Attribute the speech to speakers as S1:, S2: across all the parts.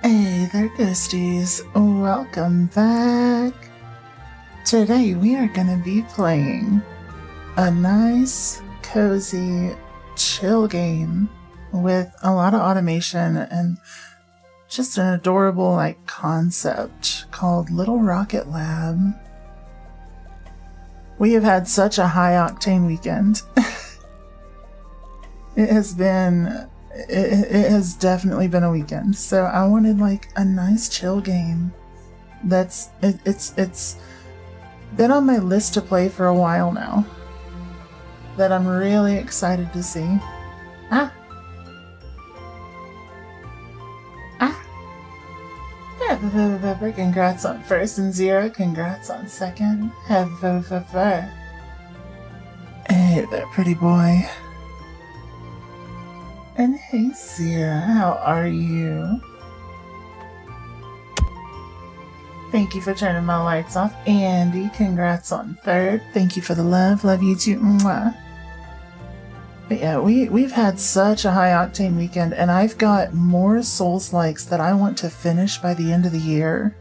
S1: Hey there, ghosties. Welcome back. Today we are going to be playing a nice, cozy, chill game with a lot of automation and just an adorable concept called Little Rocket Lab. We have had such a high octane weekend. It has definitely been a weekend. So I wanted a nice chill game it's been on my list to play for a while now, that I'm really excited to see. Congrats on first and Zero. Congrats on second. Hey there, pretty boy. And hey, Zira, how are you? Thank you for turning my lights off. Andy, congrats on third. Thank you for the love. Love you too. Mwah. But yeah, we've had such a high octane weekend, and I've got more Souls-likes that I want to finish by the end of the year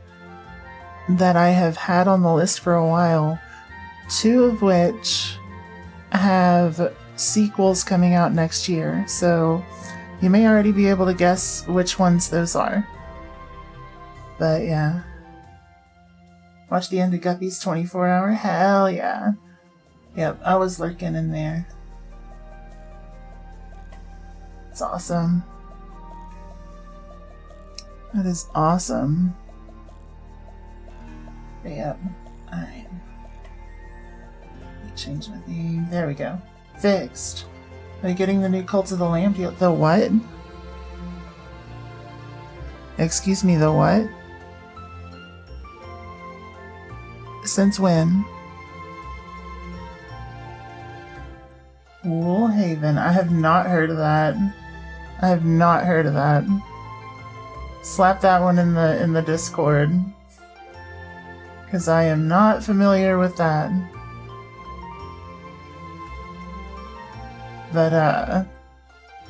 S1: that I have had on the list for a while. 2 of which have sequels coming out next year, so you may already be able to guess which ones those are. But yeah. Watch the end of Guppy's 24-hour? Hell yeah. Yep, I was lurking in there. It's awesome. That is awesome. Yep. Alright. Change my theme. There we go. Fixed. Are you getting the new Cult of the Lamb deal? The what? Excuse me, the what? Since when? Woolhaven. I have not heard of that. I have not heard of that. Slap that one in the Discord, because I am not familiar with that. But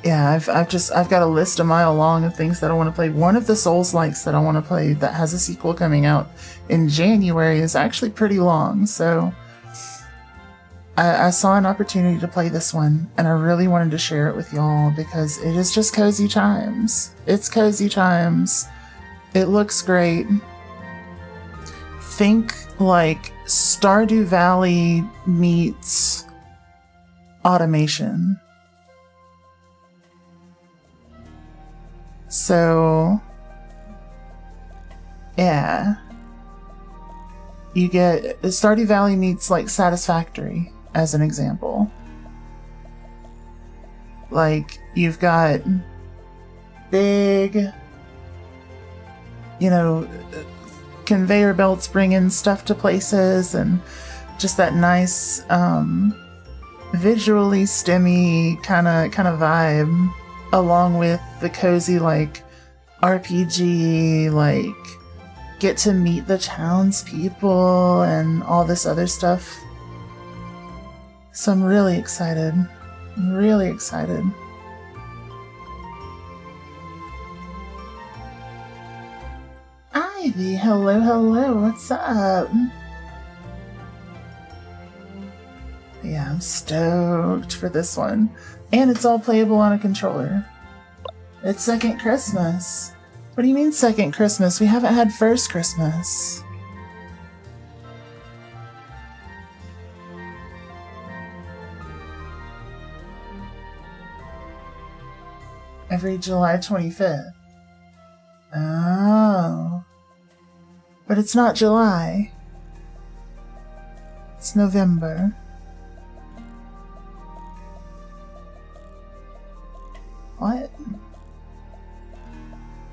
S1: yeah, I've got a list a mile long of things that I want to play. One of the Souls-likes that I want to play that has a sequel coming out in January is actually pretty long, so I saw an opportunity to play this one, and I really wanted to share it with y'all because it is just cozy times. It's cozy times. It looks great. Think like Stardew Valley meets automation. So, yeah. You get Stardew Valley meets Satisfactory, as an example. You've got big, conveyor belts bringing stuff to places, and just that nice, visually stimmy kind of vibe, along with the cozy RPG, get to meet the townspeople and all this other stuff. So I'm really excited. I'm really excited. Ivy, hello, what's up? Yeah, I'm stoked for this one. And it's all playable on a controller. It's second Christmas. What do you mean second Christmas? We haven't had first Christmas. Every July 25th. Oh. But it's not July. It's November. What?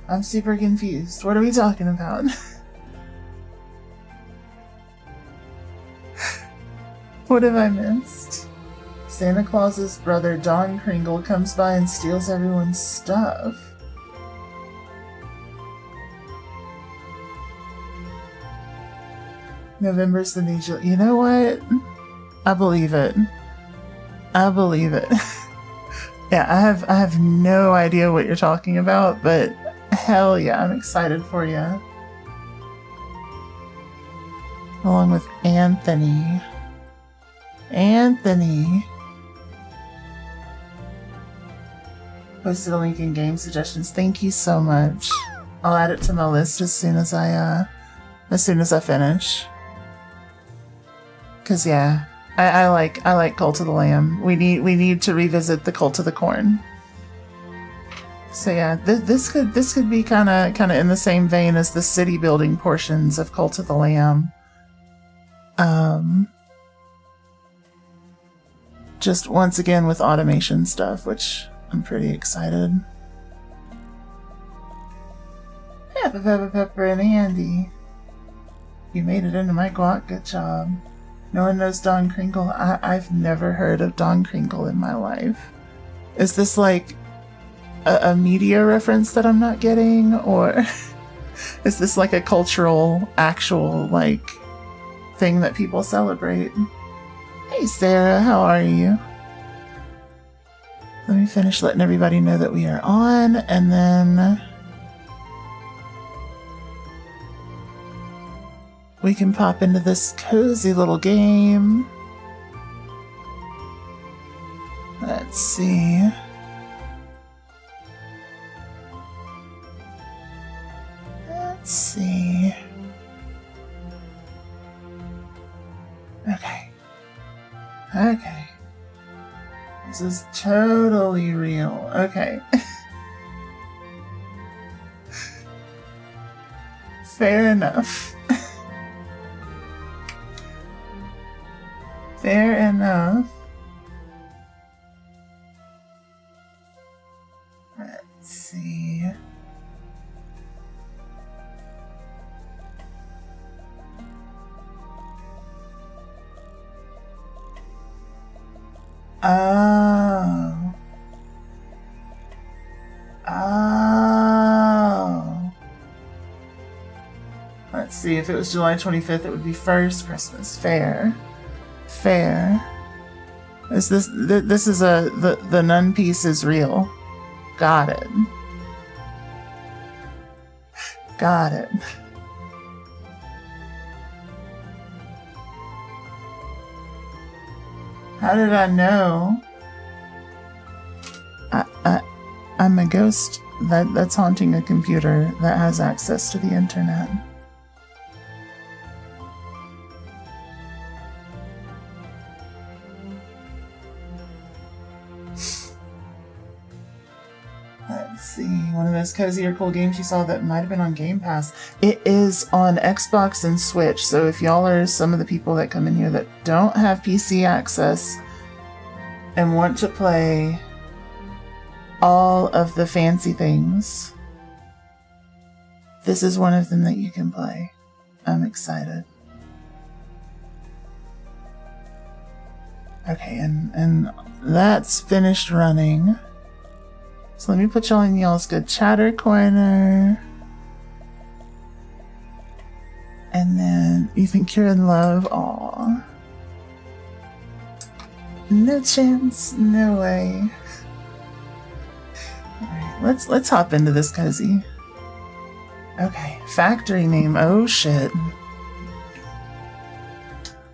S1: I'm super confused. What are we talking about? What have I missed? Santa Claus's brother, Don Kringle, comes by and steals everyone's stuff. November's the new July. You know what? I believe it. I believe it. Yeah, I have no idea what you're talking about, but hell yeah, I'm excited for you. Along with Anthony. Anthony. Posted a link in game suggestions. Thank you so much. I'll add it to my list as soon as I finish. Cause yeah, I like Cult of the Lamb. We need to revisit the Cult of the Corn. So yeah, this could be kind of in the same vein as the city building portions of Cult of the Lamb. Just once again with automation stuff, which I'm pretty excited. Yeah, Pepper and Andy. You made it into my guac, good job. No one knows Don Crinkle. I've never heard of Don Crinkle in my life. Is this like a media reference that I'm not getting? Or is this like a cultural, actual, like, thing that people celebrate? Hey Sarah, how are you? Let me finish letting everybody know that we are on, and then we can pop into this cozy little game. Let's see. Let's see. Okay. Okay. This is totally real. Okay. Fair enough. Fair enough. Let's see. Oh. Oh. Let's see, if it was July 25th, it would be first Christmas. Fair. Fair. Is this is the nun piece is real. Got it. Got it. How did I know? I'm a ghost that's haunting a computer that has access to the internet. Let's see, one of those cozy or cool games you saw that might have been on Game Pass. It is on Xbox and Switch, so if y'all are some of the people that come in here that don't have PC access and want to play all of the fancy things, this is one of them that you can play. I'm excited. Okay, and that's finished running. So let me put y'all in y'all's good chatter corner. And then you think you're in love? Aw. No chance, no way. Alright, let's hop into this cozy. Okay, factory name. Oh shit.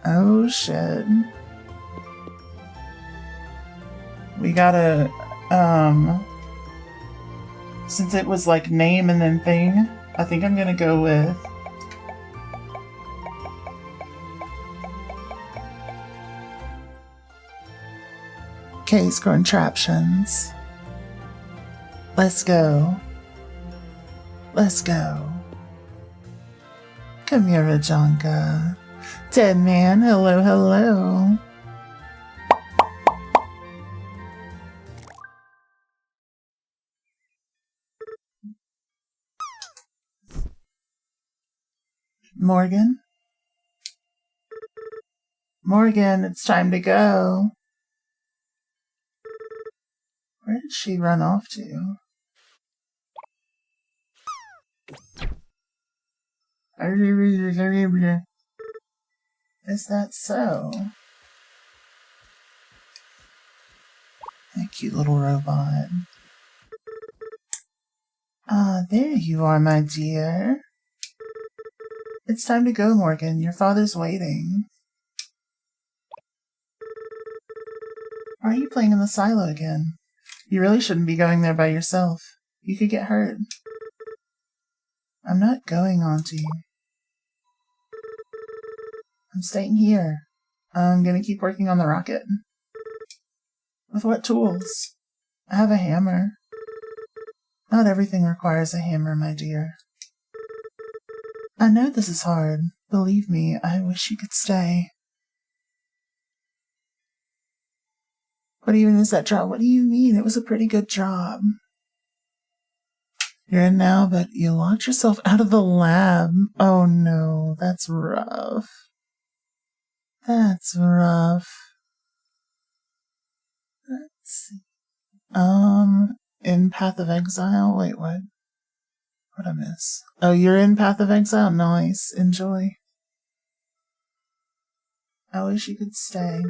S1: Oh shit. We gotta, since it was like name and then thing, I think I'm gonna go with Case Contraptions. Let's go. Let's go. Come here, Rajanka. Dead man, hello, hello. Morgan? Morgan, it's time to go. Where did she run off to? Is that so? A cute little robot. Ah, there you are, my dear. It's time to go, Morgan. Your father's waiting. Why are you playing in the silo again? You really shouldn't be going there by yourself. You could get hurt. I'm not going, Auntie. I'm staying here. I'm gonna keep working on the rocket. With what tools? I have a hammer. Not everything requires a hammer, my dear. I know this is hard. Believe me, I wish you could stay. What even is that job? What do you mean? It was a pretty good job. You're in now, but you locked yourself out of the lab. Oh no, that's rough. That's rough. Let's see. In Path of Exile? Wait, what? What'd I miss? Oh, you're in Path of Exile? Nice. Enjoy. I wish you could stay.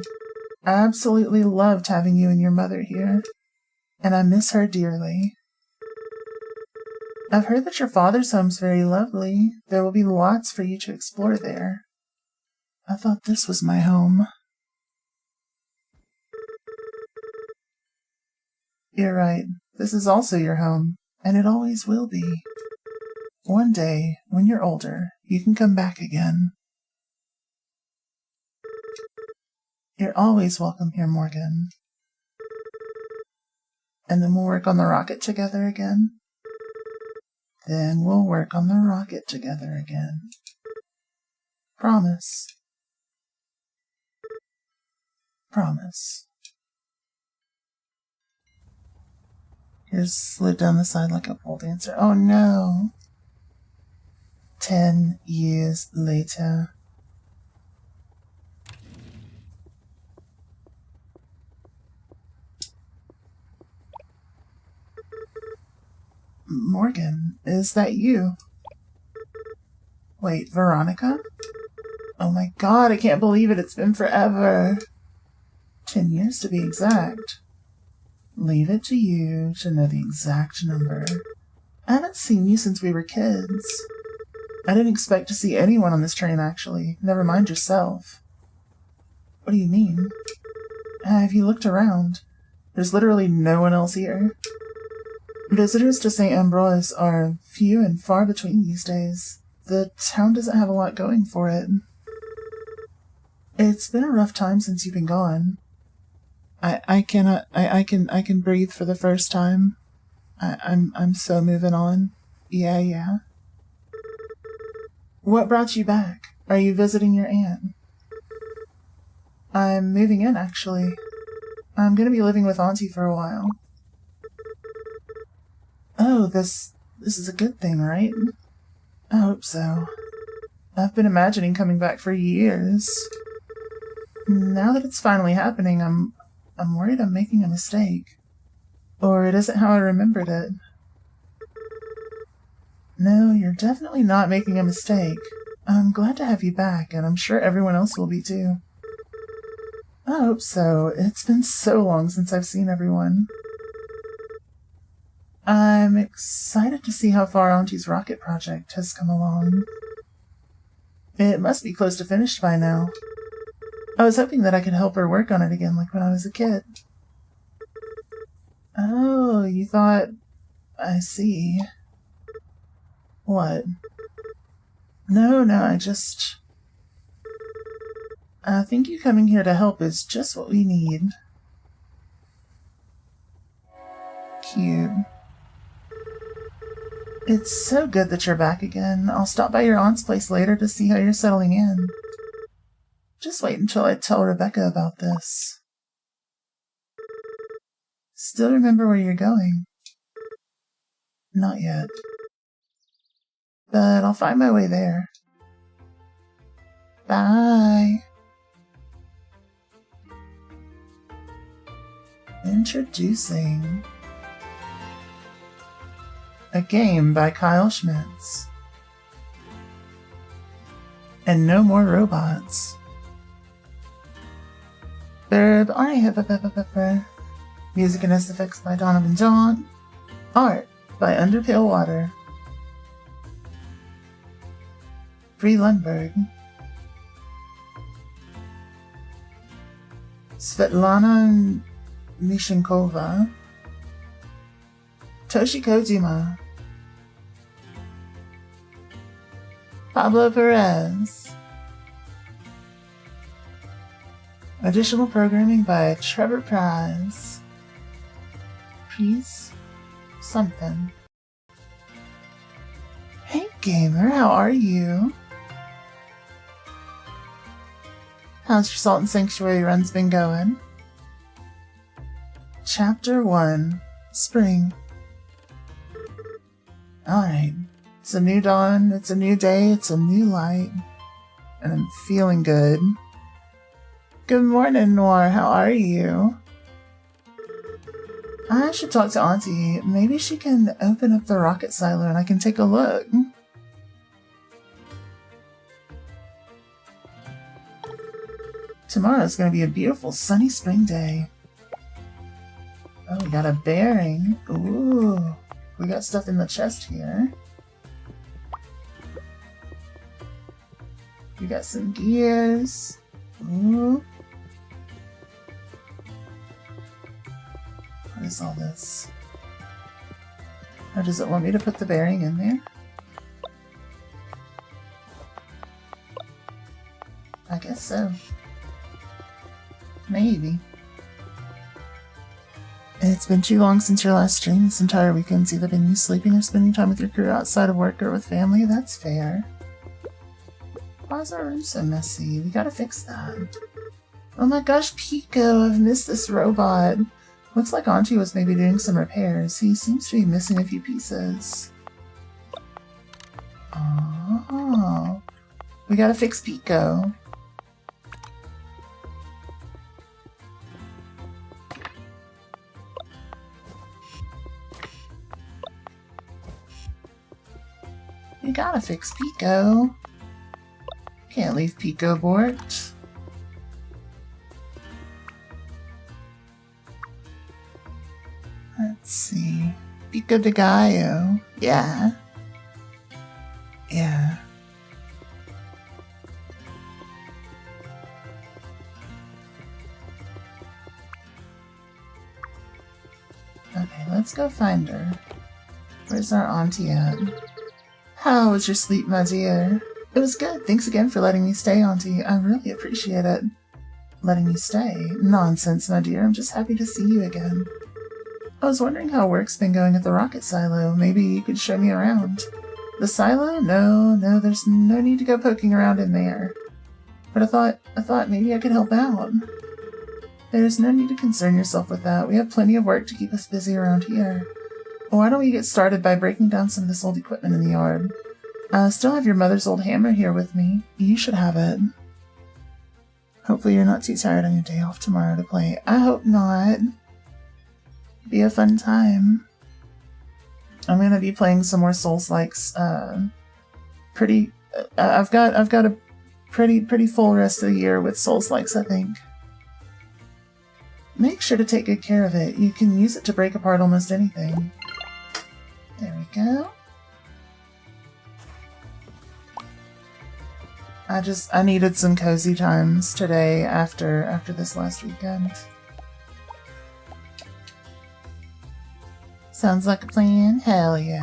S1: I absolutely loved having you and your mother here, and I miss her dearly. I've heard that your father's home's very lovely. There will be lots for you to explore there. I thought this was my home. You're right. This is also your home, and it always will be. One day, when you're older, you can come back again. You're always welcome here, Morgan. And then we'll work on the rocket together again. Then we'll work on the rocket together again. Promise. Promise. Here's slid down the side like a pole dancer. Oh no. 10 years later. Morgan, is that you? Wait, Veronica? Oh my god, I can't believe it. It's been forever. 10 years to be exact. Leave it to you to know the exact number. I haven't seen you since we were kids. I didn't expect to see anyone on this train, actually. Never mind yourself. What do you mean? Have you looked around? There's literally no one else here. Visitors to St. Ambroise are few and far between these days. The town doesn't have a lot going for it. It's been a rough time since you've been gone. I can breathe for the first time. I'm so moving on. Yeah. What brought you back? Are you visiting your aunt? I'm moving in, actually. I'm gonna be living with Auntie for a while. Oh, this is a good thing, right? I hope so. I've been imagining coming back for years. Now that it's finally happening, I'm worried I'm making a mistake. Or it isn't how I remembered it. No, you're definitely not making a mistake. I'm glad to have you back, and I'm sure everyone else will be too. I hope so. It's been so long since I've seen everyone. I'm excited to see how far Auntie's rocket project has come along. It must be close to finished by now. I was hoping that I could help her work on it again like when I was a kid. Oh, you thought... I see. What? No, I think you coming here to help is just what we need. Cute. It's so good that you're back again. I'll stop by your aunt's place later to see how you're settling in. Just wait until I tell Rebecca about this. Still remember where you're going? Not yet. But I'll find my way there. Bye. Introducing a game by Kyle Schmitz. And no more robots. Music and effects by Donovan John. Art by Under Pale Water. Bree Lundberg. Svetlana Mishinkova. Toshi Kojima. Pablo Perez. Additional programming by Trevor Prize. Please? Something. Hey gamer, how are you? How's your Salt and Sanctuary runs been going? Chapter 1. Spring. Alright. It's a new dawn, it's a new day, it's a new light. And I'm feeling good. Good morning, Noir. How are you? I should talk to Auntie. Maybe she can open up the rocket silo and I can take a look. Tomorrow's going to be a beautiful sunny spring day. Oh, we got a bearing. Ooh. We got stuff in the chest here. We got some gears. Ooh. What is all this? Or does it want me to put the bearing in there? I guess so. Maybe. It's been too long since your last stream. This entire weekend's either been you sleeping or spending time with your crew outside of work or with family. That's fair. Why is our room so messy? We gotta fix that. Oh my gosh, Pico, I've missed this robot. Looks like Auntie was maybe doing some repairs. He seems to be missing a few pieces. Oh. We gotta fix Pico. We gotta fix Pico. Can't leave Pico bored. Let's see. Pico de Gallo. Yeah. Yeah. Okay, let's go find her. Where's our auntie at? How was your sleep, my dear? It was good. Thanks again for letting me stay, Auntie. I really appreciate it. Letting me stay? Nonsense, my dear. I'm just happy to see you again. I was wondering how work's been going at the rocket silo. Maybe you could show me around. The silo? No, there's no need to go poking around in there. But I thought maybe I could help out. There's no need to concern yourself with that. We have plenty of work to keep us busy around here. Why don't we get started by breaking down some of this old equipment in the yard? I still have your mother's old hammer here with me. You should have it. Hopefully you're not too tired on your day off tomorrow to play. I hope not. Be a fun time. I'm gonna be playing some more Souls-likes. I've got a pretty full rest of the year with Souls-likes, I think. Make sure to take good care of it. You can use it to break apart almost anything. There we go. I needed some cozy times today after this last weekend. Sounds like a plan? Hell yeah.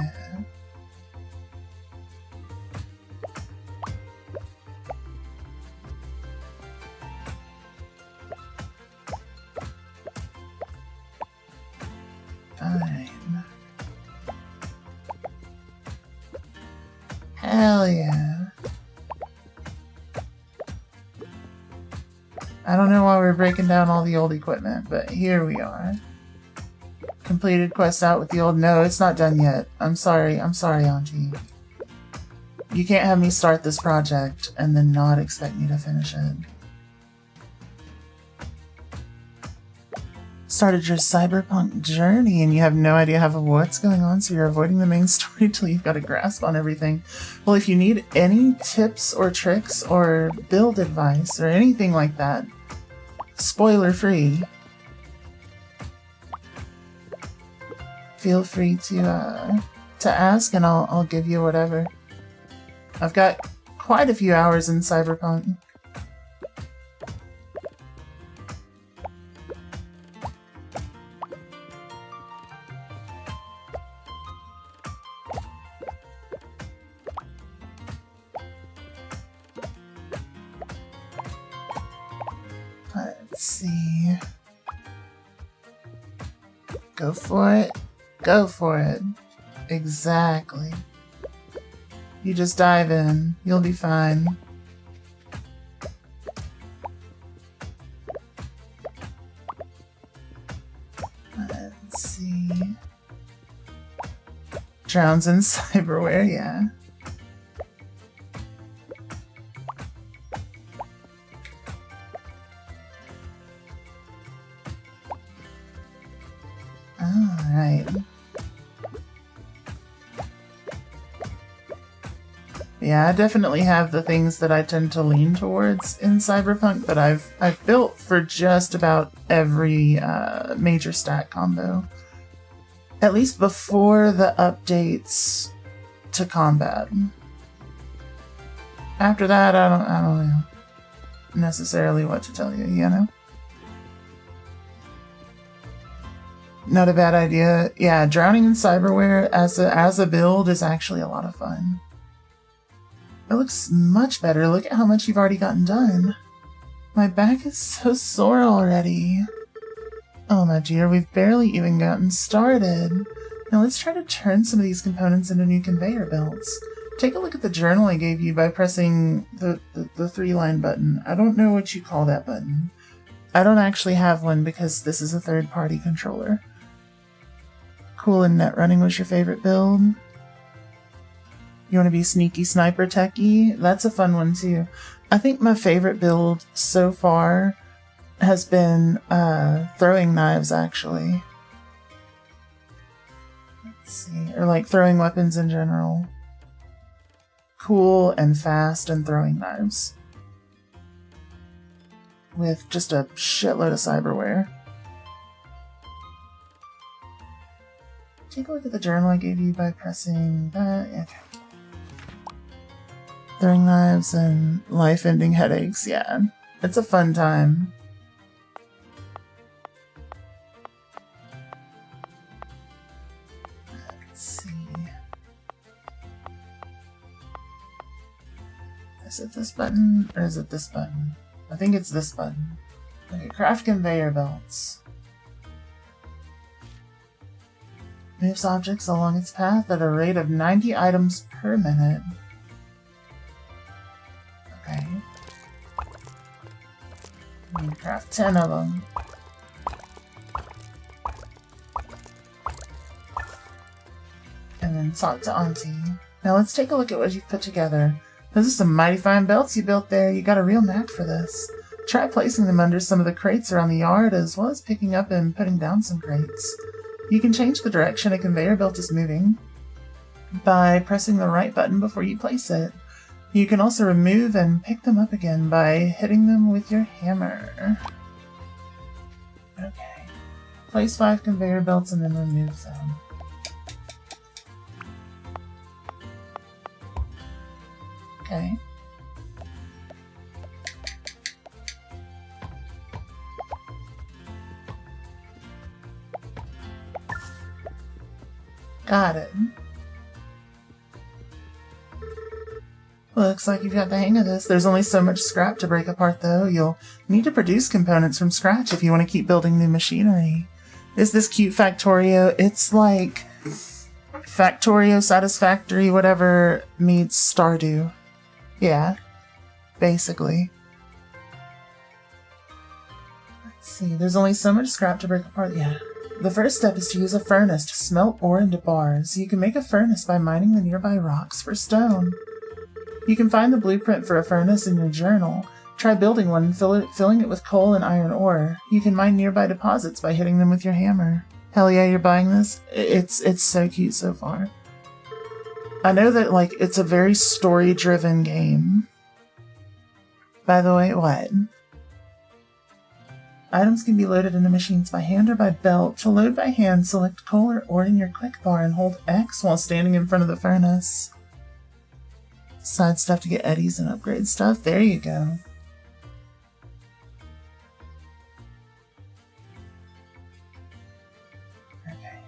S1: Fine. Hell yeah. I don't know why we're breaking down all the old equipment, but here we are. Completed quest out with the old... No, it's not done yet. I'm sorry, Auntie. You can't have me start this project and then not expect me to finish it. Started your cyberpunk journey and you have no idea half of what's going on, so you're avoiding the main story till you've got a grasp on everything. Well, if you need any tips or tricks or build advice or anything like that, spoiler free, feel free to ask, and I'll give you whatever. I've got quite a few hours in Cyberpunk. Let's see. Go for it. Go for it. Exactly. You just dive in. You'll be fine. Let's see. Drowns in cyberware, yeah. Alright. Yeah, I definitely have the things that I tend to lean towards in Cyberpunk, but I've built for just about every major stat combo. At least before the updates to combat. After that, I don't know necessarily what to tell you, you know? Not a bad idea. Yeah, drowning in cyberware as a build is actually a lot of fun. It looks much better. Look at how much you've already gotten done. My back is so sore already. Oh my dear, we've barely even gotten started. Now let's try to turn some of these components into new conveyor belts. Take a look at the journal I gave you by pressing the 3-line button. I don't know what you call that button. I don't actually have one because this is a third-party controller. Cool and net running was your favorite build? You want to be sneaky sniper techie? That's a fun one too. I think my favorite build so far has been throwing knives, actually. Let's see, or like throwing weapons in general. Cool and fast and throwing knives. With just a shitload of cyberware. Take a look at the journal I gave you by pressing that. Okay. Throwing knives and life-ending headaches, yeah. It's a fun time. Let's see. Is it this button or is it this button? I think it's this button. Okay, craft conveyor belts. Moves objects along its path at a rate of 90 items per minute. Okay. We need to craft 10 of them. And then talk to Auntie. Now let's take a look at what you've put together. Those are some mighty fine belts you built there. You got a real knack for this. Try placing them under some of the crates around the yard, as well as picking up and putting down some crates. You can change the direction a conveyor belt is moving by pressing the right button before you place it. You can also remove and pick them up again by hitting them with your hammer. Okay. Place 5 conveyor belts and then remove them. Okay. Got it. Looks like you've got the hang of this. There's only so much scrap to break apart, though. You'll need to produce components from scratch if you want to keep building new machinery. Is this cute Factorio? It's like Factorio Satisfactory, whatever, meets Stardew. Yeah, basically. Let's see, there's only so much scrap to break apart. Yeah. The first step is to use a furnace to smelt ore into bars. You can make a furnace by mining the nearby rocks for stone. You can find the blueprint for a furnace in your journal. Try building one and filling it with coal and iron ore. You can mine nearby deposits by hitting them with your hammer. Hell yeah, you're buying this? It's so cute so far. I know that, like, it's a very story-driven game. By the way, what? Items can be loaded into machines by hand or by belt. To load by hand, select coal or ore in your click bar and hold X while standing in front of the furnace. Side stuff to get eddies and upgrade stuff. There you go. Okay.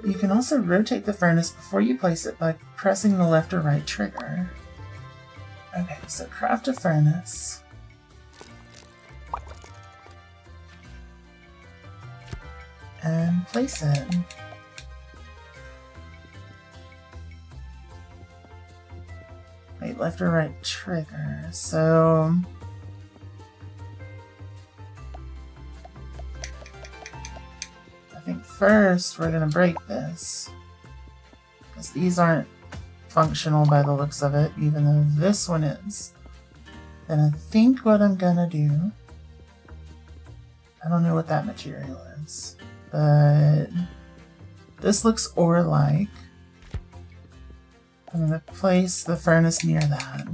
S1: You can also rotate the furnace before you place it by pressing the left or right trigger. Okay, so craft a furnace. And place it. Wait, left or right trigger. So I think first we're gonna break this, because these aren't functional by the looks of it, even though this one is. Then I think what I'm gonna do, I don't know what that material is, but this looks ore-like. I'm going to place the furnace near that.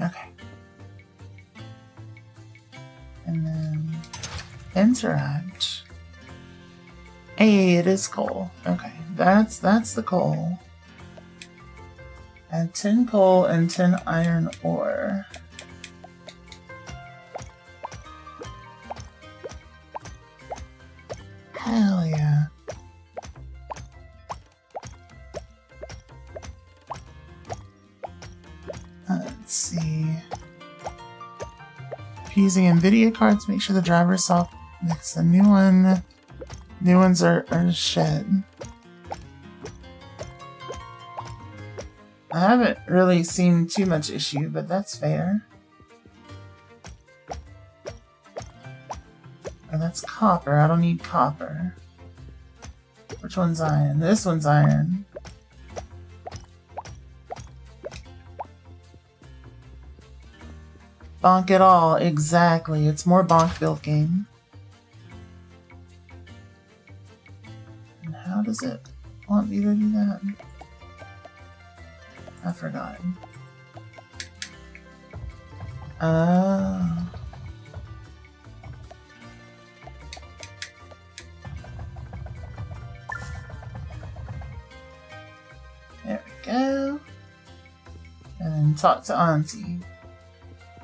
S1: Okay. And then interact. Hey, it is coal. Okay, that's the coal. And 10 coal and 10 iron ore. Hell yeah. Let's see. If you're using NVIDIA cards, make sure the driver is soft. Next, the new one. New ones are shit. I haven't really seen too much issue, but that's fair. Oh, that's copper. I don't need copper. Which one's iron? This one's iron. Bonk it all. Exactly. It's more bonk build game. And how does it want me to do that? I forgot. Oh. There we go. And then talk to Auntie.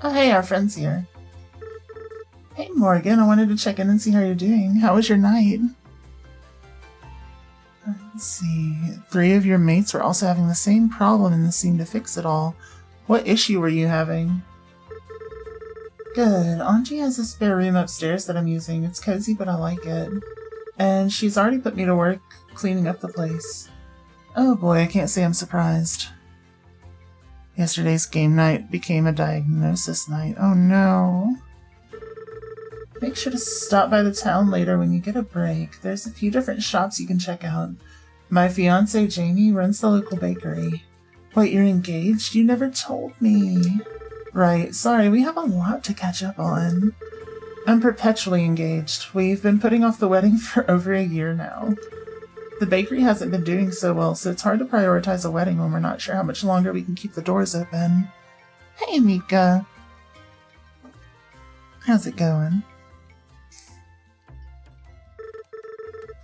S1: Oh, hey, our friend's here. Hey, Morgan, I wanted to check in and see how you're doing. How was your night? Let's see. 3 of your mates were also having the same problem and this seemed to fix it all. What issue were you having? Good. Auntie has a spare room upstairs that I'm using. It's cozy, but I like it. And she's already put me to work cleaning up the place. Oh boy, I can't say I'm surprised. Yesterday's game night became a diagnosis night. Oh no. Make sure to stop by the town later when you get a break. There's a few different shops you can check out. My fiance Jamie runs the local bakery. Wait, you're engaged? You never told me. Right, sorry, we have a lot to catch up on. I'm perpetually engaged. We've been putting off the wedding for over a year now. The bakery hasn't been doing so well, so it's hard to prioritize a wedding when we're not sure how much longer we can keep the doors open. Hey, Mika. How's it going?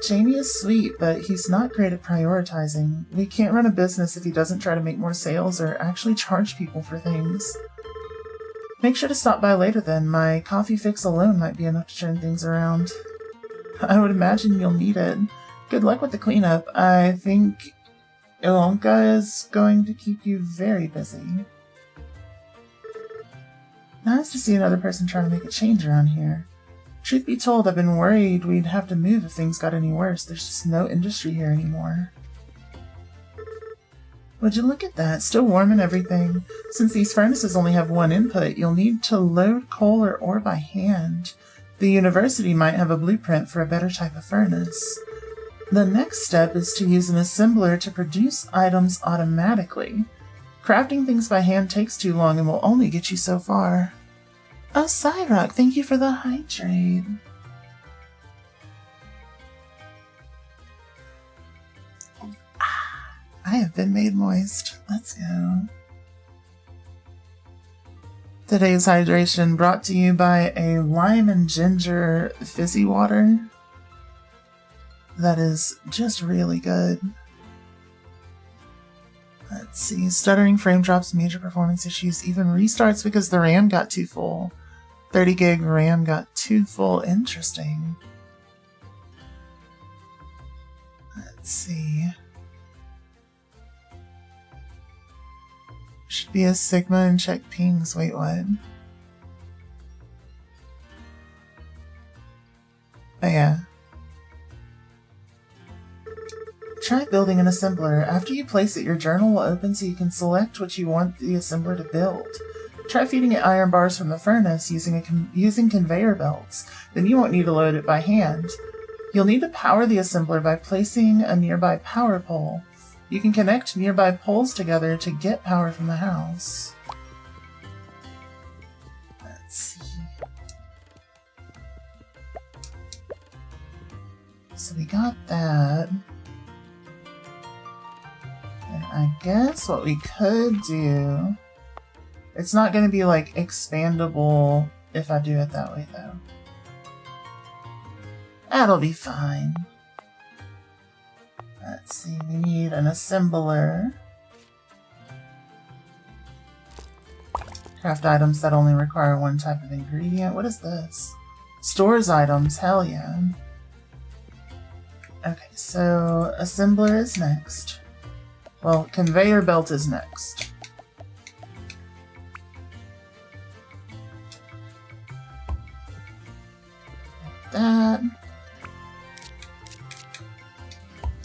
S1: Jamie is sweet, but he's not great at prioritizing. We can't run a business if he doesn't try to make more sales or actually charge people for things. Make sure to stop by later then. My coffee fix alone might be enough to turn things around. I would imagine you'll need it. Good luck with the cleanup. I think Ilonka is going to keep you very busy. Nice to see another person trying to make a change around here. Truth be told, I've been worried we'd have to move if things got any worse. There's just no industry here anymore. Would you look at that? Still warm and everything. Since these furnaces only have one input, you'll need to load coal or ore by hand. The university might have a blueprint for a better type of furnace. The next step is to use an assembler to produce items automatically. Crafting things by hand takes too long and will only get you so far. Oh, Cyrock, thank you for the hydrate. I have been made moist. Let's go. Today's hydration brought to you by a lime and ginger fizzy water. That is just really good. Let's see. Stuttering frame drops, major performance issues, even restarts because the RAM got too full. 30 gig RAM got too full. Interesting. Let's see. Should be a Sigma and check pings. Wait, what? Oh, yeah. Try building an assembler. After you place it, your journal will open so you can select what you want the assembler to build. Try feeding it iron bars from the furnace using conveyor belts. Then you won't need to load it by hand. You'll need to power the assembler by placing a nearby power pole. You can connect nearby poles together to get power from the house. Let's see. So we got that. And I guess what we could do... It's not going to be, like, expandable if I do it that way, though. That'll be fine. Let's see, we need an assembler. Craft items that only require one type of ingredient. What is this? Stores items, hell yeah. Okay, so assembler is next. Well, conveyor belt is next. Like that.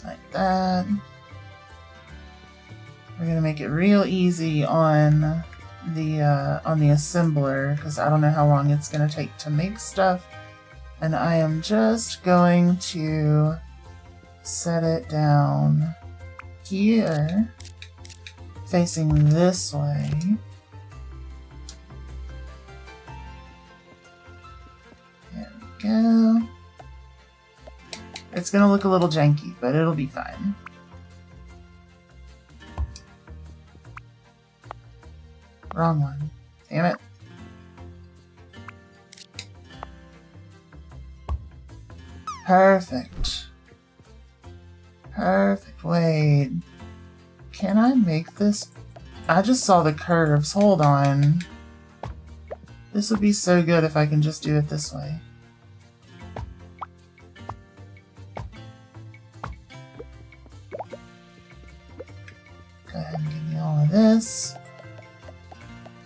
S1: Like that. We're gonna make it real easy on the assembler because I don't know how long it's gonna take to make stuff, and I am just going to set it down here, facing this way. There we go. It's gonna look a little janky, but it'll be fine. Wrong one. Damn it. Perfect. Perfect. Wait. Can I make this? I just saw the curves. Hold on. This would be so good if I can just do it this way. Go ahead and give me all of this.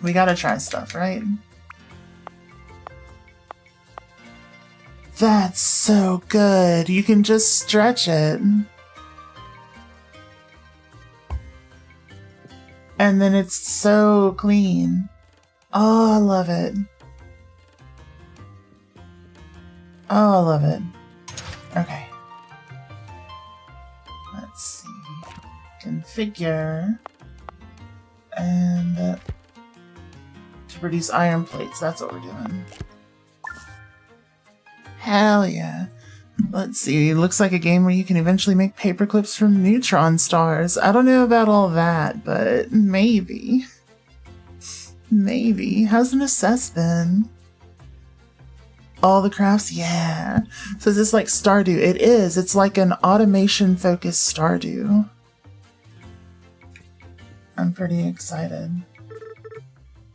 S1: We gotta try stuff, right? That's so good. You can just stretch it. And then it's so clean. Oh, I love it. Oh, I love it. Okay. Let's see. Configure. And to produce iron plates. That's what we're doing. Hell yeah. Let's see. It looks like a game where you can eventually make paper clips from neutron stars. I don't know about all that, but maybe. Maybe. How's an assess been? All the crafts? Yeah. So is this like Stardew? It is. It's like an automation-focused Stardew. I'm pretty excited.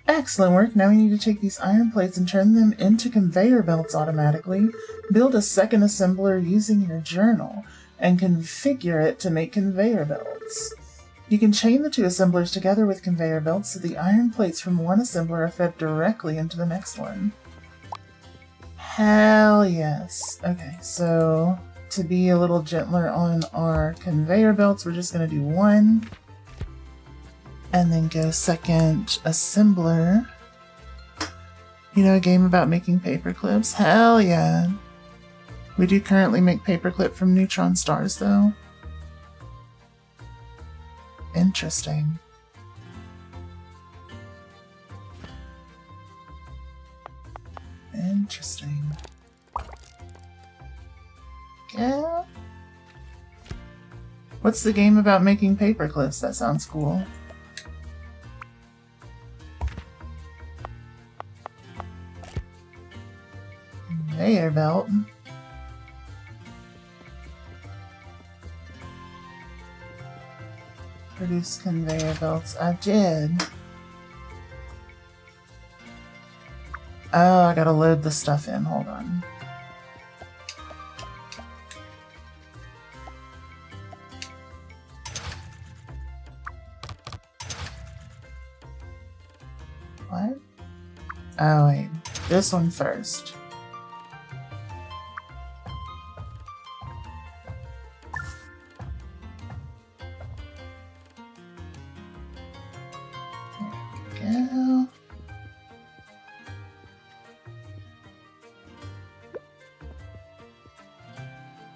S1: Excellent work. Now we need to take these iron plates and turn them into conveyor belts automatically. Build a second assembler using your journal and configure it to make conveyor belts. You can chain the two assemblers together with conveyor belts so the iron plates from one assembler are fed directly into the next one. Hell yes. Okay, so to be a little gentler on our conveyor belts, we're just going to do one. And then go second assembler. You know, a game about making paper clips? Hell yeah. We do currently make paperclip from neutron stars, though. Interesting. Interesting. What's the game about making paper clips? That sounds cool. Conveyor belt. Produce conveyor belts. I did. Oh, I gotta load the stuff in. Hold on. What? Oh, wait. This one first. There we go.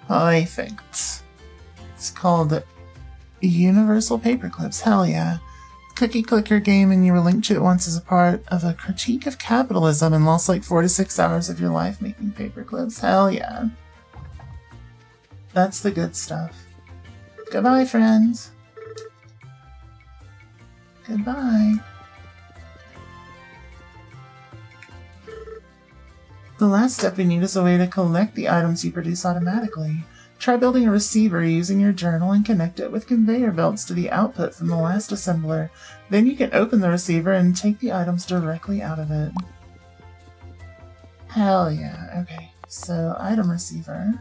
S1: Perfect. It's called Universal Paperclips. Hell yeah. Cookie clicker game, and you were linked to it once as a part of a critique of capitalism and lost like 4 to 6 hours of your life making paperclips. Hell yeah. That's the good stuff. Goodbye, friends. Goodbye. The last step we need is a way to collect the items you produce automatically. Try building a receiver using your journal and connect it with conveyor belts to the output from the last assembler. Then you can open the receiver and take the items directly out of it. Hell yeah. Okay, so item receiver.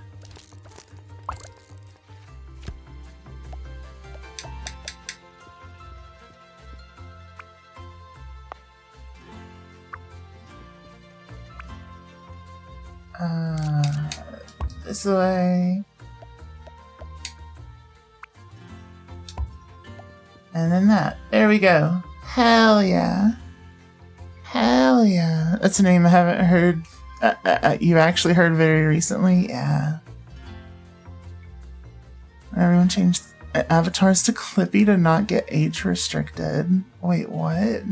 S1: This way. And then that. There we go. Hell yeah. Hell yeah. That's a name I haven't heard. You actually heard very recently? Yeah. Everyone changed avatars to Clippy to not get age restricted. Wait, what?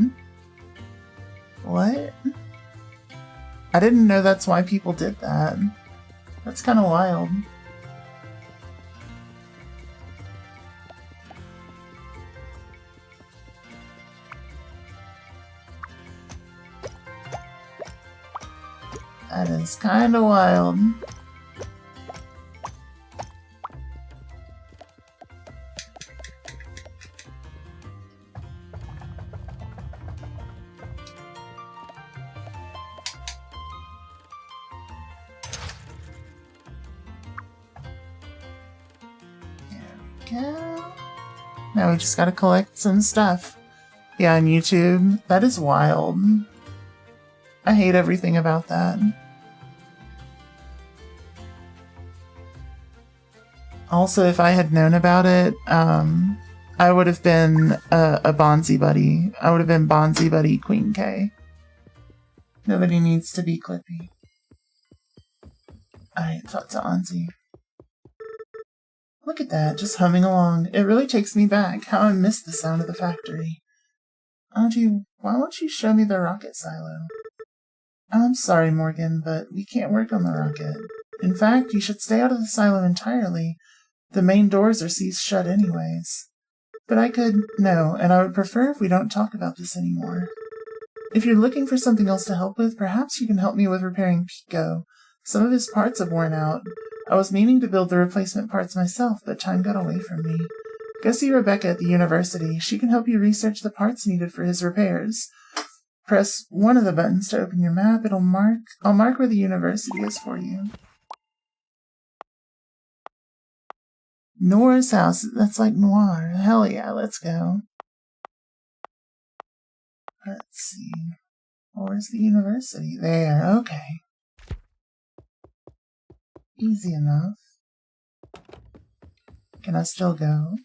S1: What? I didn't know that's why people did that. That's kind of wild. That is kind of wild. Go. Now we just gotta collect some stuff. Yeah, on YouTube. That is wild. I hate everything about that. Also, if I had known about it, I would have been a Bonzi Buddy. I would have been Bonzi Buddy Queen K. Nobody needs to be Clippy. Alright, talk to Anzi. Look at that, just humming along. It really takes me back. How I missed the sound of the factory. Auntie, why won't you show me the rocket silo? I'm sorry, Morgan, but we can't work on the rocket. In fact, you should stay out of the silo entirely. The main doors are seized shut anyways. But no, and I would prefer if we don't talk about this anymore. If you're looking for something else to help with, perhaps you can help me with repairing Pico. Some of his parts have worn out. I was meaning to build the replacement parts myself, but time got away from me. Go see Rebecca at the university. She can help you research the parts needed for his repairs. Press one of the buttons to open your map. I'll mark where the university is for you. Noir's house. That's like Noir. Hell yeah, let's go. Let's see. Where's the university? There, okay. Easy enough. Can I still go?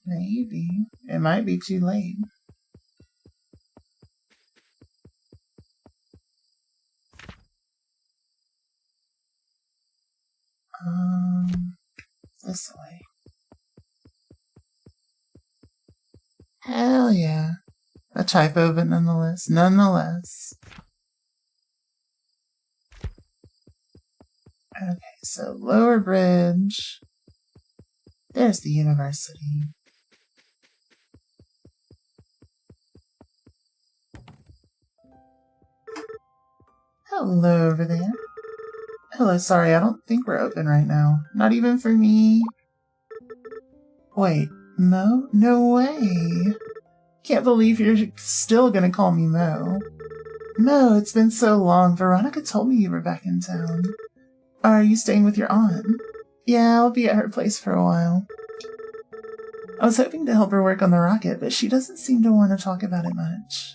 S1: Maybe. It might be too late. This way. Hell yeah. A typo, but nonetheless. Okay, so lower bridge. There's the university. Hello over there. Hello, sorry, I don't think we're open right now. Not even for me. Wait, Mo? No way. Can't believe you're still gonna call me Mo. Mo, it's been so long. Veronica told me you were back in town. Are you staying with your aunt? Yeah, I'll be at her place for a while. I was hoping to help her work on the rocket, but she doesn't seem to want to talk about it much.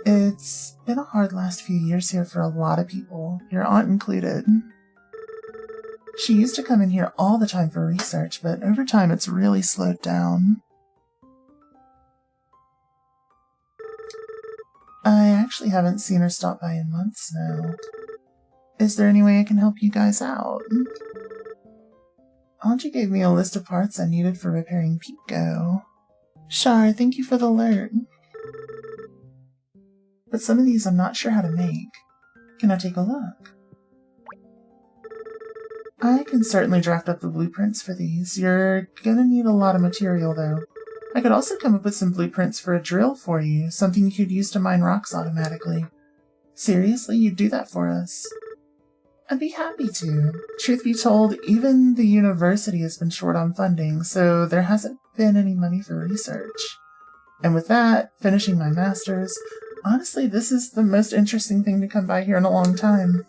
S1: It's been a hard last few years here for a lot of people, your aunt included. She used to come in here all the time for research, but over time it's really slowed down. I actually haven't seen her stop by in months now. Is there any way I can help you guys out? Auntie gave me a list of parts I needed for repairing Pico. Shar, thank you for the alert. But some of these I'm not sure how to make. Can I take a look? I can certainly draft up the blueprints for these. You're gonna need a lot of material, though. I could also come up with some blueprints for a drill for you, something you could use to mine rocks automatically. Seriously, you'd do that for us? I'd be happy to. Truth be told, even the university has been short on funding, so there hasn't been any money for research. And with that, finishing my master's, honestly, this is the most interesting thing to come by here in a long time.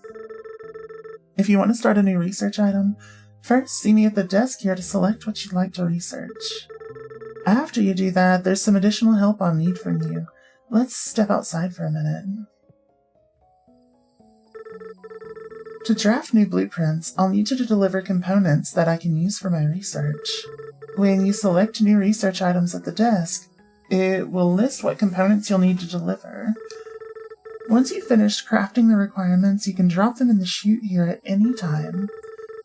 S1: If you want to start a new research item, first see me at the desk here to select what you'd like to research. After you do that, there's some additional help I'll need from you. Let's step outside for a minute. To draft new blueprints, I'll need you to deliver components that I can use for my research. When you select new research items at the desk, it will list what components you'll need to deliver. Once you've finished crafting the requirements, you can drop them in the chute here at any time.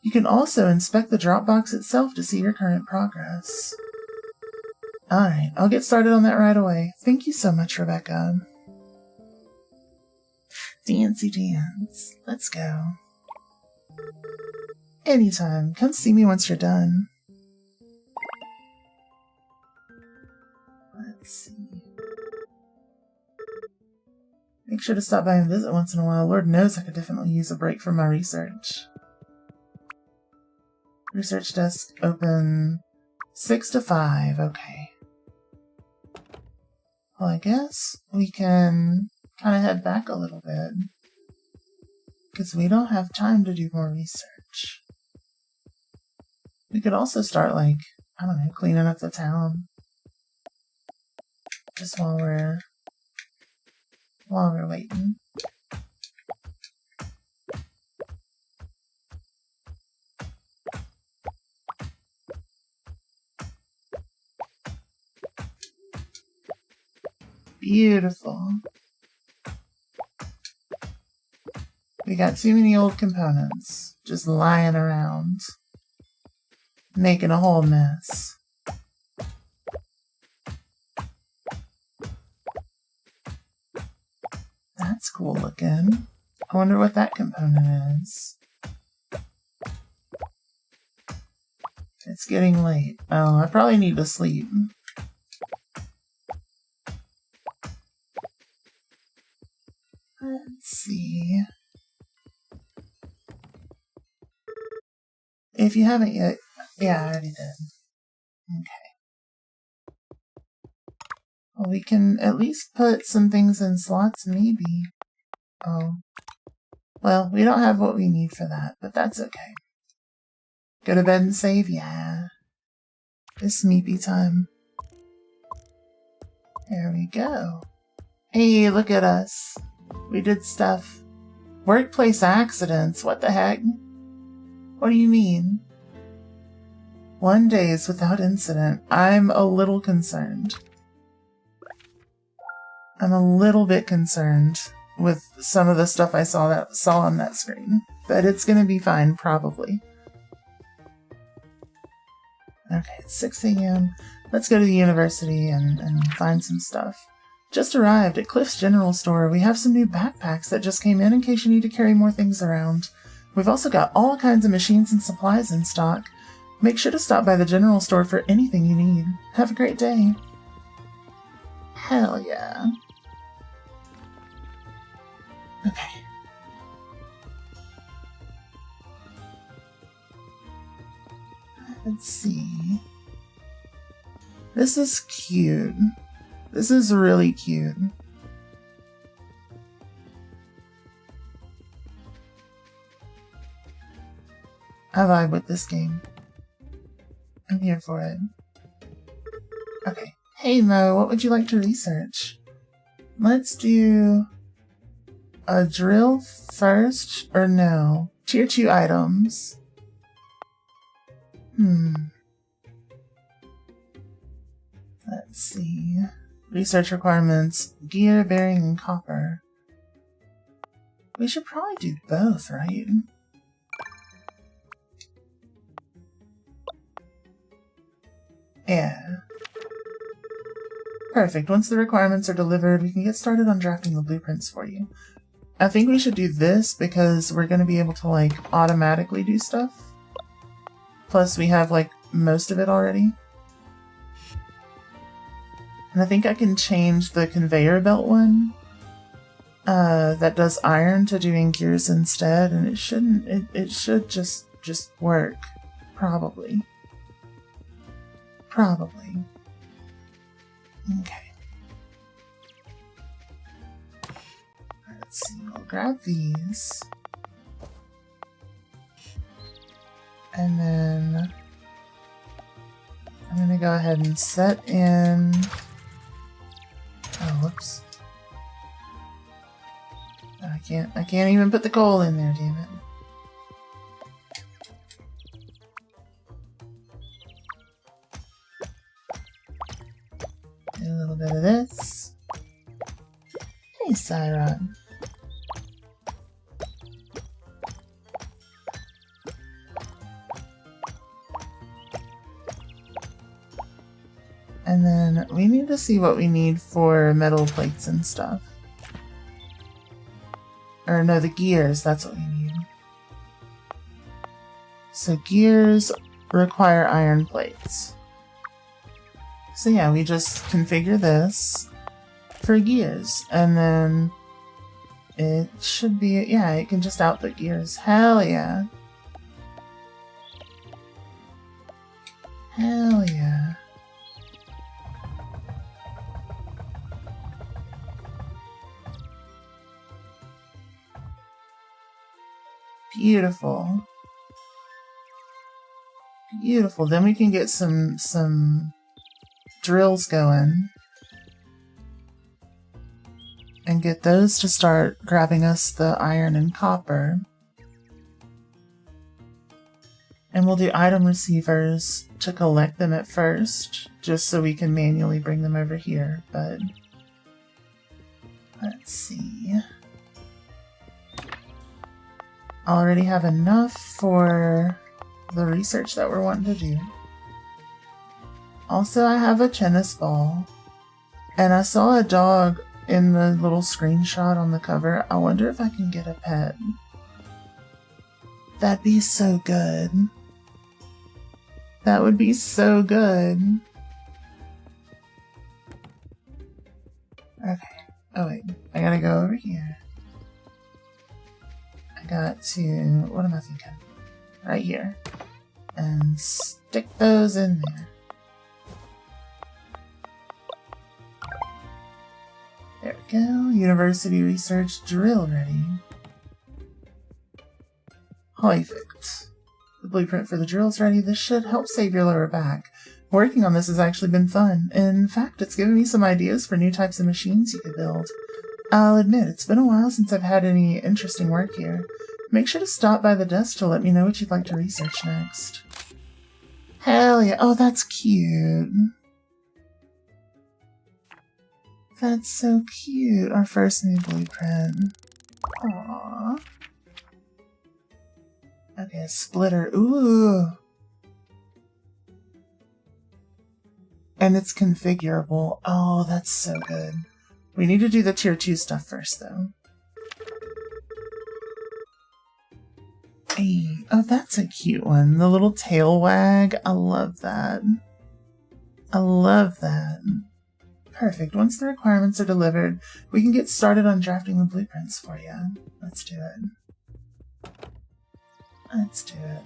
S1: You can also inspect the drop box itself to see your current progress. Alright, I'll get started on that right away. Thank you so much, Rebecca. Dancy dance. Let's go. Anytime. Come see me once you're done. Let's see. Make sure to stop by and visit once in a while. Lord knows I could definitely use a break from my research. Research desk open 6 to 5. Okay. Well, I guess we can kind of head back a little bit. Because we don't have time to do more research. We could also start, like, I don't know, cleaning up the town. Just while we're waiting. Beautiful. We got too many old components just lying around, making a whole mess. That's cool looking. I wonder what that component is. It's getting late. Oh, I probably need to sleep. Let's see. If you haven't yet, yeah, I already did. Okay. Well, we can at least put some things in slots, maybe. Oh. Well, we don't have what we need for that, but that's okay. Go to bed and save? Yeah. It's sleepy time. There we go. Hey, look at us. We did stuff. Workplace accidents, what the heck? What do you mean? 1 day is without incident. I'm a little concerned. I'm a little bit concerned with some of the stuff I saw on that screen. But it's gonna be fine, probably. Okay, it's 6 a.m. Let's go to the university and find some stuff. Just arrived at Cliff's General Store. We have some new backpacks that just came in case you need to carry more things around. We've also got all kinds of machines and supplies in stock. Make sure to stop by the general store for anything you need. Have a great day. Hell yeah. Okay. Let's see. This is cute. This is really cute. I vibe with this game. I'm here for it. Okay. Hey Mo, what would you like to research? Let's do a drill first, or no? Tier 2 items. Let's see. Research requirements, gear, bearing, and copper. We should probably do both, right? Yeah. Perfect. Once the requirements are delivered, we can get started on drafting the blueprints for you. I think we should do this because we're going to be able to, like, automatically do stuff. Plus, we have, like, most of it already. And I think I can change the conveyor belt one that does iron to doing gears instead, and it should just work. Probably. Okay. Let's see, we'll grab these. And then I'm gonna go ahead and set in. Oh, whoops. I can't even put the coal in there, damn it. A little bit of this. Hey, Cyron. And then we need to see what we need for metal plates and stuff. Or no, the gears, that's what we need. So gears require iron plates. So yeah, we just configure this for gears, and then it should be, yeah, it can just output gears. Hell yeah. Hell yeah. Beautiful. Beautiful. Then we can get some drills going and get those to start grabbing us the iron and copper. And we'll do item receivers to collect them at first, just so we can manually bring them over here, but let's see. I already have enough for the research that we're wanting to do. Also, I have a tennis ball, and I saw a dog in the little screenshot on the cover. I wonder if I can get a pet. That'd be so good. That would be so good. Okay. Oh wait, I gotta go over here. I got to, what am I thinking? Right here. And stick those in there. There we go. University research drill ready. Perfect. The blueprint for the drill's ready. This should help save your lower back. Working on this has actually been fun. In fact, it's given me some ideas for new types of machines you could build. I'll admit, it's been a while since I've had any interesting work here. Make sure to stop by the desk to let me know what you'd like to research next. Hell yeah. Oh, that's cute. That's so cute. Our first new blueprint. Aww. Okay, a splitter. Ooh. And it's configurable. Oh, that's so good. We need to do the tier 2 stuff first, though. Hey, oh, that's a cute one. The little tail wag. I love that. I love that. Perfect. Once the requirements are delivered, we can get started on drafting the blueprints for you. Let's do it. Let's do it.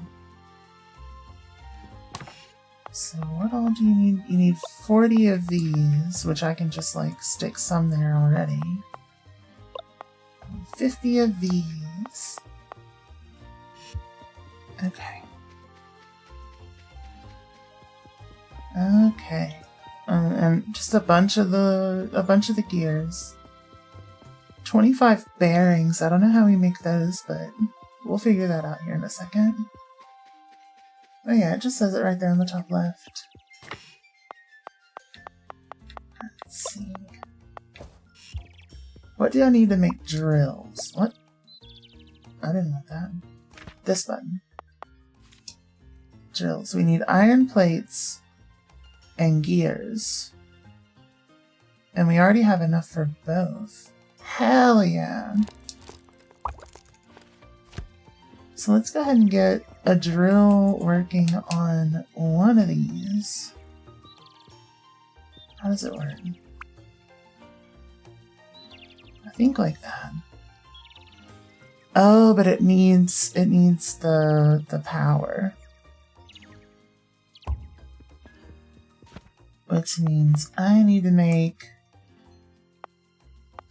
S1: So what all do you need? You need 40 of these, which I can just like stick some there already. 50 of these. Okay. Okay. And just a bunch of the gears. 25 bearings. I don't know how we make those, but we'll figure that out here in a second. Oh yeah, it just says it right there on the top left. Let's see. What do I need to make drills? What? I didn't want that. This button. Drills. We need iron plates and gears. And we already have enough for both. Hell yeah. So let's go ahead and get a drill working on one of these. How does it work? I think like that. Oh, but it needs the power. Which means I need to make...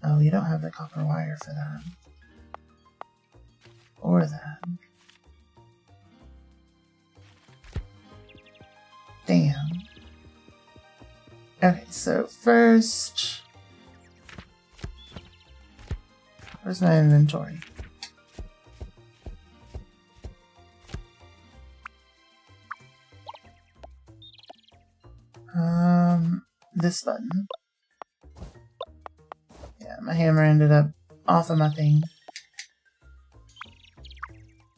S1: Oh, you don't have the copper wire for that. Or that. Damn. Okay, so first... Where's my inventory? This button. Yeah, my hammer ended up off of my thing.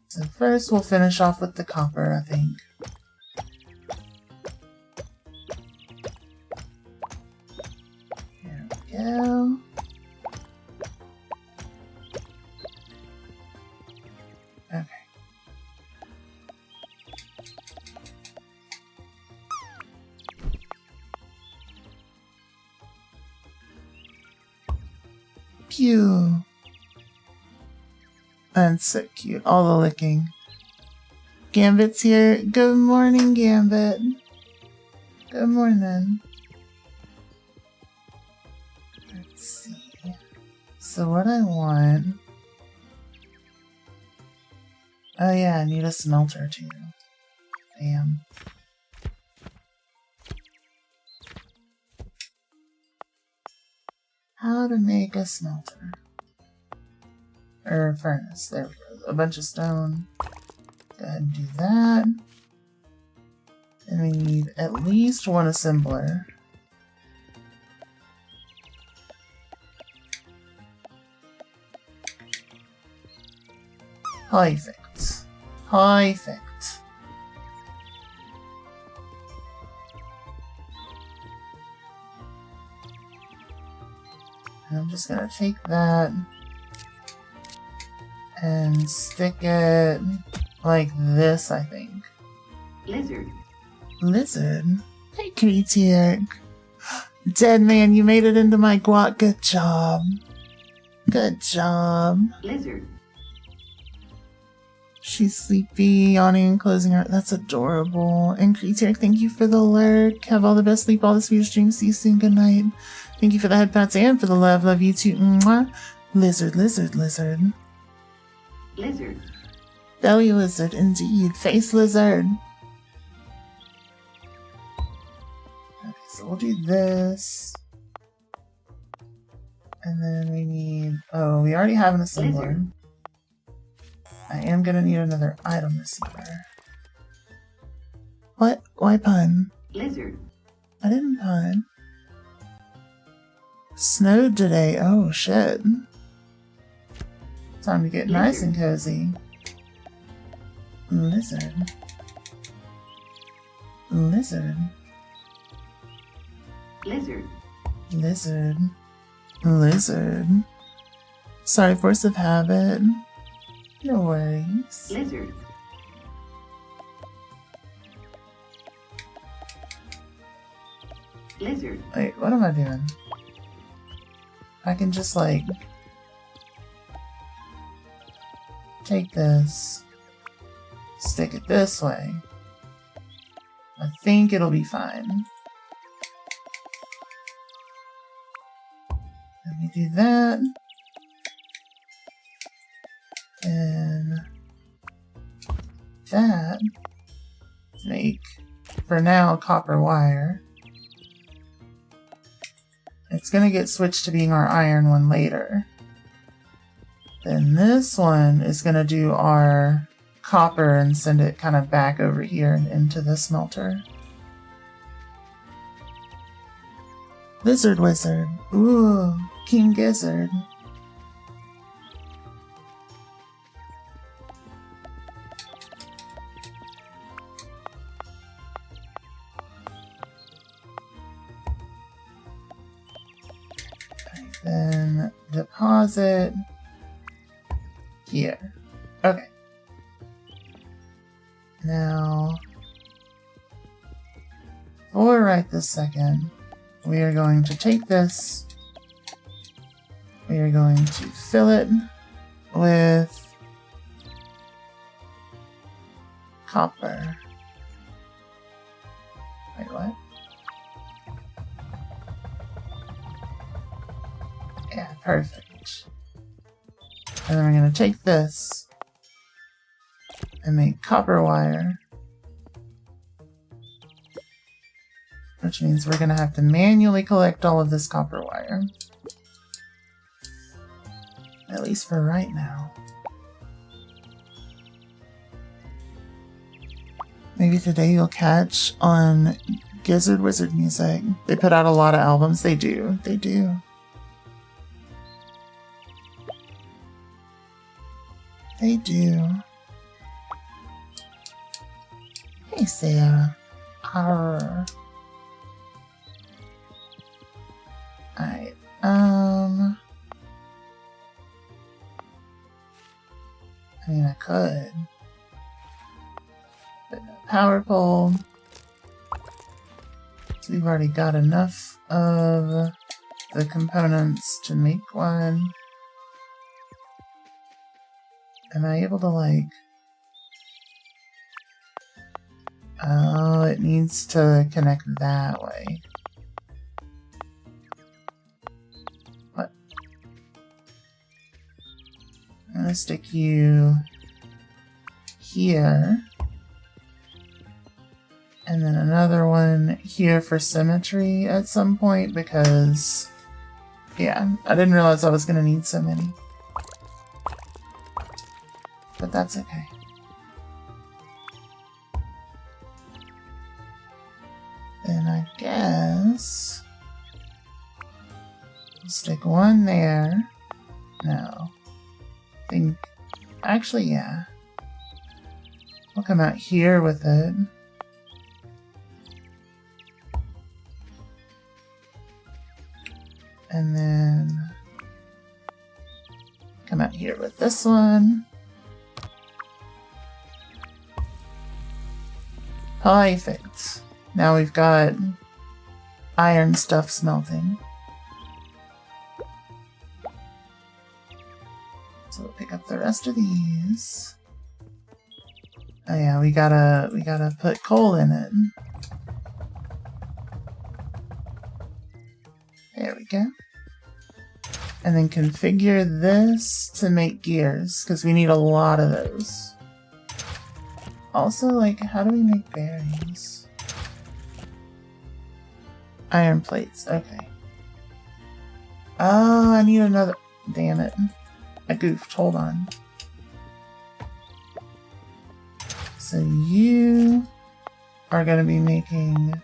S1: So first we'll finish off with the copper, I think. Here we go. Okay. Pew. That's so cute. All the licking. Gambit's here. Good morning, Gambit. Good morning. Let's see. So what I want... Oh yeah, I need a smelter too. Damn. How to make a smelter. Or furnace. There we go. A bunch of stone. Go ahead and do that. And we need at least one assembler. Perfect. Perfect. And I'm just gonna take that and stick it like this, I think.
S2: Lizard.
S1: Lizard? Hey, Creature. Dead man, you made it into my guac. Good job. Good job.
S2: Lizard.
S1: She's sleepy, yawning, and closing her. That's adorable. And Creature, thank you for the lurk. Have all the best sleep, all the sweetest dreams. See you soon. Good night. Thank you for the head pats and for the love. Love you too. Mwah. Lizard, lizard, lizard.
S2: Lizard.
S1: Belly lizard, indeed. Face lizard. Okay, so we'll do this. And then we need... Oh, we already have an assembler.
S2: Lizard.
S1: I am gonna need another item receiver. What? Why pun?
S2: Lizard.
S1: I didn't pun. Snowed today. Oh, shit. Time to get nice and cozy. Lizard. Lizard.
S2: Lizard.
S1: Lizard. Lizard. Sorry, force of habit. No worries.
S2: Lizard. Lizard.
S1: Wait, what am I doing? I can just like take this, stick it this way. I think it'll be fine. Let me do that. And that. Make, for now, copper wire. It's gonna get switched to being our iron one later. Then this one is gonna do our copper and send it kind of back over here and into the smelter. Lizard Wizard. Ooh, King Gizzard. Then deposit here. Okay. Now, for right this second, we are going to take this. We are going to fill it with copper. Wait, what? Yeah, perfect. And then we're going to take this and make copper wire. Which means we're going to have to manually collect all of this copper wire. At least for right now. Maybe today you'll catch on Gizzard Wizard Music. They put out a lot of albums. They do. They do. They do. Hey, Sarah. Arr. Alright, I mean, I could. But no power pole. So we've already got enough of the components to make one. Am I able to, like... Oh, it needs to connect that way. What? I'm gonna stick you here. And then another one here for symmetry at some point because... Yeah, I didn't realize I was gonna need so many. But that's okay. Then I guess stick one there. No. Actually, yeah. We'll come out here with it. And then come out here with this one. Perfect. Now we've got iron stuff smelting. So we'll pick up the rest of these. Oh yeah, we gotta put coal in it. There we go. And then configure this to make gears, because we need a lot of those. Also, like, how do we make bearings? Iron plates, okay. Oh, I need another... Damn it. I goofed, hold on. So you are going to be making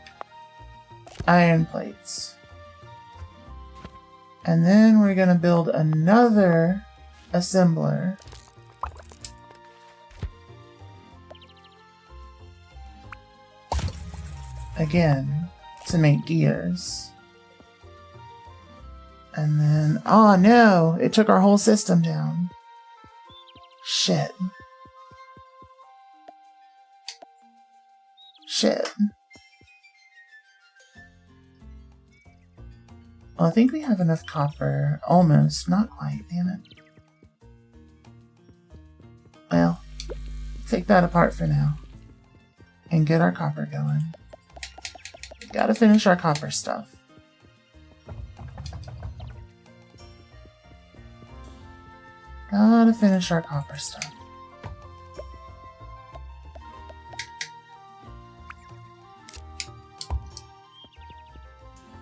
S1: iron plates. And then we're going to build another assembler. Again, to make gears. And then, oh no, it took our whole system down. Shit. Shit. Well, I think we have enough copper. Almost. Not quite, damn it. Well, take that apart for now. And get our copper going. We gotta finish our copper stuff. Gotta finish our copper stuff.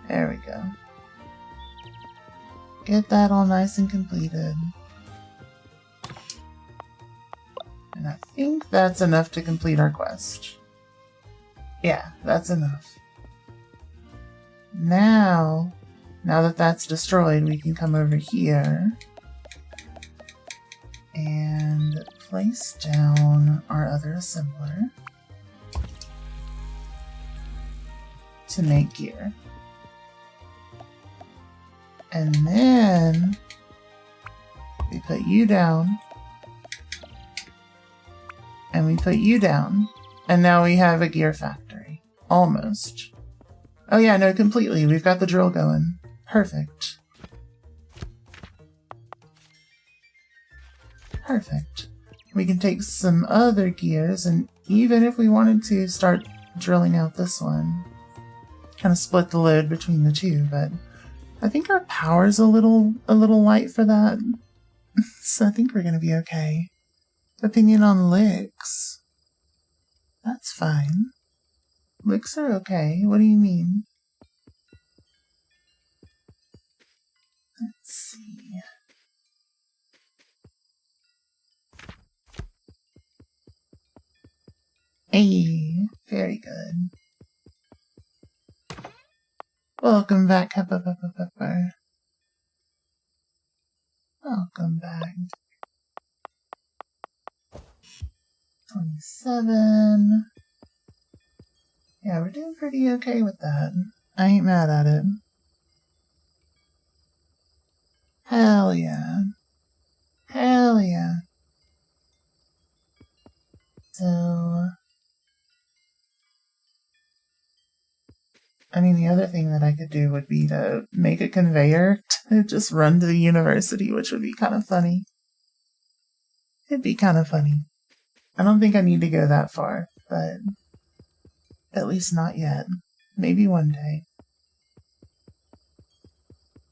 S1: There we go. Get that all nice and completed. And I think that's enough to complete our quest. Yeah, that's enough. Now that that's destroyed, we can come over here and place down our other assembler to make gear. And then we put you down, and we put you down, and now we have a gear factory. Almost. Oh yeah, no, completely. We've got the drill going. Perfect. Perfect. We can take some other gears, and even if we wanted to start drilling out this one, kind of split the load between the two, but I think our power's a little light for that. So I think we're gonna be okay. Opinion on licks. That's fine. Licks are okay. What do you mean? Let's see. Hey, very good. Welcome back, Pepper. Welcome back. 27. Yeah, we're doing pretty okay with that. I ain't mad at it. Hell yeah. Hell yeah. So, I mean, the other thing that I could do would be to make a conveyor to just run to the university, which would be kind of funny. It'd be kind of funny. I don't think I need to go that far, but at least not yet. Maybe one day.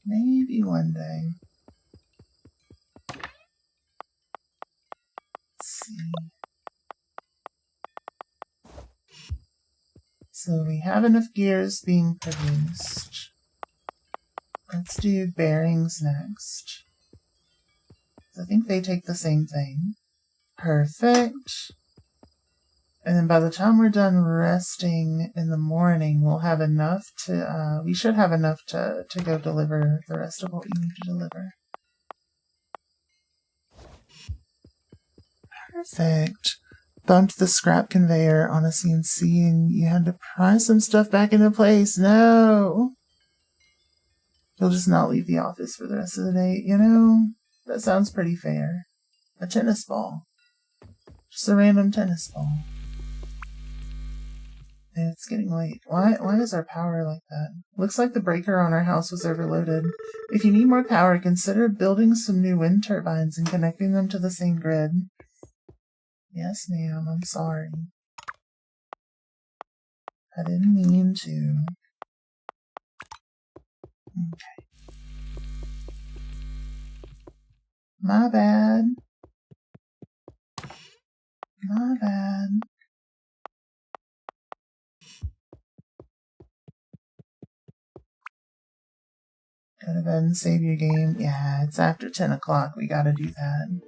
S1: Maybe one day. Let's see. So we have enough gears being produced. Let's do bearings next. I think they take the same thing. Perfect. And then by the time we're done resting in the morning, we'll have enough to, we should have enough to go deliver the rest of what we need to deliver. Perfect. Bumped the scrap conveyor on a CNC and you had to pry some stuff back into place. No! You'll just not leave the office for the rest of the day. You know, that sounds pretty fair. A tennis ball. Just a random tennis ball. And it's getting late. Why is our power like that? Looks like the breaker on our house was overloaded. If you need more power, consider building some new wind turbines and connecting them to the same grid. Yes, ma'am, I'm sorry. I didn't mean to. Okay. My bad. My bad. Go to bed and save your game. Yeah, it's after 10 o'clock. We gotta do that.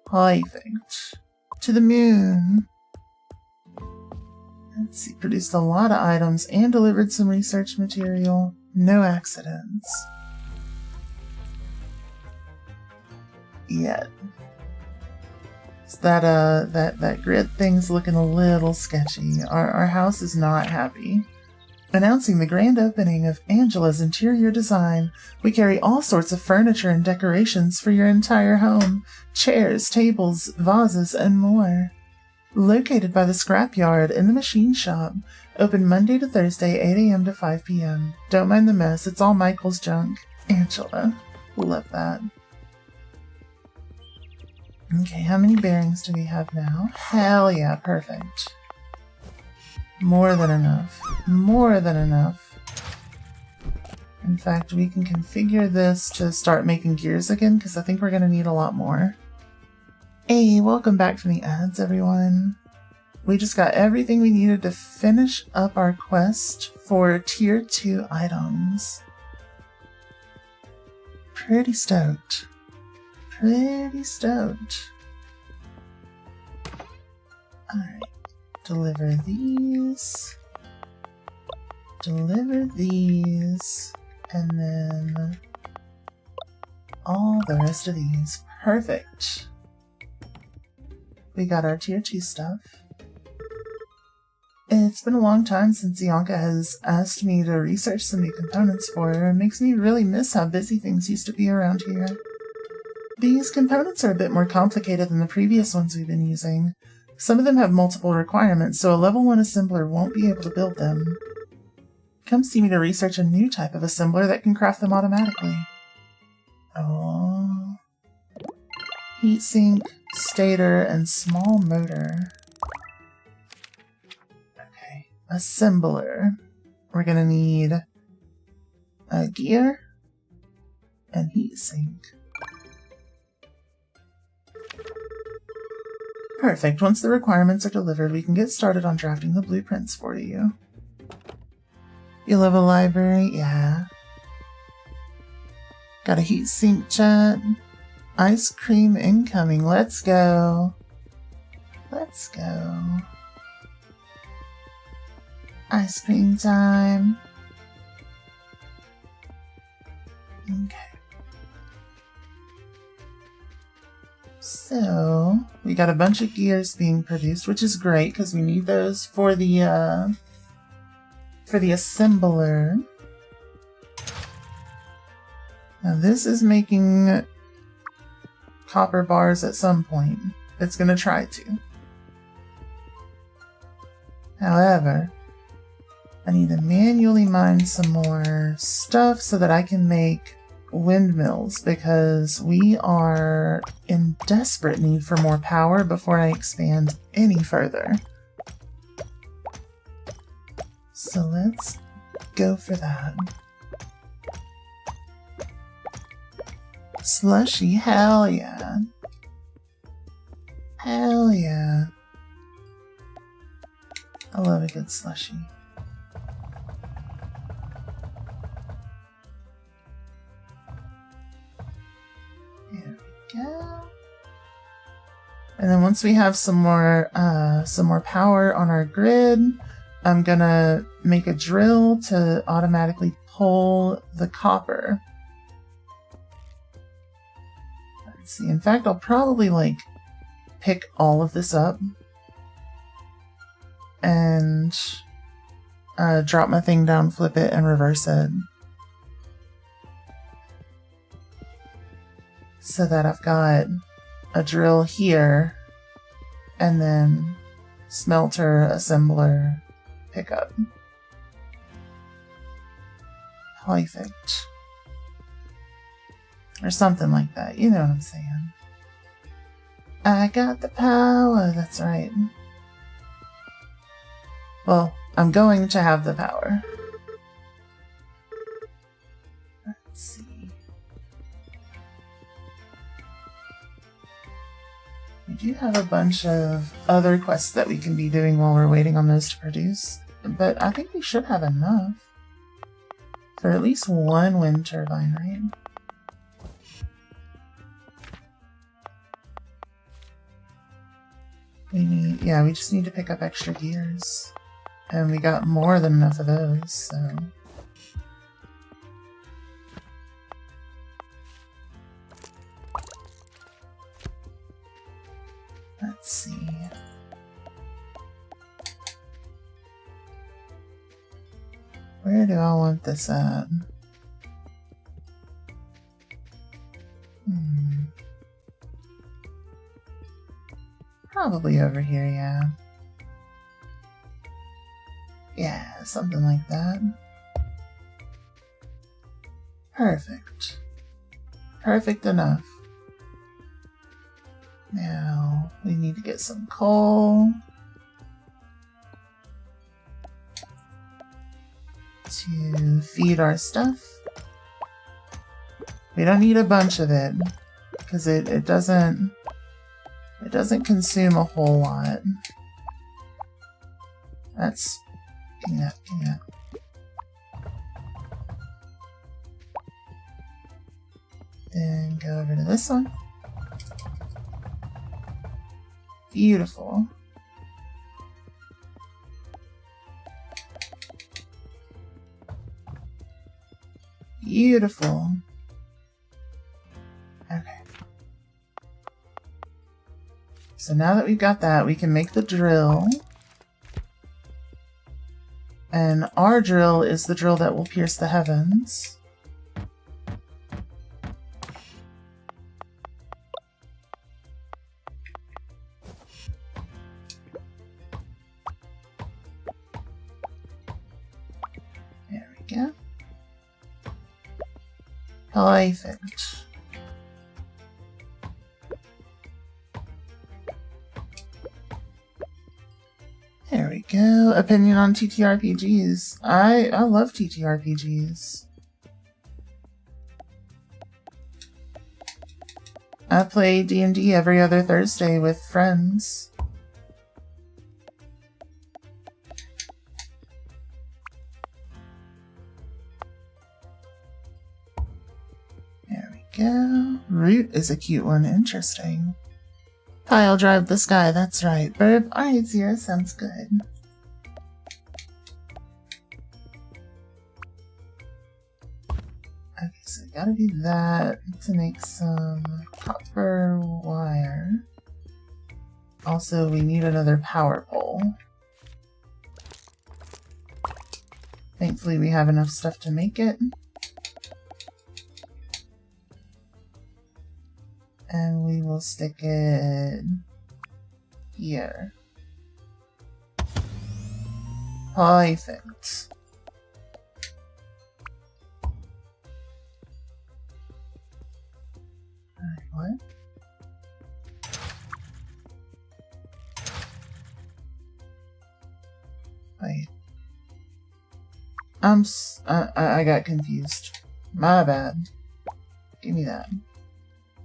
S1: Perfect. To the moon. Let's see. Produced a lot of items and delivered some research material. No accidents. Yet. So that grid thing's looking a little sketchy. Our house is not happy. Announcing the grand opening of Angela's Interior Design, we carry all sorts of furniture and decorations for your entire home. Chairs, tables, vases, and more. Located by the scrapyard in the machine shop. Open Monday to Thursday, 8 a.m. to 5 p.m. Don't mind the mess, it's all Michael's junk. Angela. Love that. Okay, how many bearings do we have now? Hell yeah, perfect. More than enough. More than enough. In fact, we can configure this to start making gears again, because I think we're going to need a lot more. Hey, welcome back from the ads, everyone. We just got everything we needed to finish up our quest for Tier 2 items. Pretty stoked. Pretty stoked. Alright. Deliver these. Deliver these. And then all the rest of these. Perfect. We got our Tier 2 stuff. It's been a long time since Ianka has asked me to research some new components for her. It makes me really miss how busy things used to be around here. These components are a bit more complicated than the previous ones we've been using. Some of them have multiple requirements, so a level 1 assembler won't be able to build them. Come see me to research a new type of assembler that can craft them automatically. Oh. Heatsink, stator, and small motor. Okay, assembler. We're gonna need a gear and heatsink. Perfect. Once the requirements are delivered, we can get started on drafting the blueprints for you. You love a library? Yeah. Got a heatsink chat. Ice cream incoming. Let's go. Let's go. Ice cream time. Okay. So, we got a bunch of gears being produced, which is great because we need those for the assembler. Now this is making copper bars at some point. It's going to try to. However, I need to manually mine some more stuff so that I can make windmills, because we are in desperate need for more power before I expand any further. So let's go for that. Slushy, hell yeah. Hell yeah. I love a good slushy. There we go. And then once we have some more power on our grid, I'm gonna make a drill to automatically pull the copper. Let's see. In fact, I'll probably like pick all of this up and drop my thing down, flip it, and reverse it. So that I've got a drill here, and then smelter, assembler, pickup. Perfect. Or something like that, you know what I'm saying. I got the power, that's right. Well, I'm going to have the power. Let's see. We do have a bunch of other quests that we can be doing while we're waiting on those to produce, but I think we should have enough for at least one wind turbine, right? We just need to pick up extra gears. And we got more than enough of those, so... Let's see... Where do I want this at? Probably over here, yeah. Yeah, something like that. Perfect. Perfect enough. Now, we need to get some coal to feed our stuff. We don't need a bunch of it because it doesn't consume a whole lot. That's yeah. Then go over to this one. Beautiful. Beautiful. Okay. So now that we've got that, we can make the drill. And our drill is the drill that will pierce the heavens. There we go. Perfect. There we go. Opinion on TTRPGs. I love TTRPGs. I play D&D every other Thursday with friends. There we go. Root is a cute one. Interesting. Pile drive the sky, that's right. Burp. Alright, Zero, sounds good. Okay, so we gotta do that to make some copper wire. Also, we need another power pole. Thankfully, we have enough stuff to make it. And we will stick it here. Perfect. Alright, what? Wait. I got confused. My bad. Give me that.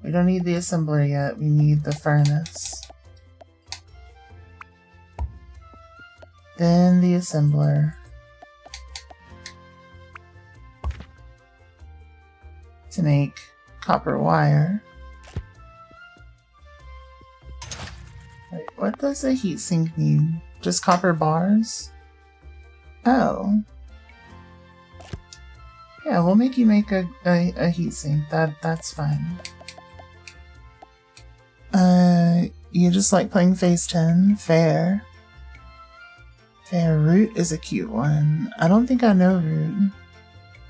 S1: We don't need the assembler yet, we need the furnace. Then the assembler. To make copper wire. Wait, what does a heatsink need? Just copper bars? Oh. Yeah, we'll make you make a heatsink. That's fine. You just like playing Phase 10? Fair. Fair. Root is a cute one. I don't think I know Root.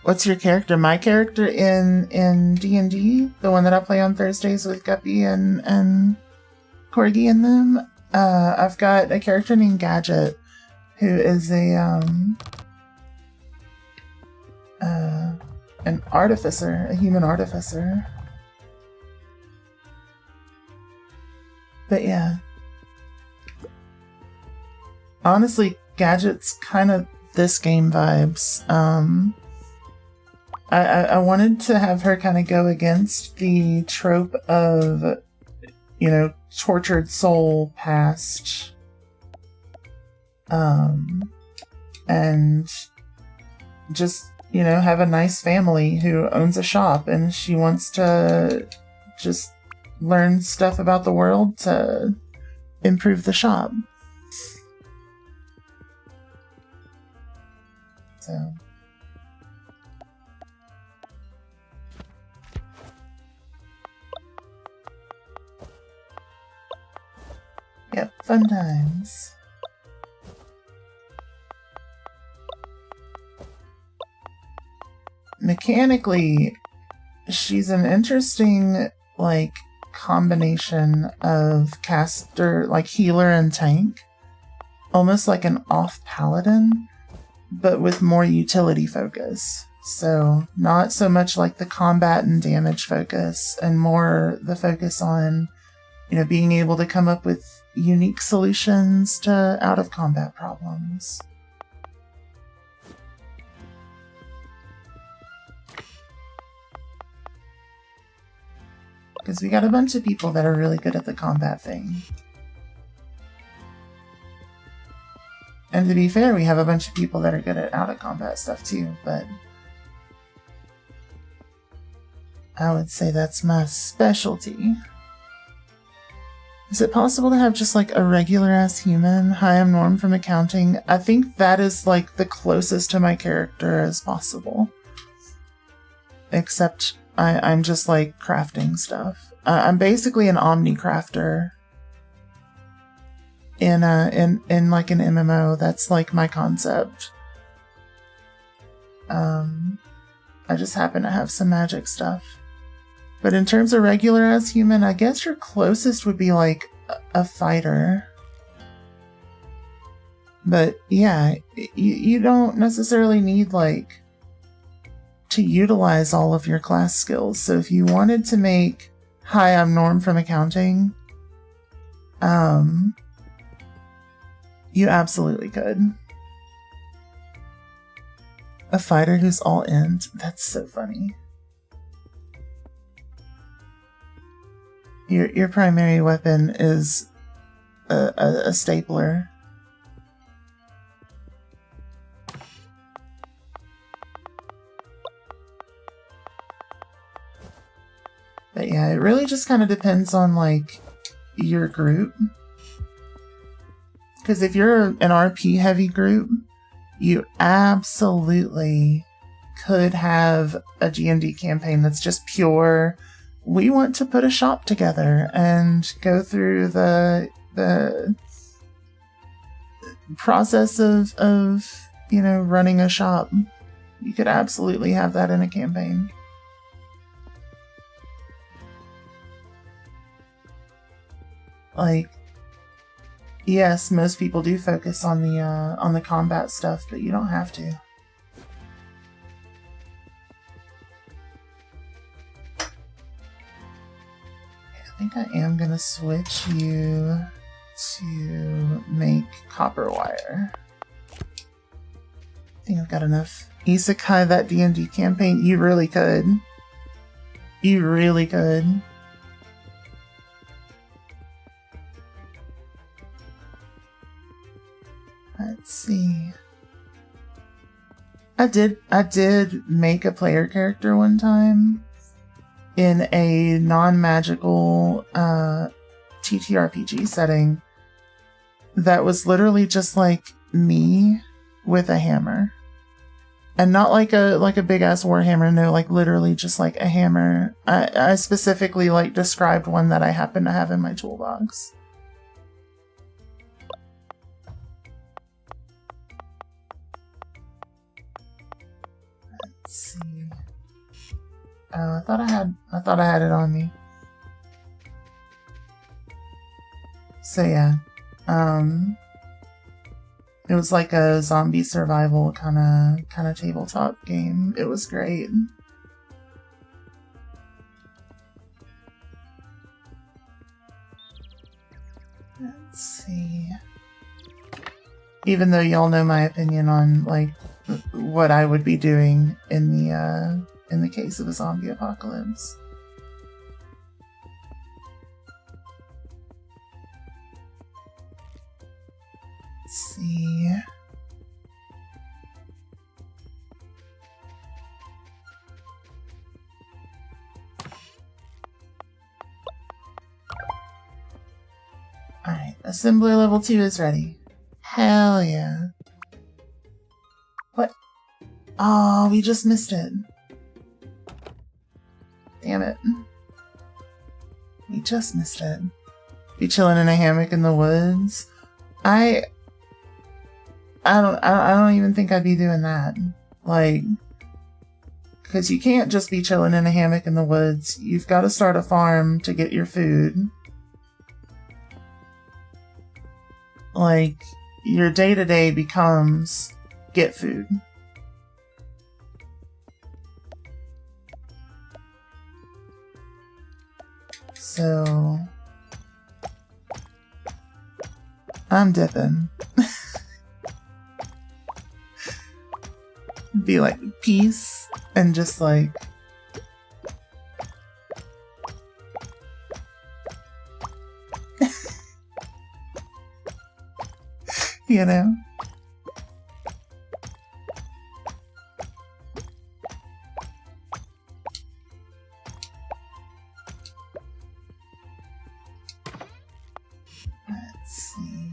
S1: What's your character? My character in D&D? The one that I play on Thursdays with Guppy and Corgi and them? I've got a character named Gadget, who is an artificer, a human artificer. But yeah. Honestly, Gadget's kind of this game vibes. I wanted to have her kind of go against the trope of, you know, tortured soul past. And just, you know, have a nice family who owns a shop and she wants to just learn stuff about the world to improve the shop. So. Yep, fun times. mechanically, she's an interesting, like, combination of caster, like healer and tank. Almost like an off paladin, but with more utility focus. So not so much like the combat and damage focus, and more the focus on, you know, being able to come up with unique solutions to out of combat problems. Because we got a bunch of people that are really good at the combat thing. And to be fair, we have a bunch of people that are good at out-of-combat stuff too, but I would say that's my specialty. Is it possible to have just like a regular-ass human? Hi, I'm Norm from accounting. I think that is like the closest to my character as possible. Except I'm just like crafting stuff. I'm basically an omni-crafter. In like an MMO, that's like my concept. I just happen to have some magic stuff. But in terms of regular as human, I guess your closest would be like a fighter. But yeah, you don't necessarily need like to utilize all of your class skills. So if you wanted to make, hi, I'm Norm from accounting, you absolutely could. A fighter who's all end? That's so funny. Your primary weapon is a stapler. But yeah, it really just kind of depends on like your group. Because if you're an RP heavy group, you absolutely could have a G&D campaign that's just pure, we want to put a shop together and go through the process of you know, running a shop. You could absolutely have that in a campaign. Like, yes, most people do focus on the combat stuff, but you don't have to. I think I am gonna switch you to make copper wire. I think I've got enough. Isekai that D&D campaign, you really could. You really could. Let's see. I did make a player character one time in a non-magical TTRPG setting that was literally just like me with a hammer. And not like a big ass warhammer, no, like literally just like a hammer. I specifically like described one that I happen to have in my toolbox. Let's see. Oh, I thought I had it on me. So yeah. It was like a zombie survival kind of tabletop game. It was great. Let's see. Even though y'all know my opinion on like what I would be doing in the case of a zombie apocalypse. Let's see. Alright, assembler level 2 is ready. Hell yeah. What? Oh, we just missed it. Damn it. We just missed it. Be chilling in a hammock in the woods. I don't even think I'd be doing that. Like, Because you can't just be chilling in a hammock in the woods. You've got to start a farm to get your food. Like, your day-to-day becomes get food. So, I'm dipping. Be like, peace, and just like, you know? Let's see.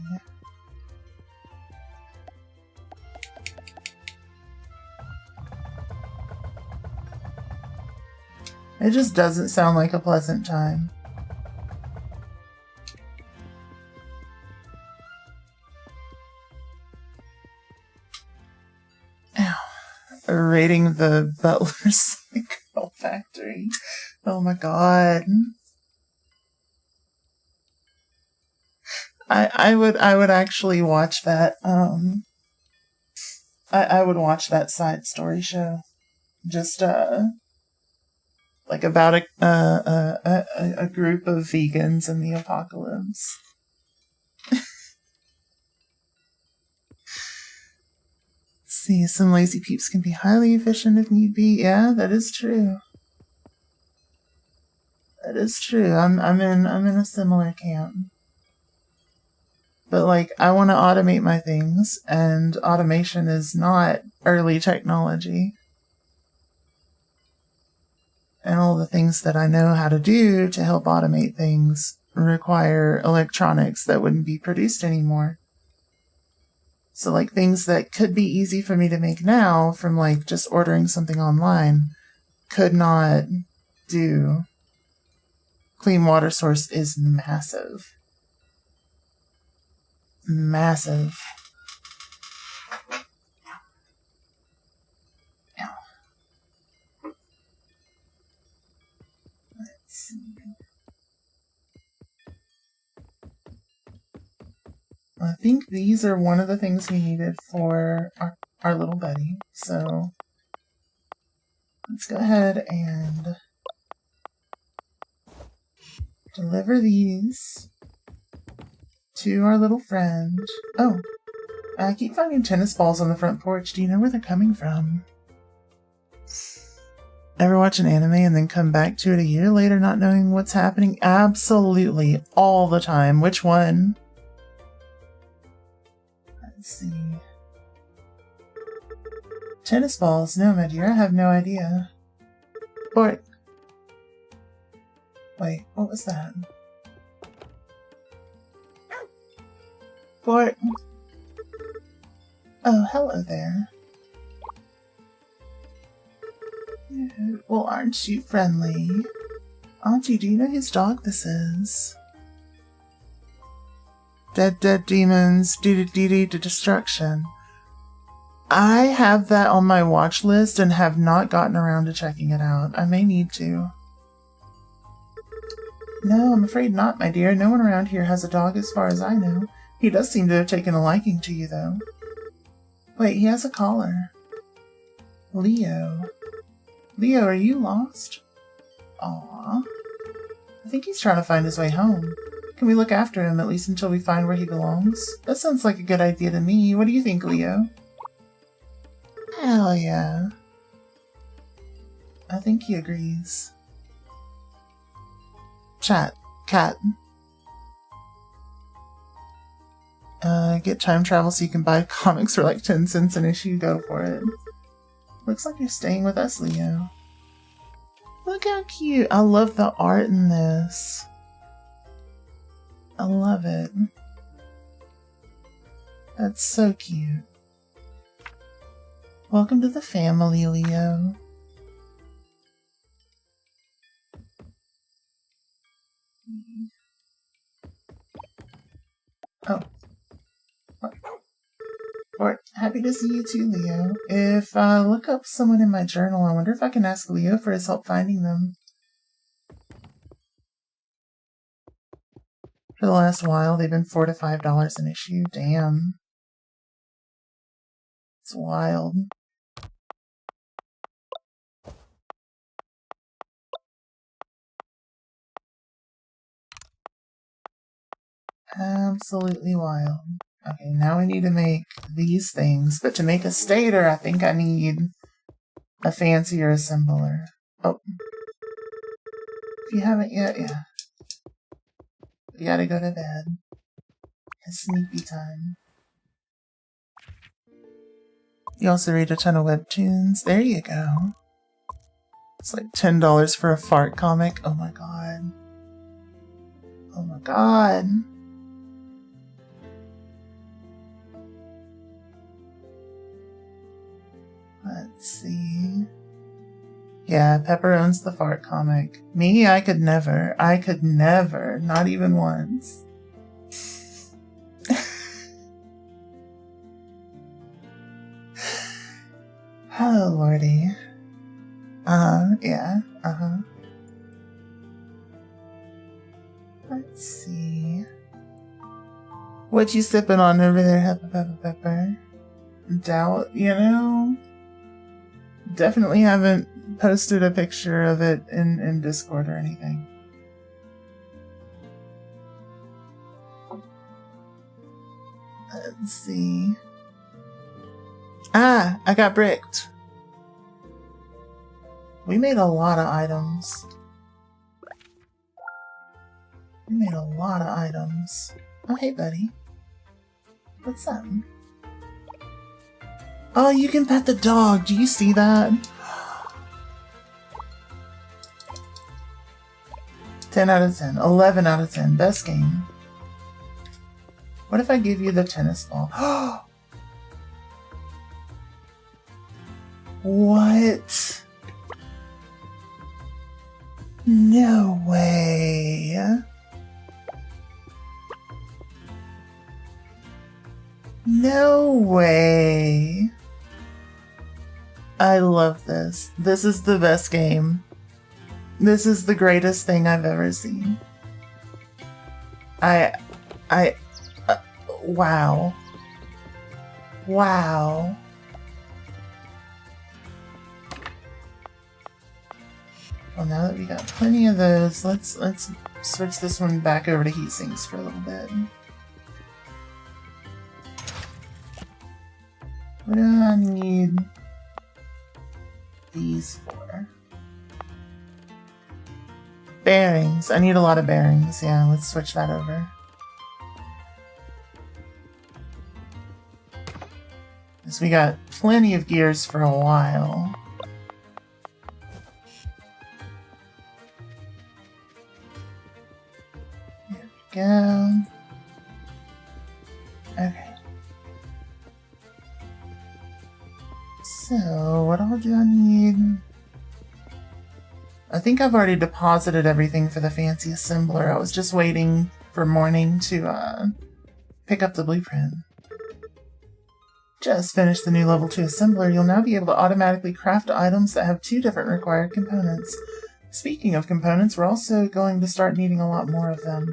S1: It just doesn't sound like a pleasant time. Ow. Raiding the Butler's Girl Factory. Oh my god. I would actually watch that. I would watch that side story show. Just like about a group of vegans in the apocalypse. See, some lazy peeps can be highly efficient if need be. Yeah, that is true. That is true. I'm in a similar camp. But like, I want to automate my things, and automation is not early technology. And all the things that I know how to do to help automate things require electronics that wouldn't be produced anymore. So like things that could be easy for me to make now from like just ordering something online could not do. Clean water source is massive. Massive. I think these are one of the things we needed for our little buddy. So let's go ahead and deliver these to our little friend. Oh, I keep finding tennis balls on the front porch. Do you know where they're coming from? Ever watch an anime and then come back to it a year later not knowing what's happening? Absolutely. All the time. Which one? Let's see. Tennis balls? No, my dear. I have no idea. Or... Wait, what was that? Bort. Oh, hello there. Well, aren't you friendly? Auntie, do you know whose dog this is? Dead demons, dee to destruction. I have that on my watch list and have not gotten around to checking it out. I may need to. No, I'm afraid not, my dear. No one around here has a dog as far as I know. He does seem to have taken a liking to you, though. Wait, he has a collar. Leo. Leo, are you lost? Aww. I think he's trying to find his way home. Can we look after him, at least until we find where he belongs? That sounds like a good idea to me. What do you think, Leo? Hell yeah. I think he agrees. Chat. Cat. Get time travel so you can buy comics for like 10 cents an issue. Go for it. Looks like you're staying with us, Leo. Look how cute. I love the art in this. I love it. That's so cute. Welcome to the family, Leo. Oh. What? Happy to see you too, Leo. If I look up someone in my journal, I wonder if I can ask Leo for his help finding them. For the last while, they've been $4 to $5 an issue. Damn. It's wild. Absolutely wild. Okay, now we need to make these things, but to make a stator, I think I need a fancier assembler. Oh. If you haven't yet, yeah. You gotta go to bed. It's sleepy time. You also read a ton of webtoons. There you go. It's like $10 for a fart comic. Oh my god. Oh my god. Let's see. Yeah, Pepper owns the fart comic. Me, I could never. I could never. Not even once. Oh, lordy. Yeah, Let's see. What you sipping on over there, Pepper? Doubt, you know? Definitely haven't posted a picture of it in Discord or anything. Let's see. Ah, I got bricked. We made a lot of items. Oh, hey, buddy. What's up? Oh, you can pet the dog. Do you see that? 10 out of 10. 11 out of 10. Best game. What if I give you the tennis ball? What? No way. No way. I love this. This is the best game. This is the greatest thing I've ever seen. Wow. Wow. Well, now that we got plenty of those, let's switch this one back over to heat sinks for a little bit. What do I need these for? Bearings. I need a lot of bearings. Yeah, let's switch that over. Because we got plenty of gears for a while. There we go. Okay. So, what all do I need? I think I've already deposited everything for the fancy assembler. I was just waiting for morning to pick up the blueprint. Just finished the new level 2 assembler. You'll now be able to automatically craft items that have 2 different required components. Speaking of components, we're also going to start needing a lot more of them.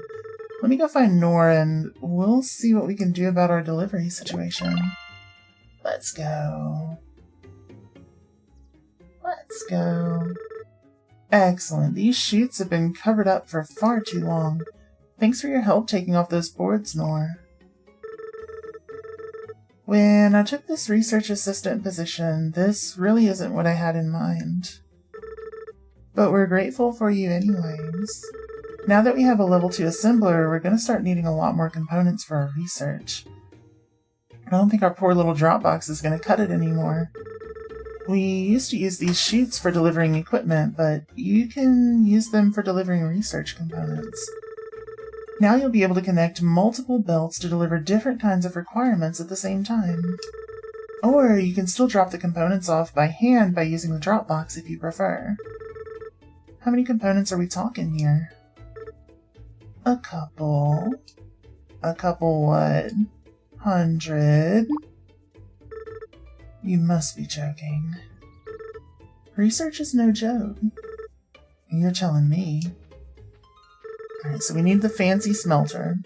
S1: Let me go find Nora and we'll see what we can do about our delivery situation. Let's go. Let's go. Excellent. These chutes have been covered up for far too long. Thanks for your help taking off those boards, Nora. When I took this research assistant position, this really isn't what I had in mind. But we're grateful for you anyways. Now that we have a level 2 assembler, we're going to start needing a lot more components for our research. I don't think our poor little Dropbox is going to cut it anymore. We used to use these chutes for delivering equipment, but you can use them for delivering research components. Now you'll be able to connect multiple belts to deliver different kinds of requirements at the same time. Or you can still drop the components off by hand by using the Dropbox if you prefer. How many components are we talking here? A couple. A couple what? 100? You must be joking. Research is no joke. You're telling me. Alright, so we need the fancy smelter.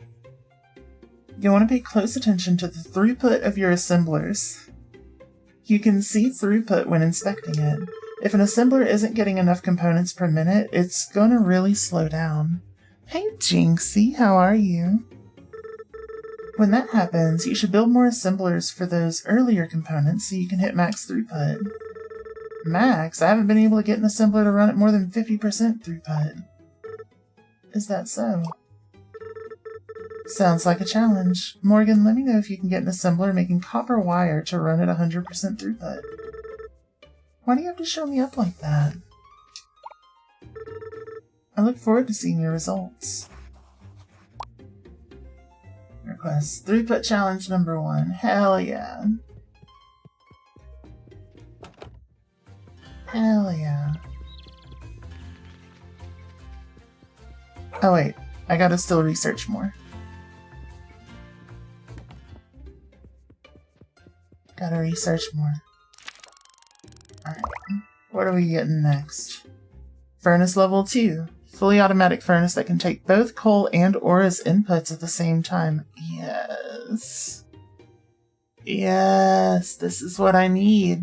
S1: You want to pay close attention to the throughput of your assemblers. You can see throughput when inspecting it. If an assembler isn't getting enough components per minute, it's gonna really slow down. Hey Jinxie, how are you? When that happens, you should build more assemblers for those earlier components so you can hit max throughput. Max? I haven't been able to get an assembler to run at more than 50% throughput. Is that so? Sounds like a challenge. Morgan, let me know if you can get an assembler making copper wire to run at 100% throughput. Why do you have to show me up like that? I look forward to seeing your results. Request throughput challenge number 1. Hell yeah. Hell yeah. Oh wait, I gotta still research more. Gotta research more. Alright, what are we getting next? Furnace level 2. Fully automatic furnace that can take both coal and ore as inputs at the same time. Yes. Yes, this is what I need.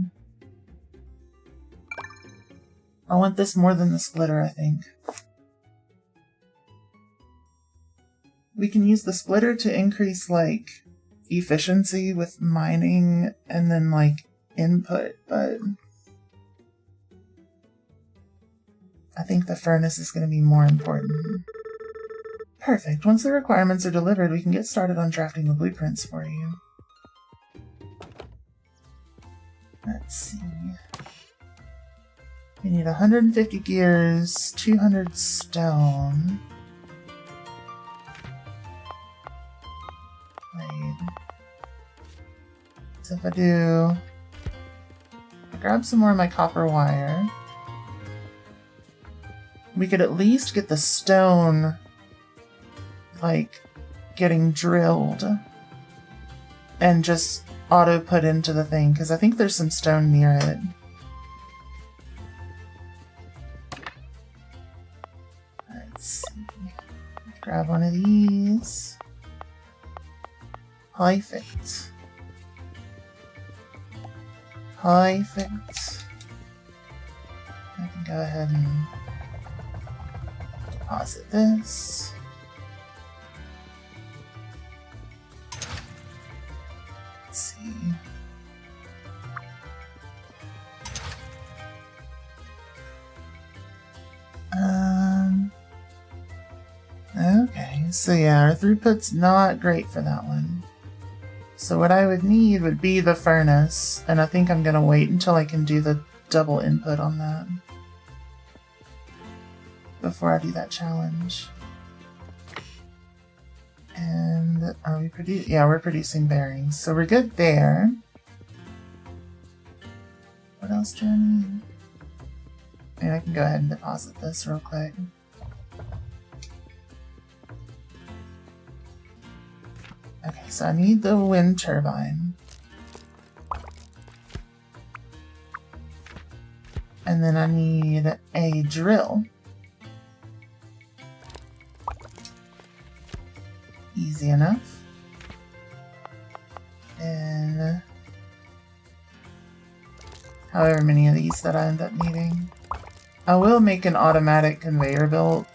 S1: I want this more than the splitter, I think. We can use the splitter to increase, like, efficiency with mining and then, like, input, but I think the furnace is going to be more important. Perfect. Once the requirements are delivered, we can get started on drafting the blueprints for you. Let's see. We need 150 gears, 200 stone. Wait. So if I do... I grab some more of my copper wire. We could at least get the stone, like, getting drilled and just auto put into the thing, because I think there's some stone near it. Let's see. Grab one of these. Perfect. Perfect. I can go ahead and deposit this. Let's see. Okay, so yeah, our throughput's not great for that one. So what I would need would be the furnace, and I think I'm gonna wait until I can do the double input on that before I do that challenge. And are we producing? Yeah, we're producing bearings, so we're good there. What else do I need? Maybe I can go ahead and deposit this real quick. Okay, so I need the wind turbine. And then I need a drill. Easy enough. And however many of these that I end up needing. I will make an automatic conveyor belt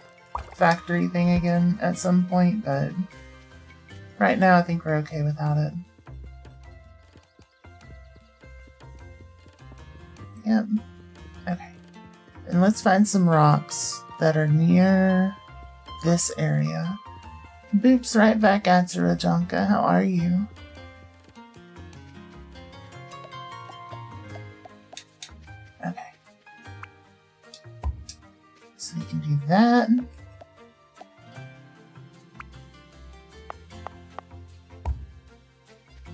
S1: factory thing again at some point, but right now I think we're okay without it. Yep. Okay. And let's find some rocks that are near this area. Boops, right back at you, Rajanka. How are you? Okay. So we can do that.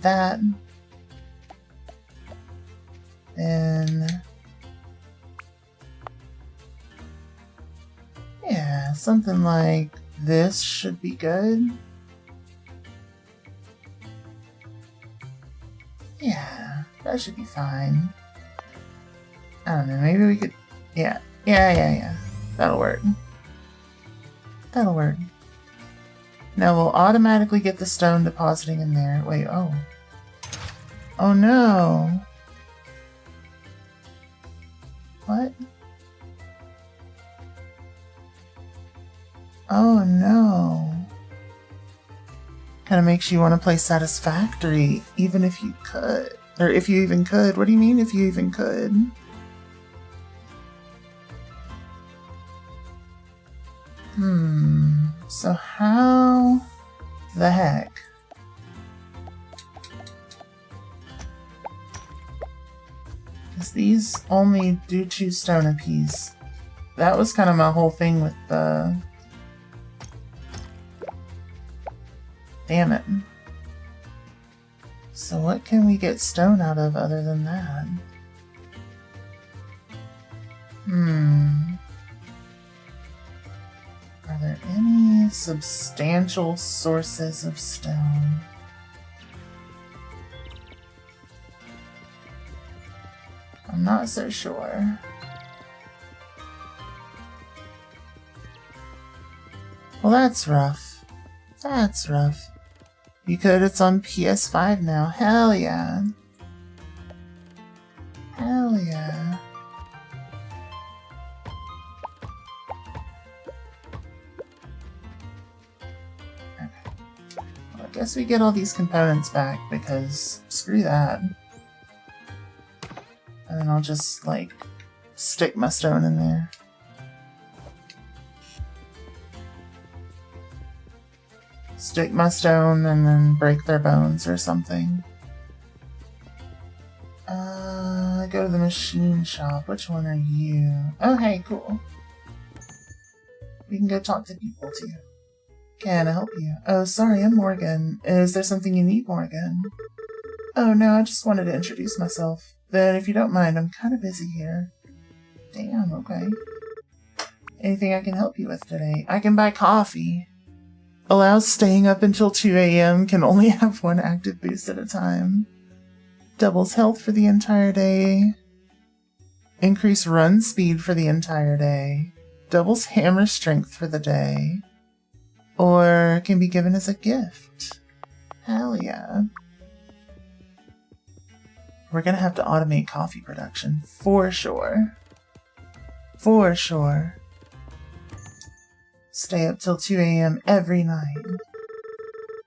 S1: That. And yeah, something like this should be good. Yeah, That should be fine. I don't know, maybe we could... Yeah. That'll work. That'll work. Now we'll automatically get the stone depositing in there. Wait, oh. Oh no! What? Oh no. Kinda makes you want to play Satisfactory, even if you could. Or if you even could. What do you mean if you even could? So how the heck? Because these only do 2 stone apiece. That was kind of my whole thing with the... Damn it. So what can we get stone out of other than that? Are there any substantial sources of stone? I'm not so sure. Well, that's rough. That's rough. You could, it's on PS5 now. Hell yeah. Hell yeah. I guess we get all these components back because screw that. And then I'll just like stick my stone in there. Stick my stone and then break their bones or something. Go to the machine shop. Which one are you? Oh, hey, cool. We can go talk to people too. Can I help you? Oh, sorry, I'm Morgan. Is there something you need, Morgan? Oh, no, I just wanted to introduce myself. Then, if you don't mind, I'm kind of busy here. Damn, okay. Anything I can help you with today? I can buy coffee. Allows staying up until 2 a.m. Can only have 1 active boost at a time. Doubles health for the entire day. Increase run speed for the entire day. Doubles hammer strength for the day. Or can be given as a gift. Hell yeah. We're gonna have to automate coffee production. For sure. For sure. Stay up till 2 a.m. every night.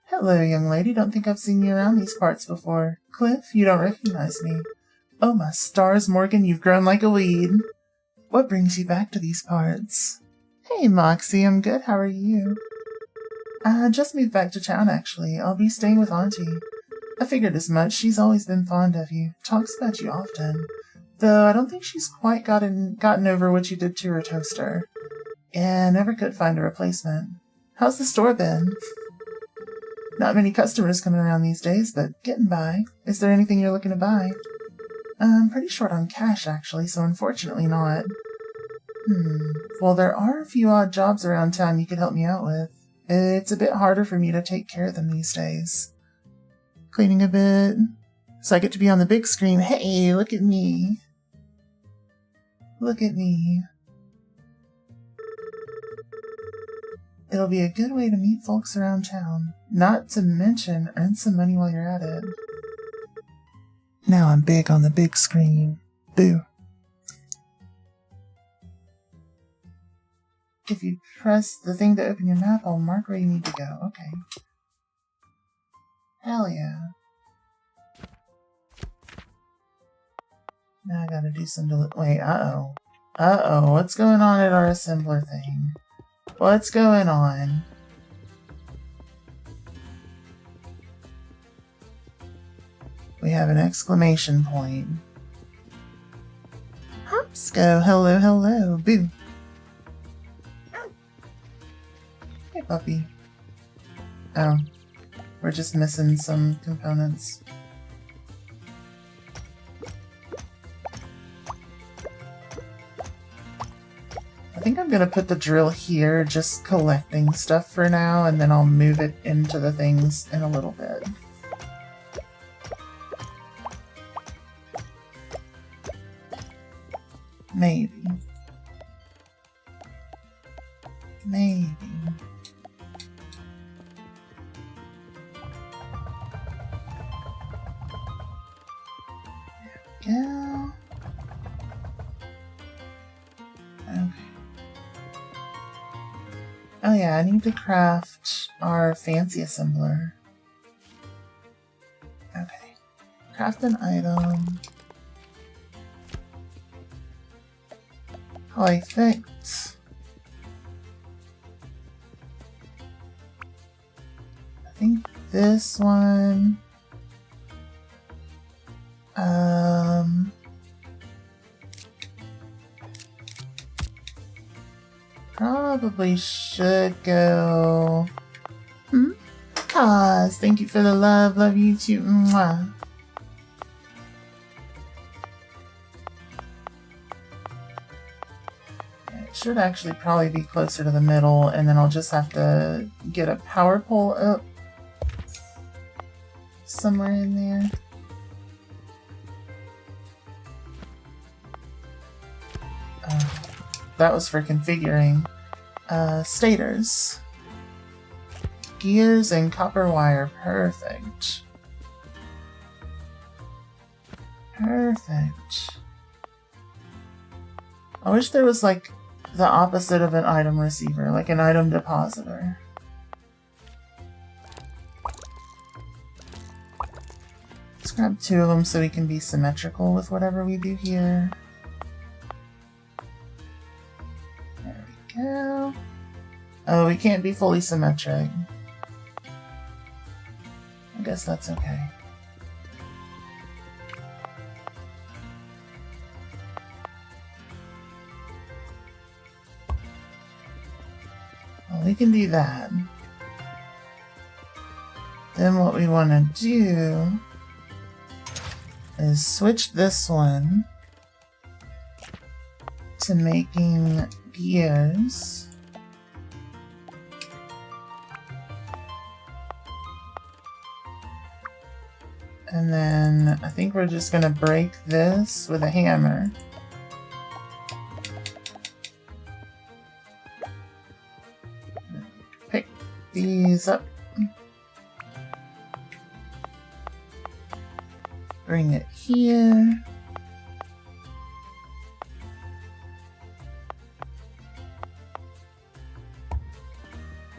S1: Hello, young lady. Don't think I've seen you around these parts before. Cliff, you don't recognize me. Oh my stars, Morgan, you've grown like a weed. What brings you back to these parts? Hey, Moxie, I'm good. How are you? I just moved back to town, actually. I'll be staying with Auntie. I figured as much. She's always been fond of you. Talks about you often. Though I don't think she's quite gotten over what you did to her toaster. Yeah, never could find a replacement. How's the store been? Not many customers coming around these days, but getting by. Is there anything you're looking to buy? I'm pretty short on cash, actually, so unfortunately not. Well, there are a few odd jobs around town you could help me out with. It's a bit harder for me to take care of them these days. Cleaning a bit, so I get to be on the big screen. Hey, look at me. Look at me. It'll be a good way to meet folks around town. Not to mention, earn some money while you're at it. Now I'm big on the big screen. Boo. If you press the thing to open your map, I'll mark where you need to go. Okay. Hell yeah. Now I gotta do some wait, uh-oh. Uh-oh, what's going on at our assembler thing? What's going on? We have an exclamation point. Hopsco, hello, hello, boo. Hey, puppy. Oh, we're just missing some components. I think I'm gonna put the drill here, just collecting stuff for now, and then I'll move it into the things in a little bit. Maybe. Maybe. There we go. Okay. Oh yeah, I need to craft our fancy assembler. Okay. Craft an item. I think. I think this one. Probably should go. Cause thank you for the love. Love you too. Mwah. It should actually probably be closer to the middle, and then I'll just have to get a power pole up somewhere in there. That was for configuring stators. Gears and copper wire. Perfect. Perfect. I wish there was like the opposite of an item receiver, like an item depositor. Let's grab 2 of them so we can be symmetrical with whatever we do here. There we go. Oh, we can't be fully symmetric. I guess that's okay. Well, we can do that. Then what we want to do is switch this one to making gears. And then I think we're just gonna break this with a hammer. Pick these up. Bring it here.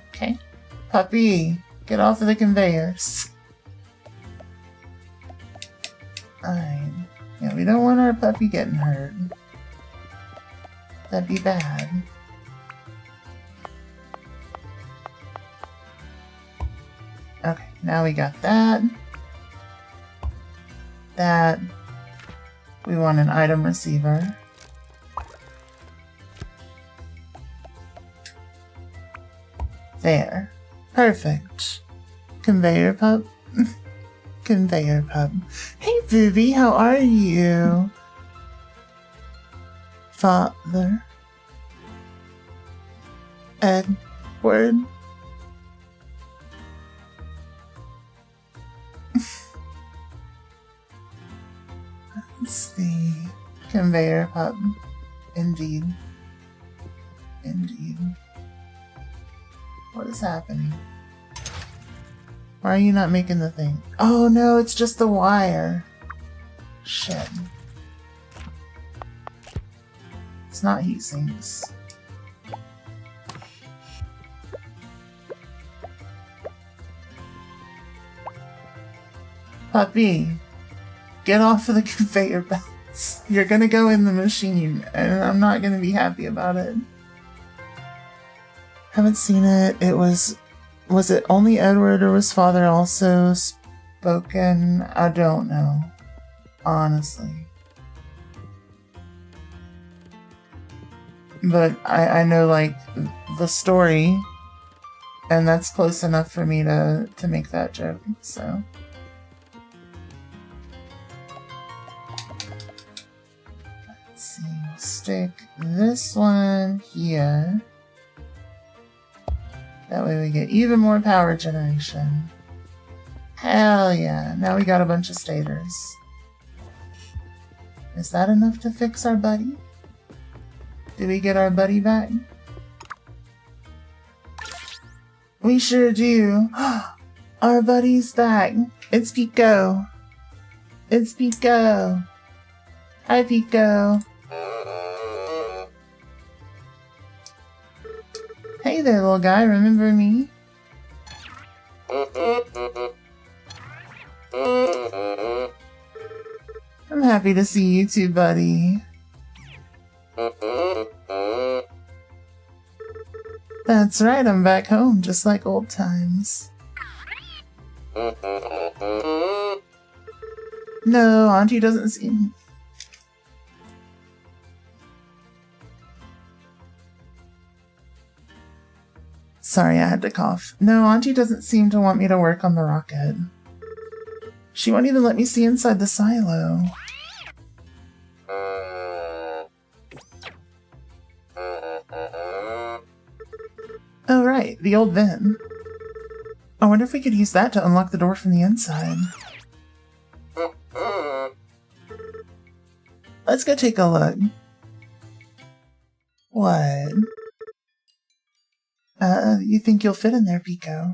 S1: Okay. Puppy, get off of the conveyors. Fine. Yeah, we don't want our puppy getting hurt. That'd be bad. Okay, now we got that. That. We want an item receiver. There. Perfect. Conveyor pup. Conveyor pup. Hey, Booby, how are you? Father. Edward. Let's see. Conveyor pup. Indeed. Indeed. What is happening? Why are you not making the thing? Oh no, it's just the wire. Shit. It's not heat sinks. Puppy, get off of the conveyor belts. You're gonna go in the machine, and I'm not gonna be happy about it. Haven't seen it. It was it only Edward, or was Father also spoken? I don't know. Honestly. But I know, like, the story, and that's close enough for me to make that joke, so. Let's see, we'll stick this one here. That way we get even more power generation. Hell yeah. Now we got a bunch of stators. Is that enough to fix our buddy? Did we get our buddy back? We sure do. Our buddy's back. It's Pico. It's Pico. Hi, Pico. Hey there, little guy. Remember me? I'm happy to see you too, buddy. That's right, I'm back home, just like old times. No, Auntie doesn't seem... Sorry, I had to cough. No, Auntie doesn't seem to want me to work on the rocket. She won't even let me see inside the silo. Oh right, the old vent. I wonder if we could use that to unlock the door from the inside. Let's go take a look. What? You think you'll fit in there, Pico?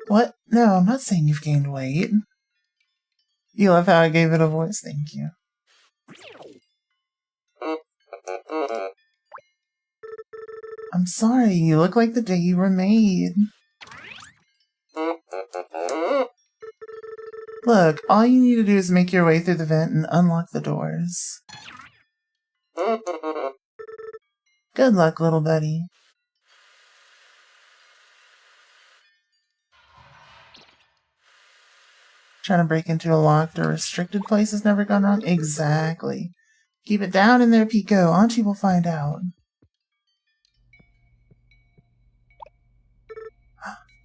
S1: What? No, I'm not saying you've gained weight. You love how I gave it a voice, thank you. I'm sorry, you look like the day you were made. Look, all you need to do is make your way through the vent and unlock the doors. Good luck, little buddy. Trying to break into a locked or restricted place has never gone wrong? Exactly. Keep it down in there, Pico. Auntie will find out.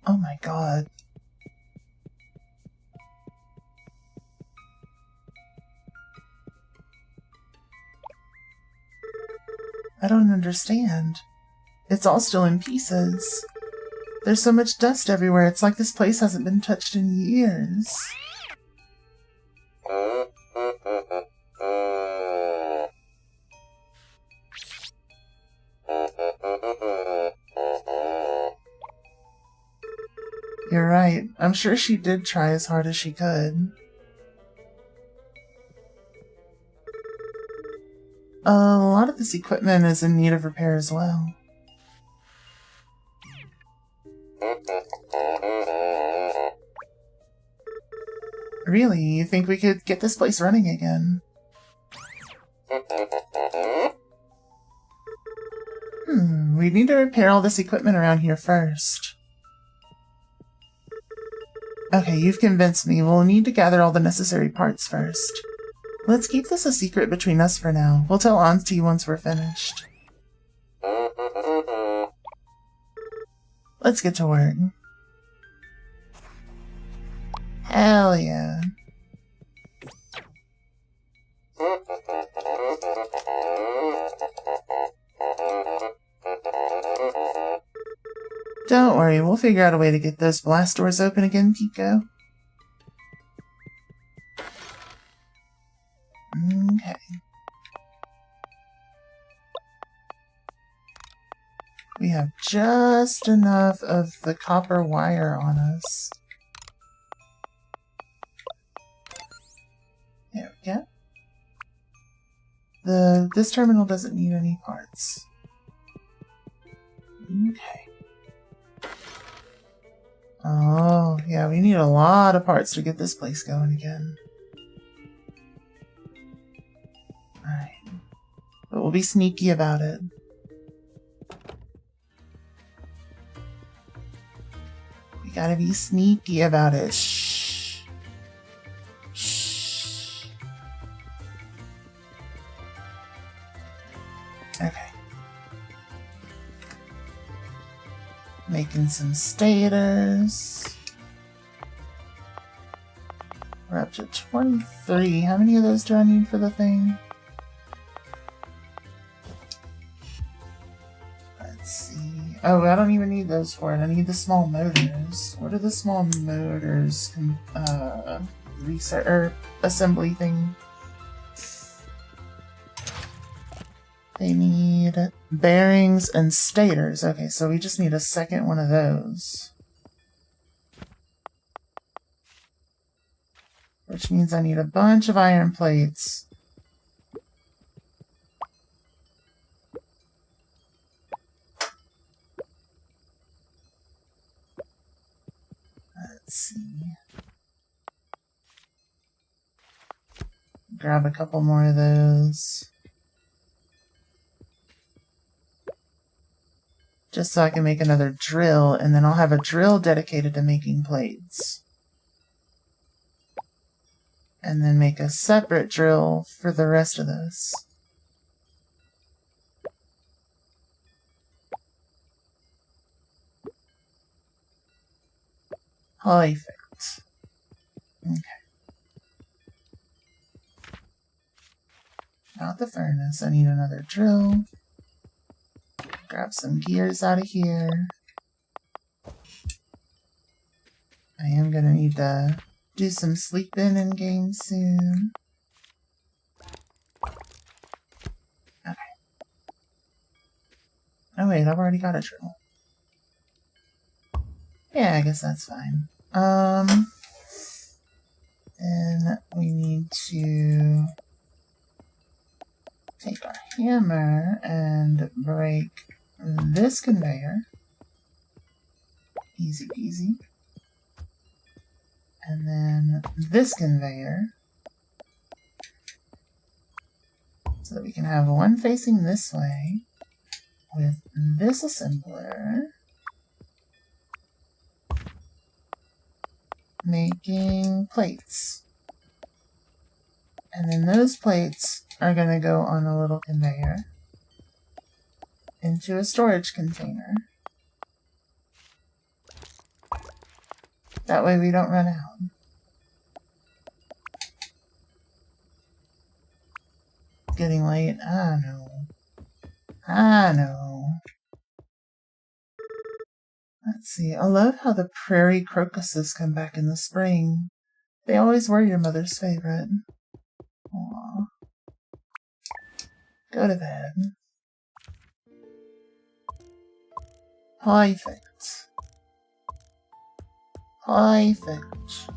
S1: Oh my god. I don't understand. It's all still in pieces. There's so much dust everywhere, it's like this place hasn't been touched in years. You're right. I'm sure she did try as hard as she could. A lot of this equipment is in need of repair as well. Really? You think we could get this place running again? We need to repair all this equipment around here first. Okay, you've convinced me. We'll need to gather all the necessary parts first. Let's keep this a secret between us for now. We'll tell Auntie once we're finished. Let's get to work. Hell yeah. Don't worry, we'll figure out a way to get those blast doors open again, Pico. Okay. We have just enough of the copper wire on us. There we go. This terminal doesn't need any parts. Okay. Oh, yeah, we need a lot of parts to get this place going again. Alright. But we'll be sneaky about it. We gotta be sneaky about it. Shh. Shh. Okay. Making some stators. We're up to 23. How many of those do I need for the thing? Let's see. Oh, I don't even need those for it. I need the small motors. What are the small motors? Reset or assembly thing. They need bearings and stators. Okay, so we just need a second one of those. Which means I need a bunch of iron plates. Let's see. Grab a couple more of those. Just so I can make another drill, and then I'll have a drill dedicated to making plates. And then make a separate drill for the rest of this. Perfect. Okay. Not the furnace. I need another drill. Grab some gears out of here. I am gonna need to do some sleeping in game soon. Okay. Oh wait, I've already got a drill. Yeah, I guess that's fine. And we need to take our hammer and break this conveyor. Easy peasy. And then this conveyor. So that we can have one facing this way with this assembler making plates. And then those plates are going to go on a little conveyor into a storage container. That way we don't run out. It's getting late. I know. Let's see. I love how the prairie crocuses come back in the spring. They always were your mother's favorite. Aww. Go to bed. Perfect. Perfect.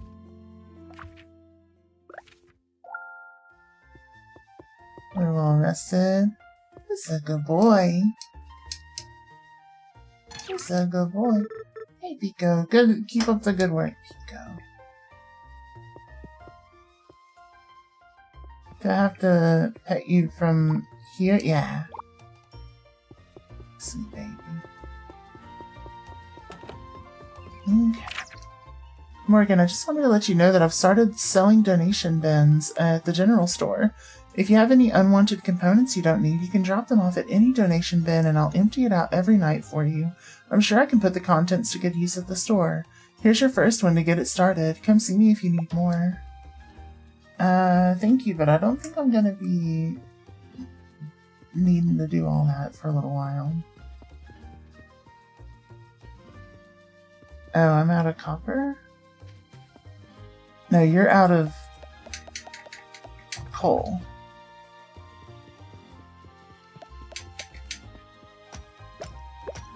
S1: We're well rested. This is a good boy. This is a good boy. Hey, Pico. Good. Keep up the good work, Pico. Do I have to pet you from here? Yeah. Sweet baby. Okay. Morgan, I just wanted to let you know that I've started selling donation bins at the general store. If you have any unwanted components you don't need, you can drop them off at any donation bin and I'll empty it out every night for you. I'm sure I can put the contents to good use at the store. Here's your first one to get it started. Come see me if you need more. Thank you, but I don't think I'm gonna be needing to do all that for a little while. Oh, I'm out of copper? No, you're out of coal.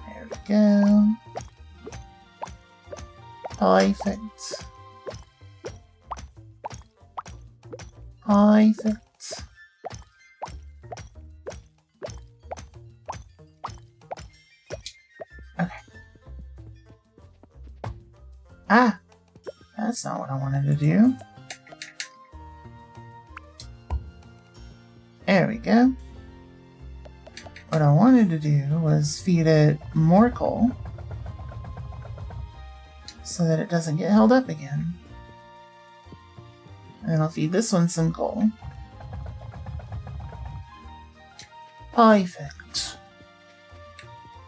S1: There we go. Perfect. Perfect. Okay. Ah! That's not what I wanted to do. There we go. What I wanted to do was feed it more coal so that it doesn't get held up again. And I'll feed this one some coal. Perfect.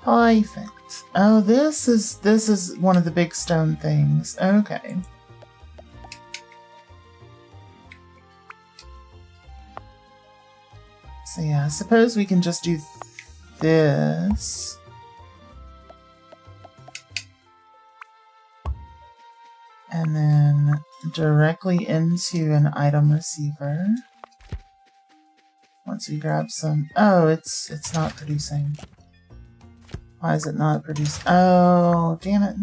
S1: Perfect. Oh, this is one of the big stone things. Okay. So yeah, I suppose we can just do this. And then directly into an item receiver. Once we grab some... Oh, it's not producing. Why is it not producing? Oh, damn it.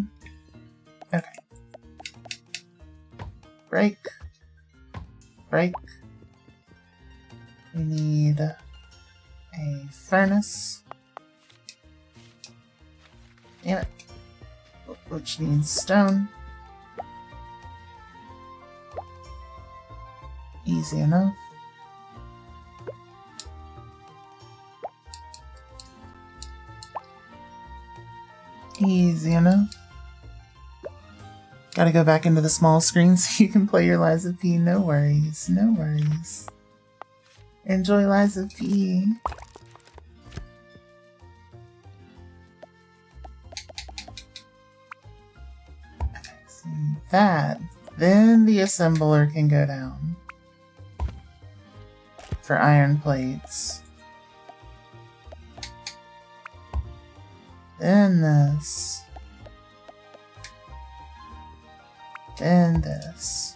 S1: Okay. Break. Break. We need a furnace. Damn it. Which needs stone. Easy enough. Easy enough. Gotta go back into the small screen so you can play your Lies of P. No worries, no worries. Enjoy Lies of P. Okay, see that. Then the assembler can go down. For iron plates. Then this. Then this.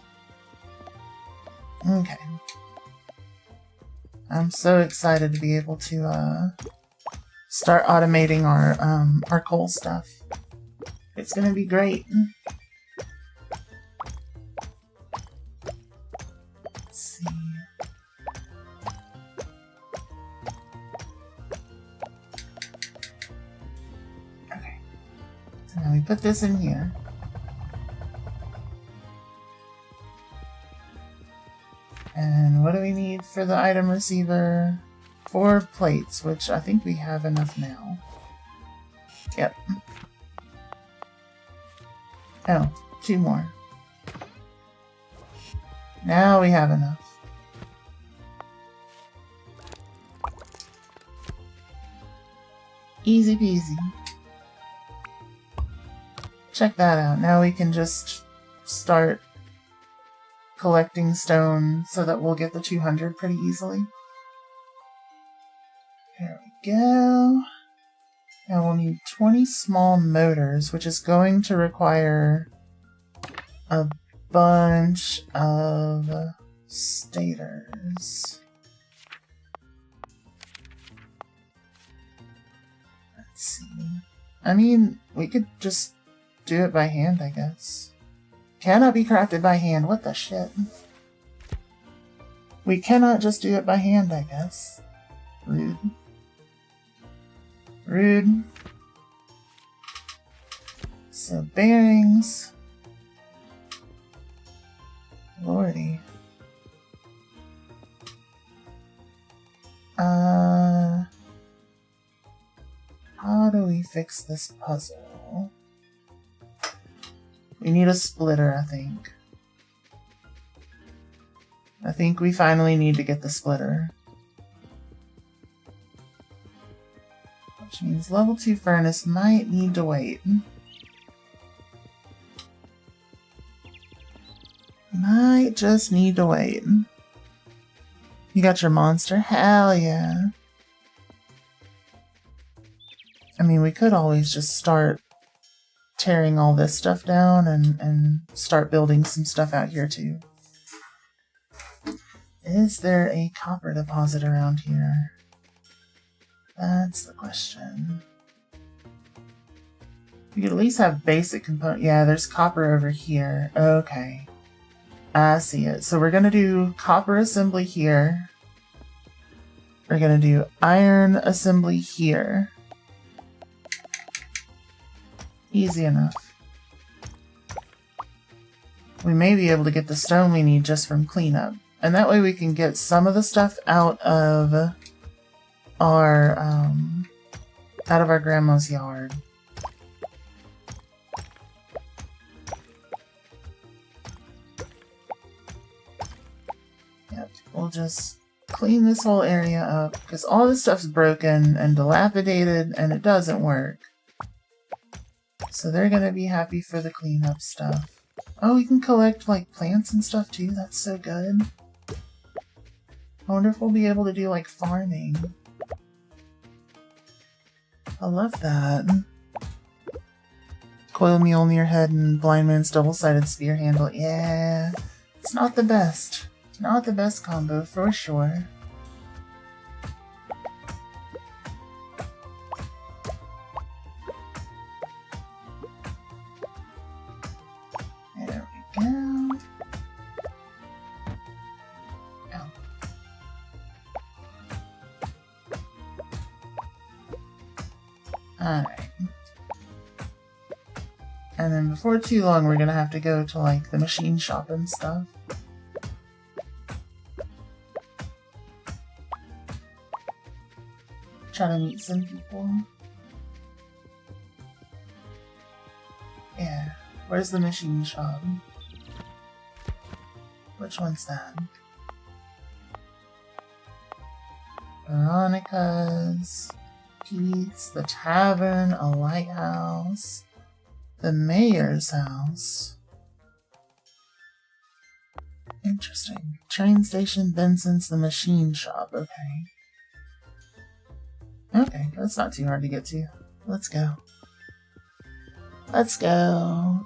S1: Okay. I'm so excited to be able to start automating our coal stuff. It's gonna be great. Let's see. Okay. So now we put this in here. And what do we need for the item receiver? 4 plates, which I think we have enough now. Yep. Oh, 2 more. Now we have enough. Easy peasy. Check that out. Now we can just start collecting stone so that we'll get the 200 pretty easily. There we go. Now we'll need 20 small motors, which is going to require a bunch of stators. Let's see. I mean, we could just do it by hand, I guess. Cannot be crafted by hand. What the shit? We cannot just do it by hand, I guess. Rude. Rude. So, bearings. Lordy. How do we fix this puzzle? We need a splitter, I think. I think we finally need to get the splitter. Which means level 2 furnace might need to wait. Might just need to wait. You got your monster? Hell yeah. I mean, we could always just start tearing all this stuff down and start building some stuff out here too. Is there a copper deposit around here? That's the question. We could at least have basic component. Yeah, there's copper over here. Okay. I see it. So we're gonna do copper assembly here. We're gonna do iron assembly here. Easy enough. We may be able to get the stone we need just from cleanup. And that way we can get some of the stuff out of our grandma's yard. Yep, we'll just clean this whole area up because all this stuff's broken and dilapidated and it doesn't work. So they're gonna be happy for the cleanup stuff. Oh, we can collect like plants and stuff too. That's so good. I wonder if we'll be able to do like farming. I love that. coil mule near head and blind man's double-sided spear handle. Yeah, it's not the best. Not the best combo for sure. There we go. Oh. Alright. And then before too long, we're gonna have to go to, like, the machine shop and stuff. Try to meet some people. Yeah. Where's the machine shop? Which one's that? Veronica's, Pete's, the tavern, a lighthouse, the mayor's house. Interesting. Train station, Benson's, the machine shop. Okay. Okay, that's not too hard to get to. Let's go. Let's go.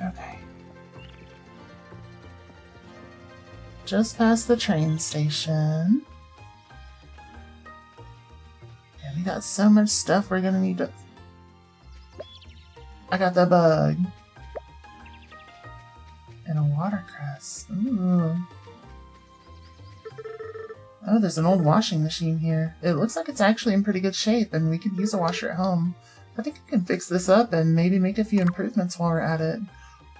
S1: Okay. Just past the train station. Yeah, we got so much stuff we're gonna need to... I got the bug. And a watercress. Ooh. Oh, there's an old washing machine here. It looks like it's actually in pretty good shape, and we could use a washer at home. I think I can fix this up and maybe make a few improvements while we're at it.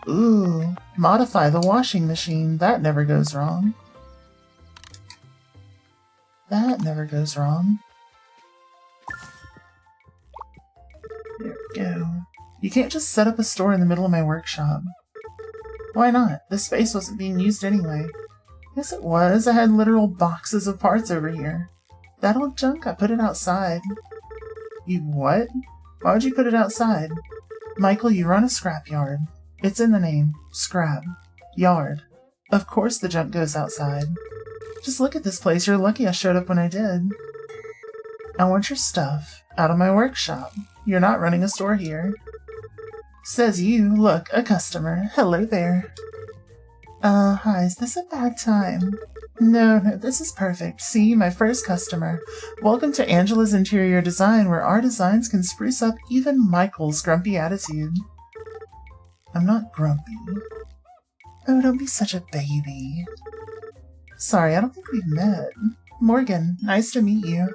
S1: Ooh, modify the washing machine. That never goes wrong. That never goes wrong. There we go. You can't just set up a store in the middle of my workshop. Why not? This space wasn't being used anyway. Yes, it was. I had literal boxes of parts over here. That old junk, I put it outside. You what? Why would you put it outside? Michael, you run a scrap yard. It's in the name. Scrap. Yard. Of course the junk goes outside. Just look at this place. You're lucky I showed up when I did. I want your stuff. Out of my workshop. You're not running a store here. Says you. Look, a customer. Hello there. Hi, is this a bad time? No, this is perfect. See, my first customer. Welcome to Angela's Interior Design, where our designs can spruce up even Michael's grumpy attitude. I'm not grumpy. Oh, don't be such a baby. Sorry, I don't think we've met. Morgan, nice to meet you.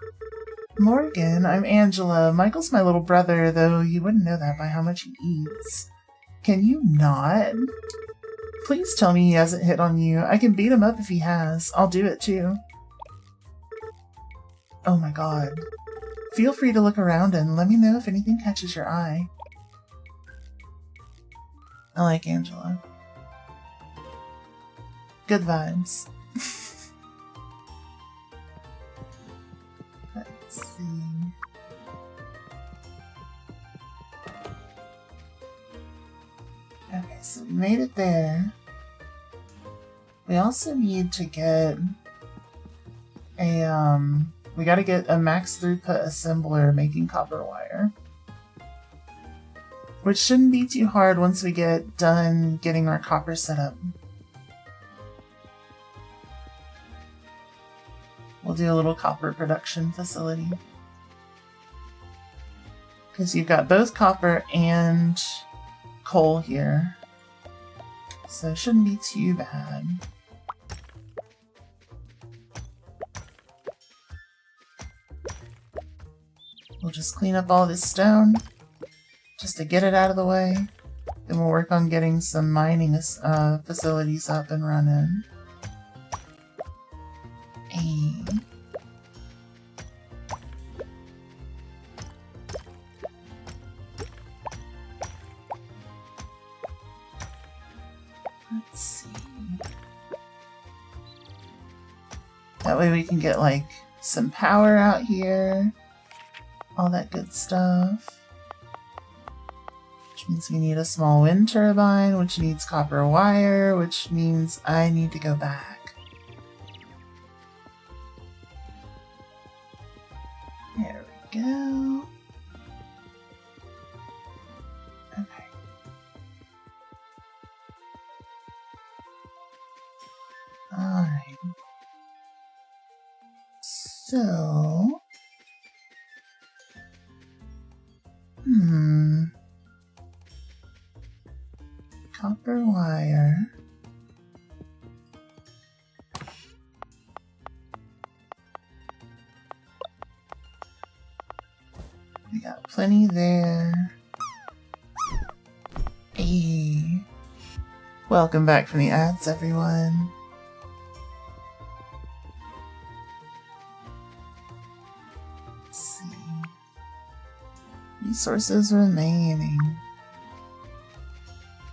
S1: Morgan, I'm Angela. Michael's my little brother, though you wouldn't know that by how much he eats. Can you not? Please tell me he hasn't hit on you. I can beat him up if he has. I'll do it too. Oh my god. Feel free to look around and let me know if anything catches your eye. I like Angela. Good vibes. Let's see. Okay, so we made it there. We also need to get a, we gotta get a max throughput assembler making copper wire. Which shouldn't be too hard once we get done getting our copper set up. We'll do a little copper production facility. Because you've got both copper and coal here, so it shouldn't be too bad. We'll just clean up all this stone just to get it out of the way. Then we'll work on getting some mining facilities up and running. And let's see. That way we can get like some power out here. All that good stuff. Which means we need a small wind turbine, which needs copper wire, which means I need to go back. There we go. So... Copper wire. We got plenty there. Hey. Welcome back from the ads, everyone. Let's see. Resources remaining.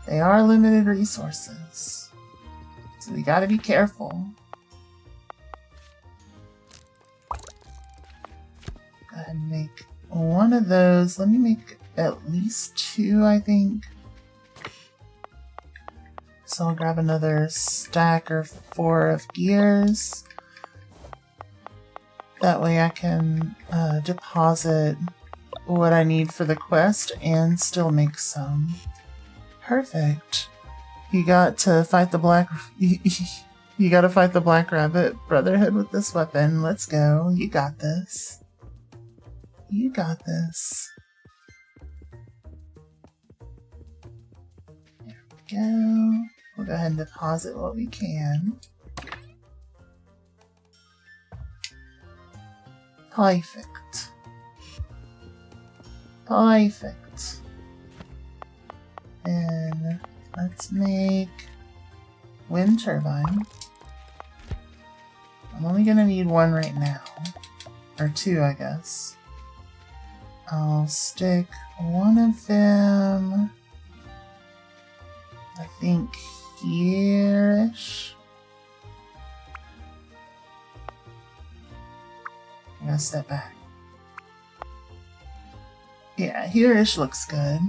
S1: They are limited resources, so we gotta be careful. Go ahead and make one of those. Let me make at least 2, I think. So I'll grab another stack or 4 of gears. That way I can deposit what I need for the quest and still make some. Perfect. You got to fight the black... you gotta fight the Black Rabbit Brotherhood with this weapon. Let's go. You got this. You got this. There we go. We'll go ahead and deposit what we can. Perfect. Perfect. And let's make wind turbine. I'm only gonna need 1 right now. Or 2, I guess. I'll stick 1 of them, I think, here-ish. I'm gonna step back. Yeah, here-ish looks good.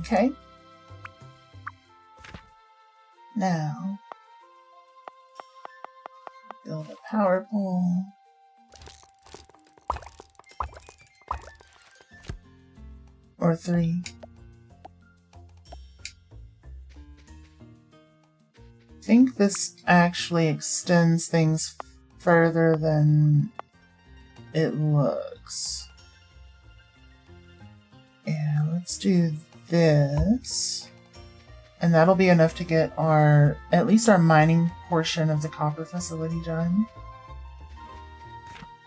S1: Okay. Now, build a power pole. Or 3. I think this actually extends things further than it looks. Yeah, let's do this. And that'll be enough to get our, at least our mining portion of the copper facility done.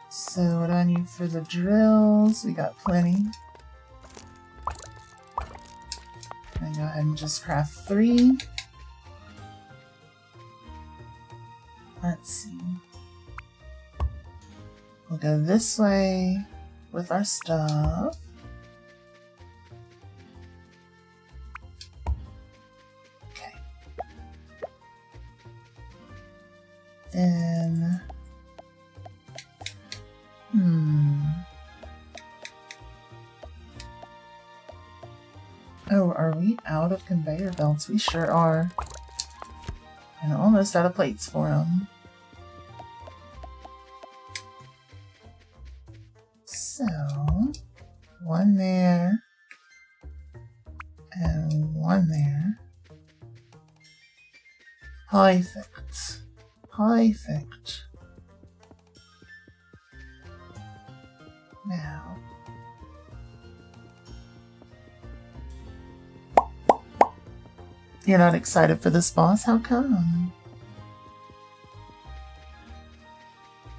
S1: So what do I need for the drills? We got plenty. And go ahead and just craft 3. Let's see. We'll go this way with our stuff. Okay. Then... Oh, are we out of conveyor belts? We sure are. And almost out of plates for them. So, 1 there. And 1 there. Perfect. Perfect. Now. You're not excited for this boss? How come?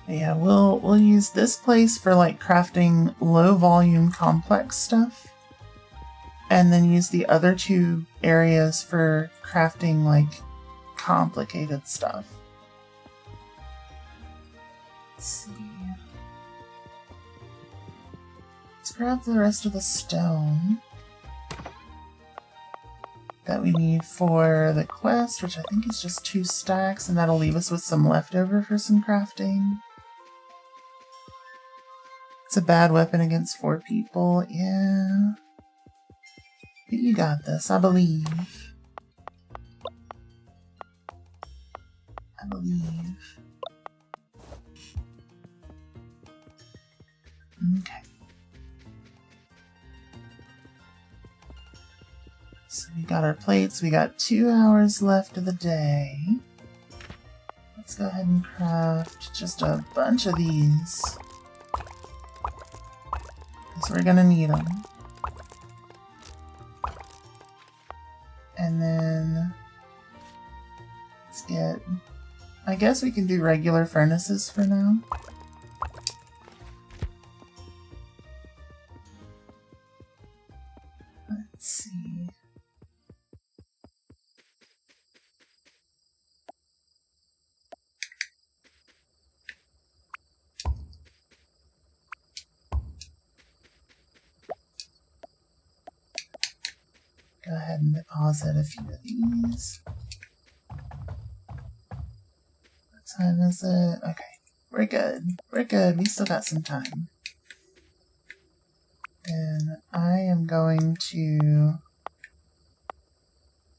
S1: Yeah, we'll use this place for like crafting low volume complex stuff. And then use the other 2 areas for crafting like complicated stuff. Let's see. Let's grab the rest of the stone that we need for the quest, which I think is just 2 stacks, and that'll leave us with some leftover for some crafting. It's a bad weapon against 4 people, yeah. But you got this, I believe. I believe. Okay. So we got our plates, we got 2 hours left of the day. Let's go ahead and craft just a bunch of these. Because we're gonna need them. And then let's get... I guess we can do regular furnaces for now. Let's see. Go ahead and deposit a few of these. What time is it? Okay, we're good. We're good. We still got some time. Then I am going to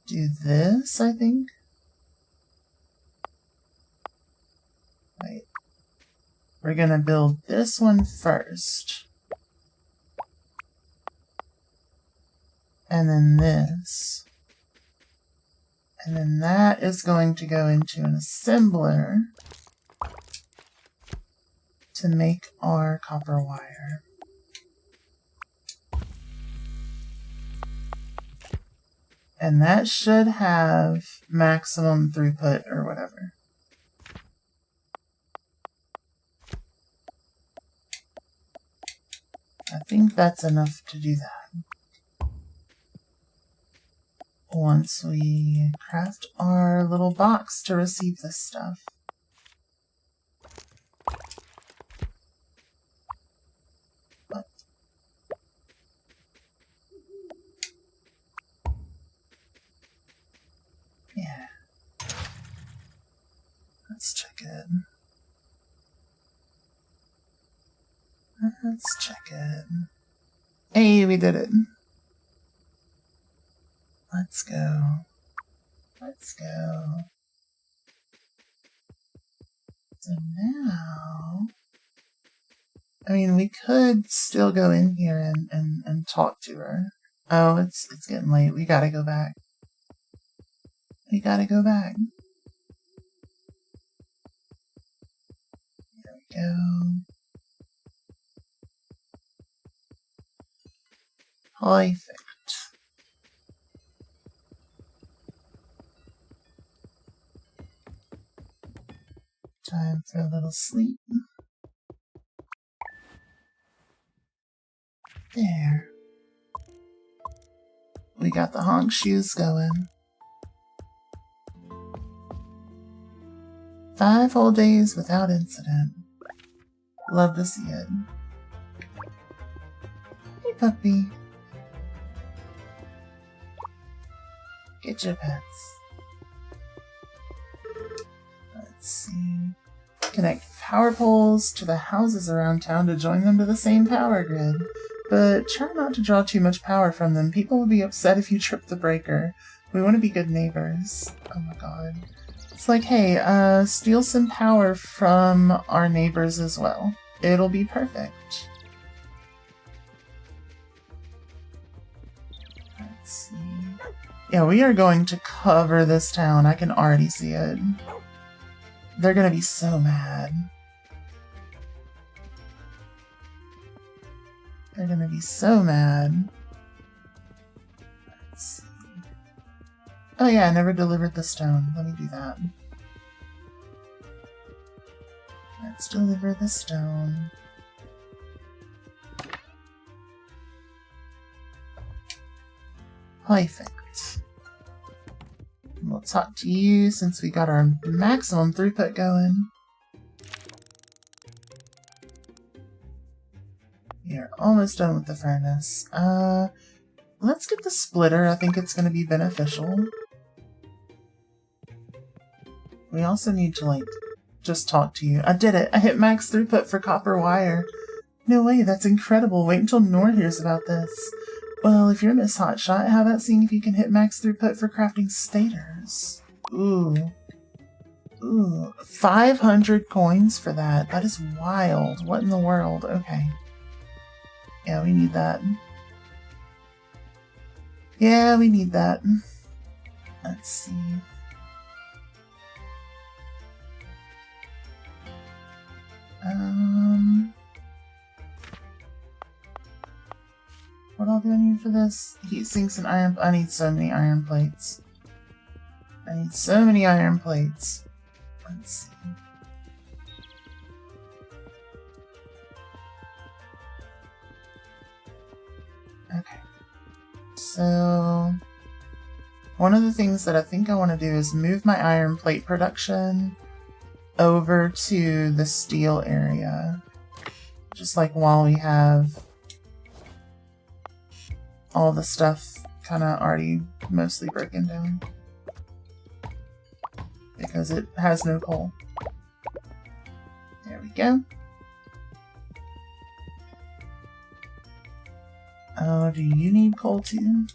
S1: do this, I think. Wait. We're gonna build this one first. And then this. And then that is going to go into an assembler to make our copper wire. And that should have maximum throughput or whatever. I think that's enough to do that. Once we craft our little box to receive this stuff. But yeah. Let's check it. Let's check it. Hey, we did it. Let's go. Let's go. So now... I mean, we could still go in here and talk to her. Oh, it's getting late. We gotta go back. We gotta go back. There we go. Perfect. Time for a little sleep. There. We got the honk shoes going. 5 whole days without incident. Love to see it. Hey, puppy. Get your pets. Let's see. Connect power poles to the houses around town to join them to the same power grid. But try not to draw too much power from them. People will be upset if you trip the breaker. We want to be good neighbors. Oh my god. It's like, hey, steal some power from our neighbors as well. It'll be perfect. Let's see. Yeah, we are going to cover this town. I can already see it. They're gonna be so mad. They're gonna be so mad. Let's see. Oh yeah, I never delivered the stone. Let me do that. Let's deliver the stone. Perfect. We'll talk to you since we got our maximum throughput going. We are almost done with the furnace. Let's get the splitter. I think it's going to be beneficial. We also need to, like, just talk to you. I did it! I hit max throughput for copper wire. No way, that's incredible. Wait until Nor hears about this. Well, if you're Miss Hotshot, how about seeing if you can hit max throughput for crafting stators? Ooh. Ooh. 500 coins for that. That is wild. What in the world? Okay. Yeah, we need that. Yeah, we need that. Let's see. What all do I need for this? Heat sinks and iron. I need so many iron plates. I need so many iron plates. Let's see. Okay. So, one of the things that I think I want to do is move my iron plate production over to the steel area. Just like while we have all the stuff kind of already mostly broken down. Because it has no coal. There we go. Oh, do you need coal too?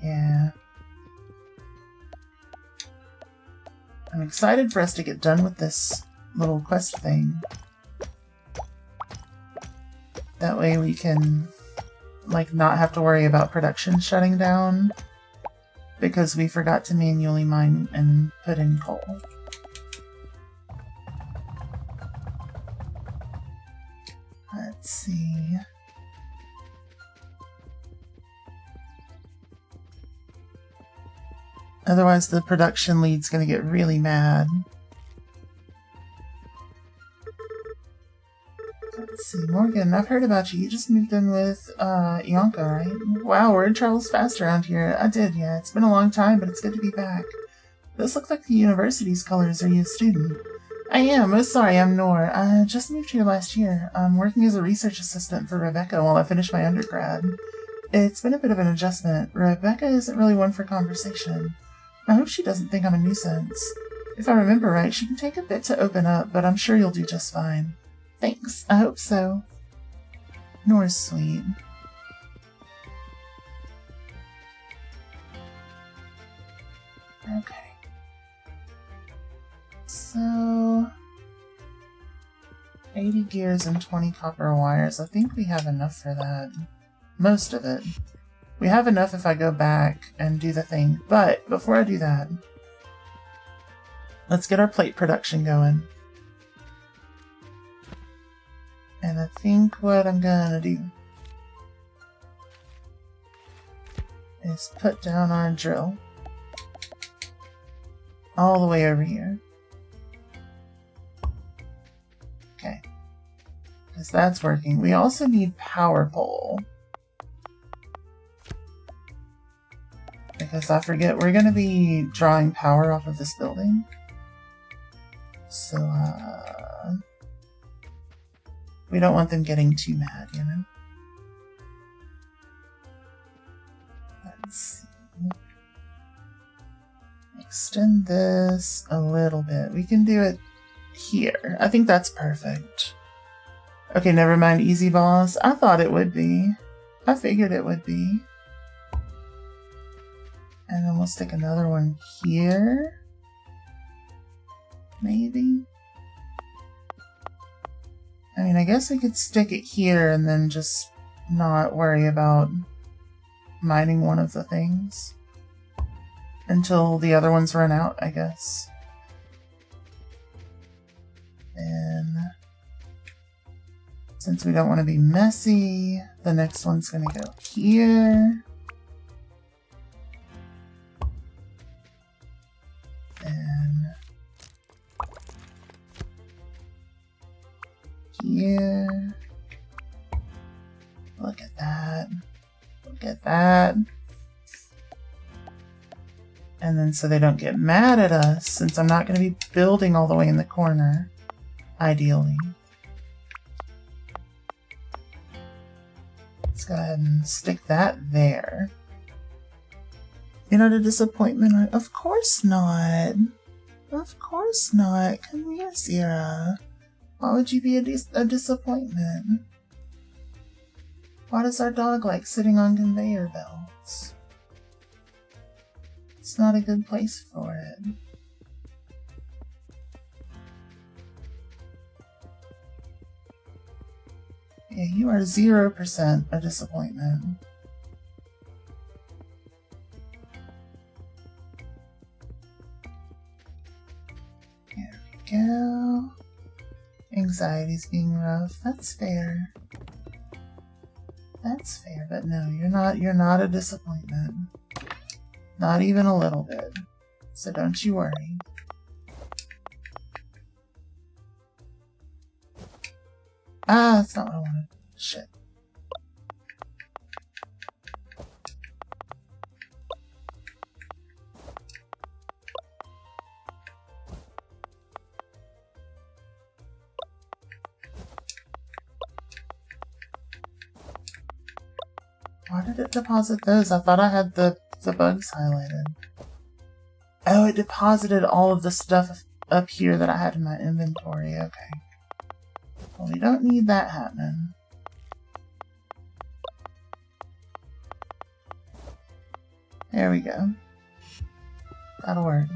S1: Yeah. I'm excited for us to get done with this little quest thing. That way we can, like, not have to worry about production shutting down because we forgot to manually mine and put in coal. Let's see. Otherwise the production lead's gonna get really mad. Let's see, Morgan, I've heard about you. You just moved in with Yonka, right? Wow, word travels fast around here. I did, yeah. It's been a long time, but it's good to be back. This looks like the university's colors. Are you a student? I am. Oh, sorry, I'm Nor. I just moved here last year. I'm working as a research assistant for Rebecca while I finish my undergrad. It's been a bit of an adjustment. Rebecca isn't really one for conversation. I hope she doesn't think I'm a nuisance. If I remember right, she can take a bit to open up, but I'm sure you'll do just fine. Thanks, I hope so. Nor's sweet. Okay. So... 80 gears and 20 copper wires. I think we have enough for that. Most of it. We have enough if I go back and do the thing. But before I do that, let's get our plate production going. And I think what I'm gonna do is put down our drill all the way over here. Okay. Because that's working. We also need power pole. Because I forget, we're gonna be drawing power off of this building. So, we don't want them getting too mad, you know? Let's see. Extend this a little bit. We can do it here. I think that's perfect. Okay, never mind, easy boss. I thought it would be. I figured it would be. And then we'll stick another one here. Maybe? I mean, I guess we could stick it here and then just not worry about mining one of the things. Until the other ones run out, I guess. And since we don't want to be messy, the next one's gonna go here. And here. Look at that. Look at that. And then so they don't get mad at us, since I'm not going to be building all the way in the corner, ideally. Let's go ahead and stick that there. You're not a disappointment? Of course not. Of course not. Come here, Sierra. Why would you be a disappointment? Why does our dog like sitting on conveyor belts? It's not a good place for it. Yeah, you are 0% a disappointment. There we go. Anxiety's being rough. That's fair. That's fair, but no, you're not a disappointment. Not even a little bit. So don't you worry. Ah, that's not what I wanted. Shit. Why did it deposit those? I thought I had the bugs highlighted. Oh, it deposited all of the stuff up here that I had in my inventory. Okay. Well, we don't need that happening. There we go. That'll work.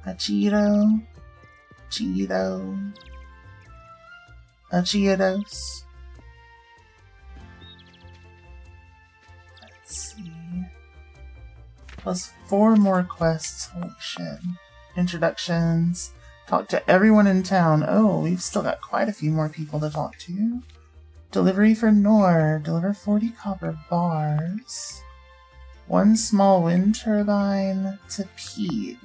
S1: A Cheeto. Cheeto. A Cheetos. Let's see. Plus 4 more quests. Holy shit. Introductions. Talk to everyone in town. Oh, we've still got quite a few more people to talk to. Delivery for Nor. Deliver 40 copper bars. 1 small wind turbine to Pete.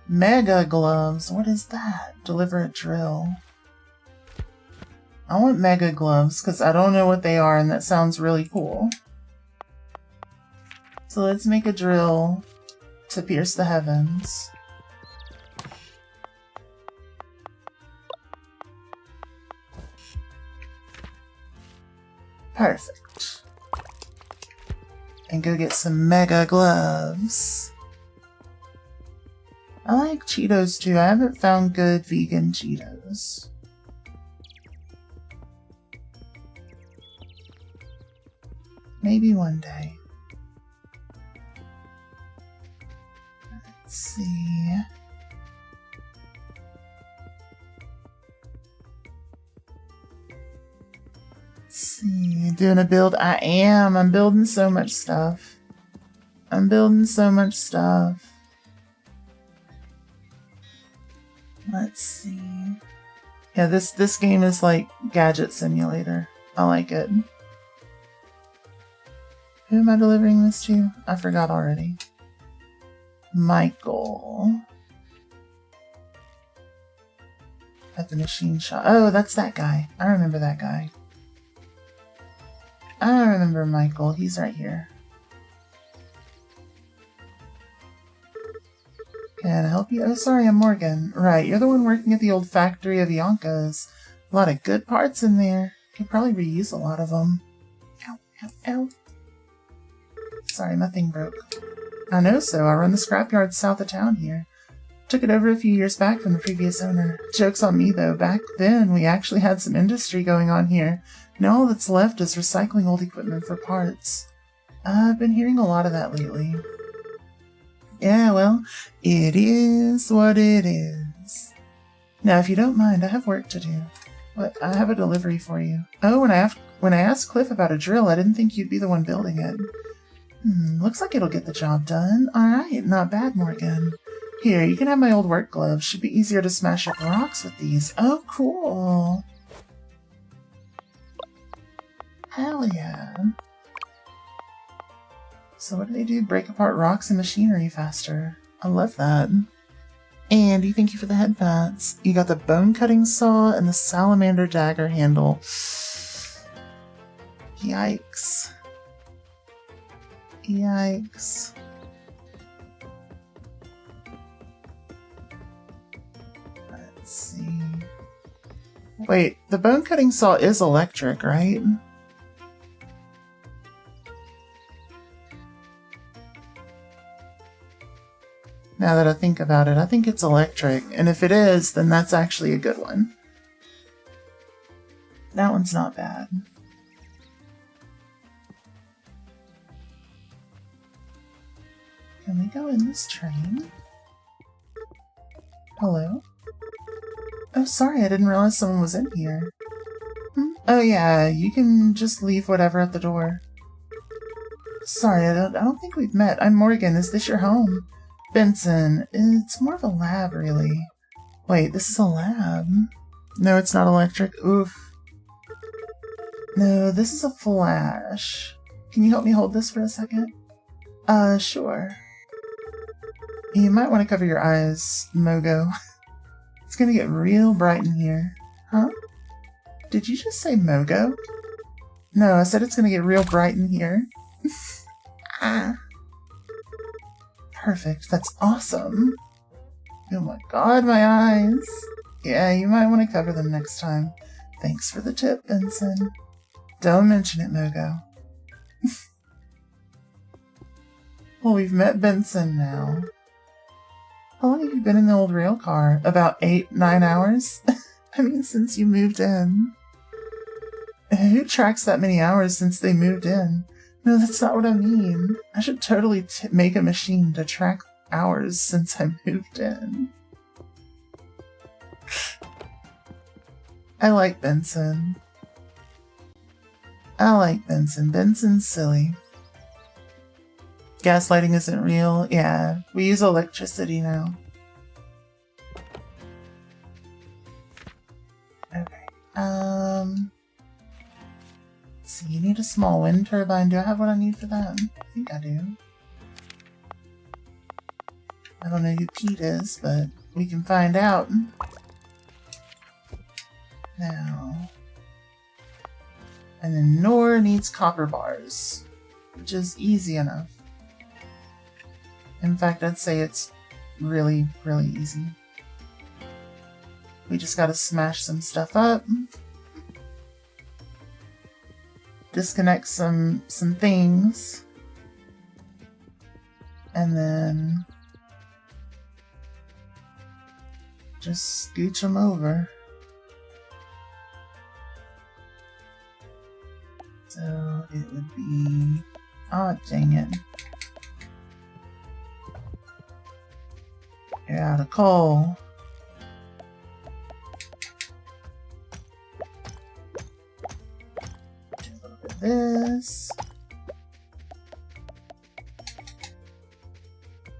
S1: Mega gloves. What is that? Deliver a drill. I want mega gloves because I don't know what they are and that sounds really cool. So let's make a drill to pierce the heavens. Perfect. And go get some mega gloves. I like Cheetos too. I haven't found good vegan Cheetos. Maybe one day. Let's see. Let's see. Doing a build? I am. I'm building so much stuff. I'm building so much stuff. Let's see. Yeah, this game is like Gadget Simulator. I like it. Who am I delivering this to? I forgot already. Michael. At the machine shop. Oh, that's that guy. I remember that guy. I remember Michael. He's right here. Can I help you? Oh, sorry, I'm Morgan. Right, you're the one working at the old factory of Yonka's. A lot of good parts in there. Could probably reuse a lot of them. Ow, ow, ow. Sorry, my thing broke. I know so. I run the scrapyard south of town here. Took it over a few years back from the previous owner. Joke's on me, though. Back then, we actually had some industry going on here. Now all that's left is recycling old equipment for parts. I've been hearing a lot of that lately. Yeah, well, it is what it is. Now, if you don't mind, I have work to do. But I have a delivery for you. Oh, when I asked Cliff about a drill, I didn't think you'd be the one building it. Looks like it'll get the job done. Alright, not bad, Morgan. Here, you can have my old work gloves. Should be easier to smash up rocks with these. Oh, cool. Hell yeah. So what do they do? Break apart rocks and machinery faster. I love that. Andy, thank you for the head pats. You got the bone cutting saw and the salamander dagger handle. Yikes. Yikes. Let's see. Wait, the bone cutting saw is electric, right? Now that I think about it, I think it's electric. And if it is, then that's actually a good one. That one's not bad. Can we go in this train? Hello? Oh, sorry, I didn't realize someone was in here. Oh yeah, you can just leave whatever at the door. Sorry, I don't think we've met. I'm Morgan. Is this your home? Benson. It's more of a lab, really. Wait, this is a lab. No, it's not electric. Oof. No, this is a flash. Can you help me hold this for a second? Sure. You might want to cover your eyes, Mogo. It's gonna get real bright in here. Huh? Did you just say Mogo? No, I said it's gonna get real bright in here. Ah. Perfect, that's awesome. Oh my god, my eyes. Yeah, you might want to cover them next time. Thanks for the tip, Benson. Don't mention it, Mogo. Well, we've met Benson now. How long have you been in the old rail car? About 8-9 hours? I mean, since you moved in. Who tracks that many hours since they moved in? No, that's not what I mean. I should totally make a machine to track hours since I moved in. I like Benson. Benson's silly. Gaslighting isn't real. Yeah, we use electricity now. Okay. Let's see, you need a small wind turbine. Do I have what I need for that? I think I do. I don't know who Pete is, but we can find out. Now. And then Nor needs copper bars, which is easy enough. In fact, I'd say it's really, really easy. We just gotta smash some stuff up. Disconnect some things. And then just scooch them over. So it would be... oh, dang it. You're out of coal. Do a little bit of this.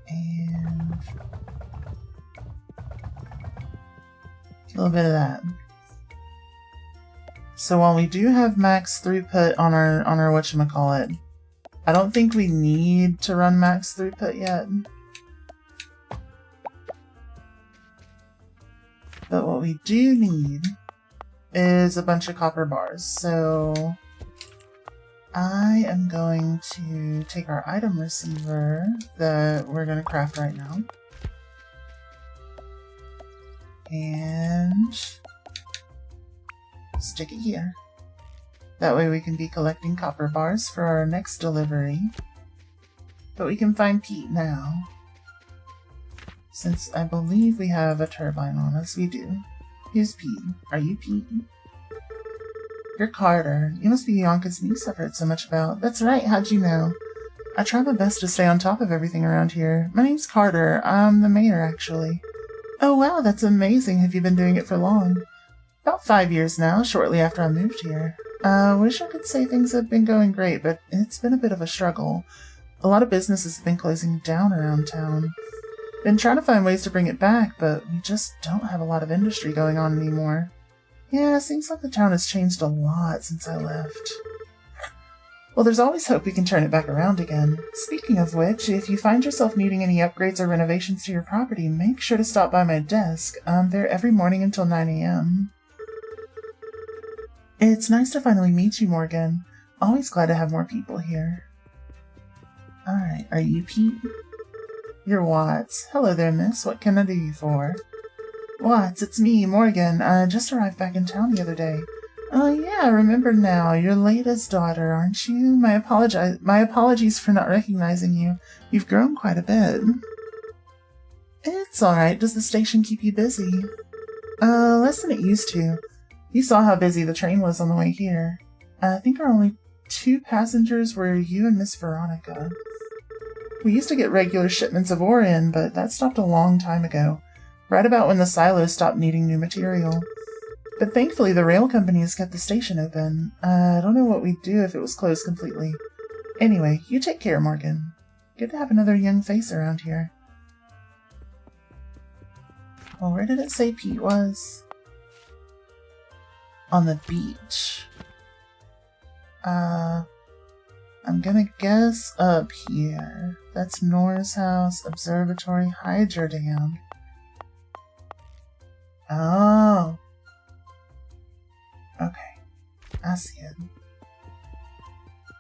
S1: And a little bit of that. So while we do have max throughput on our whatchamacallit, I don't think we need to run max throughput yet. But what we do need is a bunch of copper bars. So I am going to take our item receiver that we're going to craft right now. And stick it here. That way we can be collecting copper bars for our next delivery. But we can find Pete now. Since I believe we have a turbine on us, we do. Who's Pete? Are you Pete? You're Carter. You must be Yonka's niece I've heard so much about. That's right, how'd you know? I try my best to stay on top of everything around here. My name's Carter. I'm the mayor, actually. Oh wow, that's amazing. Have you been doing it for long? About 5 years now, shortly after I moved here. Wish I could say things have been going great, but it's been a bit of a struggle. A lot of businesses have been closing down around town. Been trying to find ways to bring it back, but we just don't have a lot of industry going on anymore. Yeah, seems like the town has changed a lot since I left. Well, there's always hope we can turn it back around again. Speaking of which, if you find yourself needing any upgrades or renovations to your property, make sure to stop by my desk. I'm there every morning until 9 a.m. It's nice to finally meet you, Morgan. Always glad to have more people here. Alright, are you Pete? You're Watts. Hello there, miss. What can I do you for? Watts, it's me, Morgan. I just arrived back in town the other day. Oh yeah, I remember now. Your latest daughter, aren't you? My apologies for not recognizing you. You've grown quite a bit. It's alright. Does the station keep you busy? Less than it used to. You saw how busy the train was on the way here. I think our only 2 passengers were you and Miss Veronica. We used to get regular shipments of ore in, but that stopped a long time ago, right about when the silos stopped needing new material. But thankfully the rail company has kept the station open. I don't know what we'd do if it was closed completely. Anyway, you take care, Morgan. Good to have another young face around here. Well, where did it say Pete was? On the beach. I'm gonna guess up here. That's Nora's house, observatory, Hydro Dam. Oh. Okay. I see it.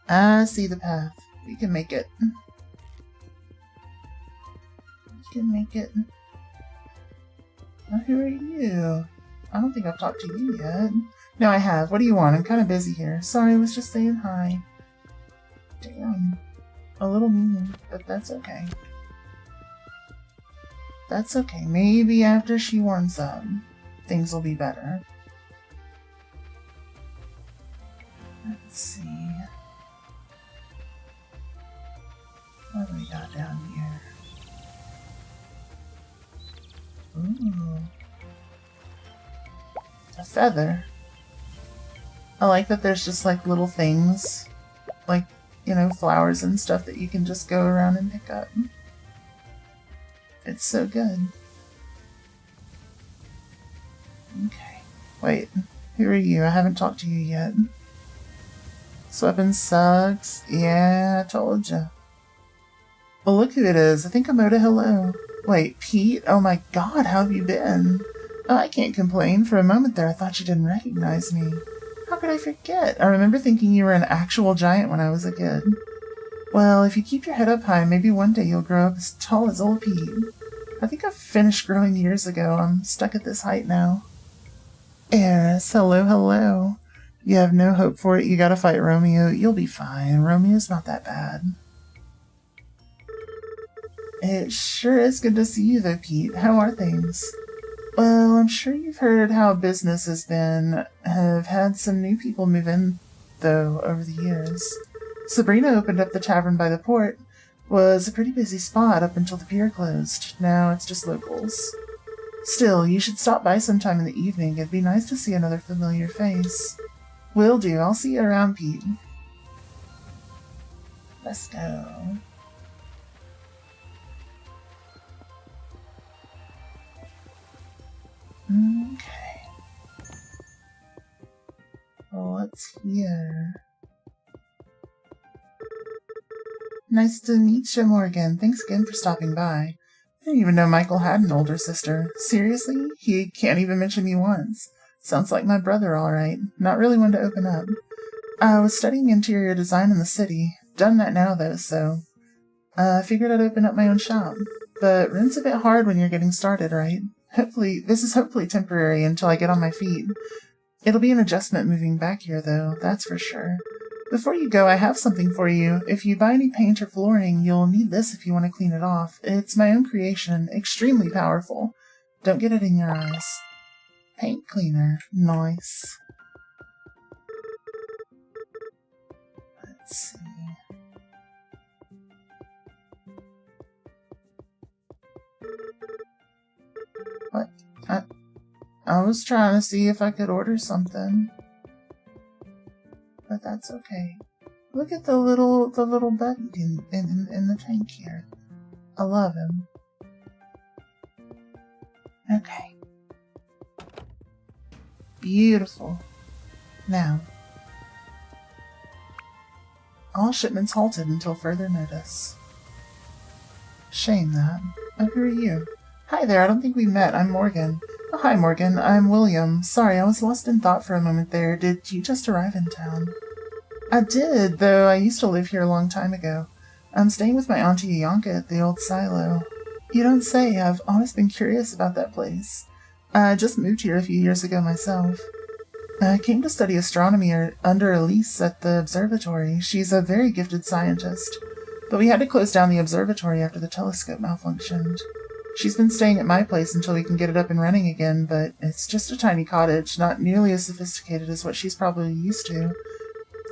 S1: I see the path. We can make it. We can make it. Oh, who are you? I don't think I've talked to you yet. No, I have. What do you want? I'm kind of busy here. Sorry, I was just saying hi. Damn. A little mean, but that's okay. That's okay. Maybe after she warms up, things will be better. Let's see. What do we got down here? Ooh. A feather. I like that there's just like little things, like, you know, flowers and stuff that you can just go around and pick up. It's so good. Okay. Wait, who are you? I haven't talked to you yet. This weapon sucks. Yeah, I told ya. Well, look who it is. I think I'm Oda. Hello. Wait, Pete? Oh my god, how have you been? Oh, I can't complain. For a moment there, I thought you didn't recognize me. How could I forget? I remember thinking you were an actual giant when I was a kid. Well, if you keep your head up high, maybe one day you'll grow up as tall as old Pete. I think I finished growing years ago. I'm stuck at this height now. Eris, hello, hello. You have no hope for it. You gotta fight Romeo. You'll be fine. Romeo's not that bad. It sure is good to see you, though, Pete. How are things? Well, I'm sure you've heard how business has been. Have had some new people move in, though, over the years. Sabrina opened up the tavern by the port. Was a pretty busy spot up until the pier closed. Now it's just locals. Still, you should stop by sometime in the evening. It'd be nice to see another familiar face. Will do. I'll see you around, Pete. Let's go. Okay. Well, what's here? Nice to meet you, Morgan. Thanks again for stopping by. I didn't even know Michael had an older sister. Seriously? He can't even mention me once. Sounds like my brother, all right. Not really one to open up. I was studying interior design in the city. Done that now, though, so... I figured I'd open up my own shop. But rent's a bit hard when you're getting started, right? This is hopefully temporary until I get on my feet. It'll be an adjustment moving back here, though, that's for sure. Before you go, I have something for you. If you buy any paint or flooring, you'll need this if you want to clean it off. It's my own creation, extremely powerful. Don't get it in your eyes. Paint cleaner. Nice. Let's see. What? I was trying to see if I could order something. But that's okay. Look at the little buddy in the tank here. I love him. Okay. Beautiful. Now, all shipments halted until further notice. Shame that. Oh, who are you? Hi there, I don't think we met. I'm Morgan. Oh, hi, Morgan. I'm William. Sorry, I was lost in thought for a moment there. Did you just arrive in town? I did, though I used to live here a long time ago. I'm staying with my Auntie Ianka at the old silo. You don't say. I've always been curious about that place. I just moved here a few years ago myself. I came to study astronomy under Elise at the observatory. She's a very gifted scientist. But we had to close down the observatory after the telescope malfunctioned. She's been staying at my place until we can get it up and running again, but it's just a tiny cottage, not nearly as sophisticated as what she's probably used to.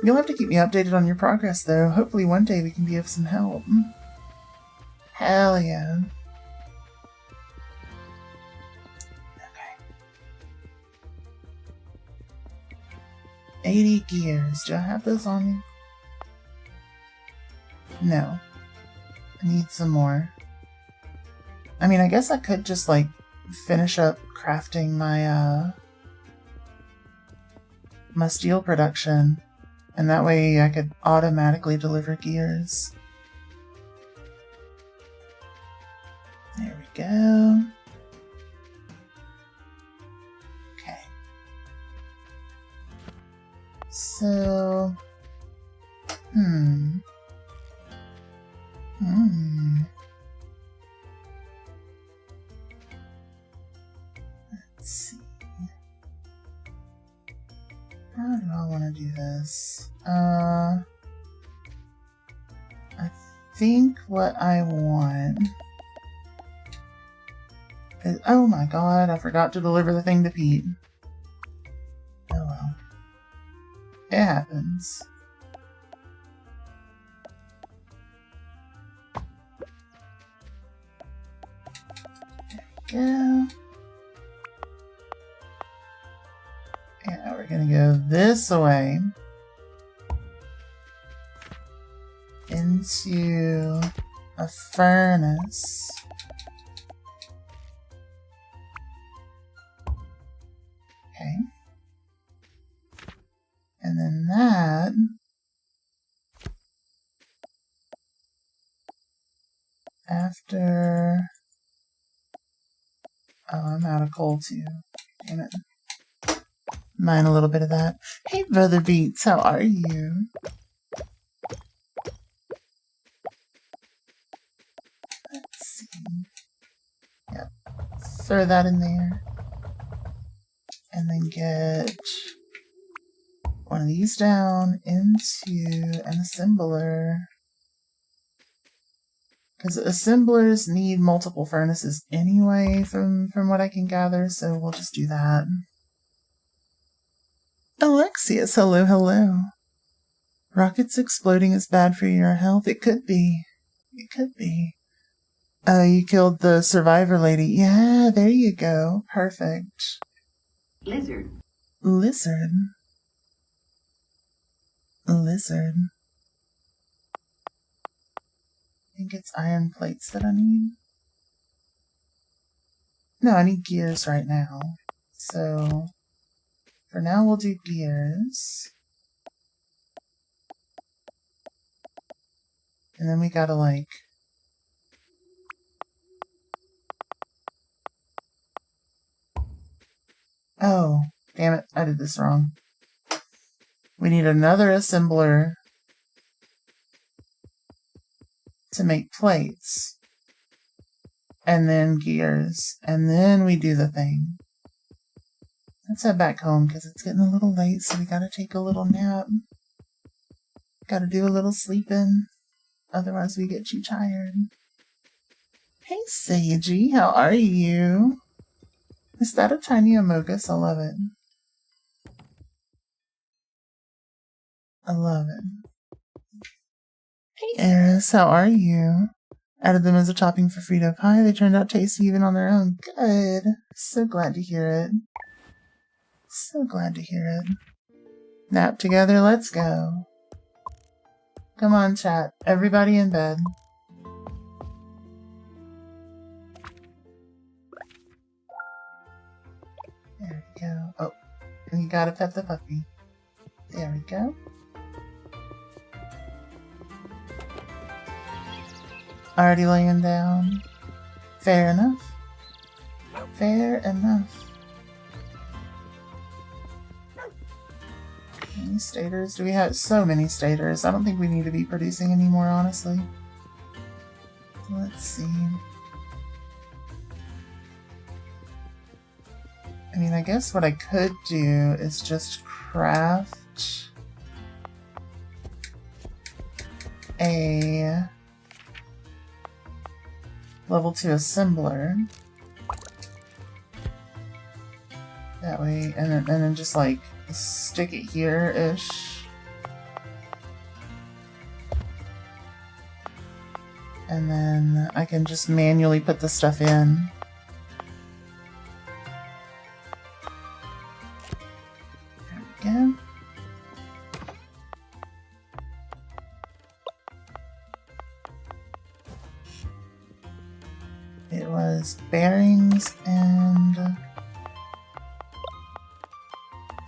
S1: You'll have to keep me updated on your progress, though. Hopefully one day we can be of some help. Hell yeah. Okay. 80 gears. Do I have those on me? No. I need some more. I mean, I guess I could just, like, finish up crafting my my steel production, and that way I could automatically deliver gears. There we go. Okay. So, let's see. How do I want to do this? I think what I want is, oh my god, I forgot to deliver the thing to Pete. Oh well. It happens. There we go. Yeah, we're gonna go this way into a furnace. Okay. And then that after... Oh, I'm out of coal too. Damn it. Mine a little bit of that. Hey, Brother Beats, how are you? Let's see. Yep. Throw that in there. And then get one of these down into an assembler. Because assemblers need multiple furnaces anyway, from what I can gather, so we'll just do that. Alexius, hello, hello. Rockets exploding is bad for your health? It could be. It could be. Oh, you killed the survivor lady. Yeah, there you go. Perfect.
S2: Lizard.
S1: Lizard. Lizard. I think it's iron plates that I need. No, I need gears right now. So, for now we'll do gears. And then we gotta like... Oh, damn it, I did this wrong. We need another assembler to make plates. And then gears. And then we do the thing. Let's head back home because it's getting a little late, so we gotta take a little nap. Gotta do a little sleeping. Otherwise we get too tired. Hey Seiji, how are you? Is that a tiny Amogus? I love it. I love it. Hey Eris, how are you? Added them as a topping for Frito pie. They turned out tasty even on their own. Good. So glad to hear it. So glad to hear it. Nap together, let's go. Come on, chat. Everybody in bed. There we go. Oh, and you gotta pet the puppy. There we go. Already laying down. Fair enough. Fair enough. Any stators? Do we have so many stators? I don't think we need to be producing anymore, honestly. Let's see. I mean, I guess what I could do is just craft a level 2 assembler. That way, and then just like stick it here-ish. And then I can just manually put the stuff in. There we go. It was bearings and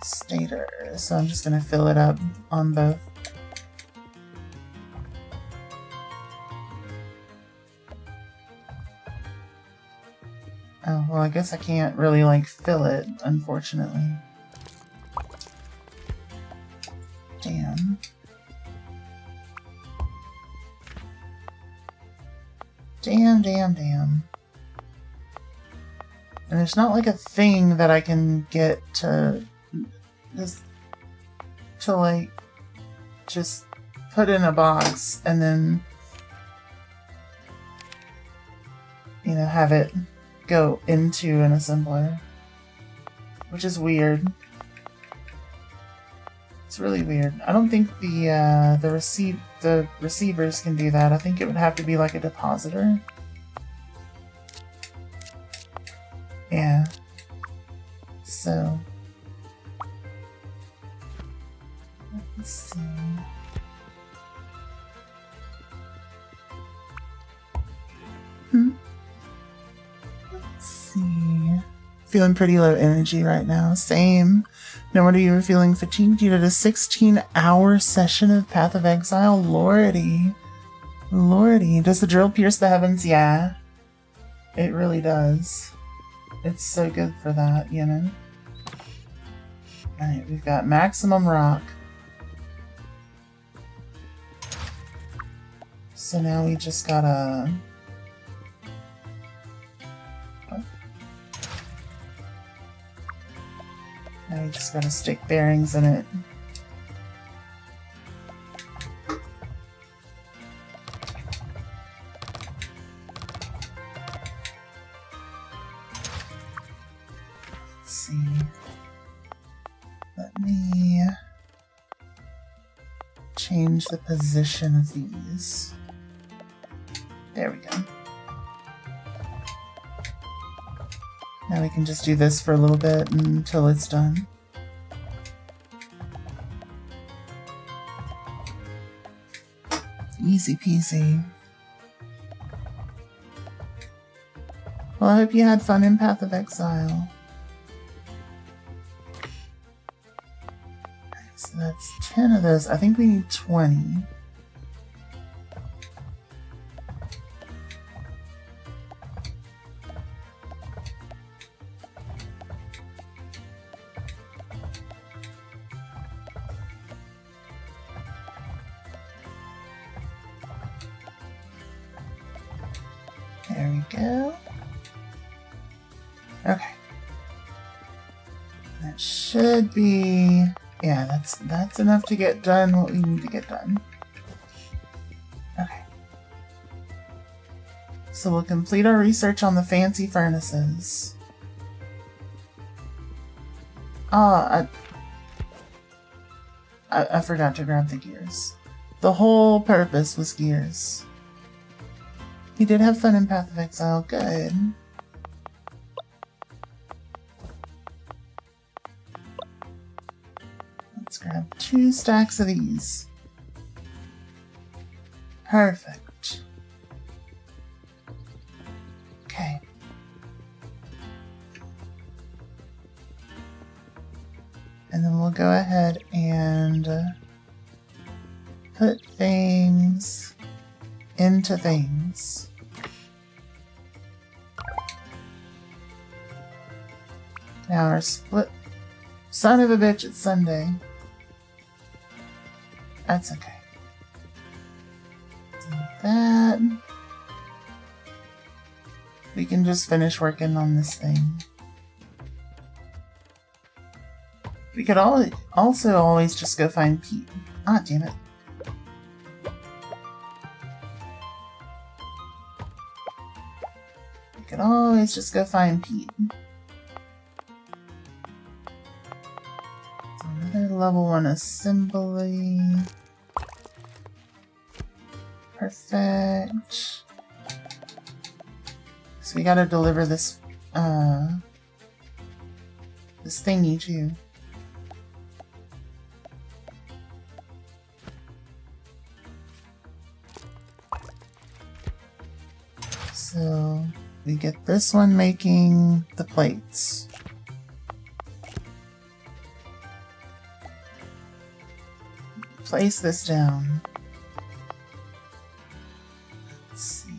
S1: stator. So I'm just gonna fill it up on both. Oh, well, I guess I can't really, like, fill it, unfortunately. Damn. Damn. And there's not, like, a thing that I can get to just put in a box and then, you know, have it go into an assembler, which is weird. It's really weird. I don't think the receivers can do that. I think it would have to be like a depositor. Yeah. So let's see. Let's see. Feeling pretty low energy right now. Same. No wonder you were feeling fatigued. You did a 16-hour session of Path of Exile. Lordy. Does the drill pierce the heavens? Yeah. It really does. It's so good for that, you know? Alright, we've got maximum rock. So now we just gotta... Now we just gotta stick bearings in it. Let's see. Let me change the position of these. There we go. Now we can just do this for a little bit until it's done. Easy peasy. Well, I hope you had fun in Path of Exile. So that's 10 of those. I think we need 20. There we go. Okay. That should be... Yeah, that's enough to get done what we need to get done. Okay. So we'll complete our research on the fancy furnaces. I forgot to grab the gears. The whole purpose was gears. You did have fun in Path of Exile. Good. Let's grab 2 stacks of these. Perfect. Okay. And then we'll go ahead and put things into things. Now our split. Son of a bitch, it's Sunday. That's okay. Do that. We can just finish working on this thing. We could also always just go find Pete. Ah, damn it. We could always just go find Pete. Another level 1 assembly. Perfect. So we gotta deliver this, this thingy too. So we get this one making the plates. place this down. Let's see.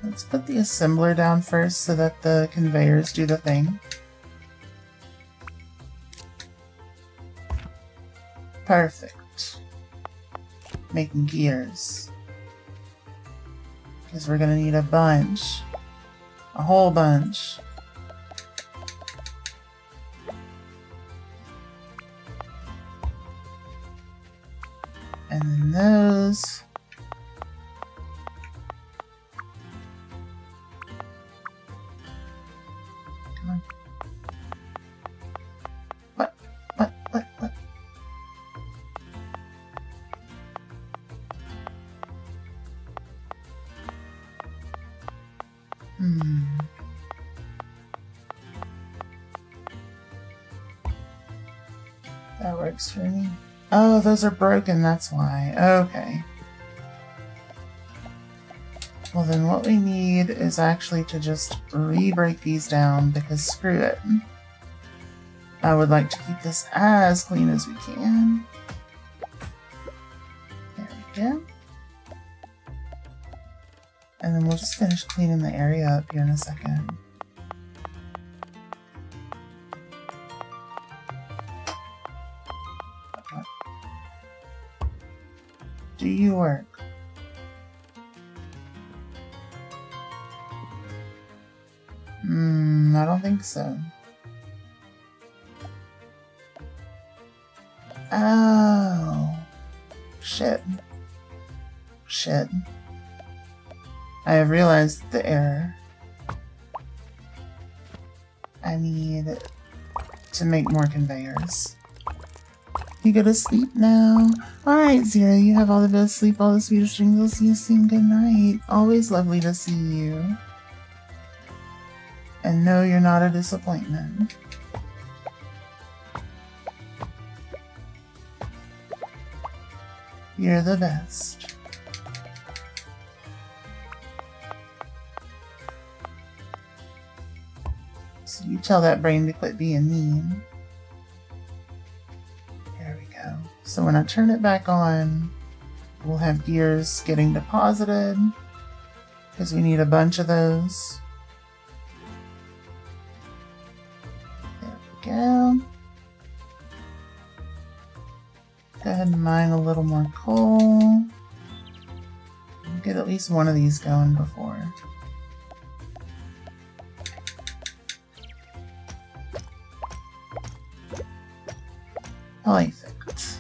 S1: Let's put the assembler down first so that the conveyors do the thing. Perfect. Making gears. Because we're gonna need a bunch. A whole bunch. And then those. Come on. What? That works for me. Oh, those are broken, that's why. Okay. Well then what we need is actually to just re-break these down because screw it. I would like to keep this as clean as we can. There we go. And then we'll just finish cleaning the area up here in a second. Do you work? I don't think so. Oh. Shit. I have realized the error. I need to make more conveyors. You go to sleep now. Alright, Zero, you have all the best sleep, all the sweetest dreams. I'll see you soon. Good night. Always lovely to see you. And no, you're not a disappointment. You're the best. So you tell that brain to quit being mean. There we go. So when I turn it back on, we'll have gears getting deposited because we need a bunch of those. There we go. Go ahead and mine a little more coal. Get at least one of these going before. Perfect.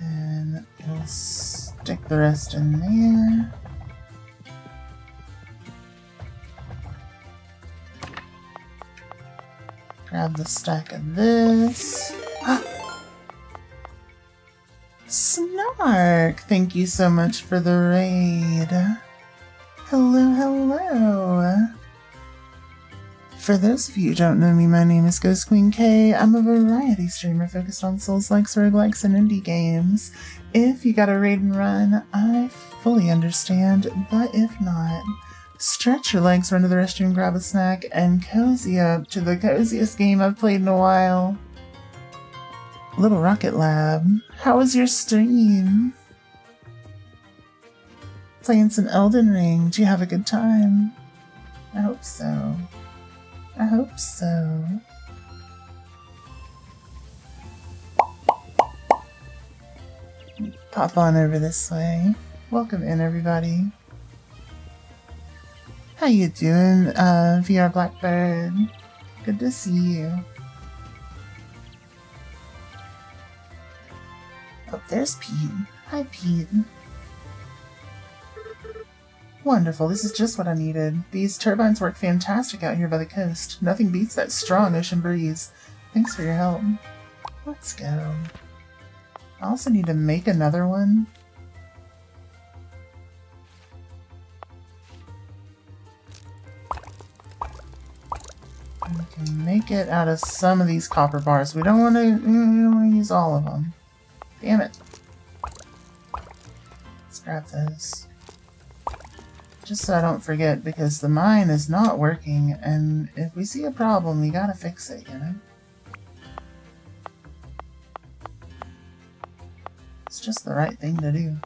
S1: And we'll stick the rest in there. Grab the stack of this. Snark! Thank you so much for the raid. Hello, hello. For those of you who don't know me, my name is Ghost Queen K. I'm a variety streamer focused on Souls-likes, roguelikes, and indie games. If you got a raid and run, I fully understand, but if not, stretch your legs, run to the restroom, grab a snack, and cozy up to the coziest game I've played in a while. Little Rocket Lab. How was your stream? Playing some Elden Ring. Do you have a good time? I hope so. I hope so. Pop on over this way. Welcome in, everybody. How you doing, VR Blackbird? Good to see you. Oh, there's Pete. Hi, Pete. Wonderful, this is just what I needed. These turbines work fantastic out here by the coast. Nothing beats that strong ocean breeze. Thanks for your help. Let's go. I also need to make another one. We can make it out of some of these copper bars. We don't want to use all of them. Damn it. Let's grab those. Just so I don't forget, because the mine is not working, and if we see a problem, we gotta fix it, you know? It's just the right thing to do.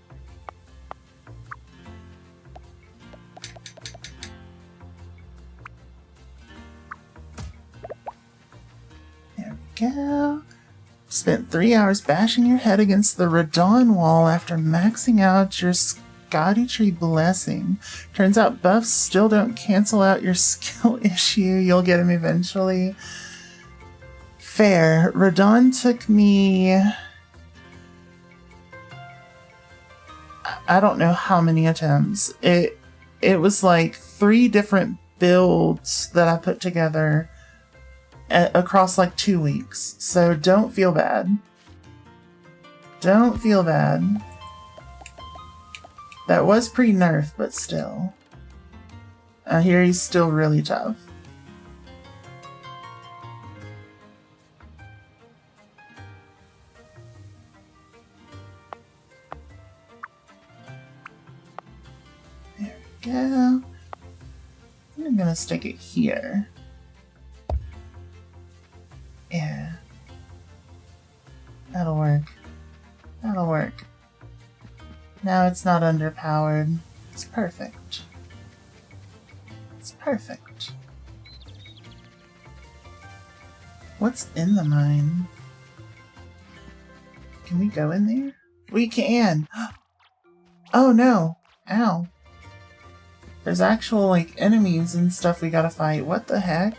S1: There we go. Spent 3 hours bashing your head against the Radon wall after maxing out your Scotty Tree Blessing. Turns out buffs still don't cancel out your skill issue. You'll get them eventually. Fair. Radon took me... I don't know how many attempts. It was like 3 different builds that I put together across like 2 weeks. So don't feel bad. Don't feel bad. That was pre-nerf, but still. I hear he's still really tough. There we go. I'm gonna stick it here. Yeah. That'll work. That'll work. Now it's not underpowered. It's perfect. It's perfect. What's in the mine? Can we go in there? We can! Oh no! Ow. There's actual, like, enemies and stuff we gotta fight. What the heck?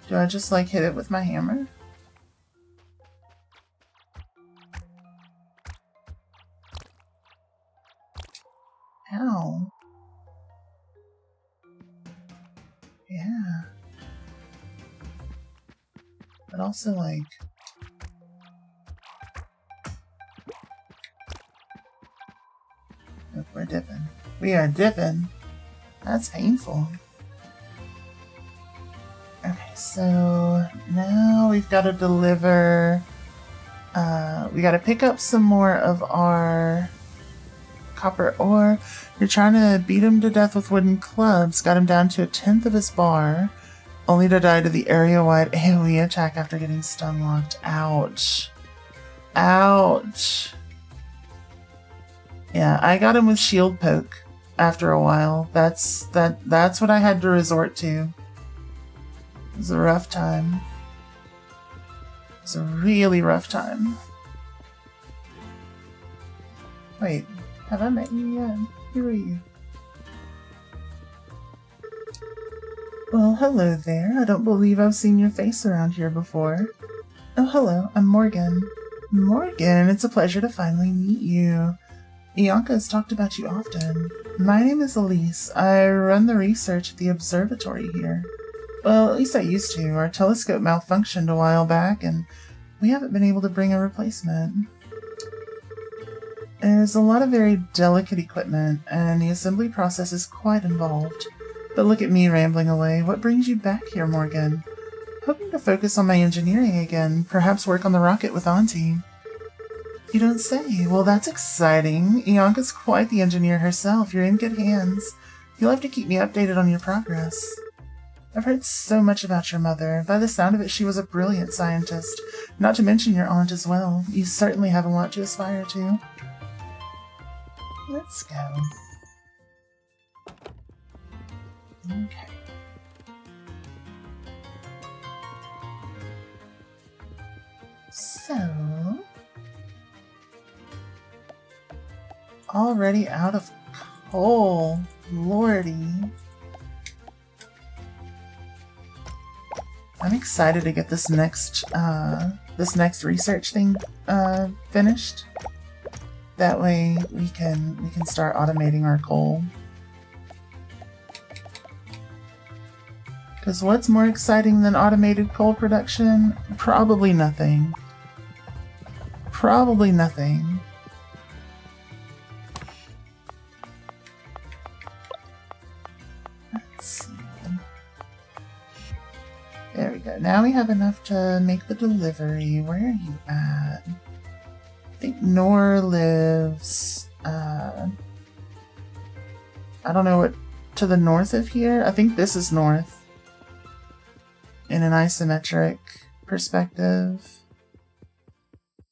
S1: Do I just, like, hit it with my hammer? Ow. Yeah. But also, like... Look, we're dipping. We are dipping. That's painful. Okay, so now we've got to deliver... we got to pick up some more of our copper ore. You're trying to beat him to death with wooden clubs. Got him down to 1/10 of his bar. Only to die to the area-wide AoE attack after getting stun-locked. Ouch. Ouch. Yeah, I got him with shield poke after a while. That's what I had to resort to. It was a rough time. It was a really rough time. Wait, have I met you yet? Who are you? Well, hello there. I don't believe I've seen your face around here before. Oh, hello. I'm Morgan. Morgan, it's a pleasure to finally meet you. Ianka has talked about you often. My name is Elise. I run the research at the observatory here. Well, at least I used to. Our telescope malfunctioned a while back, and we haven't been able to bring a replacement. There's a lot of very delicate equipment, and the assembly process is quite involved. But look at me rambling away. What brings you back here, Morgan? Hoping to focus on my engineering again, perhaps work on the rocket with Auntie. You don't say. Well, that's exciting. Ianka's quite the engineer herself. You're in good hands. You'll have to keep me updated on your progress. I've heard so much about your mother. By the sound of it, she was a brilliant scientist. Not to mention your aunt as well. You certainly have a lot to aspire to. Let's go. Okay. So... already out of coal. Lordy. I'm excited to get this next research thing finished. That way we can start automating our coal. Because what's more exciting than automated coal production? Probably nothing. Probably nothing. Let's see. There we go. Now we have enough to make the delivery. Where are you at? I think Nor lives I don't know what to the north of here. I think this is north in an isometric perspective.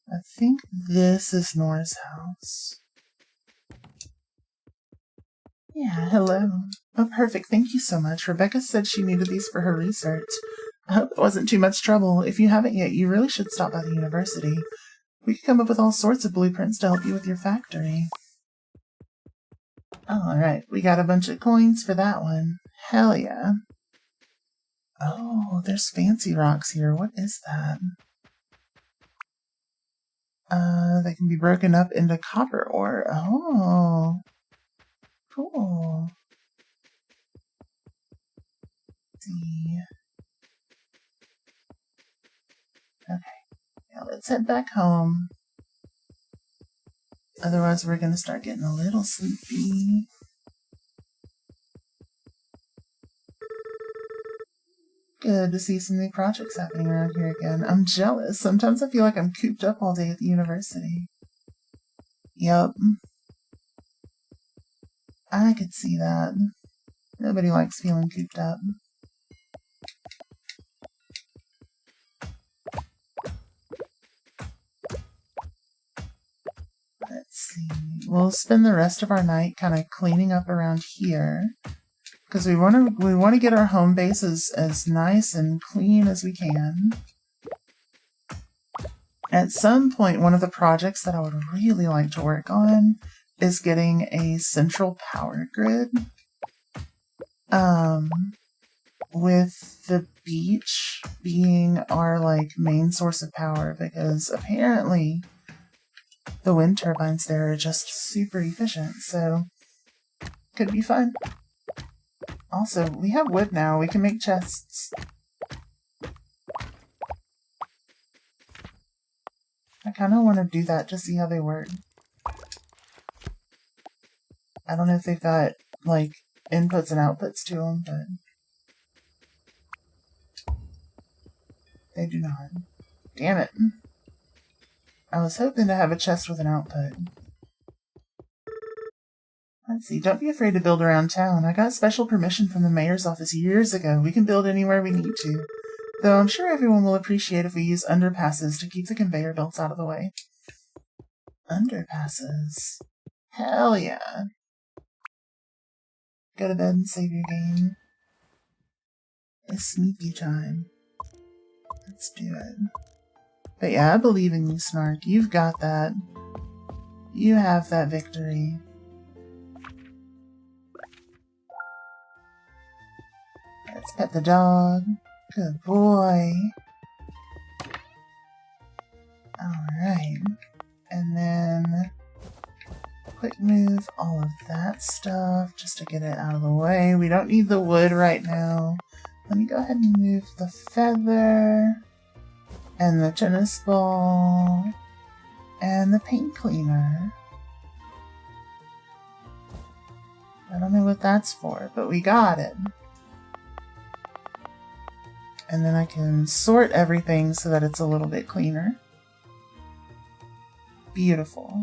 S1: I think this is Nora's house. Yeah, hello. Oh, perfect. Thank you so much. Rebecca said she needed these for her research. I hope it wasn't too much trouble. If you haven't yet, you really should stop by the university. We could come up with all sorts of blueprints to help you with your factory. Alright, we got a bunch of coins for that one. Hell yeah. Oh, there's fancy rocks here. What is that? They can be broken up into copper ore. Oh, cool. Let's see. Okay, now let's head back home. Otherwise, we're gonna start getting a little sleepy. Good to see some new projects happening around here again. I'm jealous. Sometimes I feel like I'm cooped up all day at the university. Yup. I could see that. Nobody likes feeling cooped up. Let's see. We'll spend the rest of our night kind of cleaning up around here. Because we want to get our home base as nice and clean as we can. At some point, one of the projects that I would really like to work on is getting a central power grid. With the beach being our main source of power, because apparently the wind turbines there are just super efficient, so could be fun. Also, we have wood now. We can make chests. I kind of want to do that to see how they work. I don't know if they've got, inputs and outputs to them, but they do not. Damn it. I was hoping to have a chest with an output. Let's see, don't be afraid to build around town. I got special permission from the mayor's office years ago. We can build anywhere we need to. Though I'm sure everyone will appreciate if we use underpasses to keep the conveyor belts out of the way. Underpasses. Hell yeah. Go to bed and save your game. It's sleepy time. Let's do it. But yeah, I believe in you, Snark. You've got that. You have that victory. Let's pet the dog. Good boy. Alright. And then quick move all of that stuff just to get it out of the way. We don't need the wood right now. Let me go ahead and move the feather and the tennis ball and the paint cleaner. I don't know what that's for, but we got it. And then I can sort everything so that it's a little bit cleaner. Beautiful.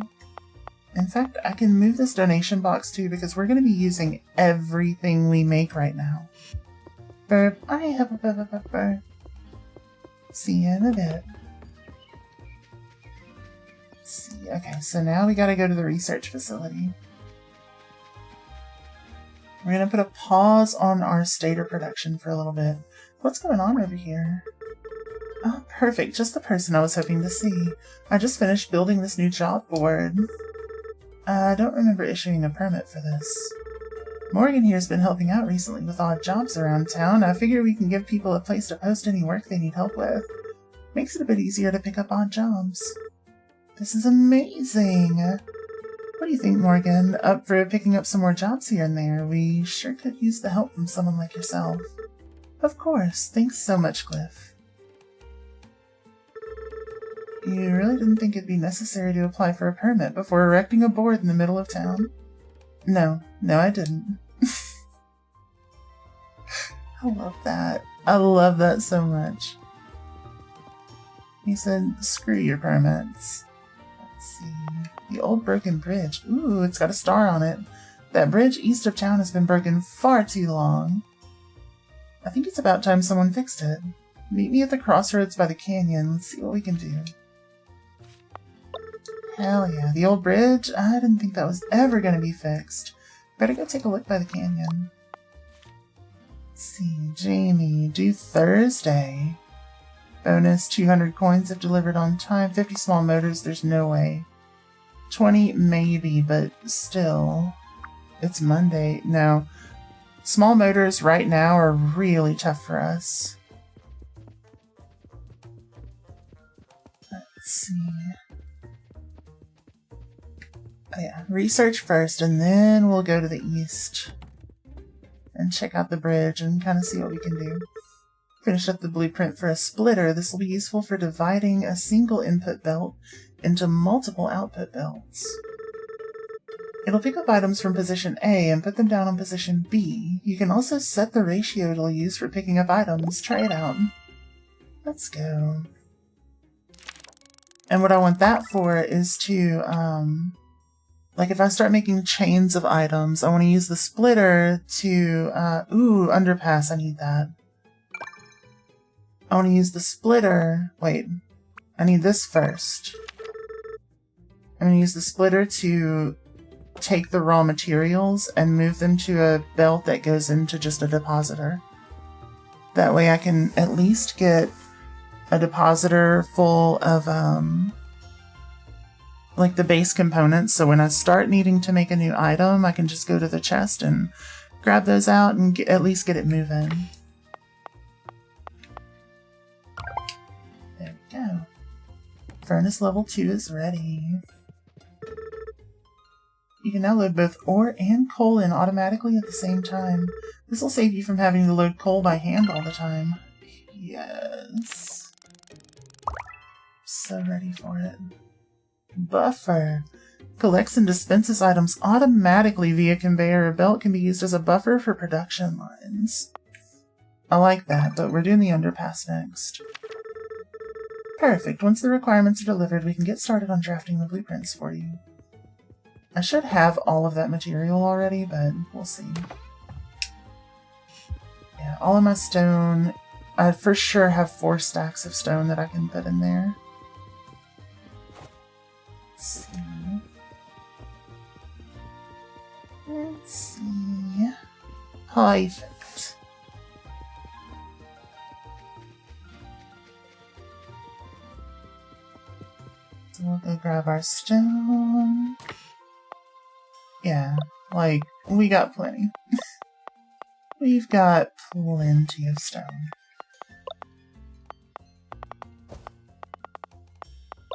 S1: In fact, I can move this donation box too because we're going to be using everything we make right now. Burp. I have a burp. See you in a bit. Let's see. Okay, so now we got to go to the research facility. We're going to put a pause on our stator production for a little bit. What's going on over here? Oh, perfect. Just the person I was hoping to see. I just finished building this new job board. I don't remember issuing a permit for this. Morgan here's been helping out recently with odd jobs around town. I figure we can give people a place to post any work they need help with. Makes it a bit easier to pick up odd jobs. This is amazing! What do you think, Morgan? Up for picking up some more jobs here and there? We sure could use the help from someone like yourself. Of course. Thanks so much, Cliff. You really didn't think it'd be necessary to apply for a permit before erecting a board in the middle of town? No, I didn't. I love that. I love that so much. He said, screw your permits. Let's see. The old broken bridge. Ooh, it's got a star on it. That bridge east of town has been broken far too long. I think it's about time someone fixed it. Meet me at the crossroads by the canyon. Let's see what we can do. Hell yeah. The old bridge? I didn't think that was ever going to be fixed. Better go take a look by the canyon. Let's see. Jamie, due Thursday. Bonus 200 coins if delivered on time. 50 small motors, there's no way. 20 maybe, but still. It's Monday. No. Small motors right now are really tough for us. Let's see. Oh yeah, research first, and then we'll go to the east and check out the bridge and kind of see what we can do. Finish up the blueprint for a splitter. This will be useful for dividing a single input belt into multiple output belts. It'll pick up items from position A and put them down on position B. You can also set the ratio it'll use for picking up items. Try it out. Let's go. And what I want that for is to, like if I start making chains of items, I want to use the splitter to, underpass, I need that. I want to use the splitter, wait, I need this first. I'm going to use the splitter to take the raw materials and move them to a belt that goes into just a depositor. That way I can at least get a depositor full of, like the base components, so when I start needing to make a new item, I can just go to the chest and grab those out and at least get it moving. There we go. Furnace level 2 is ready. You can now load both ore and coal in automatically at the same time. This will save you from having to load coal by hand all the time. Yes. So ready for it. Buffer. Collects and dispenses items automatically via conveyor. A belt can be used as a buffer for production lines. I like that, but we're doing the underpass next. Perfect. Once the requirements are delivered, we can get started on drafting the blueprints for you. I should have all of that material already, but we'll see. Yeah, all of my stone. I for sure have 4 stacks of stone that I can put in there. Let's see. Let's see. Perfect. So we'll go grab our stone. Yeah, like, we got plenty. We've got plenty of stone.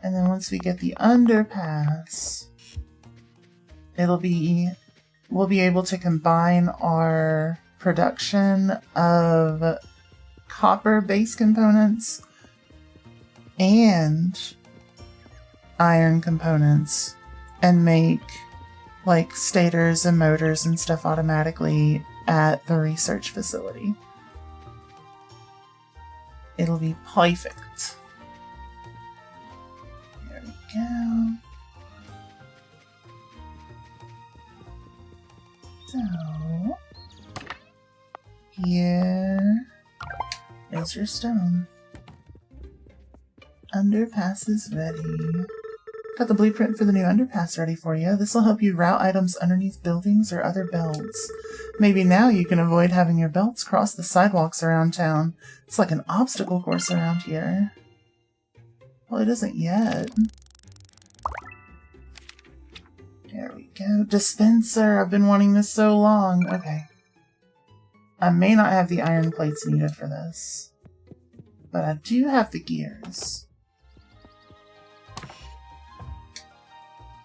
S1: And then once we get the underpass, we'll be able to combine our production of copper base components and iron components and make like stators and motors and stuff automatically at the research facility. It'll be perfect. There we go. So, here is your stone. Underpass is ready. Got the blueprint for the new underpass ready for you. This will help you route items underneath buildings or other belts. Maybe now you can avoid having your belts cross the sidewalks around town. It's like an obstacle course around here. Well, it isn't yet. There we go. Dispenser. I've been wanting this so long. Okay. I may not have the iron plates needed for this, but I do have the gears.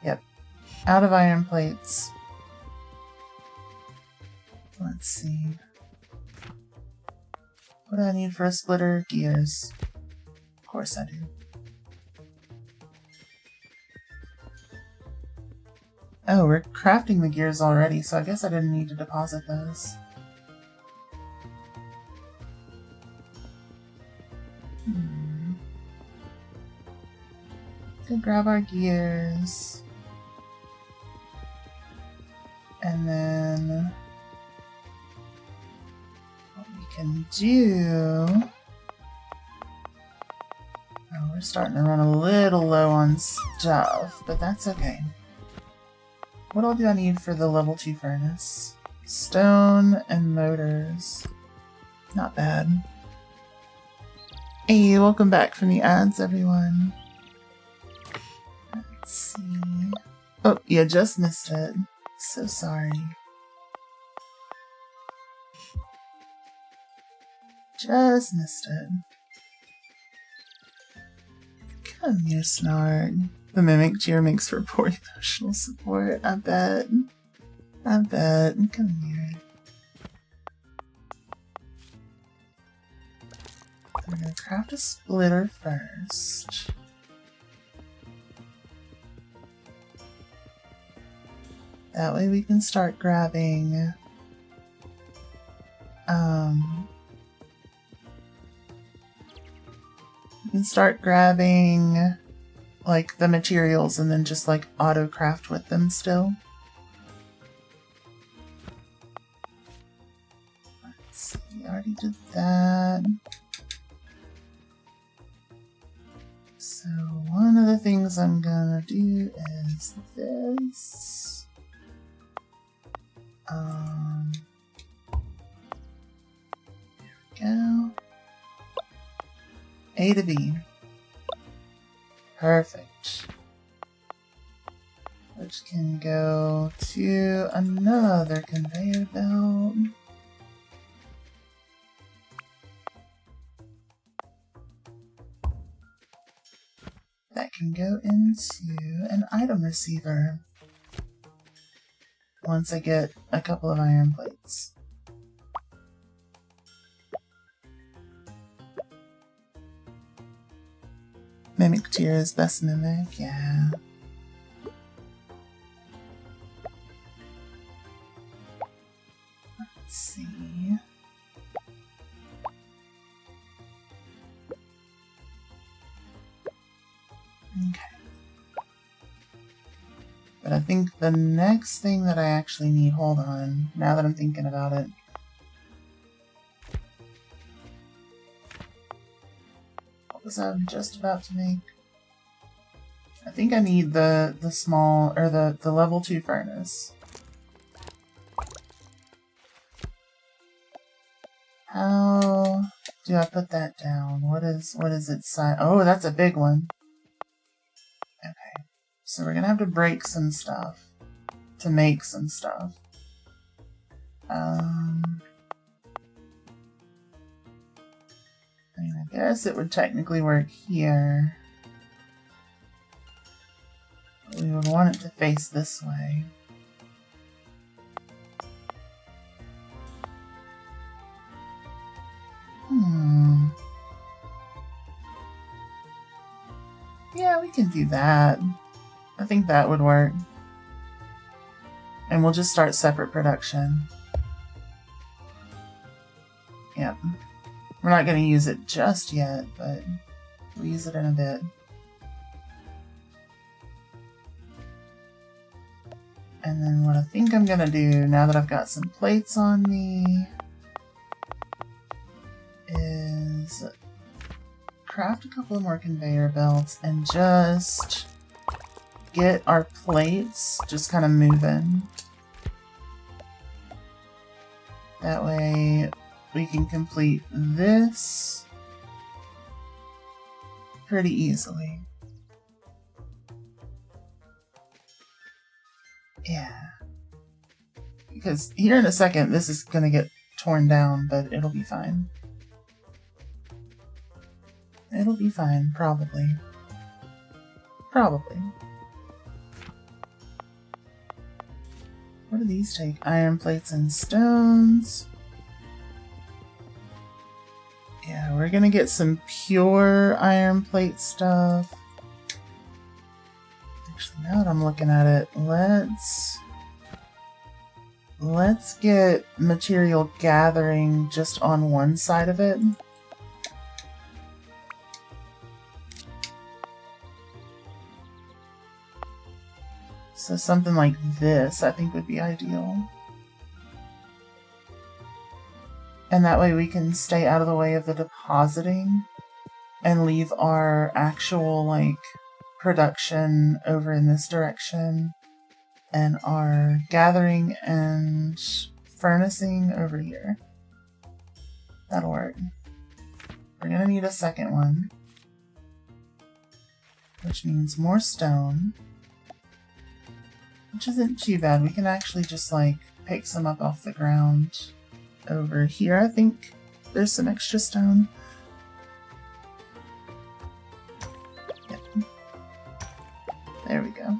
S1: Yep. Out of iron plates. Let's see. What do I need for a splitter? Gears. Of course I do. Oh, we're crafting the gears already, so I guess I didn't need to deposit those. Go grab our gears. And then what we can do... Oh, we're starting to run a little low on stuff, but that's okay. What all do I need for the level 2 furnace? Stone and motors. Not bad. Hey, welcome back from the ads, everyone. Let's see. Oh, you just missed it. So sorry. Just missed it. Come here, Snarg. The Mimic Cheer makes for poor emotional support. I bet. I bet. Come here. We're gonna craft a splitter first. That way we can start grabbing like the materials and then just like auto craft with them still. Let's see, we already did that. So one of the things I'm gonna do is this. There we go. A to B. Perfect. Which can go to another conveyor belt. That can go into an item receiver. Once I get a couple of iron plates. Mimic Tier is best mimic, yeah. Let's see. Okay. But I think the next thing that I actually need, hold on, now that I'm thinking about it. What was I just about to make? I think I need the small, or the level 2 furnace. How do I put that down? What is its size? Oh, that's a big one. Okay. So we're gonna have to break some stuff to make some stuff. I mean, I guess it would technically work here. But we would want it to face this way. Yeah, we can do that. I think that would work. And we'll just start separate production. Yep. We're not going to use it just yet, but we'll use it in a bit. And then what I think I'm going to do, now that I've got some plates on me, is craft a couple of more conveyor belts and just get our plates just kind of moving. That way we can complete this pretty easily. Yeah. Because here in a second this is going to get torn down, but it'll be fine. It'll be fine, probably. Probably. What do these take? Iron plates and stones. Yeah, we're gonna get some pure iron plate stuff. Actually, now that I'm looking at it, let's get material gathering just on one side of it. So something like this I think would be ideal. And that way we can stay out of the way of the depositing and leave our actual, like, production over in this direction and our gathering and furnacing over here. That'll work. We're gonna need a second one, which means more stone, which isn't too bad. We can actually just, like, pick some up off the ground over here. I think there's some extra stone. Yep. There we go.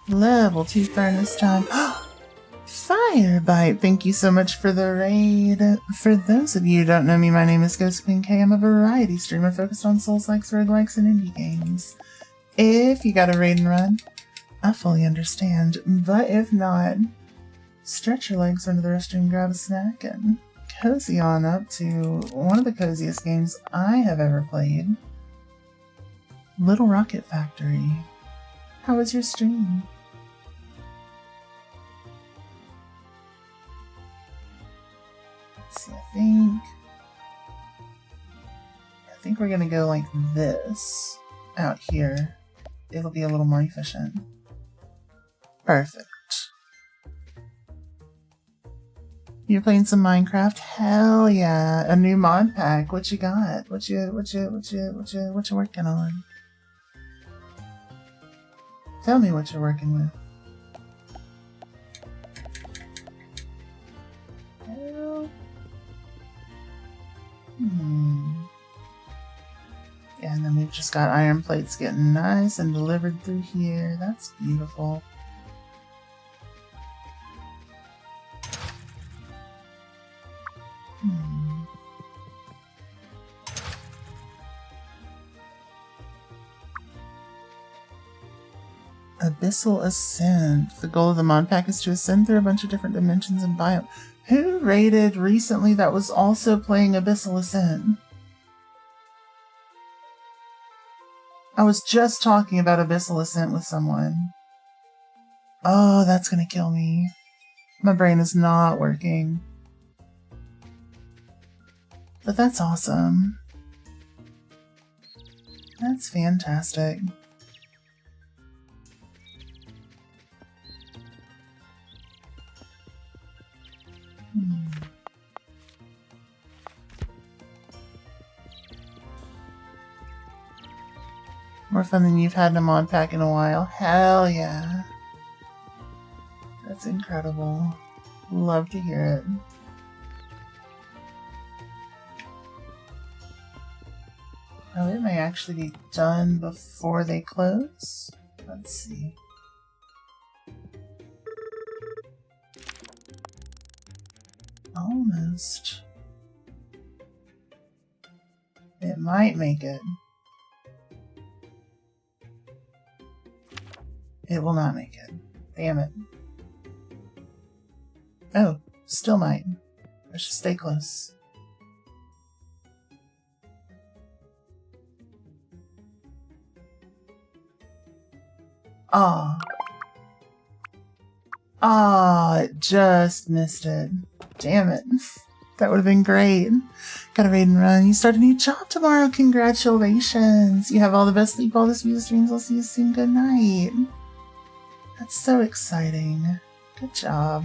S1: Level 2 furnace time. Firebite, thank you so much for the raid. For those of you who don't know me, my name is Ghost Queen K. I'm a variety streamer focused on Souls-likes, roguelikes, and indie games. If you got a raid and run, I fully understand. But if not, stretch your legs under the restroom, grab a snack, and cozy on up to one of the coziest games I have ever played. Little Rocket Factory. How was your stream? Let's see, I think we're gonna go like this out here. It'll be a little more efficient. Perfect. You're playing some Minecraft? Hell yeah! A new mod pack. What you got? What you working on? Tell me what you're working with. Hell. Yeah, and then we've just got iron plates getting nice and delivered through here. That's beautiful. Abyssal Ascent. The goal of the mod pack is to ascend through a bunch of different dimensions and biomes. Who raided recently that was also playing Abyssal Ascent? I was just talking about Abyssal Ascent with someone. Oh, that's gonna kill me. My brain is not working. But that's awesome. That's fantastic. More fun than you've had in a mod pack in a while. Hell yeah. That's incredible. Love to hear it. Oh, it may actually be done before they close. Let's see. Almost. It might make it. It will not make it. Damn it. Oh, still might. Let's just stay close. Ah. Ah, it just missed it. Damn it. That would have been great. Gotta raid and run. You start a new job tomorrow. Congratulations. You have all the best sleep, all the sweetest dreams. I'll see you soon. Good night. That's so exciting. Good job.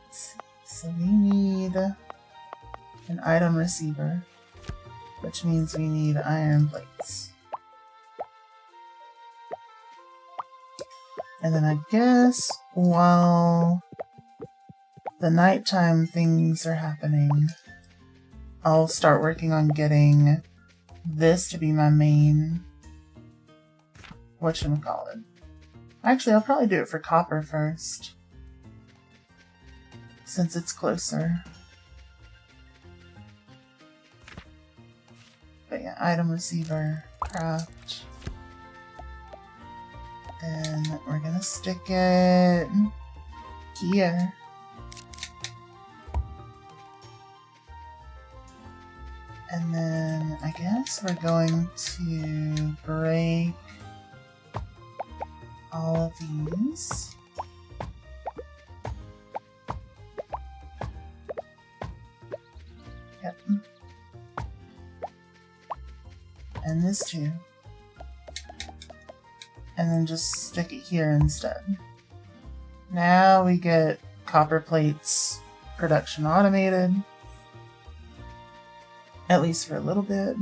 S1: Let's see. So we need an item receiver, which means we need iron plates. And then I guess while the nighttime things are happening, I'll start working on getting this to be my main whatchamacallit. Actually, I'll probably do it for copper first, since it's closer. But yeah, item receiver, craft. And we're gonna stick it here. And then I guess we're going to break all of these. Yep. And this too. And then just stick it here instead. Now we get copper plates production automated. At least for a little bit.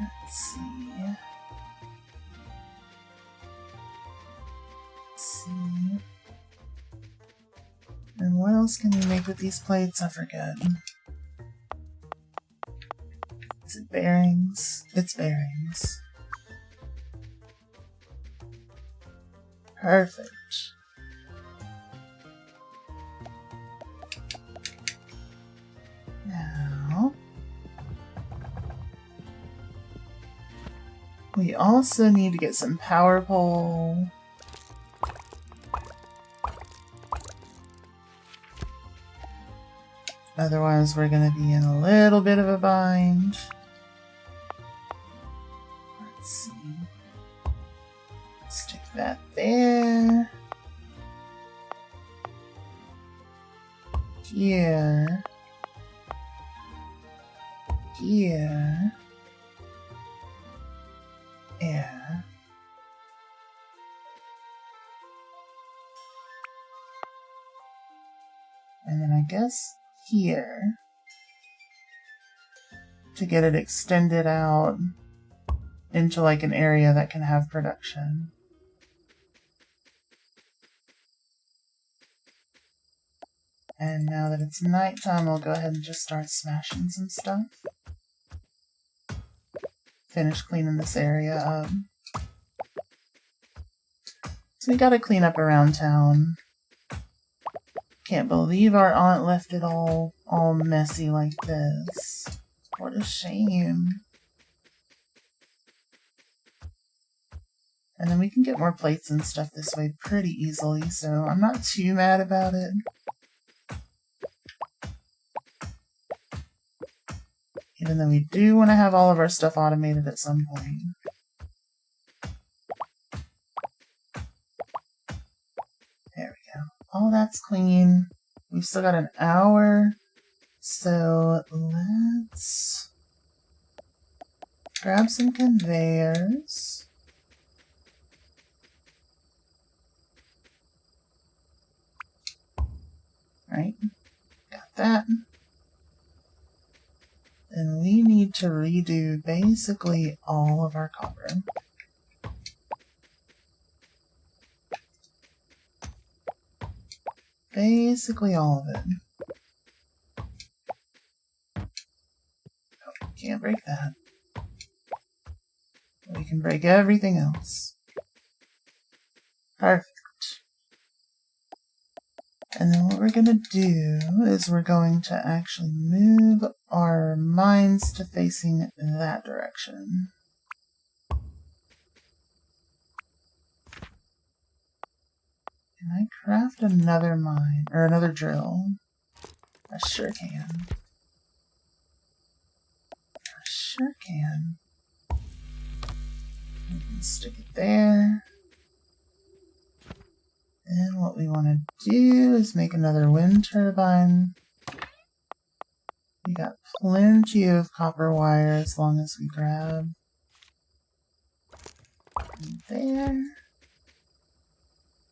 S1: Let's see. Let's see. And what else can we make with these plates? I forget. Is it bearings? It's bearings. Perfect. Now, we also need to get some power pole. Otherwise, we're going to be in a little bit of a bind. Let's see. Stick that there. Here. Here. Yeah. And then I guess here to get it extended out into like an area that can have production. And now that it's nighttime, I'll go ahead and just start smashing some stuff. Finish cleaning this area up. So we gotta clean up around town. Can't believe our aunt left it all messy like this. What a shame. And then we can get more plates and stuff this way pretty easily, so I'm not too mad about it. Even though we do want to have all of our stuff automated at some point. There we go. All that's clean. We've still got an hour. So let's grab some conveyors. Right. Got that. And we need to redo basically all of our copper. Basically all of it. Oh, can't break that. We can break everything else. Perfect. And then what we're going to do is we're going to actually move our mines to facing that direction. Can I craft another mine, or another drill? I sure can. I sure can. We can stick it there. And what we want to do is make another wind turbine. We got plenty of copper wire as long as we grab there.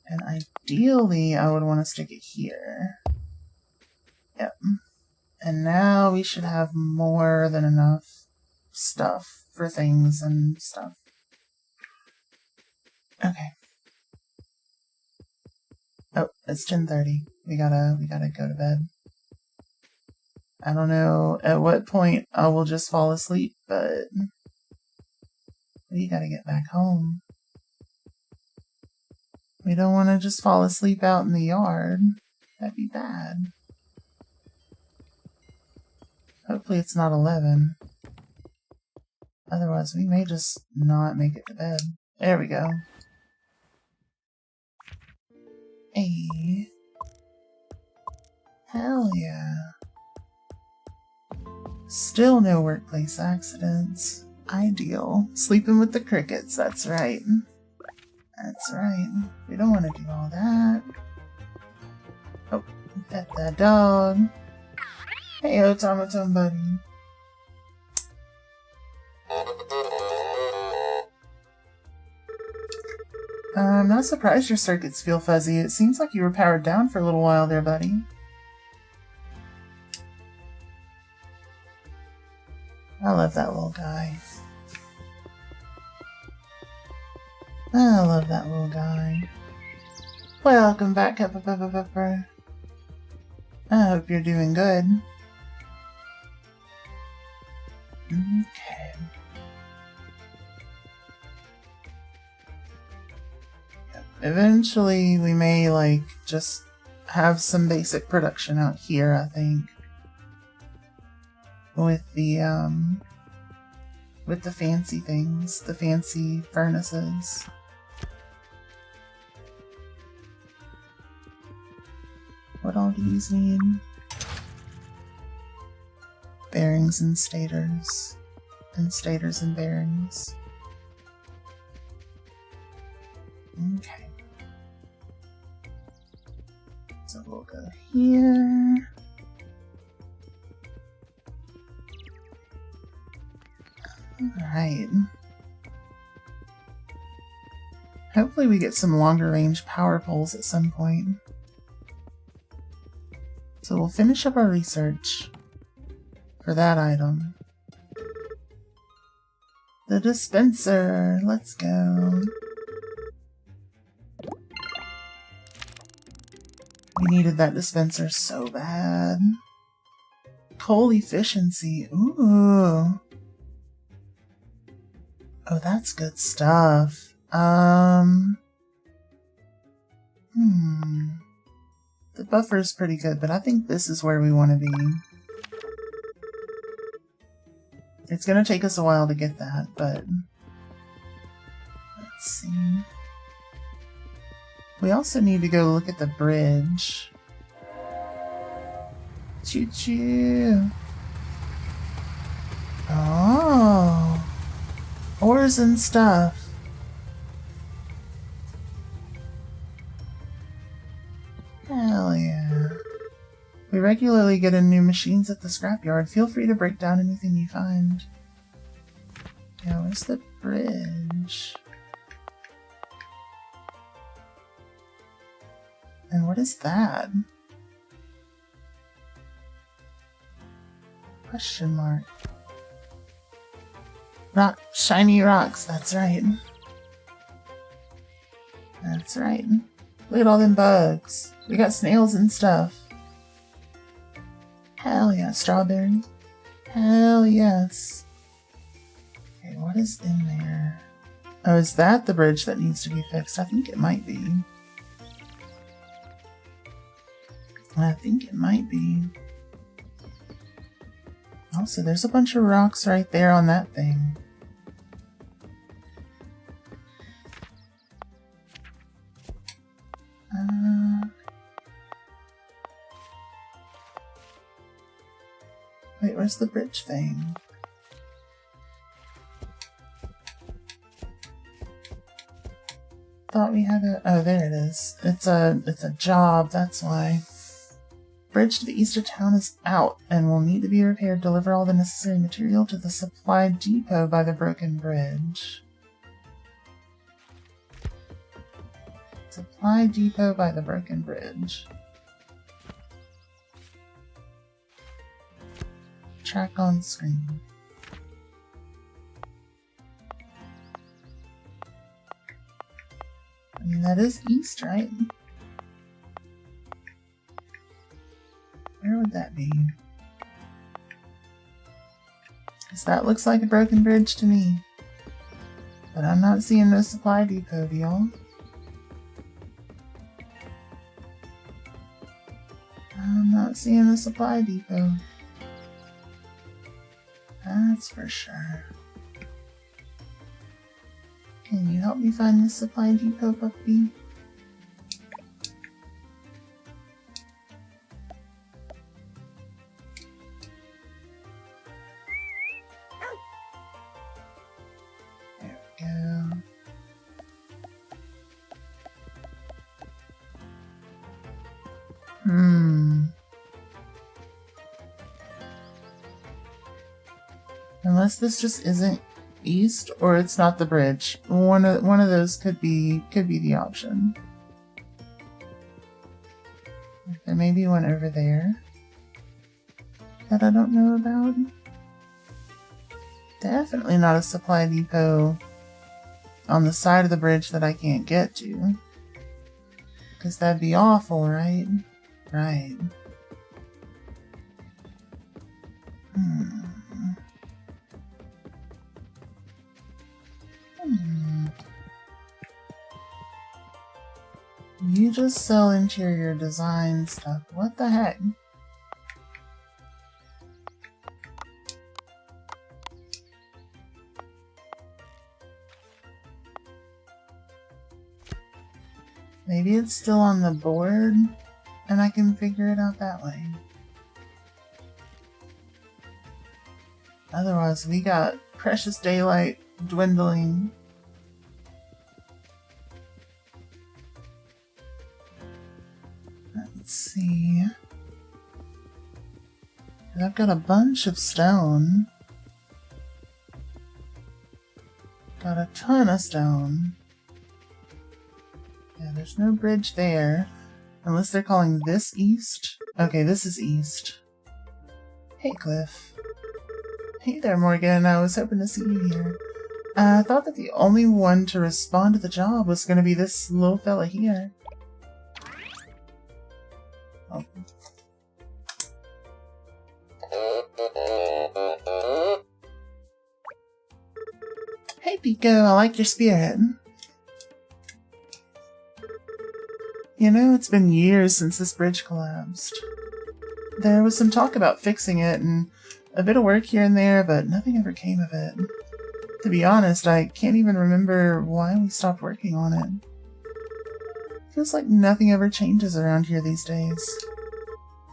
S1: And ideally, I would want to stick it here. Yep. And now we should have more than enough stuff for things and stuff. Okay. Oh, it's 10:30. We gotta go to bed. I don't know at what point I will just fall asleep, but we gotta get back home. We don't want to just fall asleep out in the yard. That'd be bad. Hopefully it's not 11. Otherwise, we may just not make it to bed. There we go. Hey. Hell yeah. Still no workplace accidents. Ideal. Sleeping with the crickets, that's right. That's right. We don't want to do all that. Oh, pet that dog. Hey, automaton buddy. I'm not surprised your circuits feel fuzzy. It seems like you were powered down for a little while there, buddy. I love that little guy. I love that little guy. Welcome back, Pepper. I hope you're doing good. Okay. Eventually, we may, like, just have some basic production out here, I think. With the fancy things, the fancy furnaces. What all do these need? Bearings and stators. And stators and bearings. Okay. So we'll go here. Alright. Hopefully we get some longer range power poles at some point. So we'll finish up our research for that item. The dispenser. Let's go. We needed that dispenser so bad. Coal efficiency. Ooh. Oh, that's good stuff. The buffer's pretty good, but I think this is where we want to be. It's gonna take us a while to get that, but... Let's see... We also need to go look at the bridge. Choo-choo! Oh! Ores and stuff. Hell yeah. We regularly get in new machines at the scrapyard. Feel free to break down anything you find. Yeah, where's the bridge? And what is that? Question mark. Rock, shiny rocks, that's right. That's right. Look at all them bugs. We got snails and stuff. Hell yeah, strawberry. Hell yes. Okay, what is in there? Oh, is that the bridge that needs to be fixed? I think it might be. I think it might be. Also, there's a bunch of rocks right there on that thing. Wait, where's the bridge thing? Thought we had a... Oh, there it is. It's a job, that's why. Bridge to the east of town is out and will need to be repaired. Deliver all the necessary material to the supply depot by the broken bridge. Supply depot by the broken bridge. Track on screen. I mean, that is east, right? Where would that be? Because that looks like a broken bridge to me. But I'm not seeing no supply depot, y'all. I'm not seeing the supply depot. That's for sure. Can you help me find the supply depot, puppy? Unless this just isn't east or it's not the bridge. One of those could be the option. There may be one over there that I don't know about. Definitely not a supply depot on the side of the bridge that I can't get to. Because that'd be awful, right? Right. You just sell interior design stuff. What the heck? Maybe it's still on the board and I can figure it out that way. Otherwise, we got precious daylight dwindling. Let's see. I've got a bunch of stone. Got a ton of stone. Yeah, there's no bridge there. Unless they're calling this east. Okay, this is east. Hey, Cliff. Hey there, Morgan. I was hoping to see you here. I thought that the only one to respond to the job was going to be this little fella here. Oh. Hey, Pico. I like your spirit. You know, it's been years since this bridge collapsed. There was some talk about fixing it and a bit of work here and there, but nothing ever came of it. To be honest, I can't even remember why we stopped working on it. Feels like nothing ever changes around here these days.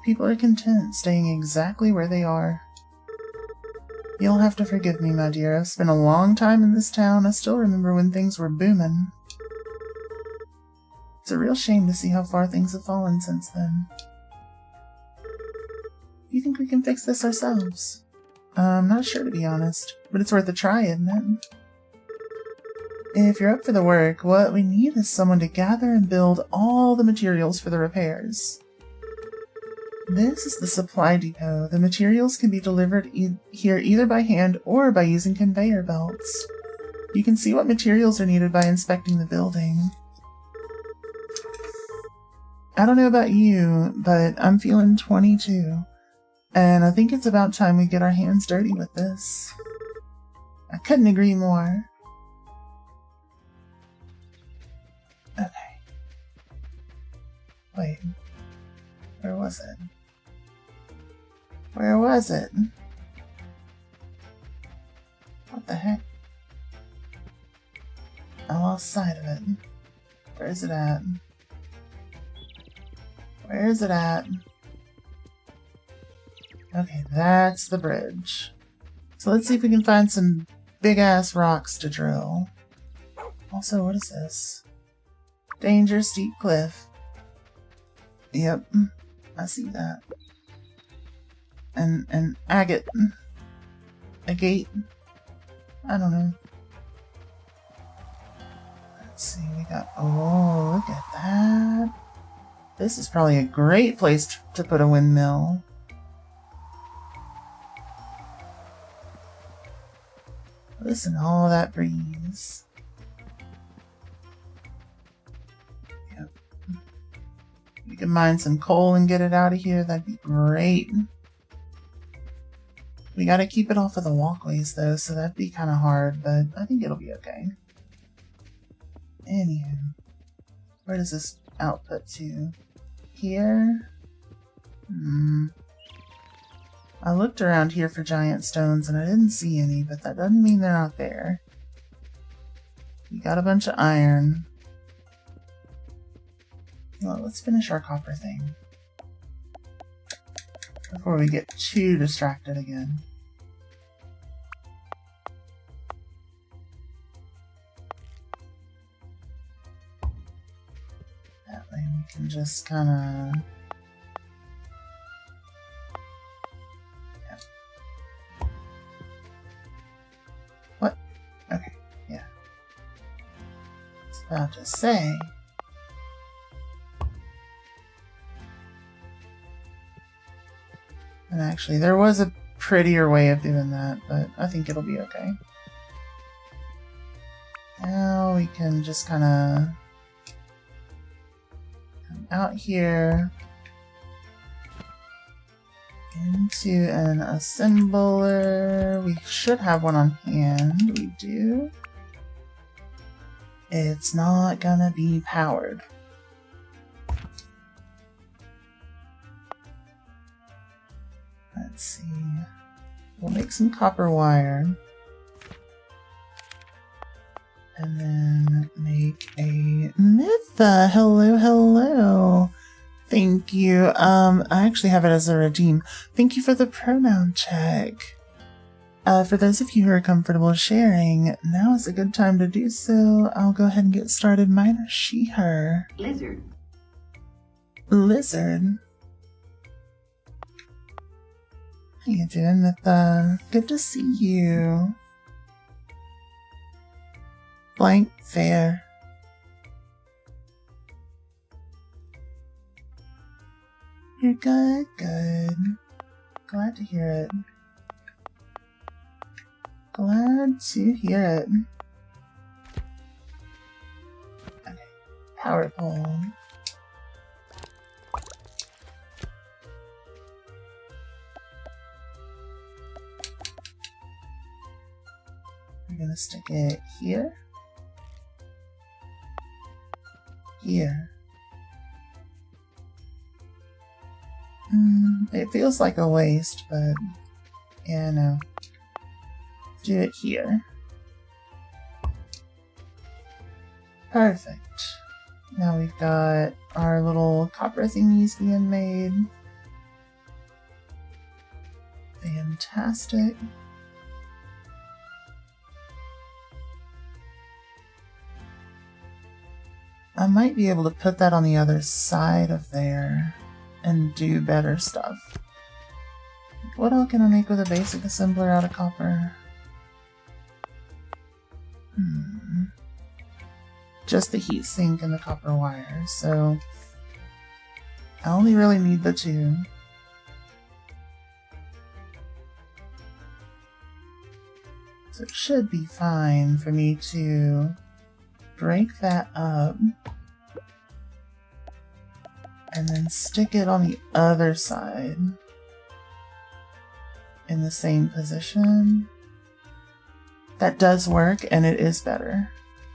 S1: People are content staying exactly where they are. You'll have to forgive me, my dear. I've spent a long time in this town. I still remember when things were booming. It's a real shame to see how far things have fallen since then. You think we can fix this ourselves? I'm not sure, to be honest, but it's worth a try, isn't it? If you're up for the work, what we need is someone to gather and build all the materials for the repairs. This is the supply depot. The materials can be delivered here either by hand or by using conveyor belts. You can see what materials are needed by inspecting the building. I don't know about you, but I'm feeling 22. And I think it's about time we get our hands dirty with this. I couldn't agree more. Okay. Wait. Where was it? Where was it? What the heck? I lost sight of it. Where is it at? Where is it at? Okay, that's the bridge. So let's see if we can find some big-ass rocks to drill. Also, what is this? Danger, steep cliff. Yep, I see that. And agate. A gate. I don't know. Let's see, we got... Oh, look at that. This is probably a great place to put a windmill. Listen to all that breeze. Yep. We can mine some coal and get it out of here. That'd be great. We gotta keep it off of the walkways though, so that'd be kind of hard, but I think it'll be okay. Anywho, where does this output to? Here? I looked around here for giant stones and I didn't see any, but that doesn't mean they're not there. We got a bunch of iron. Well, let's finish our copper thing before we get too distracted again. That way we can just kind of... About to say. And actually, there was a prettier way of doing that, but I think it'll be okay. Now we can just kind of come out here into an assembler. We should have one on hand. We do. It's not gonna be powered. Let's see. We'll make some copper wire. And then make a Mytha. Hello, hello. Thank you. I actually have it as a redeem. Thank you for the pronoun check. For those of you who are comfortable sharing, now is a good time to do so. I'll go ahead and get started. Mine are she, her.
S2: Lizard.
S1: Lizard. How you doing, Mytha? Good to see you. Blank fair. You're good, good. Glad to hear it. Glad to hear it. Okay, power pole. We're gonna stick it here. Here. It feels like a waste, but yeah, no. Do it here. Perfect. Now we've got our little copper thingies being made. Fantastic. I might be able to put that on the other side of there and do better stuff. What else can I make with a basic assembler out of copper? Just the heatsink and the copper wire, so I only really need the two. So it should be fine for me to break that up and then stick it on the other side in the same position. That does work, and it is better.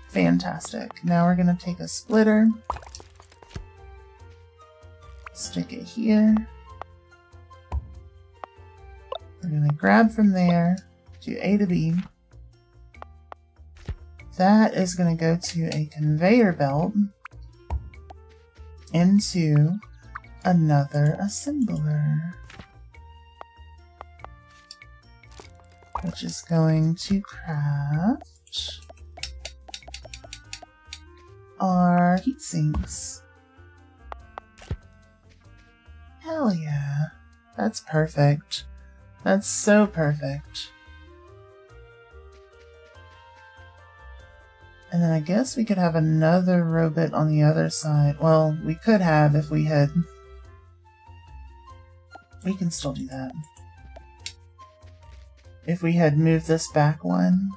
S1: Fantastic. Now we're going to take a splitter, stick it here. We're going to grab from there to A to B. That is going to go to a conveyor belt into another assembler, which is going to craft our heat sinks. Hell yeah. That's perfect. That's so perfect. And then I guess we could have another robot on the other side. Well, we could have if we had... We can still do that. If we had moved this back one,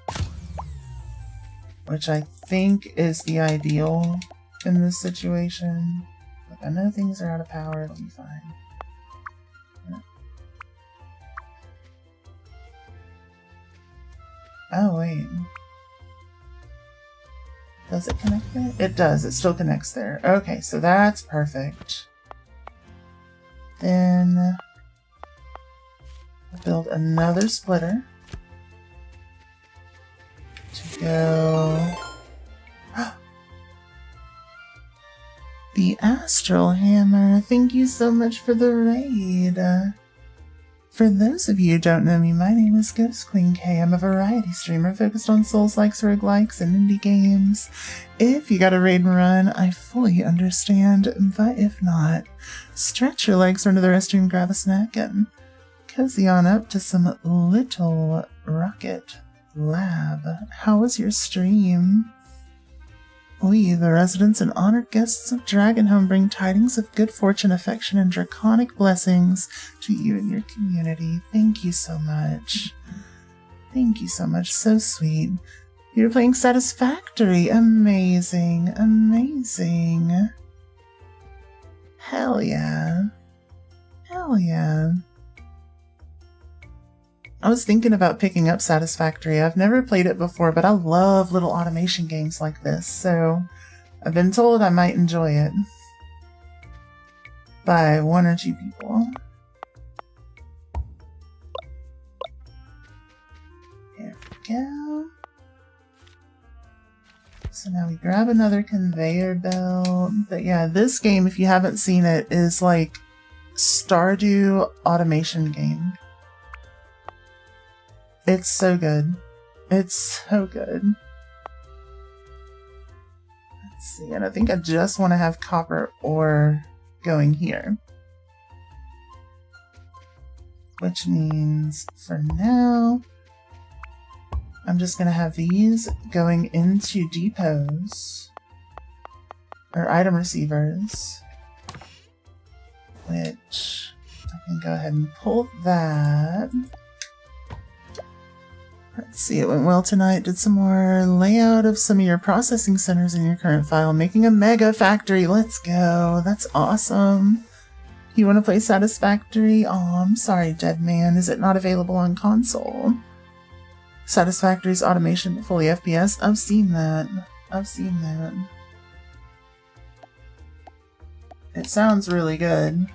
S1: which I think is the ideal in this situation. Look, I know things are out of power, it'll be fine. Yeah. Oh, wait. Does it connect there? It does, it still connects there. Okay, so that's perfect. Then I'll build another splitter to go. The Astral Hammer. Thank you so much for the raid. For those of you who don't know me, my name is Ghost Queen K. I'm a variety streamer focused on Souls-likes, roguelikes, and indie games. If you got a raid and run, I fully understand, but if not, stretch your legs into the restroom, grab a snack, and cozy on up to some Little Rocket Lab. How was your stream? We, the residents and honored guests of Dragonhome, bring tidings of good fortune, affection, and draconic blessings to you and your community. Thank you so much. Thank you so much. So sweet. You're playing Satisfactory. Amazing. Amazing. Hell yeah. Hell yeah. I was thinking about picking up Satisfactory. I've never played it before, but I love little automation games like this, so I've been told I might enjoy it by one or two people. There we go. So now we grab another conveyor belt. But yeah, this game, if you haven't seen it, is like Stardew automation game. It's so good. It's so good. Let's see, and I think I just want to have copper ore going here. Which means, for now, I'm just going to have these going into depots. Or item receivers. Which, I can go ahead and pull that. Let's see, it went well tonight. Did some more layout of some of your processing centers in your current file, making a mega factory. Let's go. That's awesome. You want to play Satisfactory? Oh, I'm sorry, Dead Man. Is it not available on console? Satisfactory's automation but fully FPS? I've seen that. I've seen that. It sounds really good.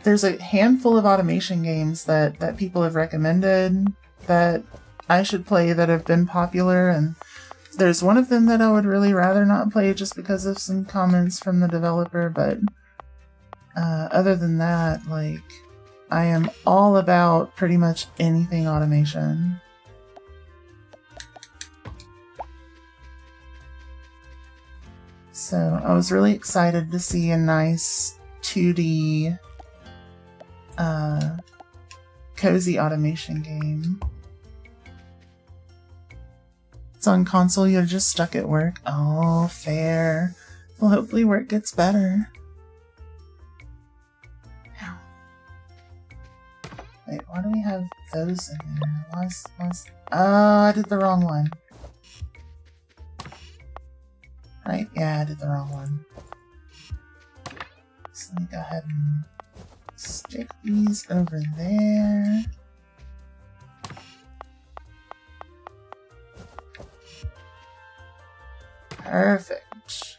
S1: There's a handful of automation games that people have recommended that I should play that have been popular, and there's one of them that I would really rather not play just because of some comments from the developer, but other than that, like, I am all about pretty much anything automation. So I was really excited to see a nice 2D cozy automation game. It's on console, you're just stuck at work. Oh, fair. Well, hopefully work gets better. Ow. Wait, why do we have those in there? Oh, I did the wrong one. Right? Yeah, I did the wrong one. So let me go ahead and stick these over there. Perfect.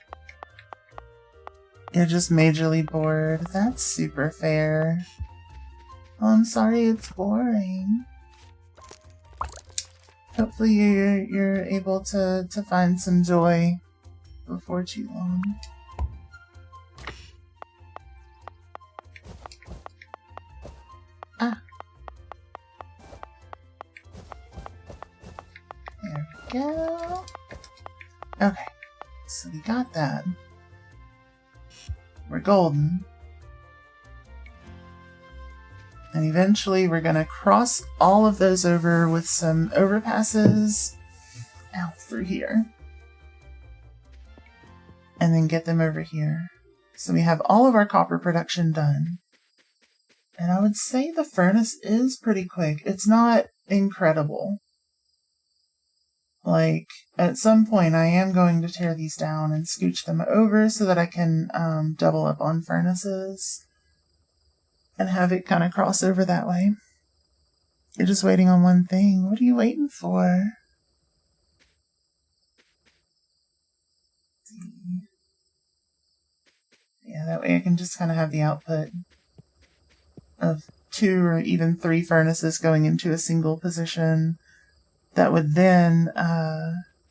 S1: You're just majorly bored. That's super fair. Oh, I'm sorry it's boring. Hopefully you're able to find some joy before too long. Ah. There we go. Okay, so we got that. We're golden. And eventually we're gonna cross all of those over with some overpasses out through here. And then get them over here. So we have all of our copper production done. And I would say the furnace is pretty quick. It's not incredible. Like, at some point I am going to tear these down and scooch them over so that I can double up on furnaces. And have it kind of cross over that way. You're just waiting on one thing. What are you waiting for? Yeah, that way I can just kind of have the output of 2 or even 3 furnaces going into a single position that would then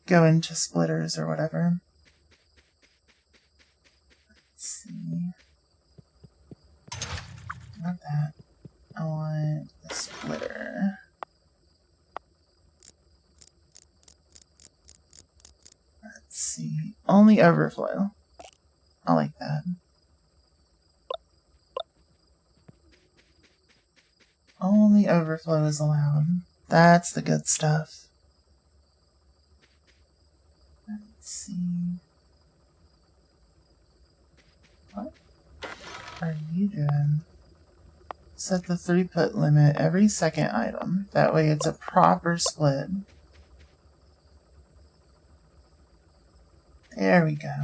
S1: go into splitters or whatever. Let's see. Not that. I want the splitter. Let's see. Only overflow. I like that. Only overflow is allowed. That's the good stuff. Let's see. What are you doing? Set the throughput limit every second item. That way it's a proper split. There we go.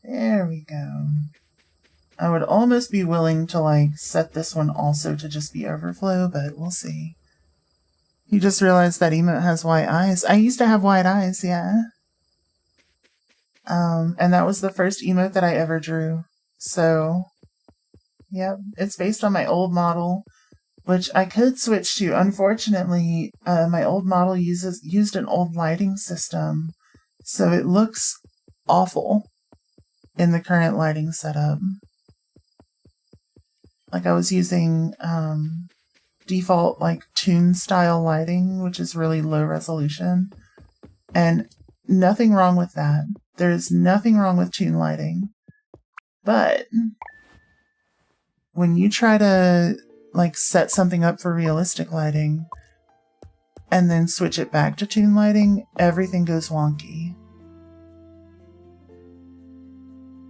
S1: There we go. I would almost be willing to like set this one also to just be overflow, but we'll see. You just realized that emote has white eyes. I used to have white eyes, yeah. And that was the first emote that I ever drew. So, yep, it's based on my old model, which I could switch to. Unfortunately, my old model used an old lighting system, so it looks awful in the current lighting setup. Like I was using default like Toon style lighting, which is really low resolution, and nothing wrong with that. There's nothing wrong with Toon lighting, but when you try to like set something up for realistic lighting and then switch it back to Toon lighting, everything goes wonky.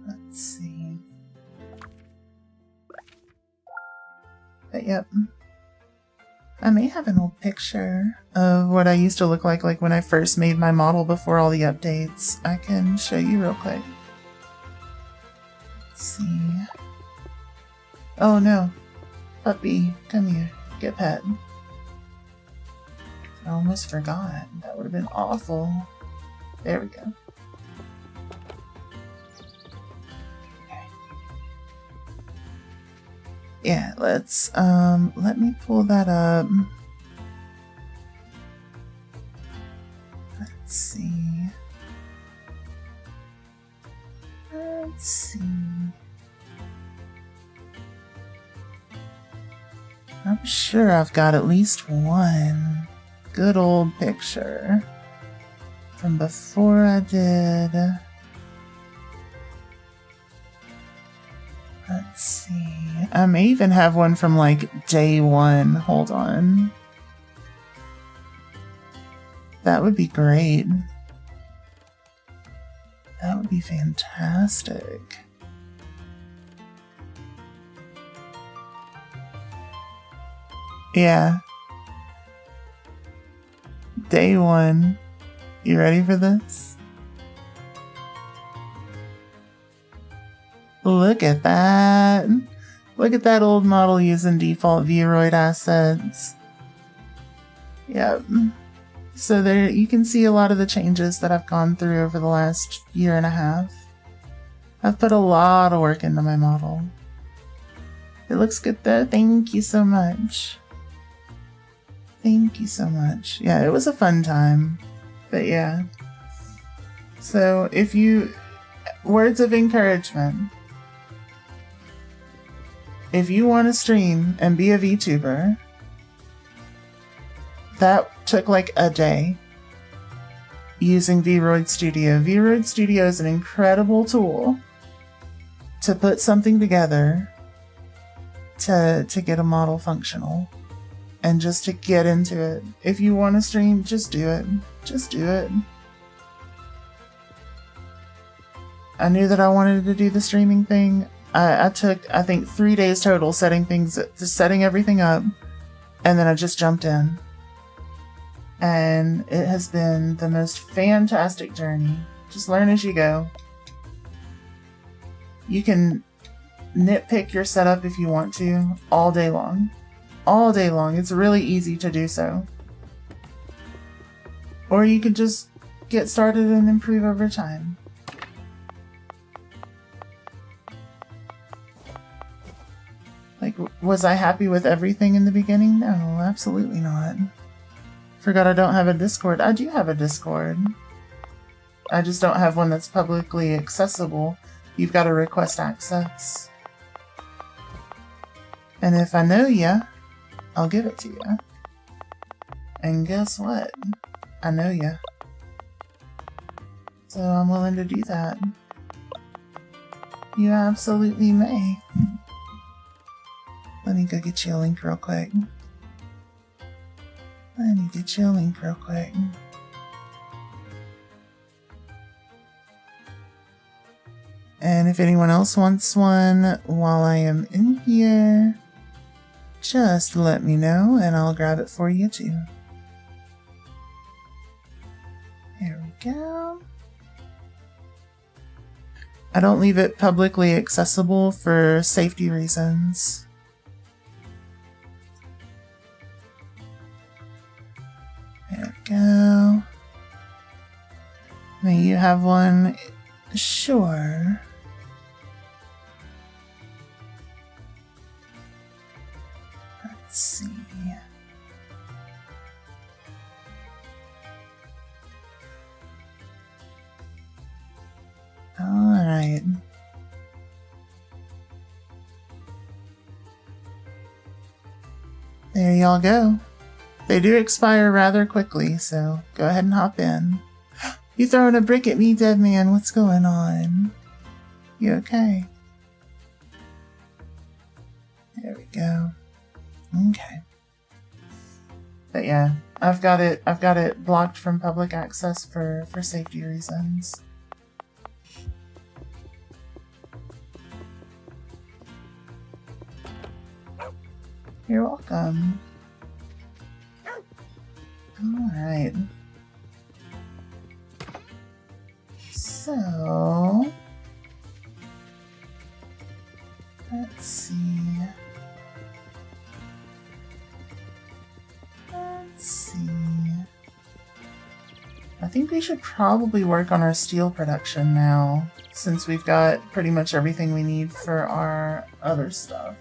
S1: Let's see. But yep. I may have an old picture of what I used to look like when I first made my model before all the updates. I can show you real quick. Let's see. Oh no. Puppy, come here. Get pet. I almost forgot. That would have been awful. There we go. Yeah, let's, let me pull that up. Let's see. Let's see. I'm sure I've got at least one good old picture from before I did. Let's see. I may even have one from like day one. Hold on. That would be great. That would be fantastic. Yeah. Day one. You ready for this? Look at that. Look at that old model using default Vroid assets. Yep. So there you can see a lot of the changes that I've gone through over the last year and a half. I've put a lot of work into my model. It looks good though. Thank you so much. Thank you so much. Yeah, it was a fun time. But yeah. So if you... Words of encouragement. If you want to stream and be a VTuber, that took like a day using Vroid Studio. Vroid Studio is an incredible tool to put something together to get a model functional and just to get into it. If you want to stream, just do it. Just do it. I knew that I wanted to do the streaming thing. I took, I think, 3 days total setting everything up, and then I just jumped in. And it has been the most fantastic journey. Just learn as you go. You can nitpick your setup if you want to, all day long. All day long. It's really easy to do so. Or you can just get started and improve over time. Like, was I happy with everything in the beginning? No, absolutely not. Forgot I don't have a Discord. I do have a Discord. I just don't have one that's publicly accessible. You've got to request access. And if I know ya, I'll give it to you. And guess what? I know ya. So I'm willing to do that. You absolutely may. Let me go get you a link real quick. Let me get you a link real quick. And if anyone else wants one while I am in here, just let me know and I'll grab it for you too. There we go. I don't leave it publicly accessible for safety reasons. There we go. May you have one? Sure. Let's see. Alright. There y'all go. They do expire rather quickly, so go ahead and hop in. You throwing a brick at me, dead man? What's going on? You okay? There we go. Okay. But yeah, I've got it blocked from public access for safety reasons. You're welcome. Alright. So let's see. I think we should probably work on our steel production now, since we've got pretty much everything we need for our other stuff.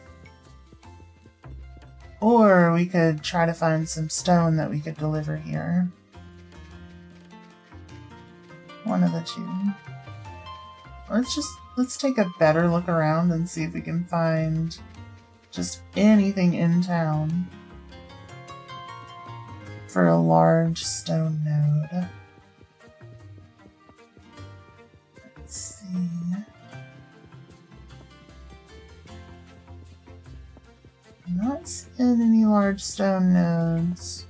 S1: Or we could try to find some stone that we could deliver here. One of the two. Let's take a better look around and see if we can find just anything in town for a large stone node. Let's see. I'm not seeing any large stone nodes.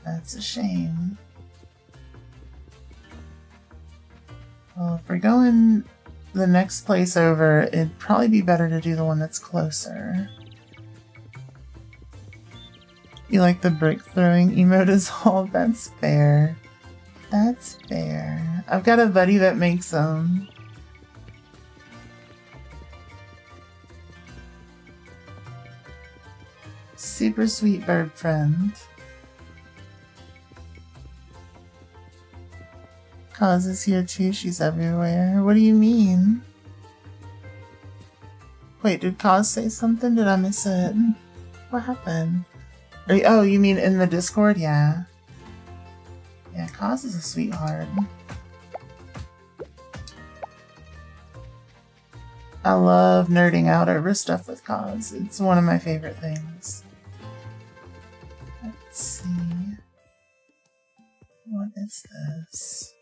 S1: That's a shame. Well, if we're going the next place over, it'd probably be better to do the one that's closer. You like the brick throwing emote as all? That's fair. That's fair. I've got a buddy that makes them. Super sweet bird friend. Kaz is here too, she's everywhere. What do you mean? Wait, did Kaz say something? Did I miss it? What happened? Oh, you mean in the Discord? Yeah. Yeah, Kaz is a sweetheart. I love nerding out over stuff with Kaz. It's one of my favorite things. Let's see. What is this?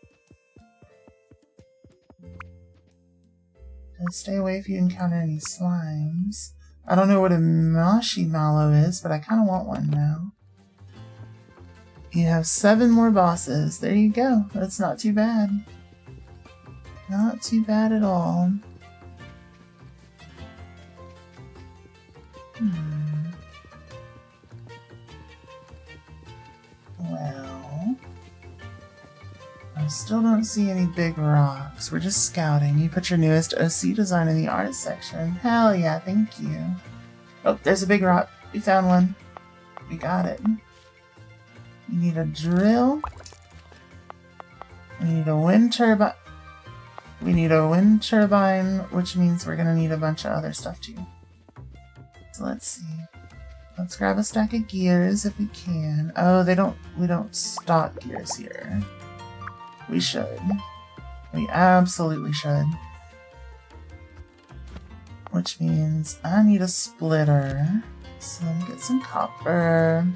S1: Stay away if you encounter any slimes. I don't know what a marshmallow is, but I kind of want one now. You have 7 more bosses. There you go. That's not too bad. Not too bad at all. Well, I still don't see any big rocks. We're just scouting. You put your newest OC design in the art section. Hell yeah, thank you. Oh, there's a big rock. We found one. We got it. You need a drill. We need a wind turbine. We need a wind turbine, which means we're gonna need a bunch of other stuff too. So let's see. Let's grab a stack of gears if we can. Oh, we don't stock gears here. We should. We absolutely should. Which means I need a splitter. So let me get some copper.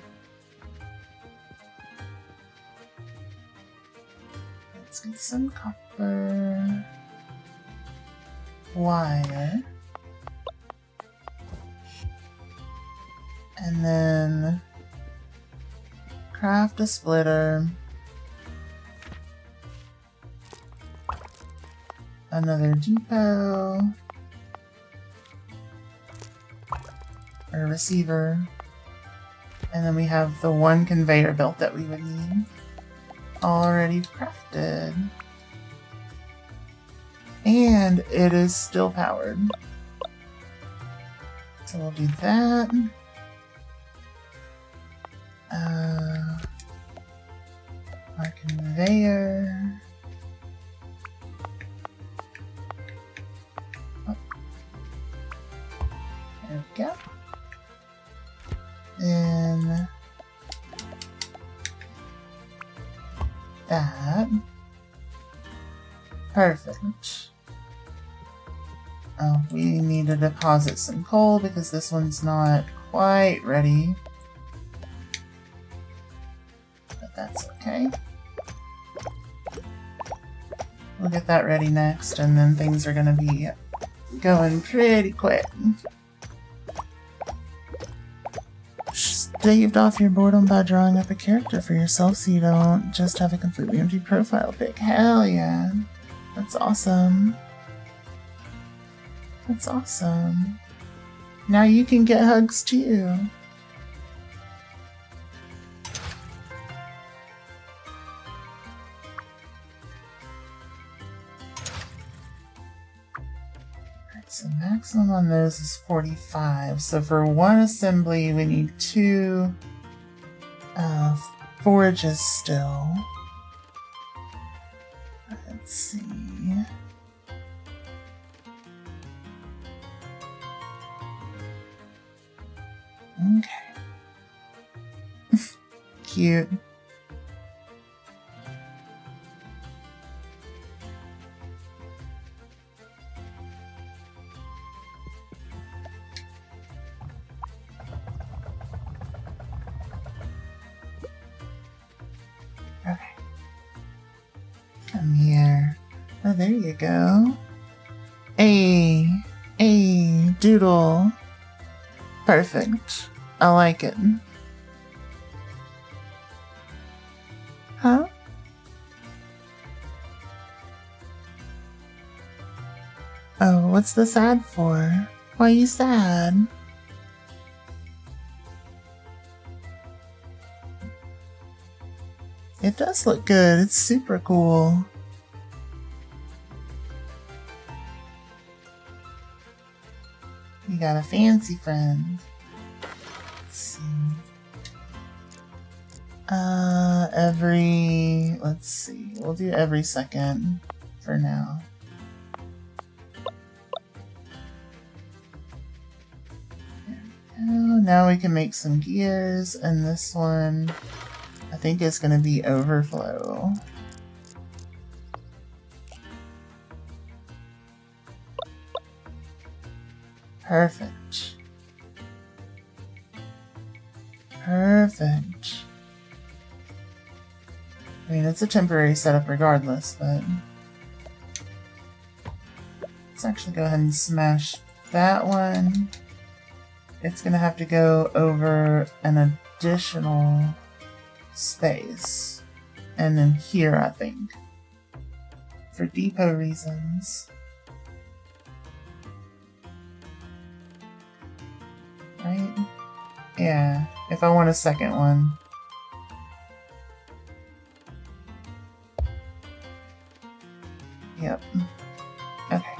S1: Let's get some copper. Wire. And then craft a splitter. Another depot. Or a receiver. And then we have the one conveyor belt that we would need. Already crafted. And it is still powered. So we'll do that. Our conveyor. Oh. There we go. Then that. Perfect. Oh, we need to deposit some coal because this one's not quite ready. But that's okay. We'll get that ready next, and then things are gonna be going pretty quick. Staved off your boredom by drawing up a character for yourself so you don't just have a completely empty profile pic. Hell yeah. That's awesome. That's awesome. Now you can get hugs too. Alright, so maximum on those is 45. So for one assembly, we need 2 forages still. Let's see. Okay. Cute. Okay. Come here. Oh, there you go. A doodle. Perfect. I like it. Huh? Oh, what's the sad for? Why are you sad? It does look good. It's super cool. You got a fancy friend. Let's see. Let's see. We'll do every second for now. There we go. Now we can make some gears, and this one I think is going to be overflow. Perfect. Perfect. I mean, it's a temporary setup regardless, but let's actually go ahead and smash that one. It's gonna have to go over an additional space. And then here, I think. For depot reasons. Right? Yeah, if I want a second one. Yep. Okay.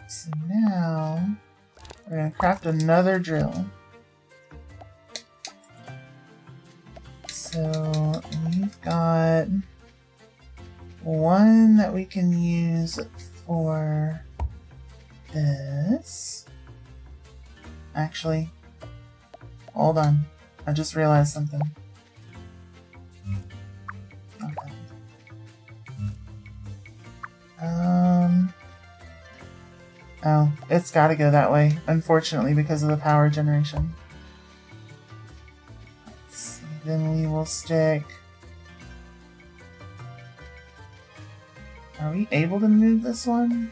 S1: So now we're gonna craft another drill. So we've got one that we can use for this. Actually, hold on. I just realized something. Okay. Oh, it's gotta go that way, unfortunately, because of the power generation. Let's see, then we will stick... Are we able to move this one?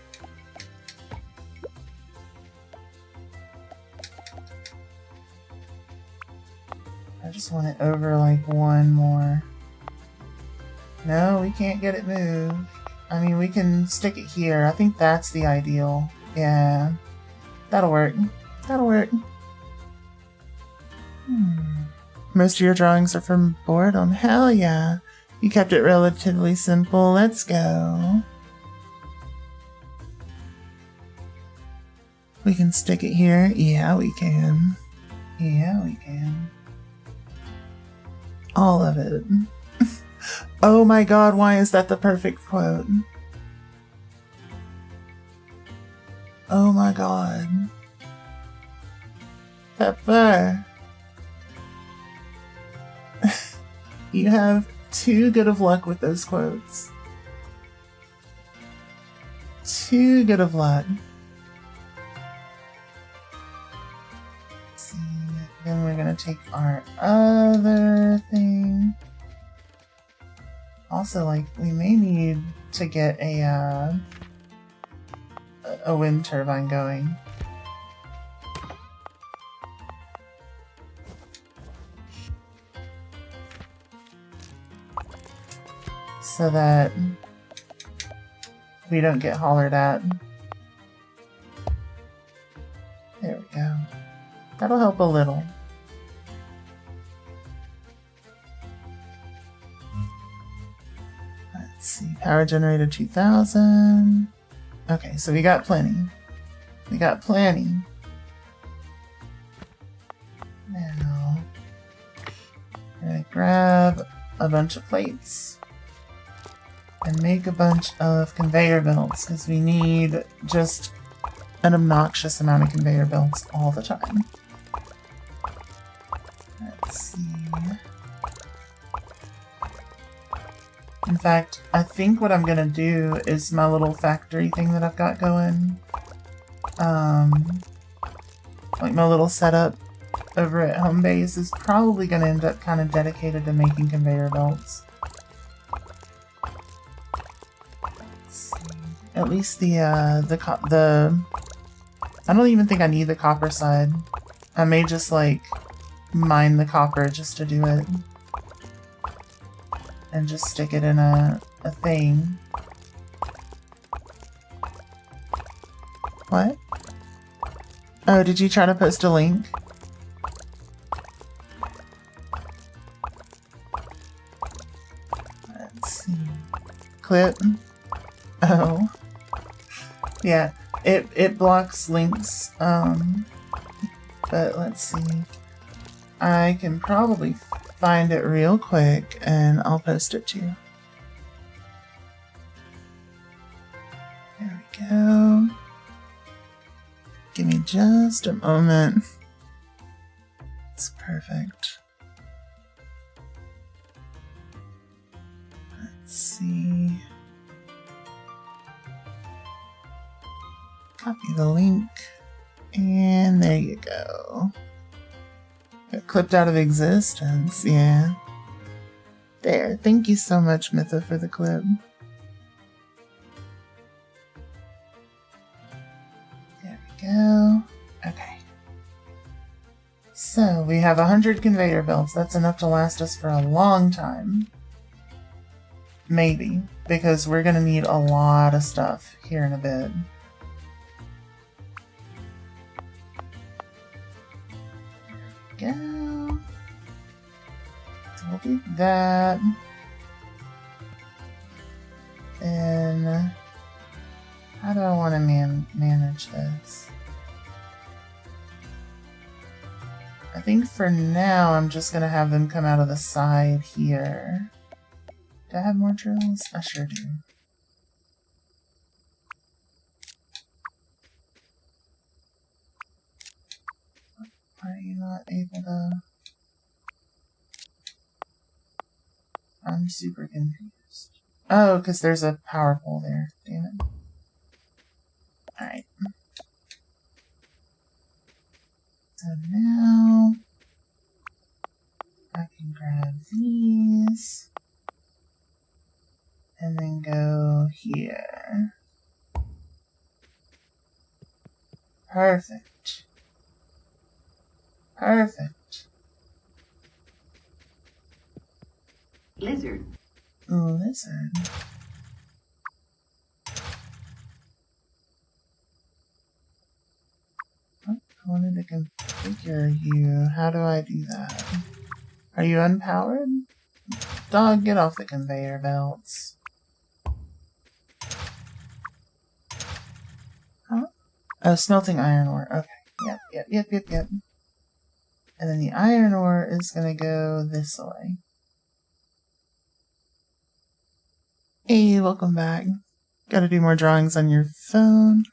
S1: I just want it over like one more. No, we can't get it moved. I mean, we can stick it here. I think that's the ideal. Yeah. That'll work. That'll work. Most of your drawings are from boredom. Hell yeah. You kept it relatively simple. Let's go. We can stick it here. Yeah, we can. Yeah, we can. All of it. Oh my god, why is that the perfect quote? Oh my god. Pepper. You have too good of luck with those quotes. Too good of luck. Let's see. Then we're gonna take our other thing. Also, like, we may need to get a wind turbine going. So that we don't get hollered at. There we go. That'll help a little. Let's see. Power generator 2000. Okay, so we got plenty. We got plenty. Now, we're gonna grab a bunch of plates and make a bunch of conveyor belts because we need just an obnoxious amount of conveyor belts all the time. Let's see. In fact, I think what I'm gonna do is my little factory thing that I've got going. Like my little setup over at home base is probably gonna end up kind of dedicated to making conveyor belts. At least the I don't even think I need the copper side. I may just like mine the copper just to do it. And just stick it in a thing. What? Oh, did you try to post a link? Let's see. Clip. Oh. Yeah, it blocks links, but let's see. I can probably find it real quick and I'll post it to you. There we go. Give me just a moment. It's perfect. Let's see. Copy the link, and there you go. Got clipped out of existence, yeah. There, thank you so much, Mytha, for the clip. There we go. Okay. So, we have 100 conveyor belts. That's enough to last us for a long time. Maybe, because we're gonna need a lot of stuff here in a bit. Go. So we'll do that. Then, how do I want to manage this? I think for now I'm just going to have them come out of the side here. Do I have more drills? I sure do. Why are you not able to... I'm super confused. Oh, because there's a power pole there. Damn it. Alright. So now... I can grab these. And then go here. Perfect. Perfect.
S2: Lizard.
S1: Lizard. Oh, I wanted to configure you. How do I do that? Are you unpowered? Dog, get off the conveyor belts. Huh? Oh, smelting iron ore. Okay. Yep. And then the iron ore is gonna go this way. Hey, welcome back. Gotta do more drawings on your phone.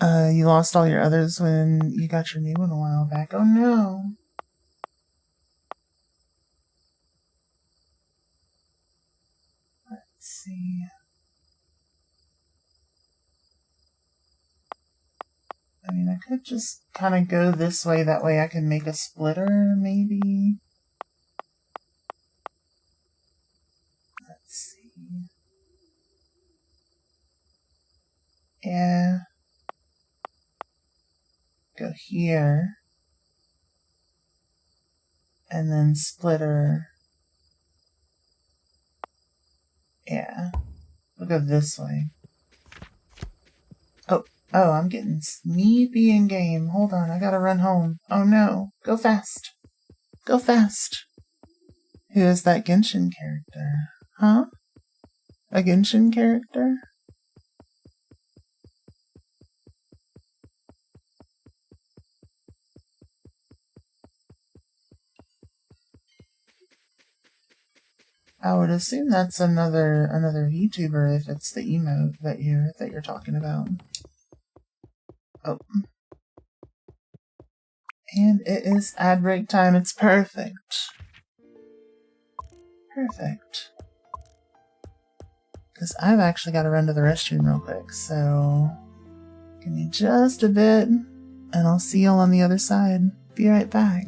S1: You lost all your others when you got your new one a while back. Oh no. Let's see. I mean, I could just kind of go this way. That way I can make a splitter, maybe. Let's see. Yeah. Go here. And then splitter. Yeah. We'll go this way. Oh, I'm getting sleepy in game. Hold on, I gotta run home. Oh no. Go fast. Go fast. Who is that Genshin character? Huh? A Genshin character? I would assume that's another VTuber if it's the emote that you're talking about. Oh. And it is ad break time. It's perfect. Perfect. Because I've actually got to run to the restroom real quick, so give me just a bit, and I'll see y'all on the other side. Be right back.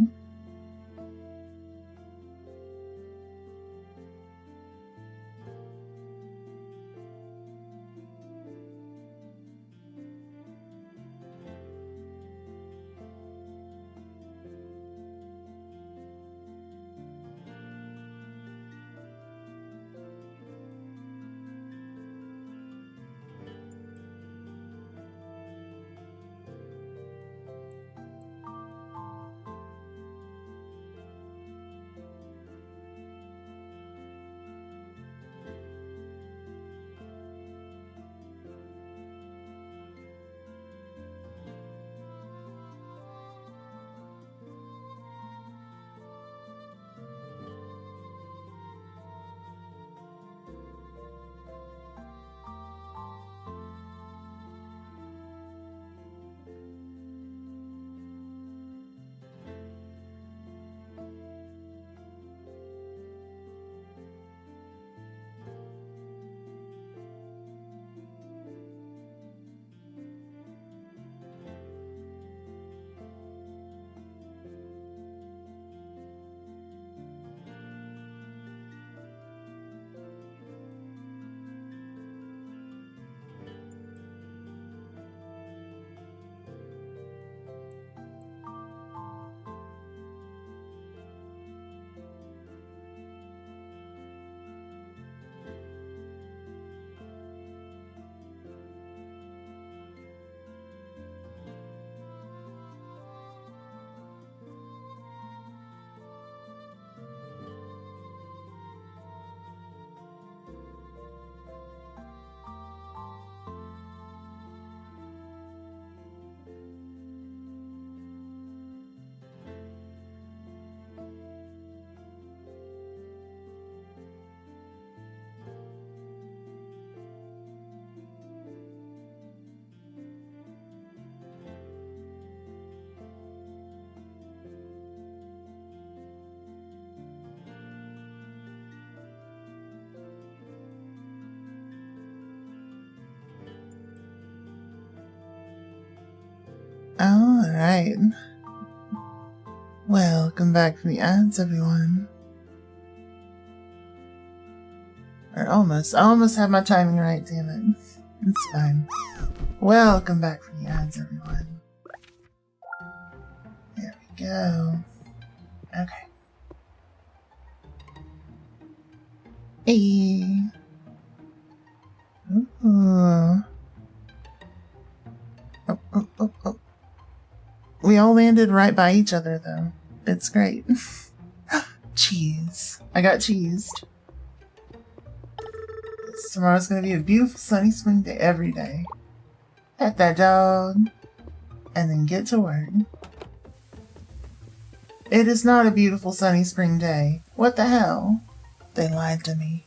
S1: Alright. Welcome back from the ads, everyone. Or almost. I almost have my timing right, damn it. It's fine. Welcome back from the ads, everyone. There we go. Okay. Hey. Ooh. Oh, oh, oh, oh. We all landed right by each other, though. It's great. Cheese. I got cheesed. Tomorrow's gonna be a beautiful sunny spring day every day. Pet that dog. And then get to work. It is not a beautiful sunny spring day. What the hell? They lied to me.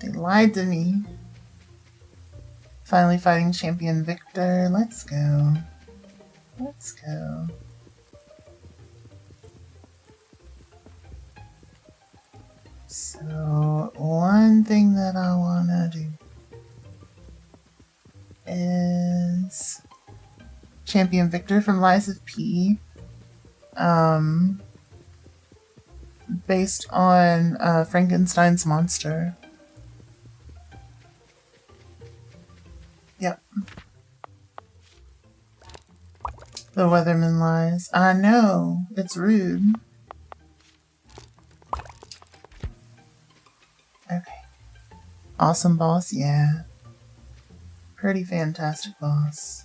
S1: They lied to me. Finally fighting champion Victor. Let's go. Let's go. So, one thing that I want to do is champion Victor from Lies of P. Based on Frankenstein's monster. Yep. The Weatherman lies. I know. It's rude. Okay. Awesome boss, yeah. Pretty fantastic boss.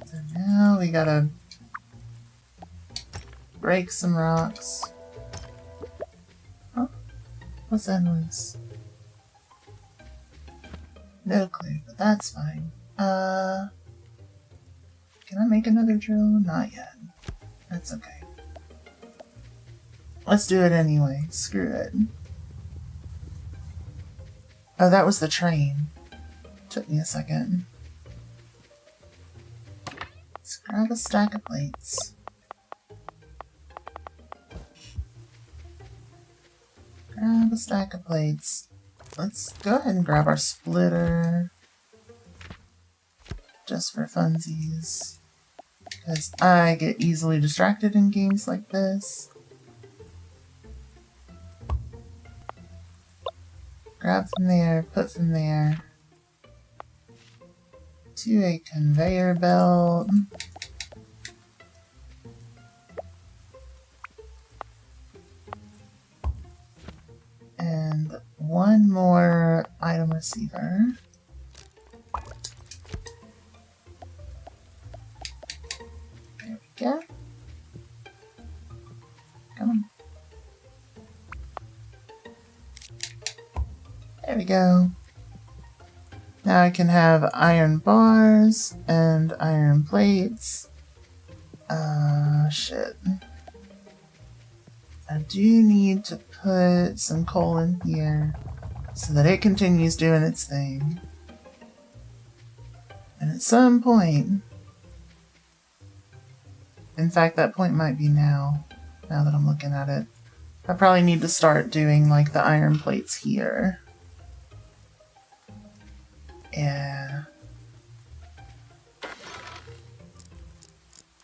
S1: So now we gotta break some rocks. Oh, what's that noise? No clue, but that's fine. Can I make another drill? Not yet. That's okay. Let's do it anyway. Screw it. Oh, that was the train. Took me a second. Let's grab a stack of plates. Grab a stack of plates. Let's go ahead and grab our splitter. Just for funsies. Because I get easily distracted in games like this. Grab from there, put from there. To a conveyor belt. And one more item receiver. There we go. Come on. There we go. Now I can have iron bars and iron plates. Shit. I do need to put some coal in here so that it continues doing its thing. And at some point, in fact that point might be now that I'm looking at it, I probably need to start doing like the iron plates here. Yeah.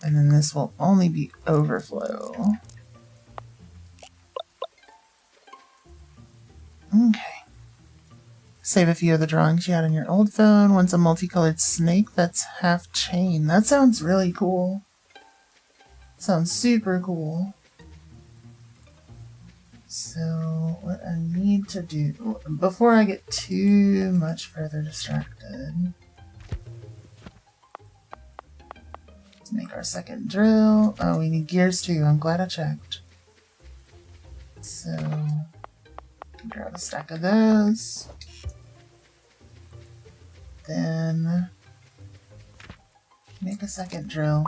S1: And then this will only be overflow. Okay. Save a few of the drawings you had on your old phone. One's a multicolored snake that's half chain. That sounds really cool. Sounds super cool. So, what I need to do, before I get too much further distracted, let's make our second drill. Oh, we need gears too. I'm glad I checked. So, grab a stack of those. Then, make a second drill.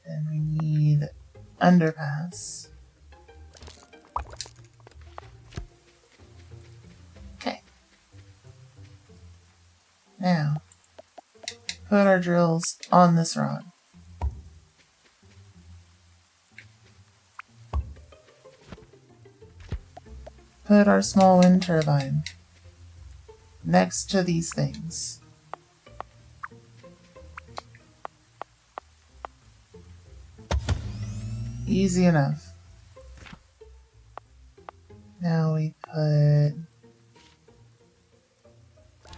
S1: Then we need underpass. Okay. Now, put our drills on this rod. Put our small wind turbine next to these things. Easy enough. Now we put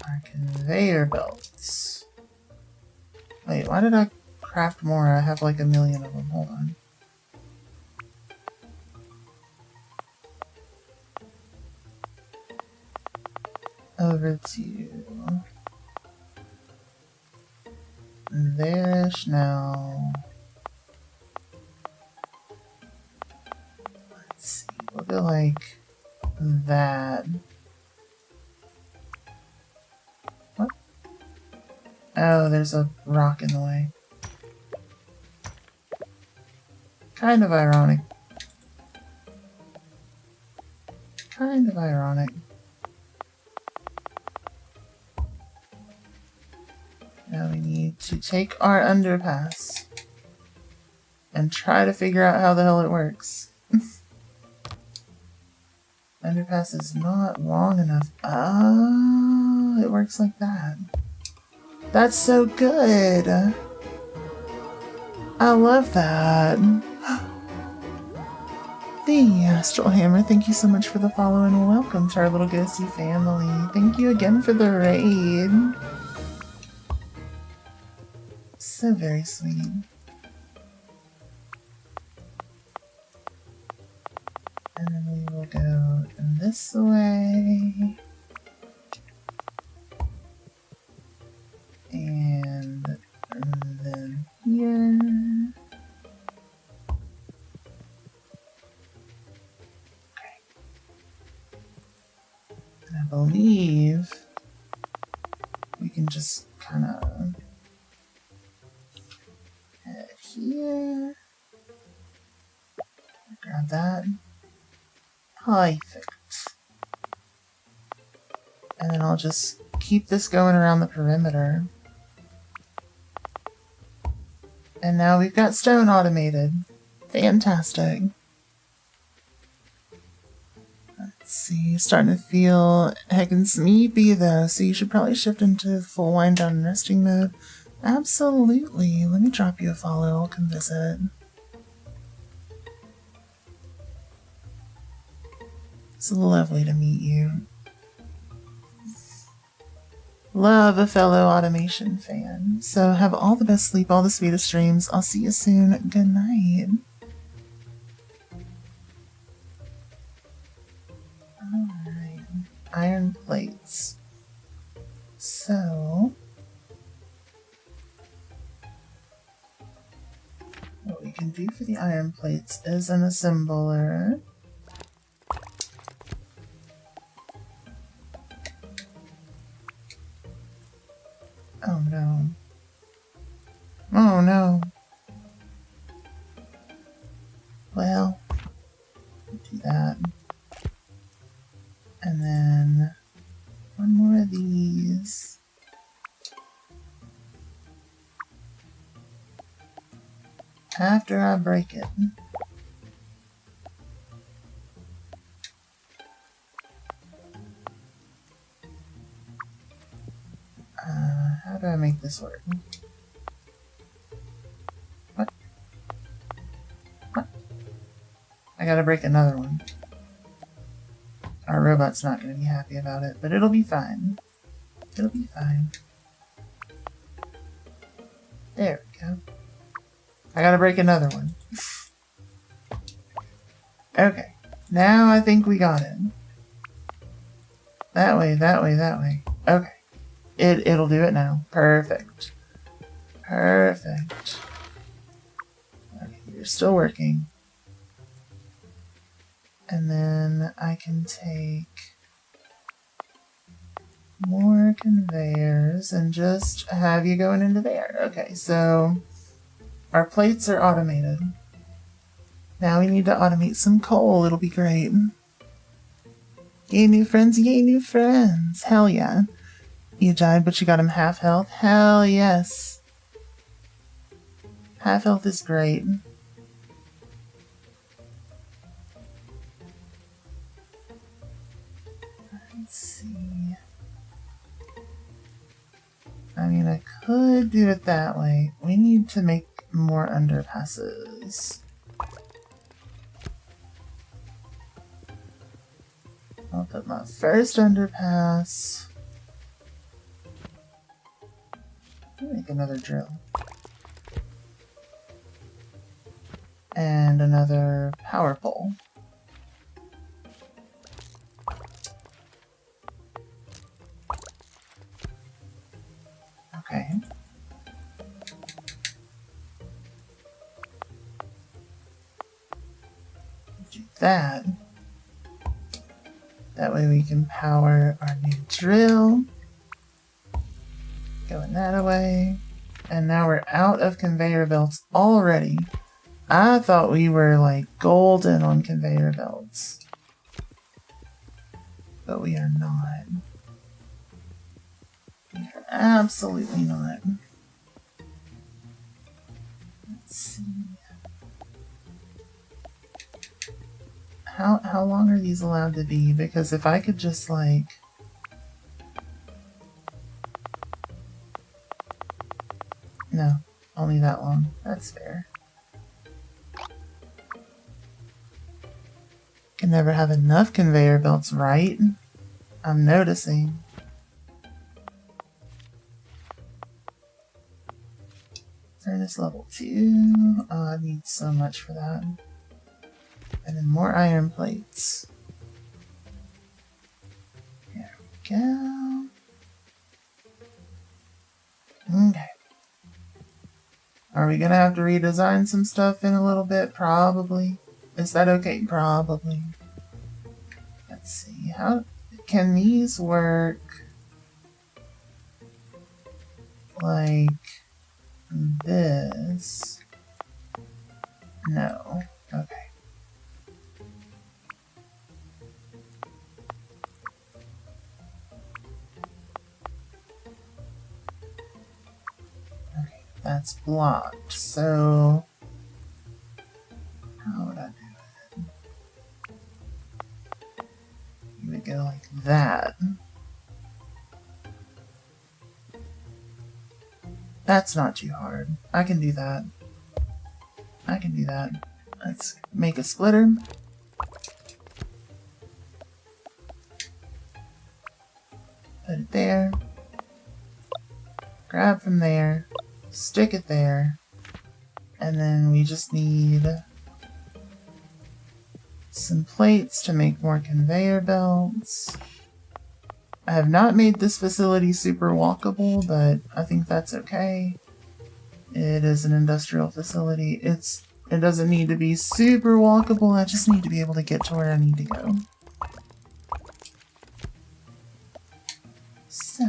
S1: our conveyor belts. Wait, why did I craft more? I have like a million of them. Hold on. over to there-ish now. Let's see, we'll go like that. What? Oh, there's a rock in the way. Kind of ironic. Kind of ironic. Now we need to take our underpass and try to figure out how the hell it works. Underpass is not long enough. Oh, it works like that. That's so good. I love that. The Astral Hammer, thank you so much for the follow and welcome to our little ghosty family. Thank you again for the raid. So very sweet. And then we will go this way. And then here. Okay. And I believe we can just kind of head here. Grab that. Perfect. And then I'll just keep this going around the perimeter. And now we've got stone automated. Fantastic. Let's see, starting to feel heckin' sleepy though, so you should probably shift into full wind down and resting mode. Absolutely. Let me drop you a follow, I'll come visit. It's lovely to meet you. Love a fellow automation fan. So have all the best sleep, all the sweetest dreams. I'll see you soon. Good night. Alright. Iron plates. So what we can do for the iron plates is an assembler. Oh no. Oh no. Well, do that. And then one more of these. After I break it. How do I make this work? What? What? I gotta break another one. Our robot's not gonna be happy about it, but it'll be fine. It'll be fine. There we go. I gotta break another one. Okay. Now I think we got it. That way, that way, that way. Okay. It'll do it now. Perfect. Perfect. Okay, you're still working. And then I can take more conveyors and just have you going into there. Okay, so our plates are automated. Now we need to automate some coal. It'll be great. Yay, new friends. Yay, new friends. Hell yeah. You died, but you got him half health? Hell yes. Half health is great. Let's see. I mean, I could do it that way. We need to make more underpasses. I'll put my first underpass. Make another drill. And another power pole. Okay. Do that. That way we can power our new drill. Going that away. And now we're out of conveyor belts already. I thought we were like golden on conveyor belts. But we are not. We are absolutely not. Let's see. How long are these allowed to be? Because if I could just like... No, only that long. That's fair. Can never have enough conveyor belts, right? I'm noticing. Furnace level 2. Oh, I need so much for that. And then more iron plates. There we go. Okay. Are we gonna have to redesign some stuff in a little bit? Probably. Is that okay? Probably. Let's see. How can these work like this? No. Okay. Okay, that's blocked. So how would I do it? You would go like that. That's not too hard. I can do that. I can do that. Let's make a splitter. Put it there. Grab from there. Stick it there. And then we just need some plates to make more conveyor belts. I have not made this facility super walkable, but I think that's okay. It is an industrial facility. It doesn't need to be super walkable, I just need to be able to get to where I need to go. So,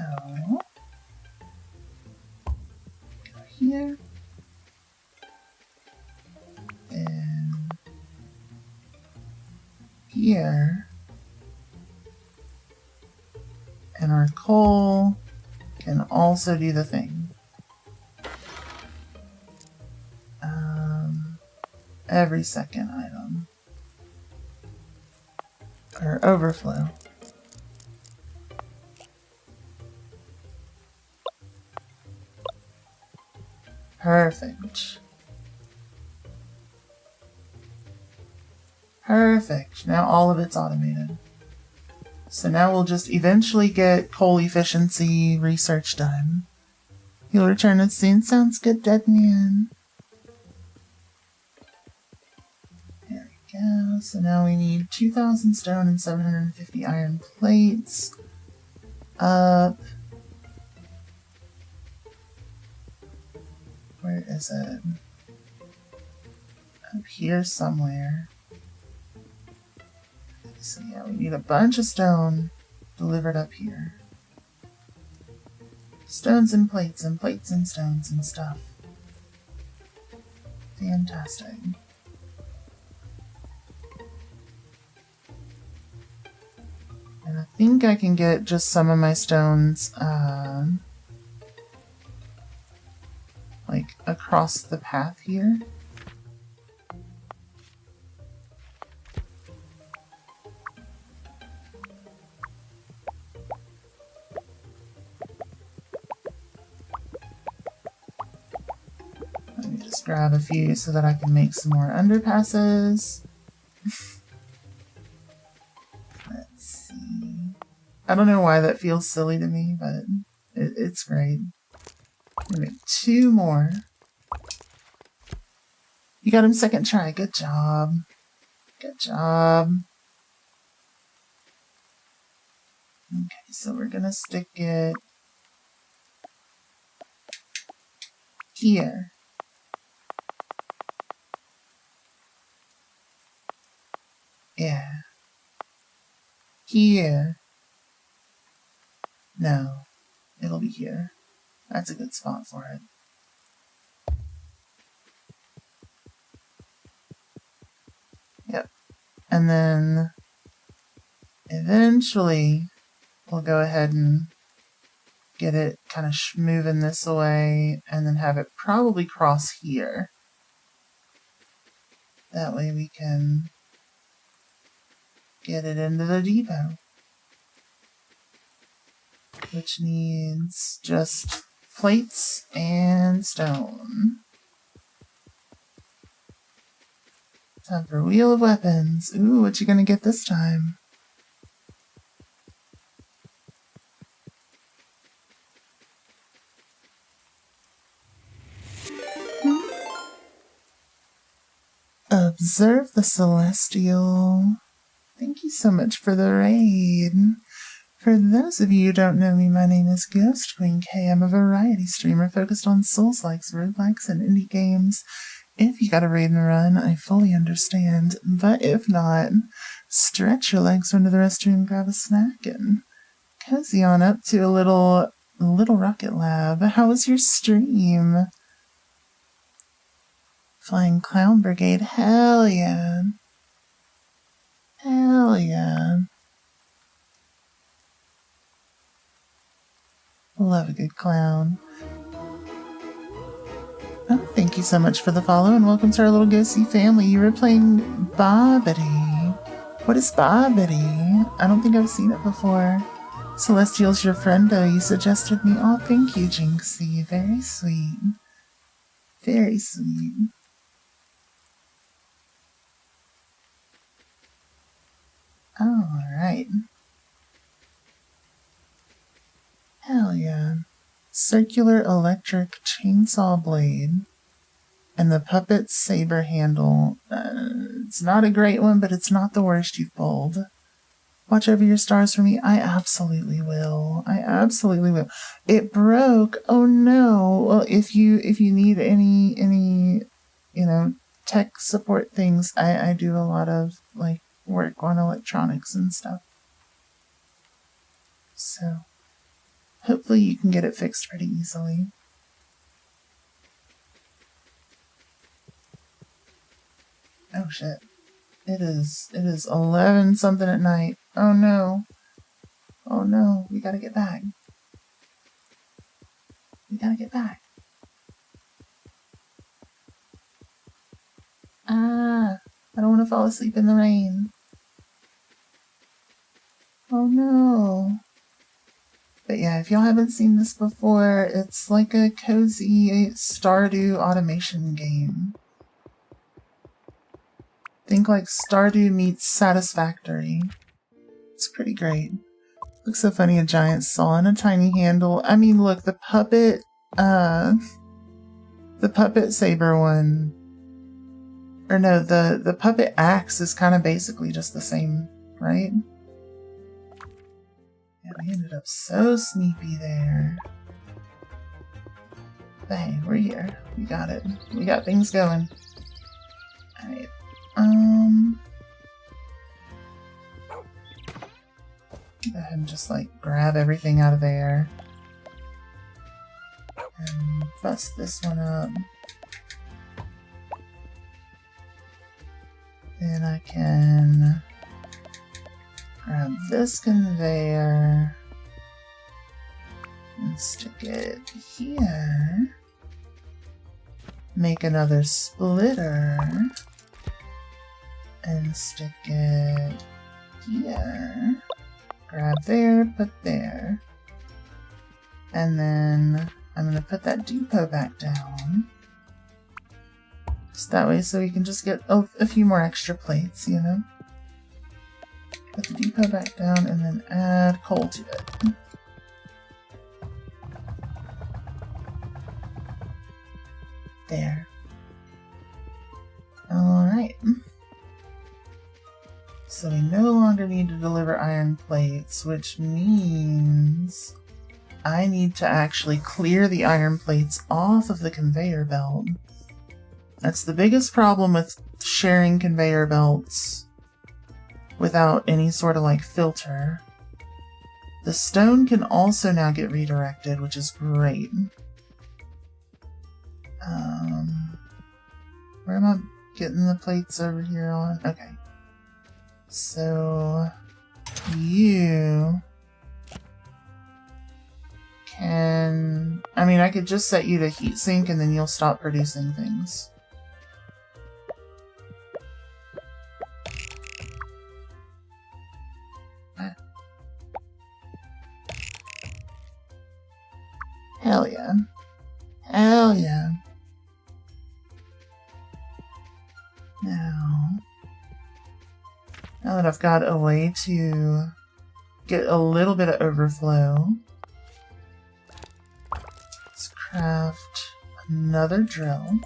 S1: go here. And here. And our coal can also do the thing. Every second item. Or overflow. Perfect. Perfect. Now all of it's automated. So now we'll just eventually get coal efficiency research done. You'll return as soon. Sounds good, dead man. There we go. So now we need 2,000 stone and 750 iron plates. Up. Where is it? Up here somewhere. So yeah, we need a bunch of stone delivered up here. Stones and plates and stones and stuff. Fantastic. And I think I can get just some of my stones, like across the path here. Let me just grab a few so that I can make some more underpasses. Let's see. I don't know why that feels silly to me, but it's great. I'm gonna make 2 more. You got him second try. Good job. Good job. Okay, so we're gonna stick it Here. Yeah. Here. No. It'll be here. That's a good spot for it. Yep. And then eventually we'll go ahead and get it kind of moving this away and then have it probably cross here. That way we can get it into the depot, which needs just plates and stone. Time for Wheel of Weapons. Ooh, what you gonna get this time? Observe the Celestial. Thank you so much for the raid. For those of you who don't know me, my name is Ghost Queen K. I'm a variety streamer focused on Souls-likes, roguelikes, and indie games. If you got a raid and run, I fully understand. But if not, stretch your legs into the restroom, grab a snack, and cozy on up to a little Rocket Lab. How was your stream? Flying Clown Brigade, hell yeah. Hell yeah. Love a good clown. Oh, thank you so much for the follow and welcome to our little ghosty family. You were playing Bobbity. What is Bobbity? I don't think I've seen it before. Celestial's your friend, though. You suggested me. Oh, thank you, Jinxie. Very sweet. Very sweet. Alright. Hell yeah. Circular electric chainsaw blade. And the puppet saber handle. It's not a great one, but it's not the worst you've pulled. Watch over your stars for me. I absolutely will. I absolutely will. It broke. Oh no. Well, if you need any tech support things, I do a lot of work on electronics and stuff. So hopefully you can get it fixed pretty easily. Oh shit. It is 11 something at night. Oh no. Oh no. We gotta get back. We gotta get back. I don't want to fall asleep in the rain. Oh no. But yeah, if y'all haven't seen this before, it's like a cozy Stardew automation game. Think like Stardew meets Satisfactory. It's pretty great. Looks so funny, a giant saw and a tiny handle. I mean, look, the puppet saber one. Or no, the puppet axe is kind of basically just the same, right? Yeah, we ended up so sneaky there. But hey, we're here. We got it. We got things going. Alright. Go ahead and just grab everything out of there. And bust this one up. Then I can grab this conveyor and stick it here. Make another splitter and stick it here. Grab there, put there. And then I'm going to put that depot back down. Just that way so we can just get a few more extra plates, you know? Put the depot back down and then add coal to it. There. Alright. So we no longer need to deliver iron plates, which means I need to actually clear the iron plates off of the conveyor belt. That's the biggest problem with sharing conveyor belts without any sort of like filter. The stone can also now get redirected, which is great. Where am I getting the plates over here on? Okay. So you can... I mean, I could just set you to heatsink and then you'll stop producing things. Hell yeah. Hell yeah. Now that I've got a way to get a little bit of overflow, let's craft another drill.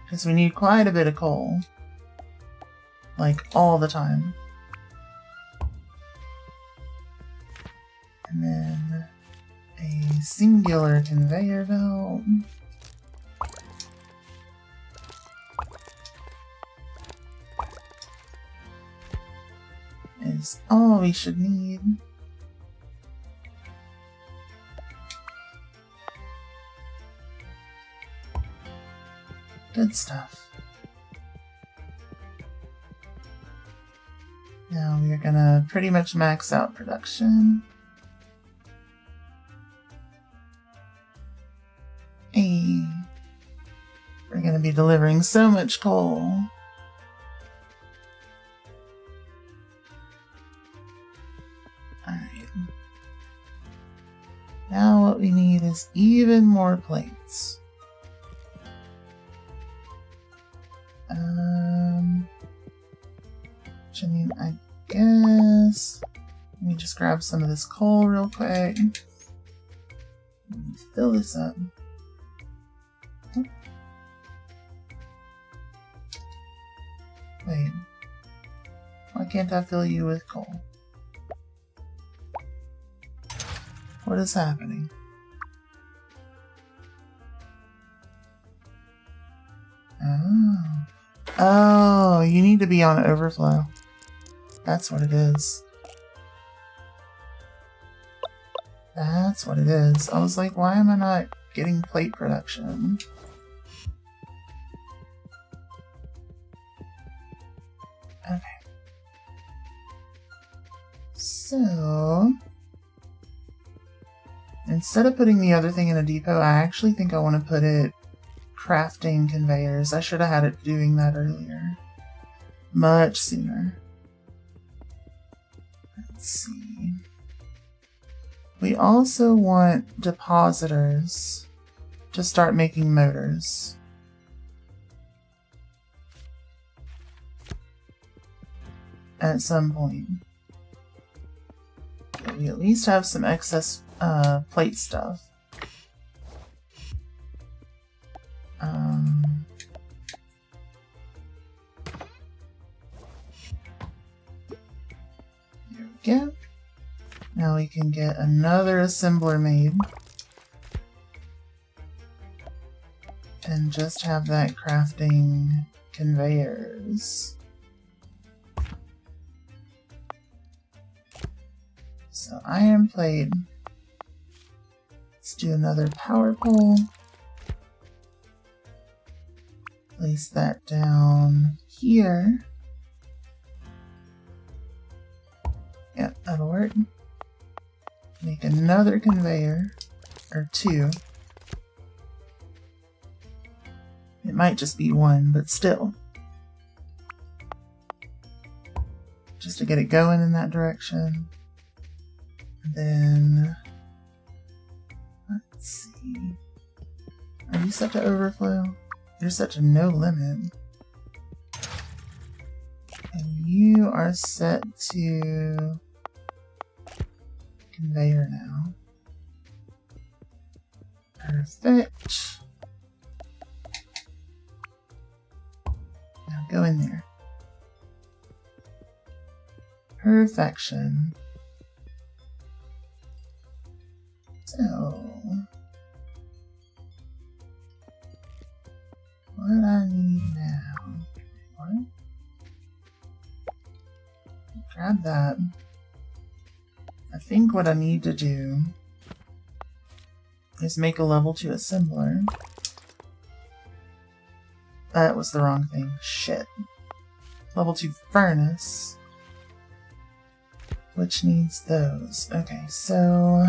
S1: Because we need quite a bit of coal. Like, all the time. And then a singular conveyor belt. Is all we should need. Good stuff. Now we're gonna pretty much max out production. Hey, we're gonna be delivering so much coal. Alright. Now what we need is even more plates. Which I mean, I guess... Let me just grab some of this coal real quick. Fill this up. Wait. Why can't I fill you with coal? What is happening? Oh. Oh, you need to be on overflow. That's what it is. That's what it is. I was like, why am I not getting plate production? Okay. So, instead of putting the other thing in a depot, I actually think I want to put it crafting conveyors. I should have had it doing that earlier. Much sooner. Let's see. We also want depositors to start making motors. At some point. We at least have some excess plate stuff. There we go. Now we can get another assembler made. And just have that crafting conveyors. So iron plate. Let's do another power pole. Place that down here. Yep, that'll work. Make another conveyor, or two. It might just be one, but still. Just to get it going in that direction. And then, let's see. Are you set to overflow? You're set to no limit. And you are set to conveyor now. Perfect. Now go in there. Perfection. what I need now. What? Grab that. I think what I need to do is make a level 2 assembler. That was the wrong thing. Shit. Level 2 furnace. Which needs those. Okay, so...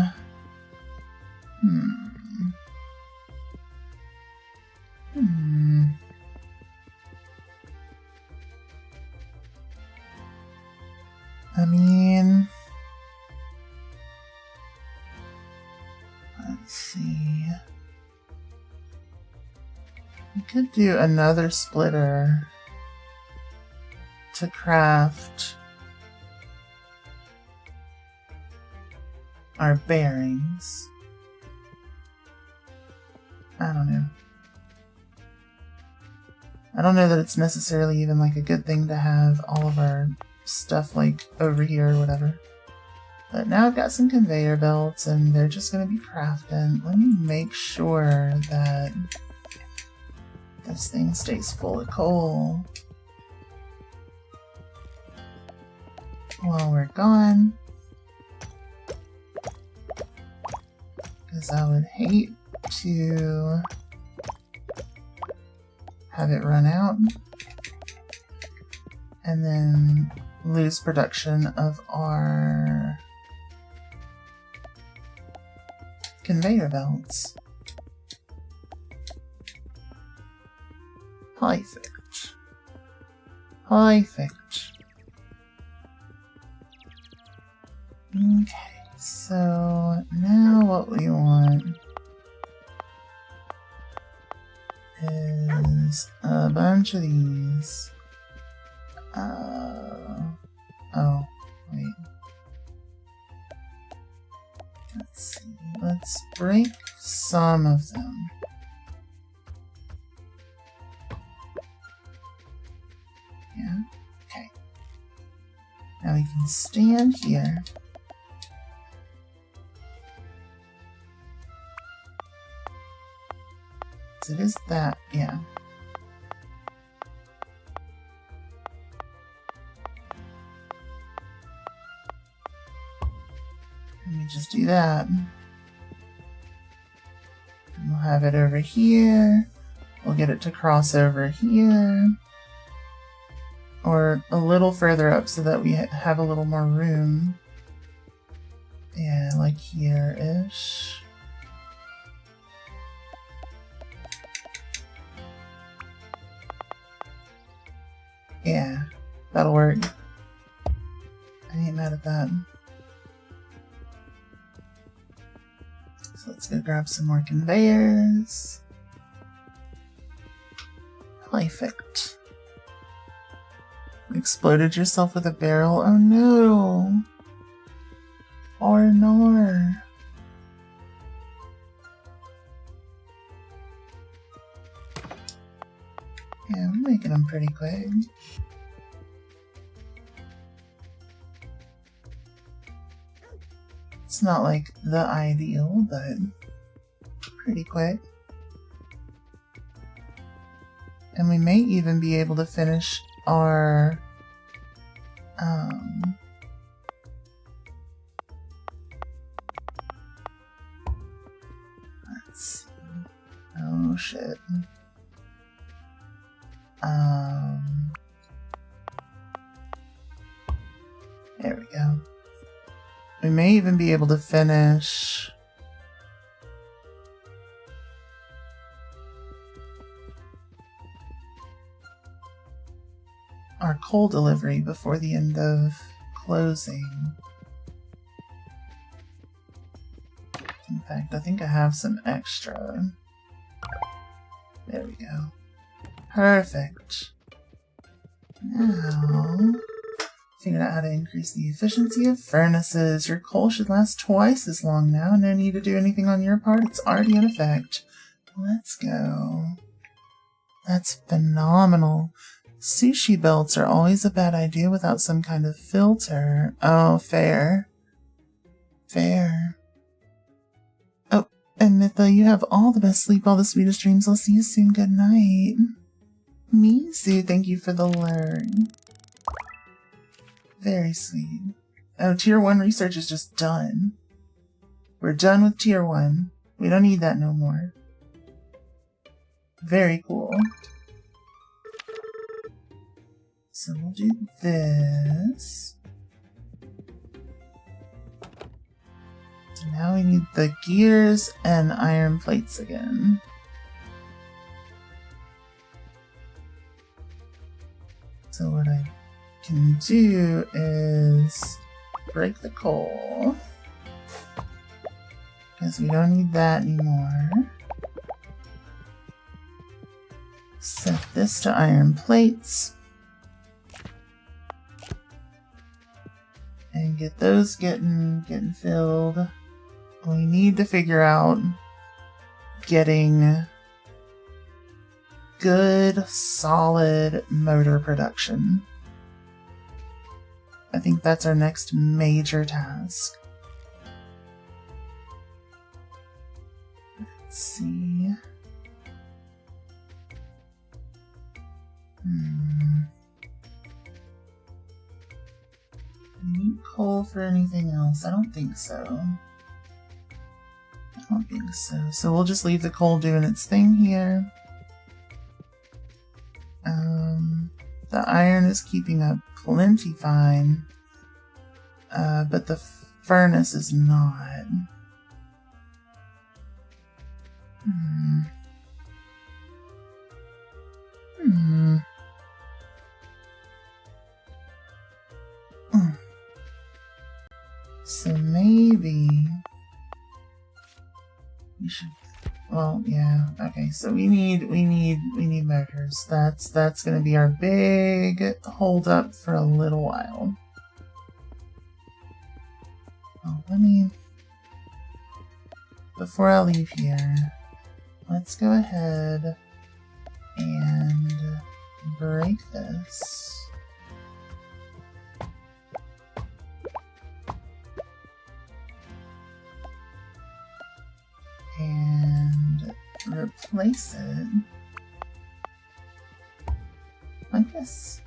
S1: I mean... Let's see... We could do another splitter to craft our bearings. I don't know. I don't know that it's necessarily even like a good thing to have all of our stuff like over here or whatever. But now I've got some conveyor belts and they're just going to be crafting. Let me make sure that this thing stays full of coal while we're gone. Because I would hate to have it run out and then lose production of our conveyor belts. Perfect. Perfect. Okay, so now what we want is a bunch of these. Oh, wait. Let's see. Let's break some of them. Yeah, okay. Now we can stand here. It is that, yeah. Let me just do that. And we'll have it over here. We'll get it to cross over here. Or a little further up so that we have a little more room. Yeah, like here-ish. Yeah, that'll work. I ain't mad at that. So let's go grab some more conveyors. Perfect. Exploded yourself with a barrel? Oh no! Or nor. Yeah, I'm making them pretty quick. It's not like the ideal, but pretty quick. And we may even be able to finish our let's see. Oh shit. There we go. We may even be able to finish our coal delivery before the end of closing. In fact, I think I have some extra. There we go. Perfect. Now, figured out how to increase the efficiency of furnaces. Your coal should last twice as long now. No need to do anything on your part. It's already in effect. Let's go. That's phenomenal. Sushi belts are always a bad idea without some kind of filter. Oh, fair. Fair. Oh, and Mitha, you have all the best sleep, all the sweetest dreams. I'll see you soon. Good night. Mizu, thank you for the learn. Very sweet. Oh, tier 1 research is just done. We're done with tier 1. We don't need that no more. Very cool. So we'll do this. So now we need the gears and iron plates again. So what I can do is break the coal, because we don't need that anymore. Set this to iron plates. And get those getting filled. We need to figure out getting good, solid motor production. I think that's our next major task. Let's see. We need coal for anything else? I don't think so. I don't think so. So we'll just leave the coal doing its thing here. The iron is keeping up plenty fine, but the furnace is not. So maybe we should. Well, yeah. Okay, so we need motors. That's gonna be our big hold up for a little while. Oh, before I leave here, let's go ahead and break this. And replace it like this.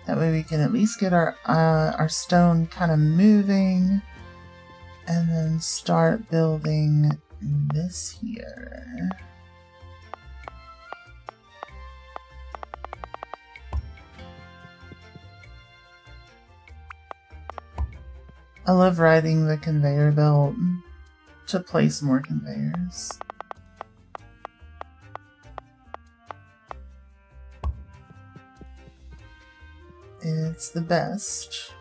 S1: That way we can at least get our stone kind of moving, and then start building this here. I love riding the conveyor belt to place more conveyors. It's the best.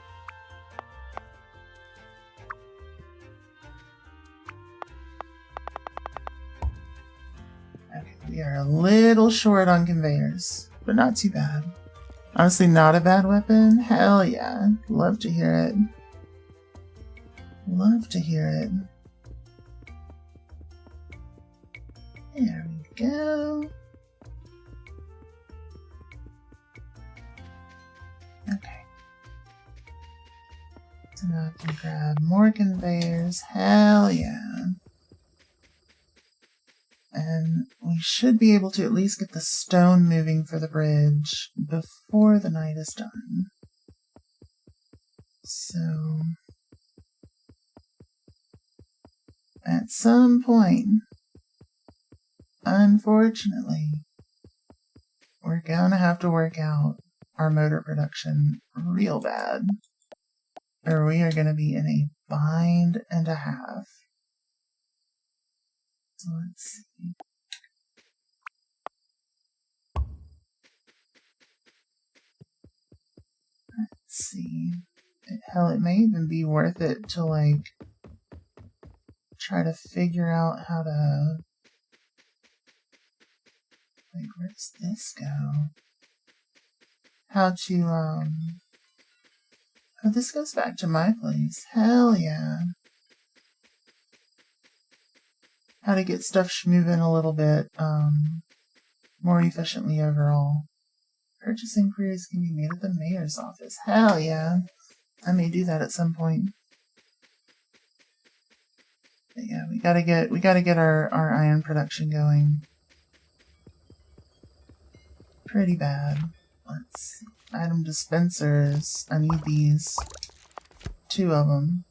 S1: Okay, we are a little short on conveyors, but not too bad. Honestly, not a bad weapon. Hell yeah. Love to hear it. Love to hear it. There we go. Okay. So now I can grab more conveyors. Hell yeah. And we should be able to at least get the stone moving for the bridge before the night is done. So, at some point, unfortunately, we're gonna have to work out our motor production real bad, or we are gonna be in a bind and a half. So let's see. Let's see. Hell, it may even be worth it to, like, try to figure out how to... Like, where does this go? How to, Oh, this goes back to my place. Hell yeah. How to get stuff moving a little bit, more efficiently overall. Purchase inquiries can be made at the mayor's office. Hell yeah. I may do that at some point. But yeah, we gotta get our iron production going. pretty bad. Let's see. Item dispensers. I need these. 2 of them.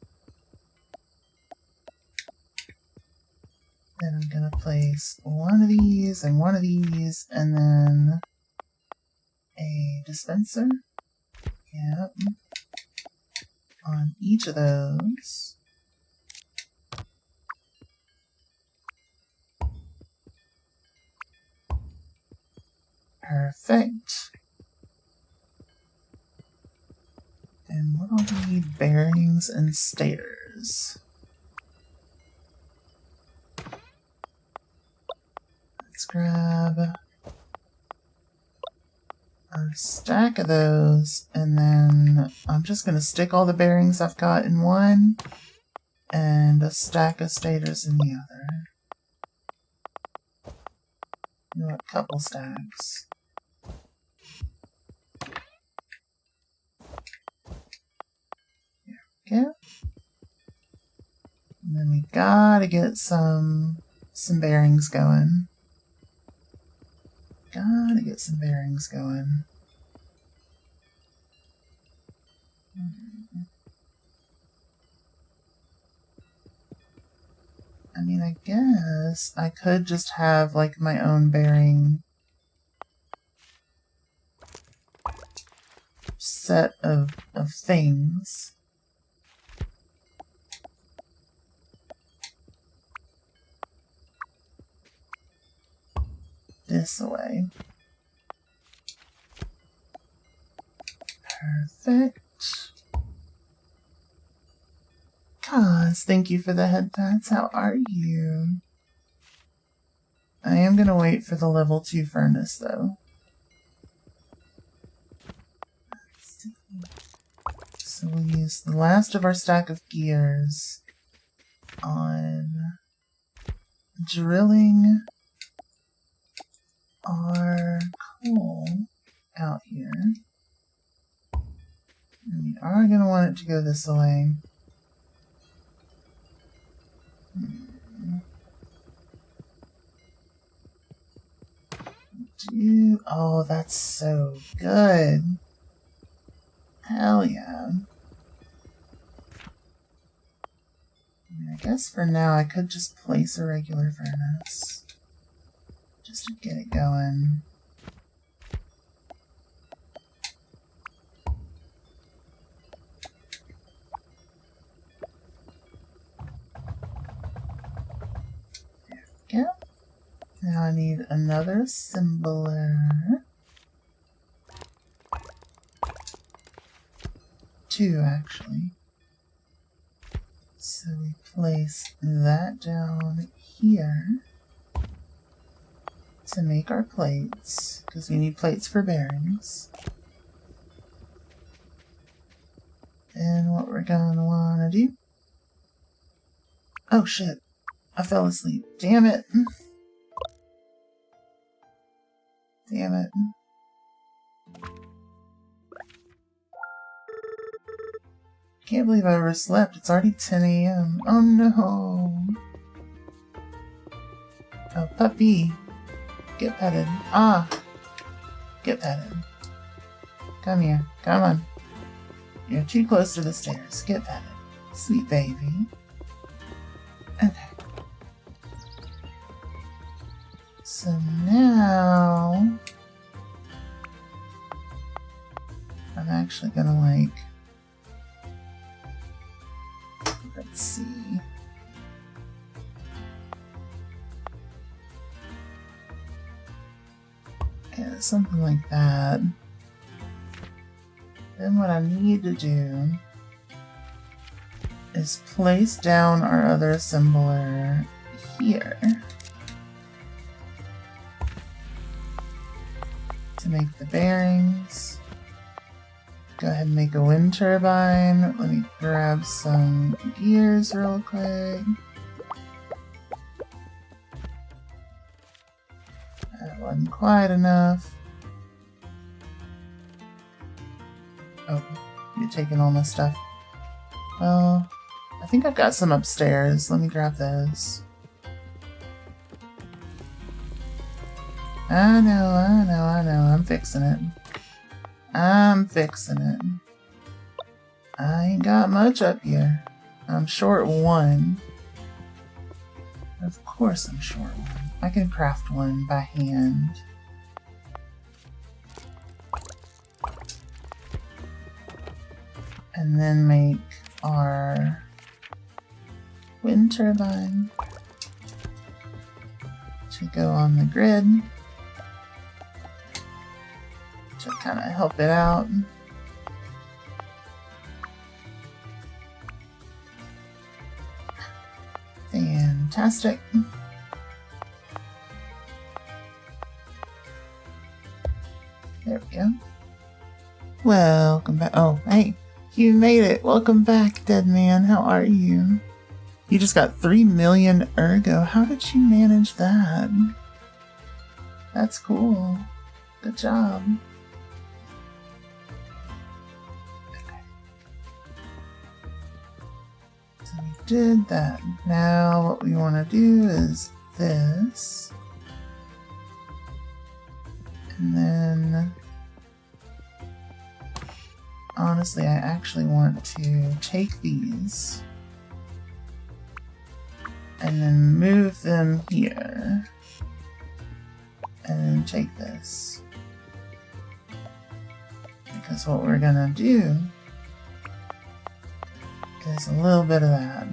S1: Then I'm gonna place one of these, and then a dispenser. Yep. On each of those. Perfect. And what do we need? Bearings and stators. Let's grab a stack of those, and then I'm just going to stick all the bearings I've got in one, and a stack of stators in the other. You know, a couple stacks. There we go. And then we gotta get some bearings going. Gotta get some bearings going. I mean, I guess I could just have, like, my own bearing set of things. This way. Perfect. Cause, thank you for the head pats. How are you? I am gonna wait for the level 2 furnace though. Let's see. So we'll use the last of our stack of gears on drilling our coal out here. And we are going to want it to go this way. Oh, that's so good. Hell yeah. I mean, I guess for now I could just place a regular furnace. Just to get it going. There we go. Now I need another assembler. 2 actually. So we place that down here to make our plates, because we need plates for bearings. And what we're gonna wanna do... Oh shit, I fell asleep. Damn it. Damn it. Can't believe I overslept. It's already 10 a.m. Oh no. Oh, puppy. Get petted. Ah! Get petted. Come here. Come on. You're too close to the stairs. Get petted. Sweet baby. Okay. So now... I'm actually gonna, like... Let's see... Yeah, something like that. Then what I need to do is place down our other assembler here to make the bearings. Go ahead and make a wind turbine. Let me grab some gears real quick. That wasn't quite enough. Oh, you're taking all my stuff. Well, I think I've got some upstairs. Let me grab those. I know. I'm fixing it. I'm fixing it. I ain't got much up here. I'm short one. Of course I'm short one. I can craft one by hand. And then make our wind turbine to go on the grid to kind of help it out. Fantastic. There we go. Welcome back. Oh, hey, you made it. Welcome back, dead man. How are you? You just got 3 million ergo. How did you manage that? That's cool. Good job. Okay. So we did that. Now what we want to do is this. And then honestly, I actually want to take these and then move them here and then take this, because what we're gonna do is a little bit of that.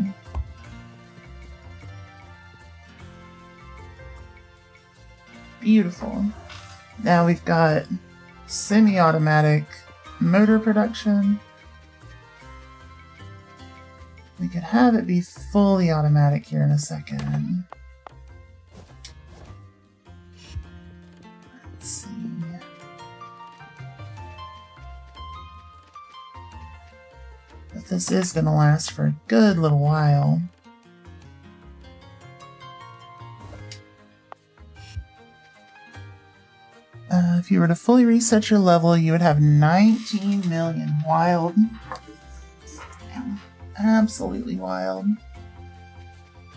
S1: Beautiful. Now we've got semi-automatic motor production. We could have it be fully automatic here in a second. Let's see. But this is going to last for a good little while. If you were to fully reset your level, you would have 19 million. Wild. Absolutely wild.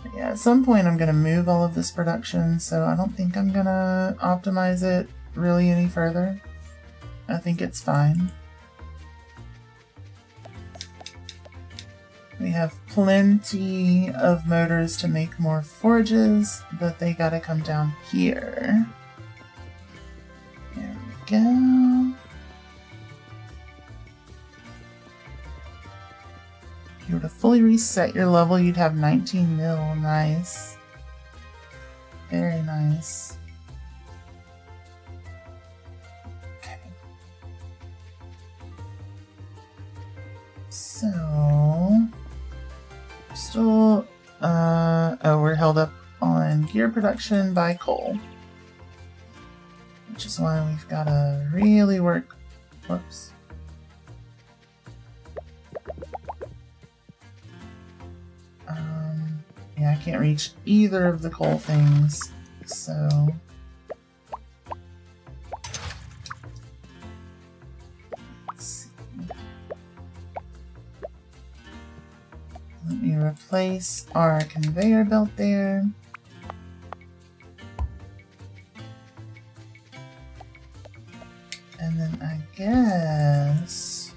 S1: But yeah, at some point I'm going to move all of this production, so I don't think I'm going to optimize it really any further. I think it's fine. We have plenty of motors to make more forges, but they gotta come down here. There we go. If you were to fully reset your level, you'd have 19 mil. Nice. Very nice. Okay. So, still, we're held up on gear production by coal. Which is why we've got to really work. Whoops. Yeah, I can't reach either of the coal things, so. Let's see. Let me replace our conveyor belt there. And then I guess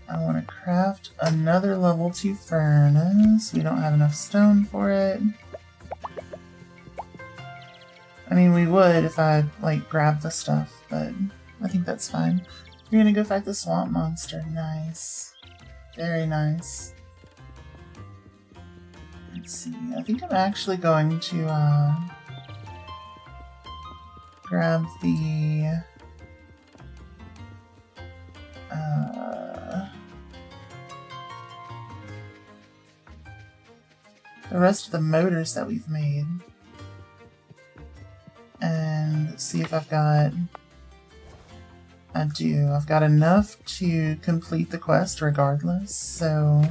S1: I want to craft another level 2 furnace. We don't have enough stone for it. I mean, we would if I, like, grabbed the stuff, but I think that's fine. We're gonna go fight the swamp monster. Nice. Very nice. Let's see. I think I'm actually going to, grab the rest of the motors that we've made and see if I've got. I do. I've got enough to complete the quest regardless, so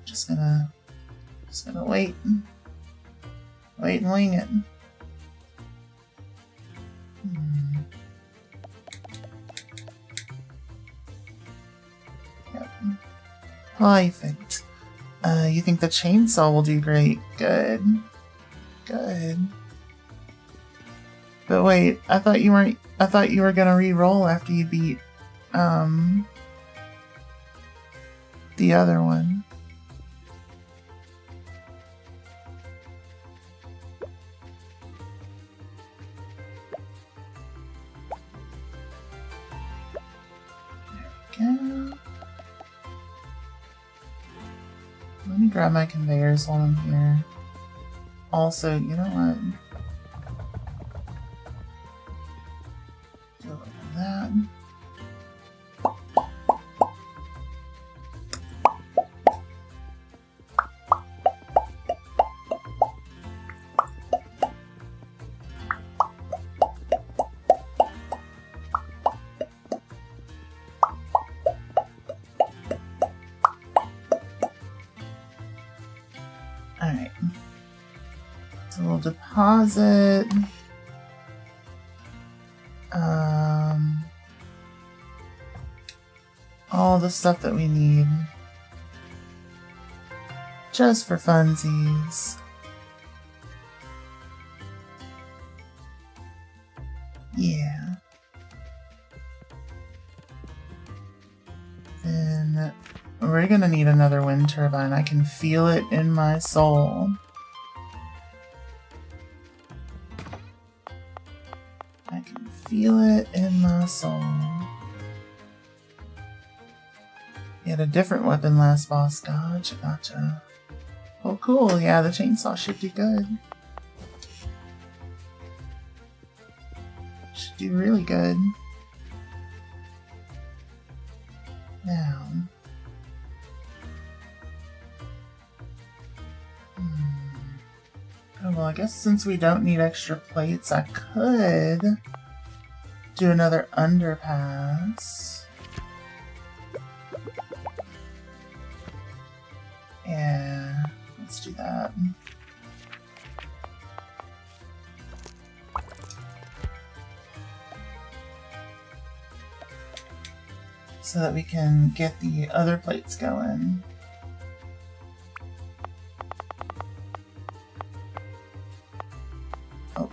S1: just gonna wait and wing it. Yep. Perfect. You think the chainsaw will do great? Good. Good. But wait, I thought you weren't. I thought you were gonna re-roll after you beat the other one. There we go. Let me grab my conveyors while I'm here. Also, you know what? Do a little of that. Alright. So we'll deposit all the stuff that we need just for funsies. Yeah. Then we're gonna need another wind turbine. I can feel it in my soul. I can feel it in my soul. He had a different weapon last boss. Gotcha. Oh, cool. Yeah, the chainsaw should do good. Should do really good. Now. Oh, well, I guess since we don't need extra plates, I could do another underpass. Yeah, let's do that. So that we can get the other plates going. Oh,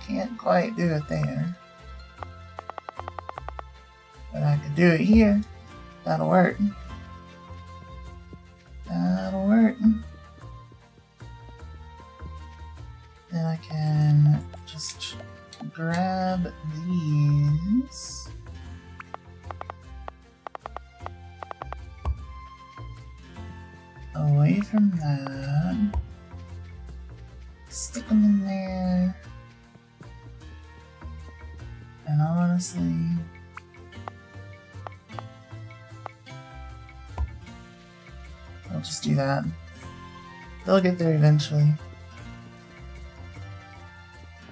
S1: can't quite do it there. But I could do it here. That'll work. That'll work. Then I can just grab these. Away from that. Stick them in there. And honestly, I'll just do that. They'll get there eventually.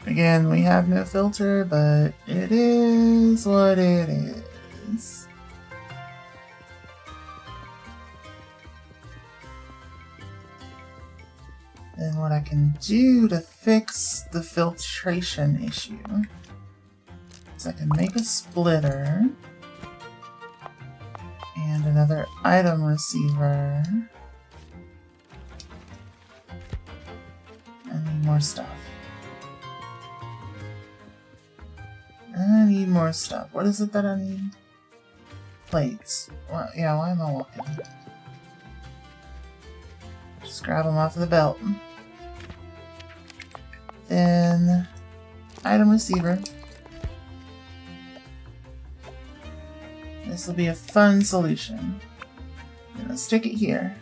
S1: Again, we have no filter, but it is what it is. Then what I can do to fix the filtration issue is I can make a splitter and another item receiver. I need more stuff. I need more stuff. What is it that I need? Plates. Well, yeah, why am I walking? Just grab them off of the belt. Then, item receiver. This will be a fun solution. I'm gonna stick it here.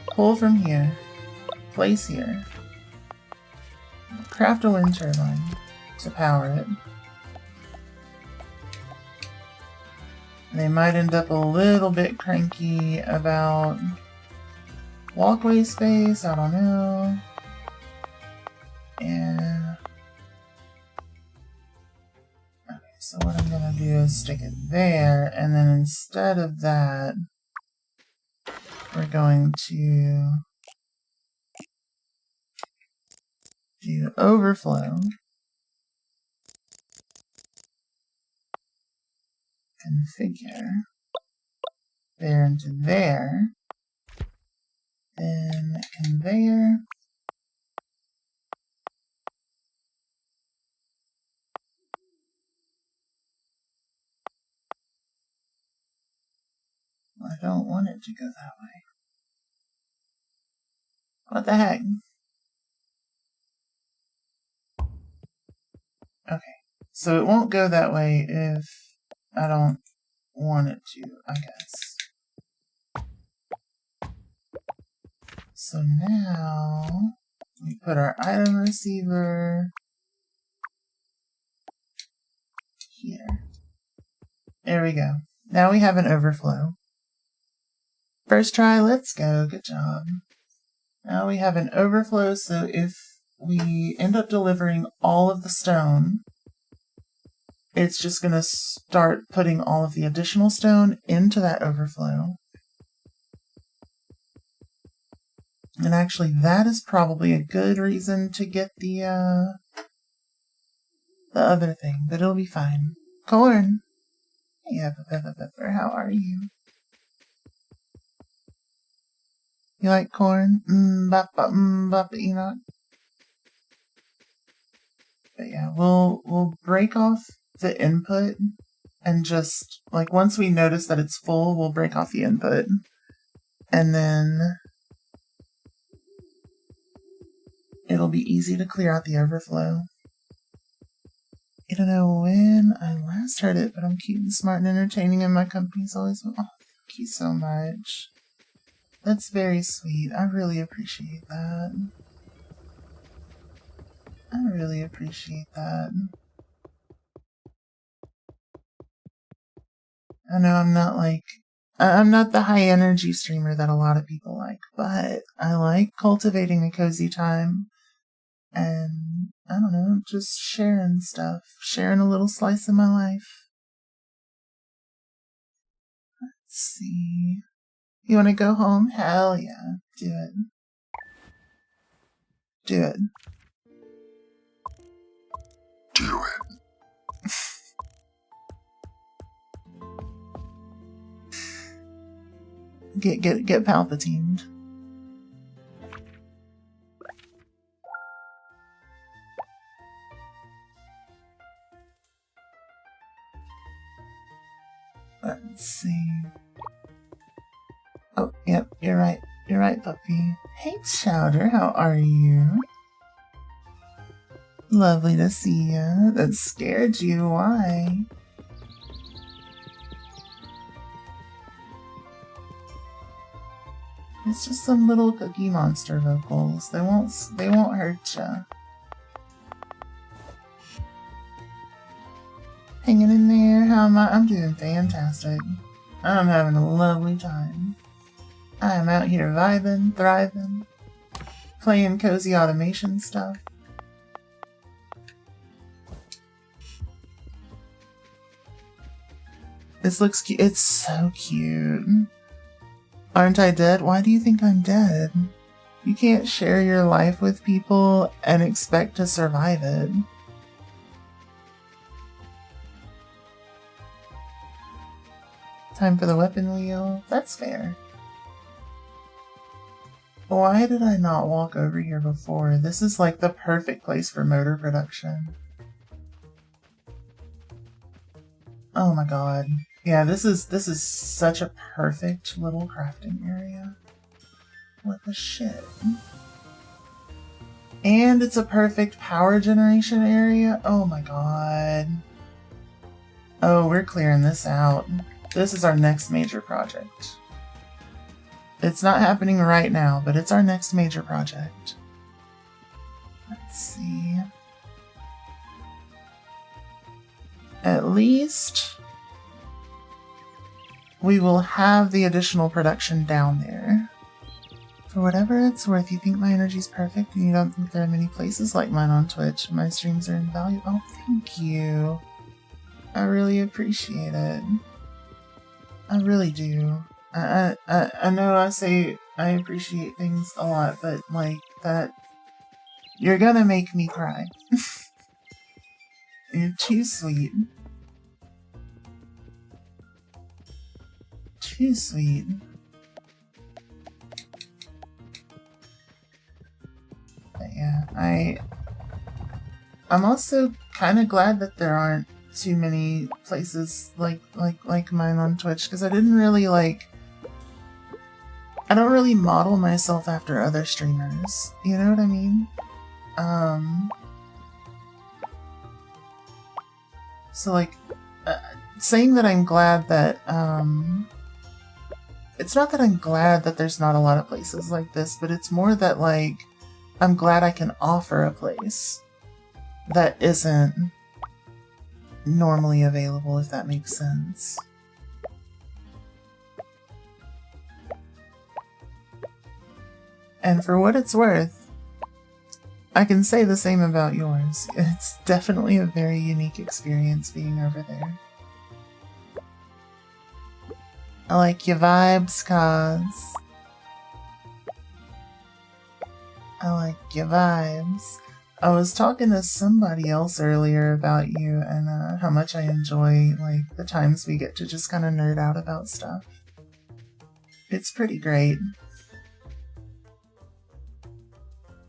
S1: Pull from here. Place here. Craft a wind turbine to power it. They might end up a little bit cranky about walkway space, I don't know. And okay, so what I'm gonna do is stick it there, and then instead of that, we're going to do overflow. Configure there into there, Then conveyor. I don't want it to go that way. What the heck? Okay, so it won't go that way if I don't want it to, I guess. So now we put our item receiver here. There we go. Now we have an overflow. First try, let's go. Good job. Now we have an overflow, so if we end up delivering all of the stone, it's just going to start putting all of the additional stone into that overflow. And actually, that is probably a good reason to get the other thing, but it'll be fine. Corn! Yeah, Pepper, how are you? You like corn? Bop, Enoch. But yeah, we'll break off the input and just, like, once we notice that it's full, we'll break off the input. And then it'll be easy to clear out the overflow. I don't know when I last heard it, but I'm cute and smart and entertaining, and my company's always... Oh, thank you so much. That's very sweet. I really appreciate that. I really appreciate that. I know I'm not the high energy streamer that a lot of people like, but I like cultivating a cozy time and, I don't know, just sharing stuff, sharing a little slice of my life. Let's see. You want to go home? Hell yeah. Do it. Do it.
S3: Do it.
S1: Get Palpatined. Let's see. Oh, yep, you're right. You're right, puppy. Hey, Chowder, how are you? Lovely to see ya. That scared you. Why? It's just some little Cookie Monster vocals. They won't hurt ya. Hanging in there. How am I? I'm doing fantastic. I'm having a lovely time. I'm out here vibing, thriving, playing cozy automation stuff. This looks cute. It's so cute. Aren't I dead? Why do you think I'm dead? You can't share your life with people and expect to survive it. Time for the weapon wheel. That's fair. Why did I not walk over here before? This is like the perfect place for motor production. Oh my god. Yeah, this is such a perfect little crafting area. What the shit? And it's a perfect power generation area. Oh my god. Oh, we're clearing this out. This is our next major project. It's not happening right now, but it's our next major project. Let's see. At least we will have the additional production down there. For whatever it's worth, you think my energy's perfect and you don't think there are many places like mine on Twitch. My streams are invaluable. Oh, thank you. I really appreciate it. I really do. I know I say I appreciate things a lot, but like that, you're gonna make me cry. You're too sweet. Too sweet. But yeah, I'm also kind of glad that there aren't too many places like mine on Twitch, because I didn't really I don't really model myself after other streamers. You know what I mean? So like, saying that I'm glad that, it's not that I'm glad that there's not a lot of places like this, but it's more that like, I'm glad I can offer a place that isn't normally available, if that makes sense. And for what it's worth, I can say the same about yours. It's definitely a very unique experience being over there. I like your vibes, Kaz. I like your vibes. I was talking to somebody else earlier about you and how much I enjoy like the times we get to just kind of nerd out about stuff. It's pretty great.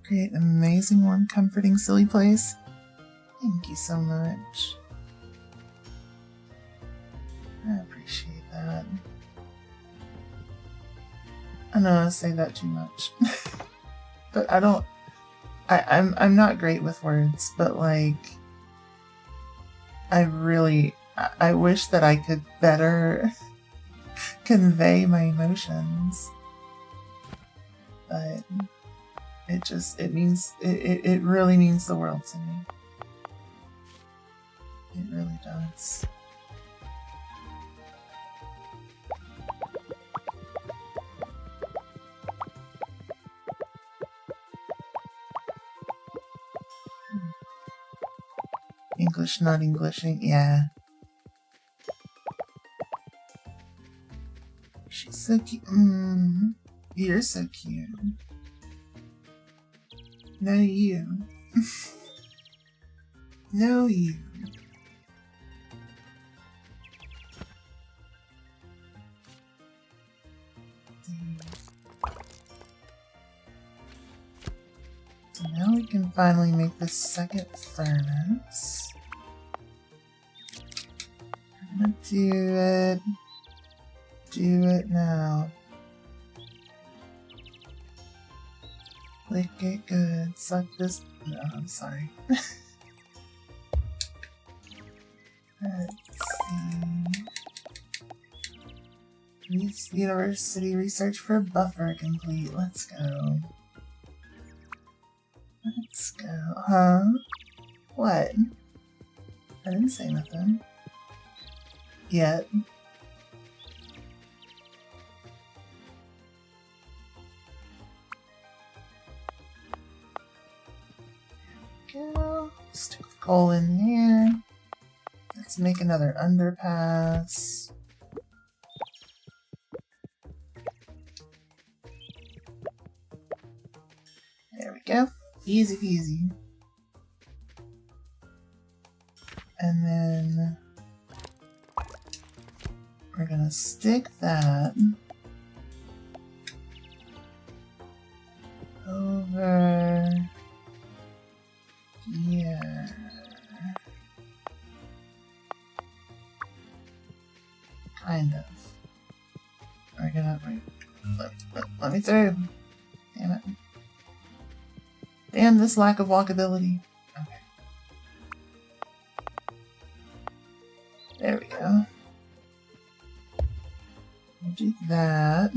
S1: Great, amazing, warm, comforting, silly place. Thank you so much. I appreciate that. I know I say that too much. But I don't... I'm not great with words, but like... I wish that I could better convey my emotions. But... it really means the world to me. It really does. English, not Englishing, yeah. She's so cute. You're so cute. No, you. No, you. So now we can finally make the second furnace. I'm gonna do it. Do it now. Lick it good. Suck this. No, I'm sorry. Let's see. University research for buffer complete. Let's go. Let's go. Huh? What? I didn't say nothing. Yet. Go. Stick the coal in there. Let's make another underpass. There we go. Easy peasy. And then we're gonna stick that over here. Kind of. We're gonna let me through. Damn it. Damn this lack of walkability. Okay. There we go. We'll do that.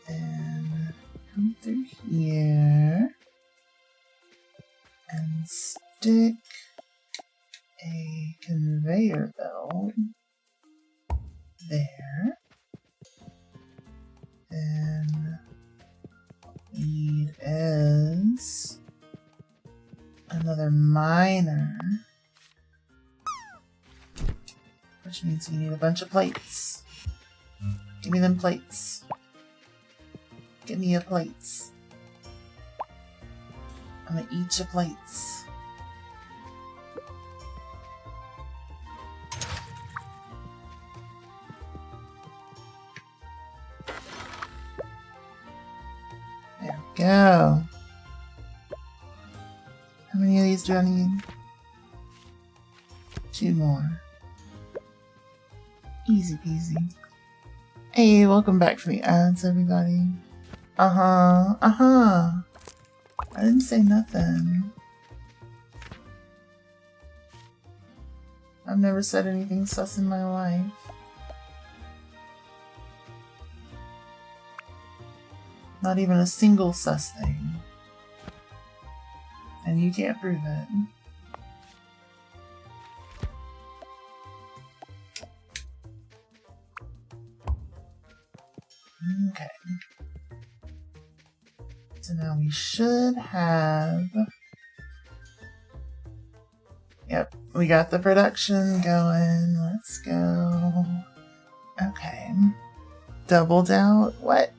S1: And come through here. And stick a conveyor belt there. Then need is another miner, which means we need a bunch of plates. Give me them plates. Give me your plates. I'm gonna eat your plates. There Go. How many of these do I need? 2 more. Easy peasy. Hey, welcome back from the ads, everybody. I didn't say nothing. I've never said anything sus in my life. Not even a single sus thing. And you can't prove it. Okay. So now we should have... Yep, we got the production going. Let's go. Okay. Doubled out? What?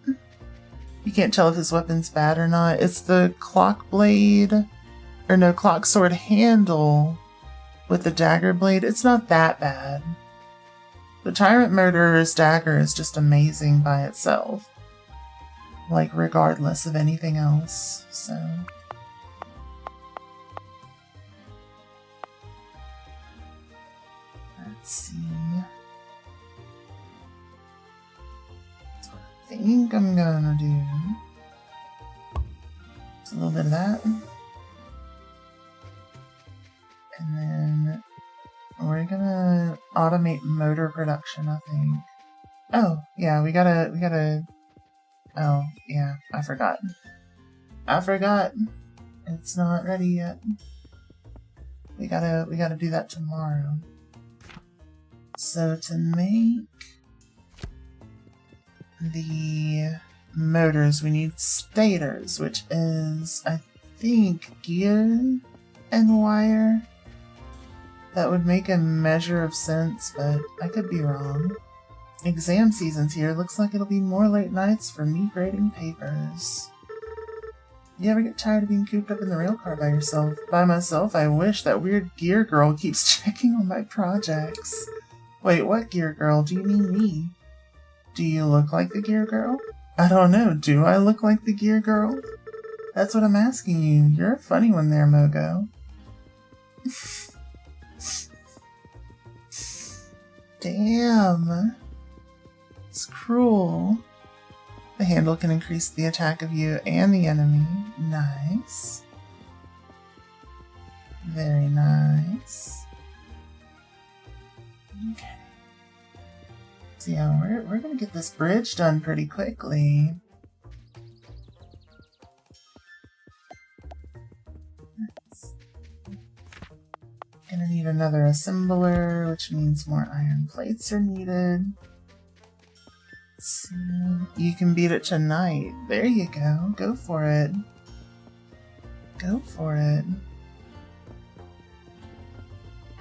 S1: You can't tell if this weapon's bad or not. It's the clock blade, or no, clock sword handle with the dagger blade. It's not that bad. The Tyrant Murderer's dagger is just amazing by itself. Like, regardless of anything else, so... Let's see... I think I'm gonna do just a little bit of that, and then we're gonna automate motor production, I think. Oh yeah, we gotta oh yeah, I forgot it's not ready yet. We gotta do that tomorrow. So to make the motors, we need stators, which is, I think, gear and wire. That would make a measure of sense, but I could be wrong. Exam season's here. Looks like it'll be more late nights for me grading papers. You ever get tired of being cooped up in the rail car by yourself? By myself, I wish. That weird gear girl keeps checking on my projects. Wait, what gear girl? Do you mean me? Do you look like the gear girl? I don't know. Do I look like the gear girl? That's what I'm asking you. You're a funny one there, Mogo. Damn. It's cruel. The handle can increase the attack of you and the enemy. Nice. Very nice. Okay. So yeah, we're gonna get this bridge done pretty quickly. Gonna need another assembler, which means more iron plates are needed. Let's see. You can beat it tonight. There you go. Go for it. Go for it.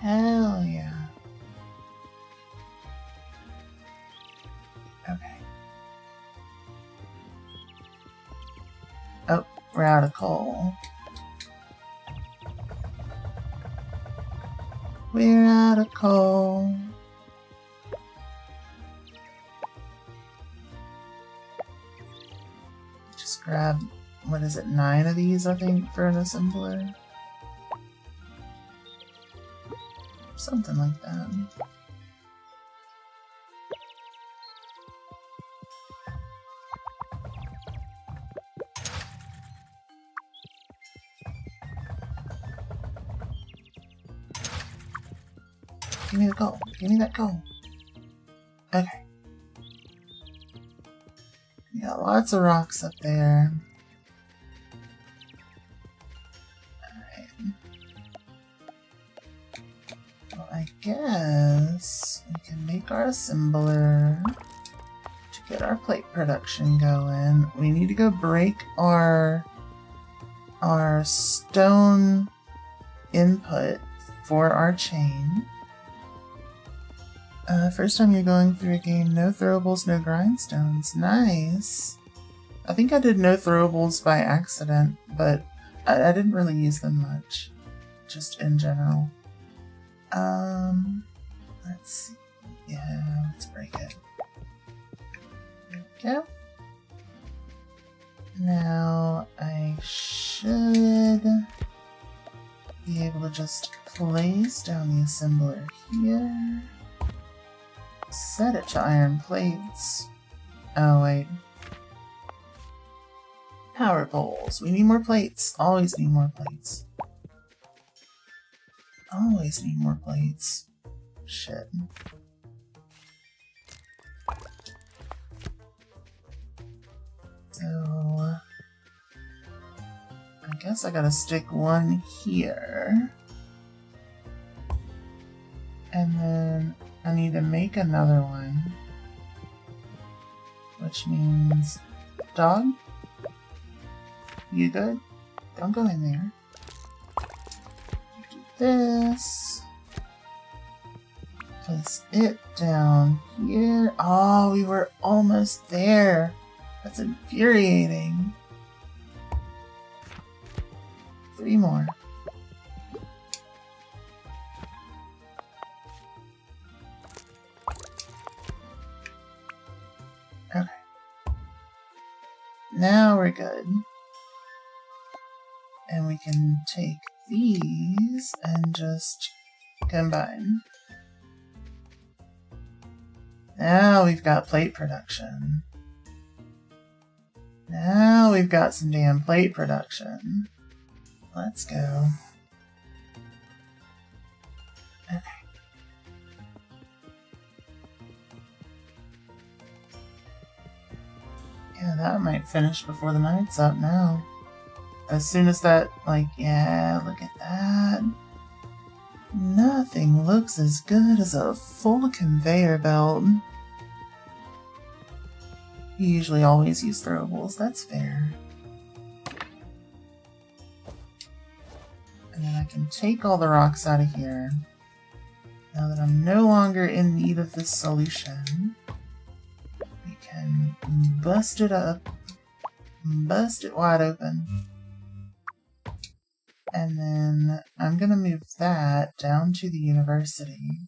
S1: Hell yeah. Okay. Oh, we're out of coal. We're out of coal. Just grab, what is it, 9 of these, I think, for an assembler? Something like that. Give me the gold. Give me that gold. Okay. We got lots of rocks up there. Alright. Well, I guess we can make our assembler to get our plate production going. We need to go break our stone input for our chain. First time you're going through a game, no throwables, no grindstones. Nice. I think I did no throwables by accident, but I didn't really use them much. Just in general. Let's see. Yeah, let's break it. There we go. Now I should be able to just place down the assembler here. Set it to iron plates. Oh, wait. Power poles. We need more plates. Always need more plates. Always need more plates. Shit. So... I guess I gotta stick one here. And then I need to make another one. Which means... Dog? You good? Don't go in there. Do this. Place it down here. Oh, we were almost there. That's infuriating. 3 more. Okay. Now we're good. And we can take these and just combine. Now we've got plate production. Now we've got some damn plate production. Let's go. Okay. Yeah, that might finish before the night's up now. As soon as that, like, yeah, look at that. Nothing looks as good as a full conveyor belt. You usually always use throwables, that's fair. And then I can take all the rocks out of here. Now that I'm no longer in need of this solution, we can bust it up, bust it wide open. And then I'm gonna move that down to the university.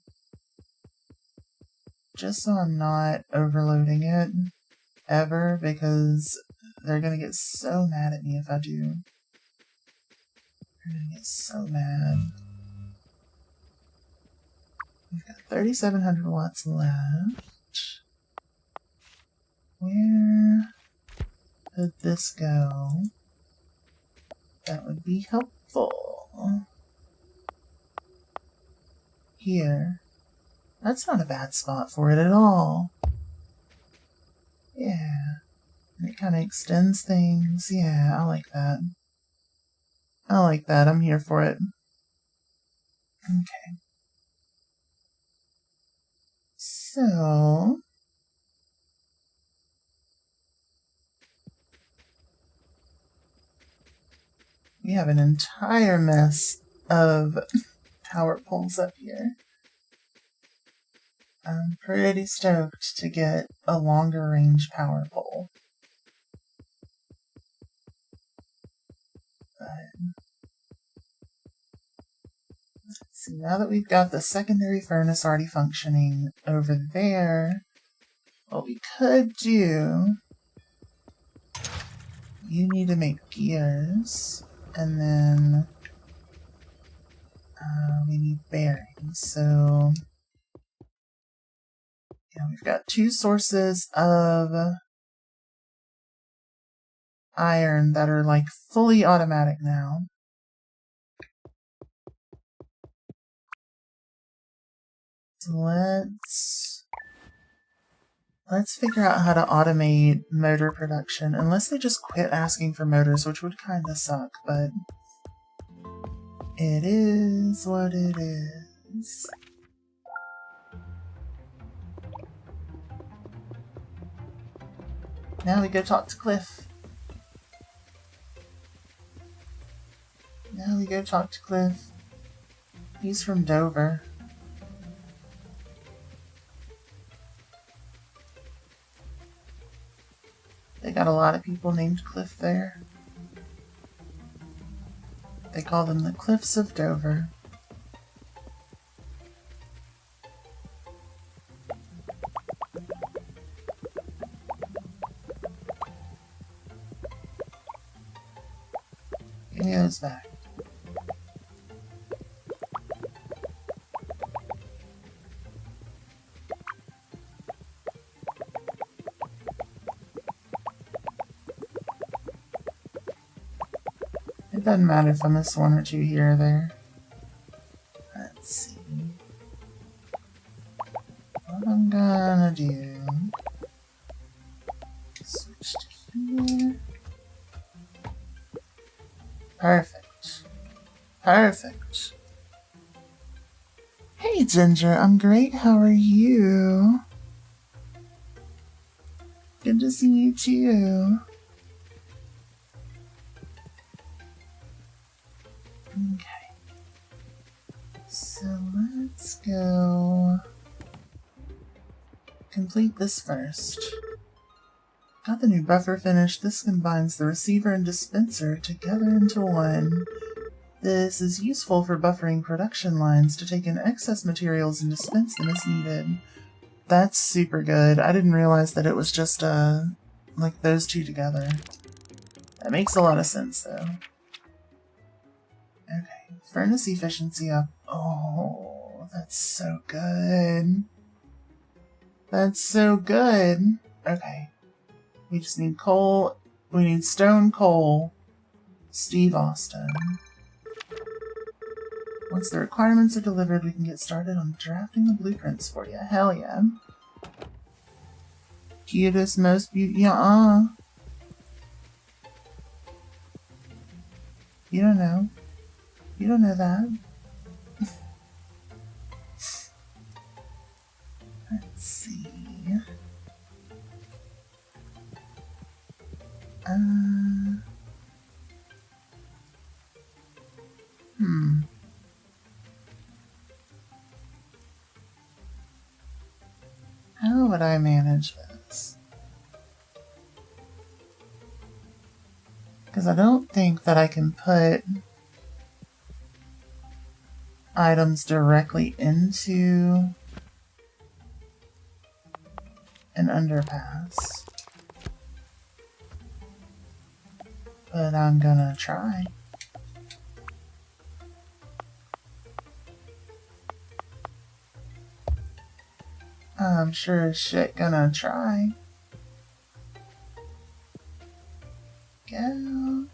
S1: Just so I'm not overloading it ever, because they're gonna get so mad at me if I do. They're gonna get so mad. We've got 3,700 watts left. Where could this go? That would be helpful. Here. That's not a bad spot for it at all. Yeah. And it kind of extends things. Yeah, I like that. I like that. I'm here for it. Okay. So... we have an entire mess of power poles up here. I'm pretty stoked to get a longer range power pole. But let's see, now that we've got the secondary furnace already functioning over there, what we could do, you need to make gears. And then we need bearings. So yeah, we've got 2 sources of iron that are like fully automatic now. So let's figure out how to automate motor production, unless they just quit asking for motors, which would kind of suck, but it is what it is. Now we go talk to Cliff. Now we go talk to Cliff. He's from Dover. They got a lot of people named Cliff there. They call them the Cliffs of Dover. Give me those back. It doesn't matter if I miss one or two here or there. Let's see. What I'm gonna do. Switch to here. Perfect. Perfect. Hey Ginger, I'm great. How are you? Good to see you too. Okay. So let's go complete this first. Got the new buffer finished. This combines the receiver and dispenser together into one. This is useful for buffering production lines to take in excess materials and dispense them as needed. That's super good. I didn't realize that it was just, like those two together. That makes a lot of sense, though. Okay, furnace efficiency up. Oh, that's so good. That's so good. Okay. We just need coal. We need stone coal. Steve Austin. Once the requirements are delivered, we can get started on drafting the blueprints for you. Hell yeah. Cutest, most beautiful. You don't know. You don't know that. Let's see. How would I manage this? Because I don't think that I can put items directly into an underpass. But I'm gonna try. I'm sure as shit gonna try. Go.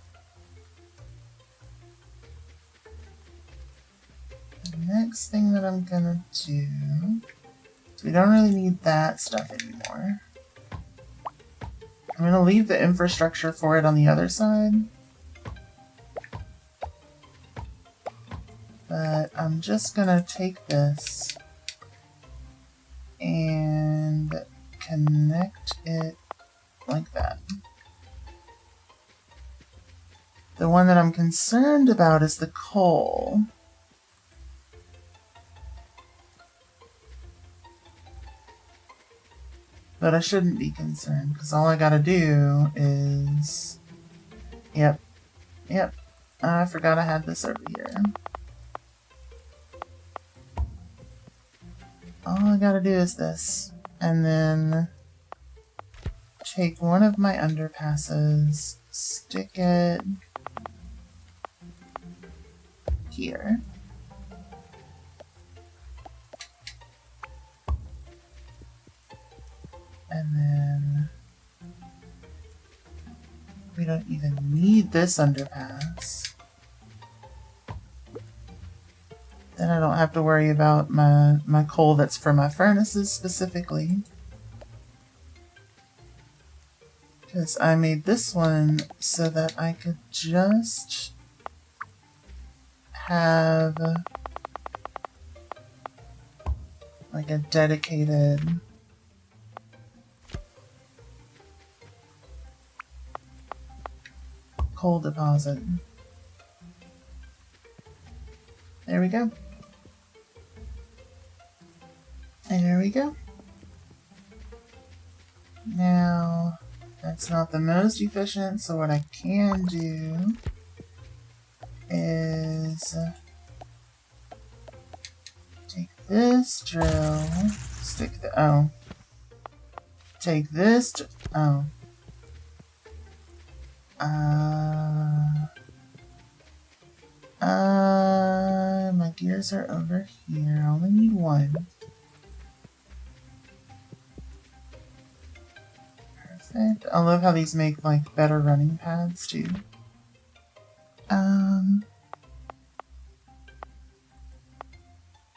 S1: The next thing that I'm gonna do, so we don't really need that stuff anymore. I'm gonna leave the infrastructure for it on the other side. But I'm just gonna take this and connect it like that. The one that I'm concerned about is the coal. But I shouldn't be concerned, because all I gotta do is... Yep. I forgot I had this over here. All I gotta do is this. And then take one of my underpasses, stick it here. And then we don't even need this underpass. Then I don't have to worry about my coal that's for my furnaces specifically. Because I made this one so that I could just have like a dedicated coal deposit. There we go. There we go. Now, that's not the most efficient, so what I can do is take this drill, stick the, take this, My gears are over here. I only need one. Perfect. I love how these make like better running pads too.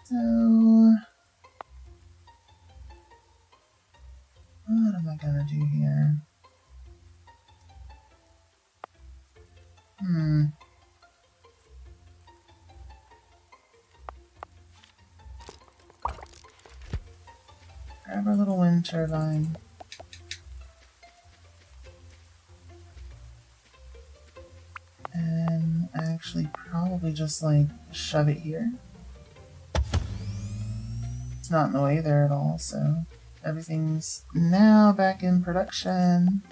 S1: So what am I gonna do here? Grab our little wind turbine. And actually probably just like shove it here. It's not in the way there at all, so everything's now back in production.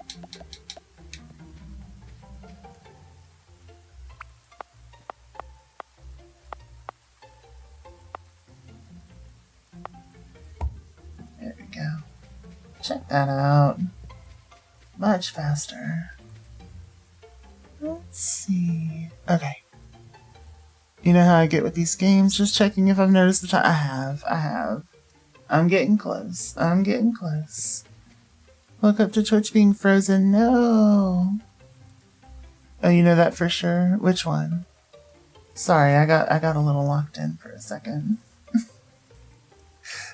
S1: There we go. Check that out. Much faster. Let's see. Okay. You know how I get with these games? Just checking if I've noticed the time. I have. I'm getting close. Woke up to Twitch being frozen. No. Oh, you know that for sure? Which one? Sorry, I got a little locked in for a second.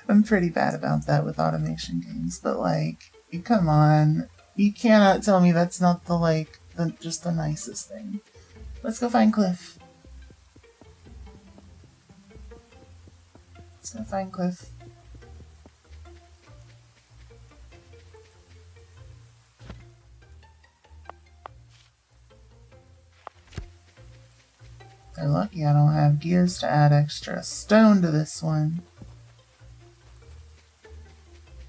S1: I'm pretty bad about that with automation games, but like, come on. You cannot tell me that's not just the nicest thing. Let's go find Cliff. They're lucky I don't have gears to add extra stone to this one.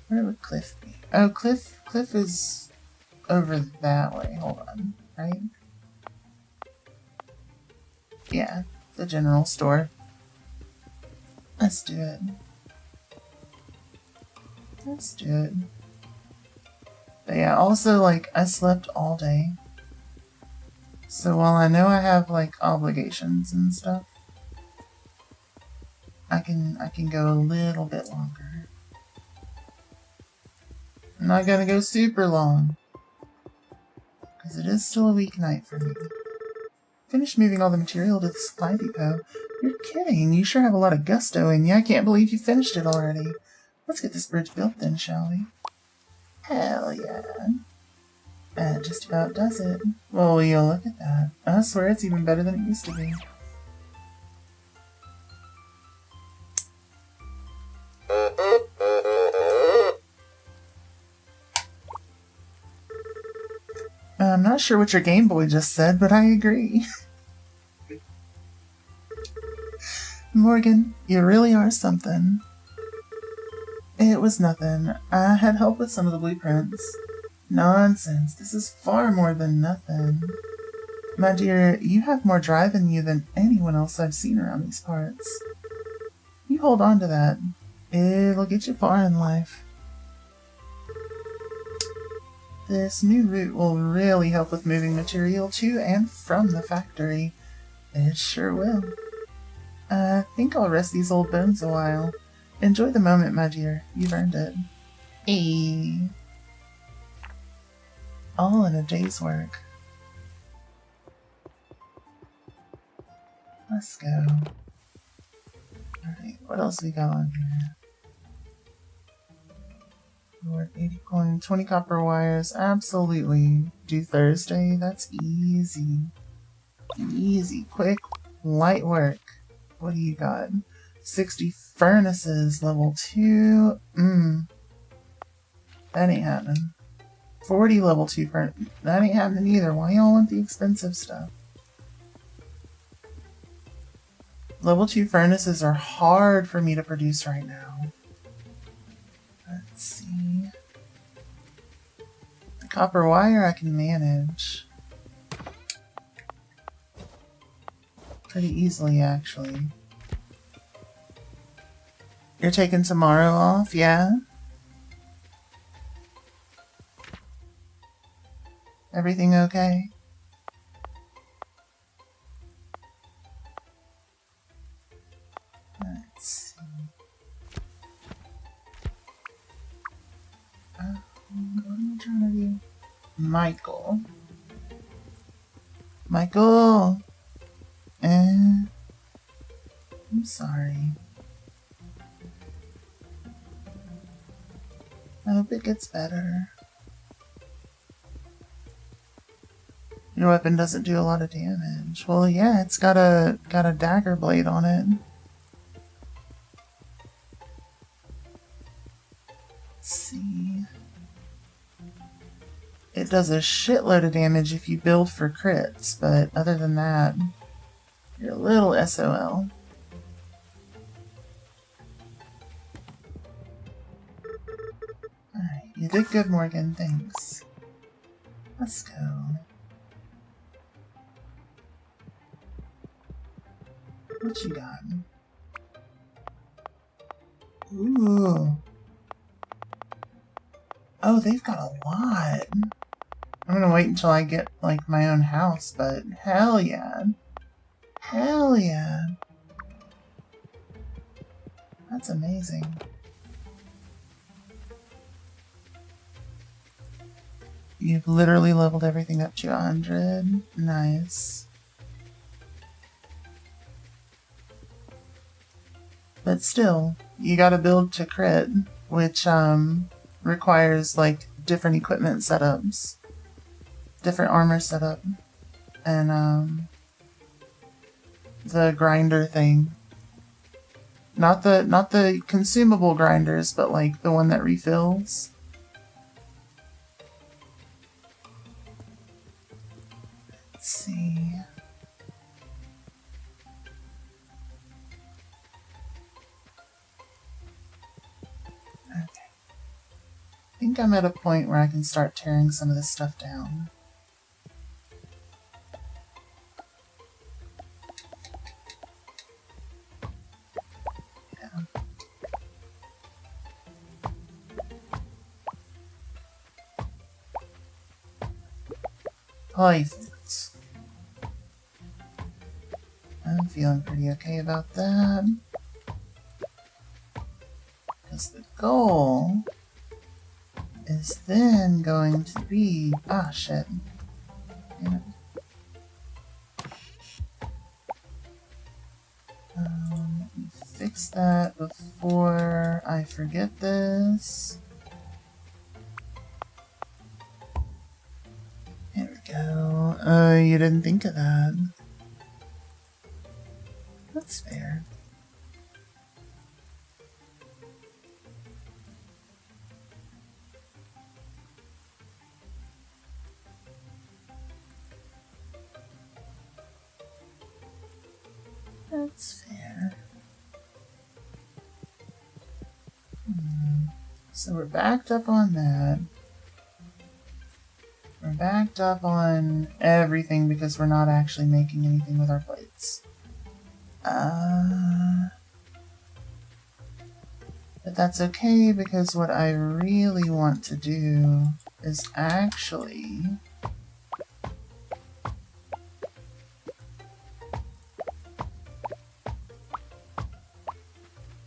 S1: Where would Cliff be? Oh, Cliff is over that way. Hold on, right? Yeah, the general store. Let's do it. But yeah, also, like, I slept all day. So while I know I have, like, obligations and stuff, I can go a little bit longer. I'm not gonna go super long, because it is still a weeknight for me. Finished moving all the material to the supply depot. You're kidding, you sure have a lot of gusto in you. I can't believe you finished it already. Let's get this bridge built then, shall we? Hell yeah. That just about does it. Well, you'll look at that. I swear it's even better than it used to be. I'm not sure what your Game Boy just said, but I agree. Morgan, you really are something. It was nothing. I had help with some of the blueprints. Nonsense. This is far more than nothing. My dear, you have more drive in you than anyone else I've seen around these parts. You hold on to that. It'll get you far in life. This new route will really help with moving material to and from the factory. It sure will. I think I'll rest these old bones a while. Enjoy the moment, my dear. You've earned it. Hey. All in a day's work. Let's go. Alright, what else we got on here? We're at 80 coin, 20 copper wires. Absolutely. Do Thursday. That's easy. Easy, quick, light work. What do you got? 60 furnaces, level 2. That ain't happening. 40 level 2 furnaces. That ain't happening either. Why y'all want the expensive stuff? Level 2 furnaces are hard for me to produce right now. Let's see. The copper wire I can manage. Pretty easily, actually. You're taking tomorrow off, yeah? Everything okay? Michael. Michael! I'm sorry. I hope it gets better. Your weapon doesn't do a lot of damage. Well, yeah, it's got a dagger blade on it. Let's see. It does a shitload of damage if you build for crits, but other than that, you're a little SOL. Alright, you did good, Morgan. Thanks. Let's go. What you got? Ooh. Oh, they've got a lot. I'm gonna wait until I get, like, my own house, but hell yeah. Hell yeah. That's amazing. You've literally leveled everything up to 100. Nice. But still, you gotta build to crit, which requires like different equipment setups, different armor setup, and the grinder thing. Not the consumable grinders, but like the one that refills. Let's see. I think I'm at a point where I can start tearing some of this stuff down. Yeah. Perfect. I'm feeling pretty okay about that. Because the goal is then going to be... Ah, shit. Damn it. Let me fix that before I forget this. There we go. Oh, you didn't think of that. That's fair. That's fair. So we're backed up on that. We're backed up on everything because we're not actually making anything with our plates. But that's okay because what I really want to do is actually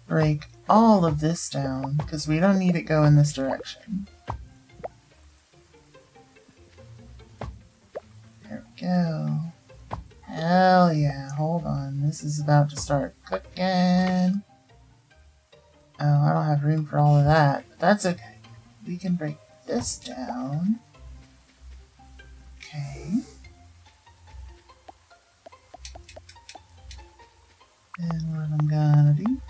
S1: break all of this down because we don't need it go in this direction. There we go. Hell yeah, hold on. This is about to start cooking. Oh, I don't have room for all of that, but that's okay. We can break this down. Okay. And what I'm gonna do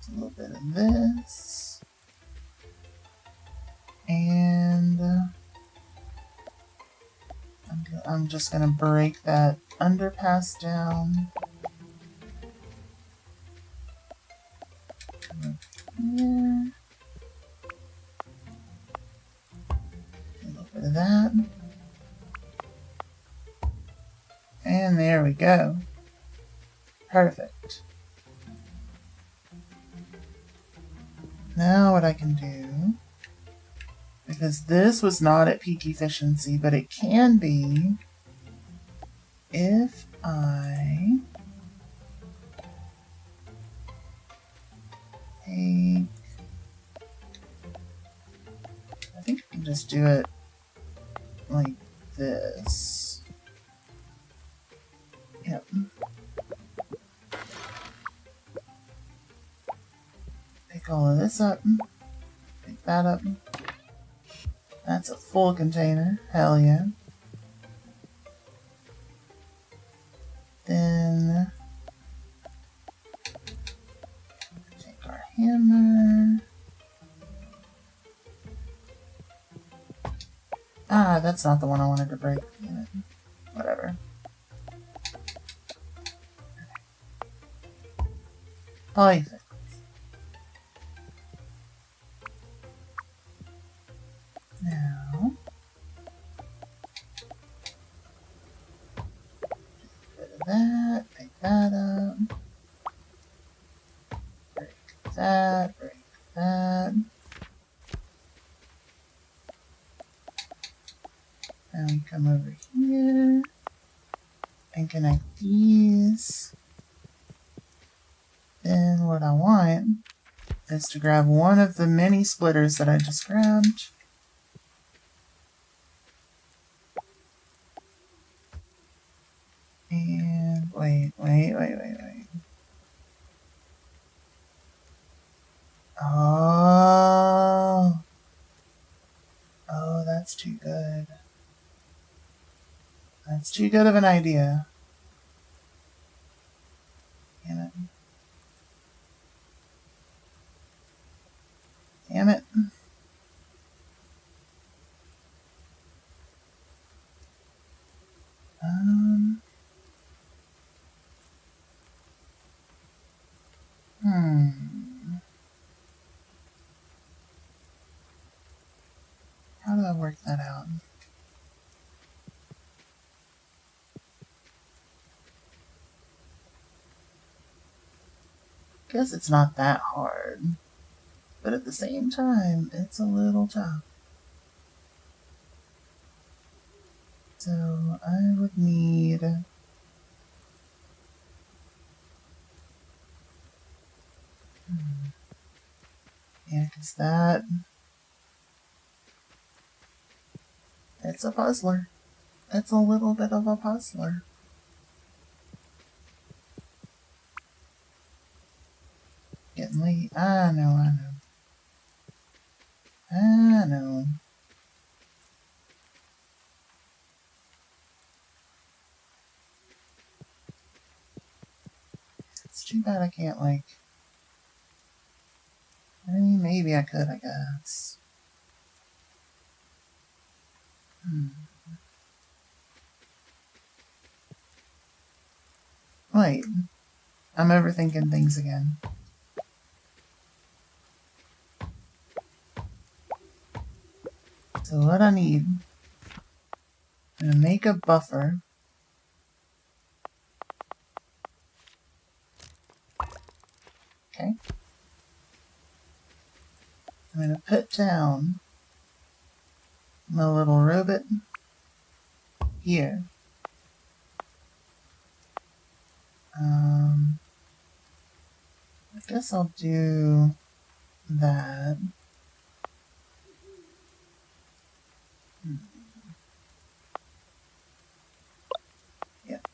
S1: is a little bit of this. And I'm just gonna break that underpass down. Here. A little bit of that. And there we go. Perfect. Now what I can do, because this was not at peak efficiency, but it can be if I take, I think I can just do it like this. Yep. Pick all of this up. Pick that up. That's a full container. Hell yeah. Then take our hammer. Ah, that's not the one I wanted to break. Damn it. Whatever. Perfect. Now, get rid of that, pick that up, break that, break that. Now we come over here and connect these. Then what I want is to grab one of the mini splitters that I just grabbed. And wait. Oh, that's too good. That's too good of an idea. Damn it. Damn it. How do I work that out? Guess it's not that hard, but at the same time, it's a little tough. So I would need yeah, because that it's a puzzler. It's a little bit of a puzzler. Getting late. I know. It's too bad I can't, like... I mean, maybe I could, I guess. Wait. I'm overthinking things again. So what I need... I'm gonna make a buffer. Okay. I'm gonna put down my little robot here. I guess I'll do that. Yep.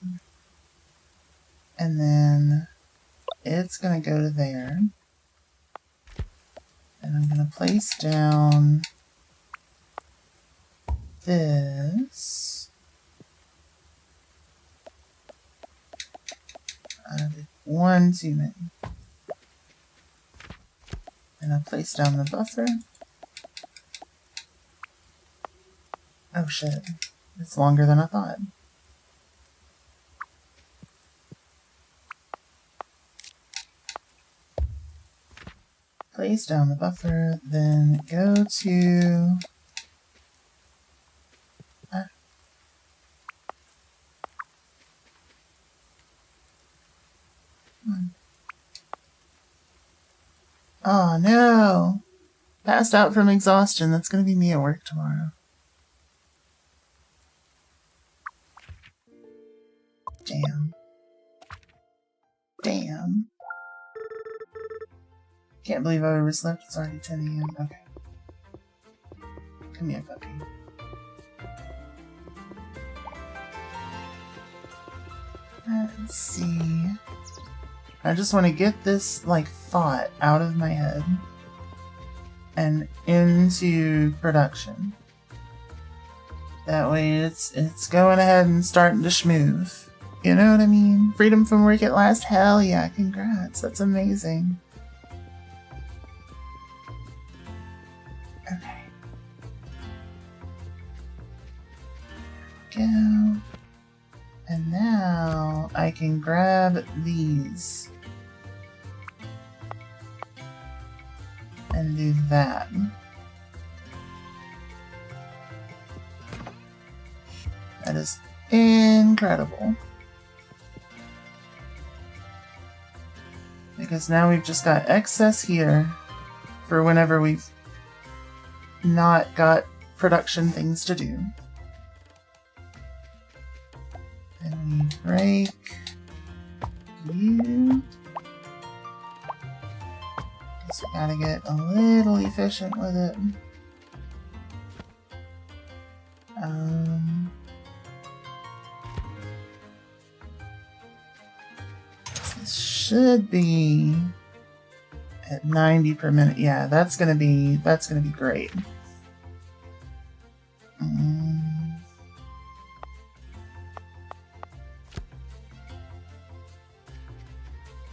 S1: And then it's gonna go to there. And I'm gonna place down this. I did one too many. And I place down the buffer. Oh shit, it's longer than I thought. Place down the buffer, then go to... Oh no! Passed out from exhaustion. That's gonna be me at work tomorrow. Damn. Can't believe I overslept. It's already 10 a.m. Okay. Come here, puppy. Let's see. I just want to get this, like, thought out of my head and into production. That way it's going ahead and starting to schmooze. You know what I mean? Freedom from work at last? Hell yeah, congrats. That's amazing. Okay. Go. And now I can grab these. And do that. That is incredible. Because now we've just got excess here for whenever we've not got production things to do. And we break you. Guess we gotta get a little efficient with it. This should be at 90 per minute. Yeah, that's gonna be great.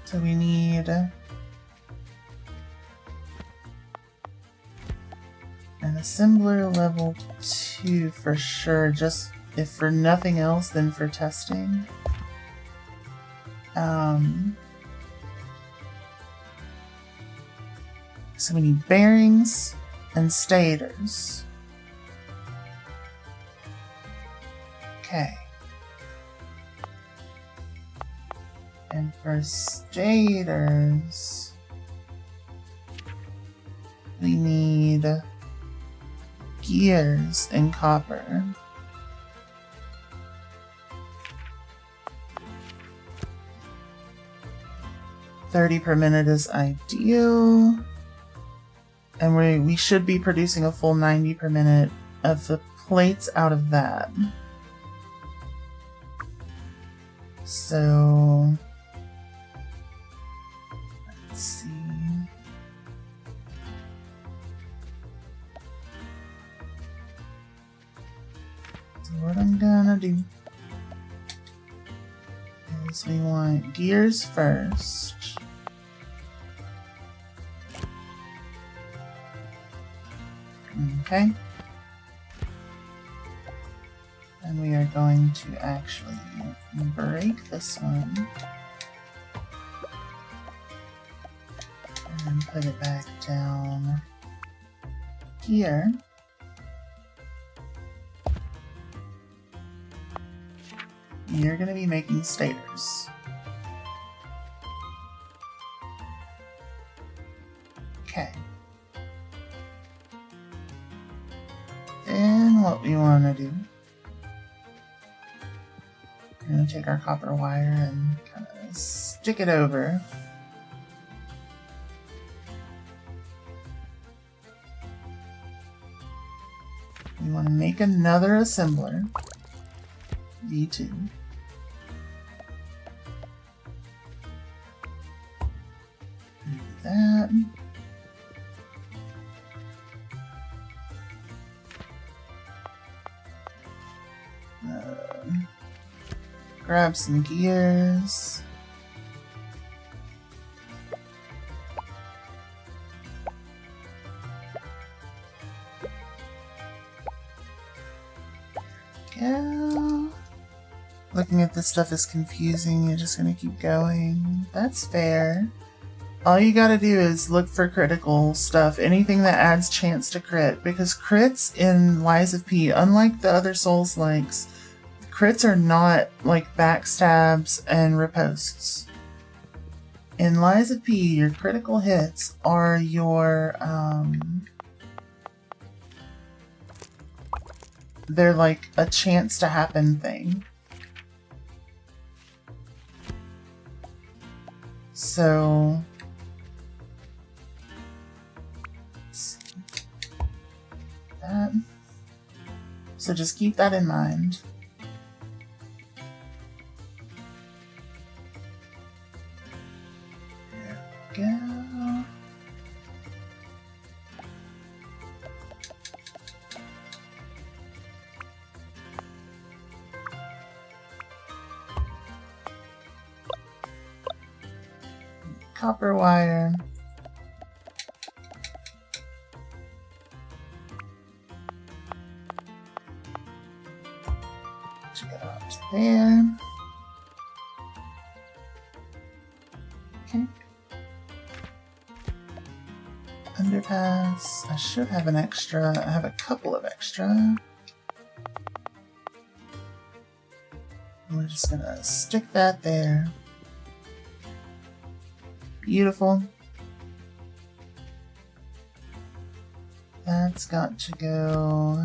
S1: So we need an assembler level 2 for sure, just if for nothing else then for testing. So we need bearings and stators. Okay. And for stators, we need gears and copper. $30 per minute is ideal. And we should be producing a full 90 per minute of the plates out of that. So let's see. So what I'm gonna do is we want gears first. Okay. And we are going to actually break this one and put it back down here. You're going to be making stators. Okay. Then what we want to do, we're going to take our copper wire and kind of stick it over. We want to make another assembler, V2. Do that. Grab some gears. Go. Looking at this stuff is confusing. You're just gonna keep going. That's fair. All you gotta do is look for critical stuff. Anything that adds chance to crit. Because crits in Lies of P, unlike the other Souls-likes, crits are not like backstabs and riposts. In Lies of P, your critical hits are your, they're like a chance to happen thing. So, that. So just keep that in mind. copper wire. To get up to there. Okay. Underpass. I should have an extra. I have a couple of extra. We're just gonna stick that there. Beautiful. That's got to go.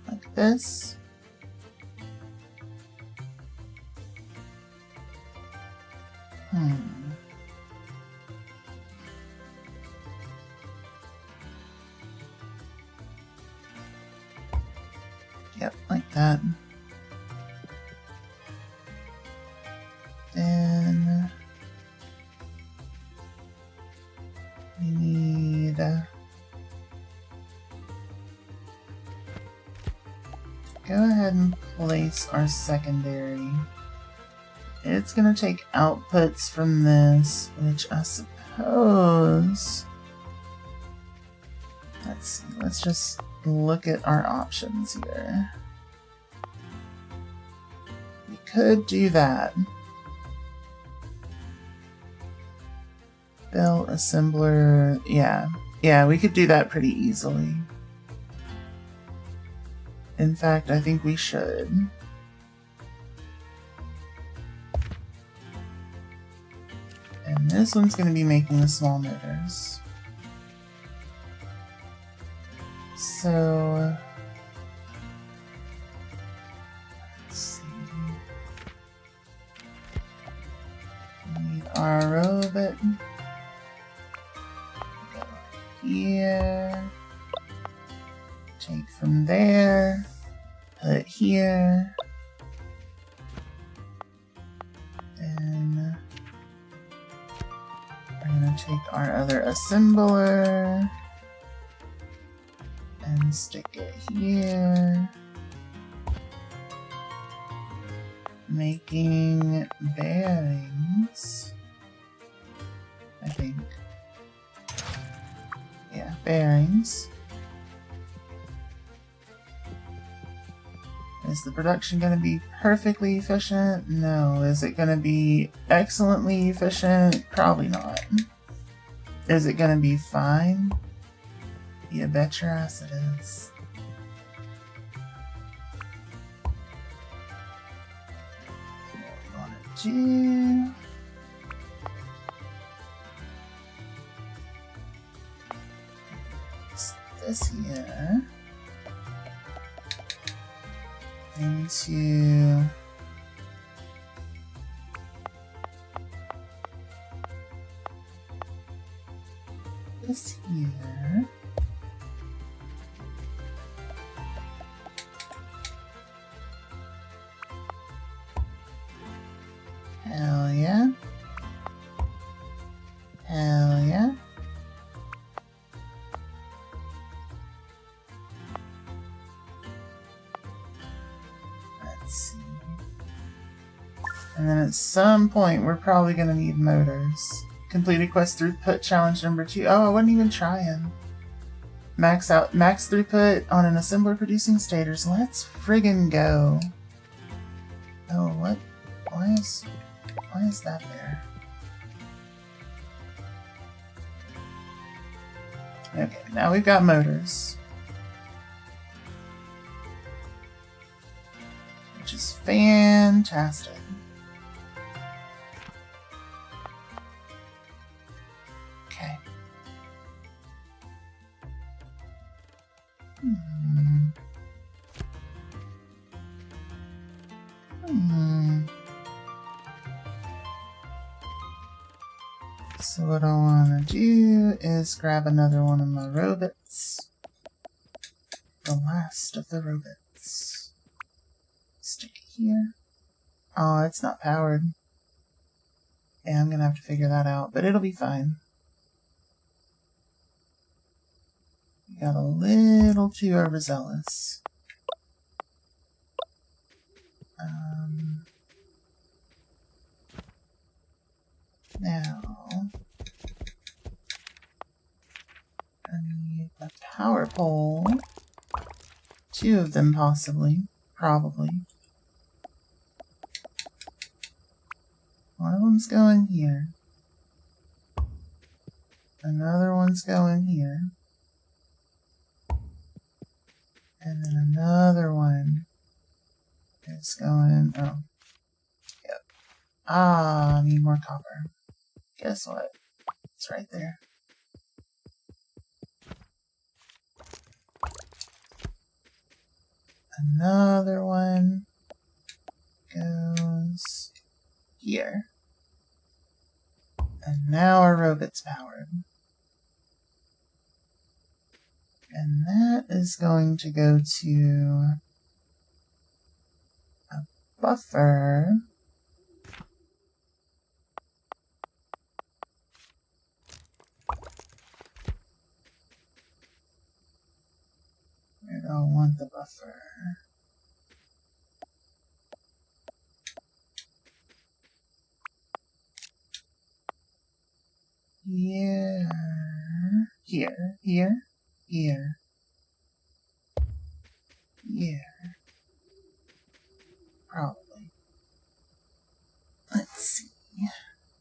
S1: Like this. Yep, like that. Then we need go ahead and place our secondary. It's gonna take outputs from this, which I suppose. Let's see, let's just look at our options here. We could do that. Belt assembler, yeah, we could do that pretty easily. In fact, I think we should. And this one's going to be making the small motors. So, let's see. We need our robot. Go here. Take from there. Put here. Then we're going to take our other assembler and stick it here. Making bearings, I think. Yeah, bearings. Is the production going to be perfectly efficient? No. Is it going to be excellently efficient? Probably not. Is it going to be fine? You bet your ass it is. What we want to do. This here. Into this here. Hell yeah. Hell yeah. Let's see. And then at some point, we're probably going to need motors. Completed quest throughput challenge number 2. Oh, I wasn't even trying. Max throughput on an assembler producing stators. Let's friggin' go. Oh, what? Why is that there? Okay, now we've got motors. Which is fantastic. Okay. So what I want to do is grab another one of my robots. The last of the robots. Stick it here. Oh, it's not powered. Yeah, I'm gonna have to figure that out, but it'll be fine. Got a little too overzealous. Now, I need a power pole. 2 of them, possibly. Probably. One of them's going here. Another one's going here. And then another one is going... Oh. Yep. Ah, I need more copper. Guess what? It's right there. Another one goes here. And now our robot's powered. And that is going to go to a buffer. Where do I want the buffer? Here, here, here, here, here. Probably. Let's see.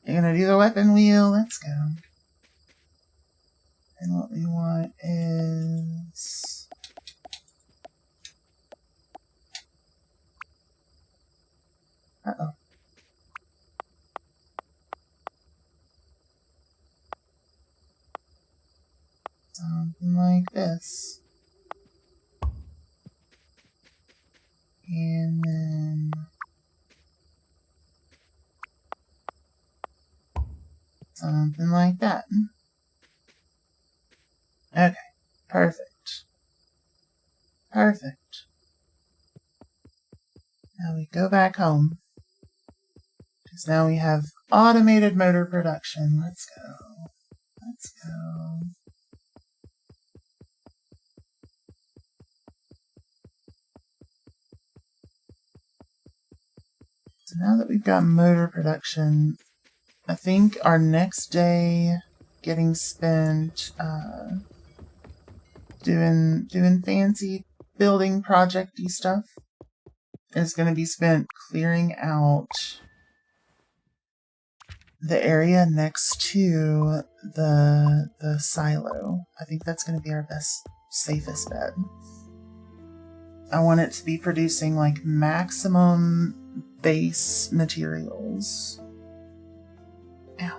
S1: You're gonna do the weapon wheel. Let's go. And what we want is... Uh-oh. Something like this. And then... something like that. Okay. Perfect. Perfect. Now we go back home. Because now we have automated motor production. Let's go. Let's go. So now that we've got motor production, I think our next day getting spent doing fancy building project-y stuff is going to be spent clearing out the area next to the silo. I think that's going to be our best, safest bet. I want it to be producing like maximum base materials. Ow.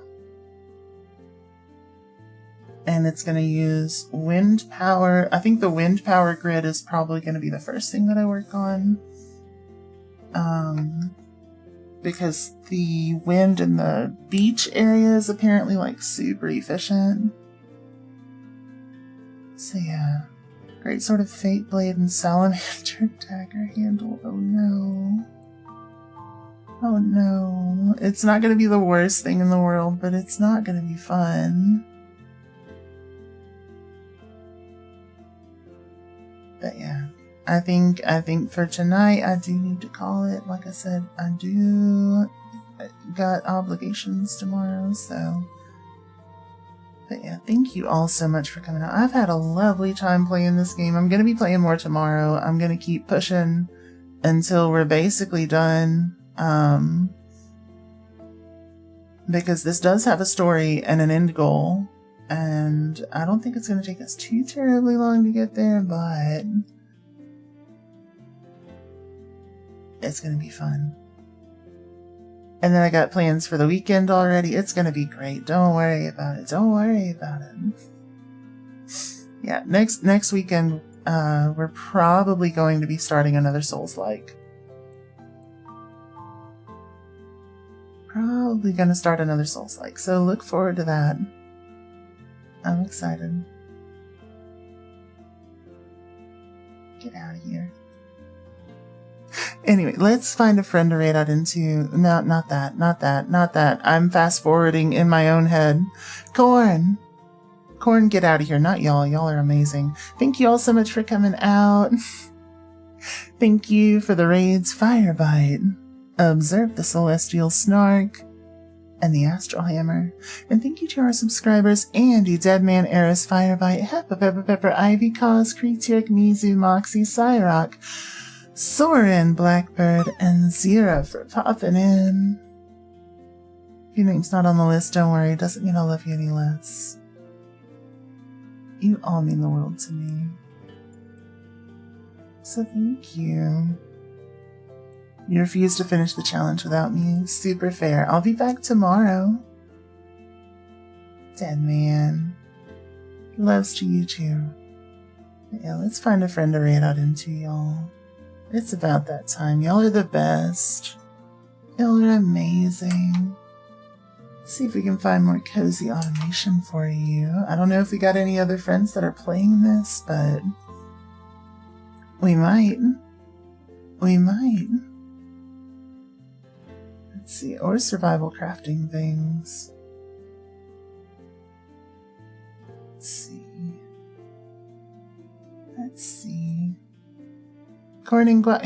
S1: And it's going to use wind power. I think the wind power grid is probably going to be the first thing that I work on. Because the wind in the beach area is apparently like super efficient. So yeah. Great Sword of Fate Blade and Salamander Dagger handle. Oh no. Oh no. It's not going to be the worst thing in the world, but it's not going to be fun. But yeah. I think for tonight I do need to call it. Like I said, I got obligations tomorrow, so. But yeah, thank you all so much for coming out. I've had a lovely time playing this game. I'm going to be playing more tomorrow. I'm going to keep pushing until we're basically done. Because this does have a story and an end goal. And I don't think it's going to take us too terribly long to get there, but it's going to be fun. And then I got plans for the weekend already. It's going to be great. Don't worry about it. Don't worry about it. Yeah, next weekend, we're probably going to be starting another Souls-like. Probably going to start another Souls-like. So look forward to that. I'm excited. Get out of here. Anyway, let's find a friend to raid out into. No, not that. I'm fast forwarding in my own head. Corn, get out of here. Not y'all. Y'all are amazing. Thank you all so much for coming out. Thank you for the raids, Firebite, Observe the Celestial Snark, and the Astral Hammer. And thank you to our subscribers, Andy, Deadman, Eris, Firebite, Heppa, Pepper, Ivy, Cause, Kretiak, Mizu, Moxie, Cyrock, Soren, Blackbird, and Zira for popping in. If your name's not on the list, don't worry. It doesn't mean I'll love you any less. You all mean the world to me. So thank you. You refused to finish the challenge without me. Super fair. I'll be back tomorrow. Deadman. Loves to you too. But yeah, let's find a friend to raid out into, y'all. It's about that time. Y'all are the best. Y'all are amazing. See if we can find more cozy automation for you. I don't know if we got any other friends that are playing this, but we might. We might. Let's see, or survival crafting things. Let's see. Let's see. Corn and guac.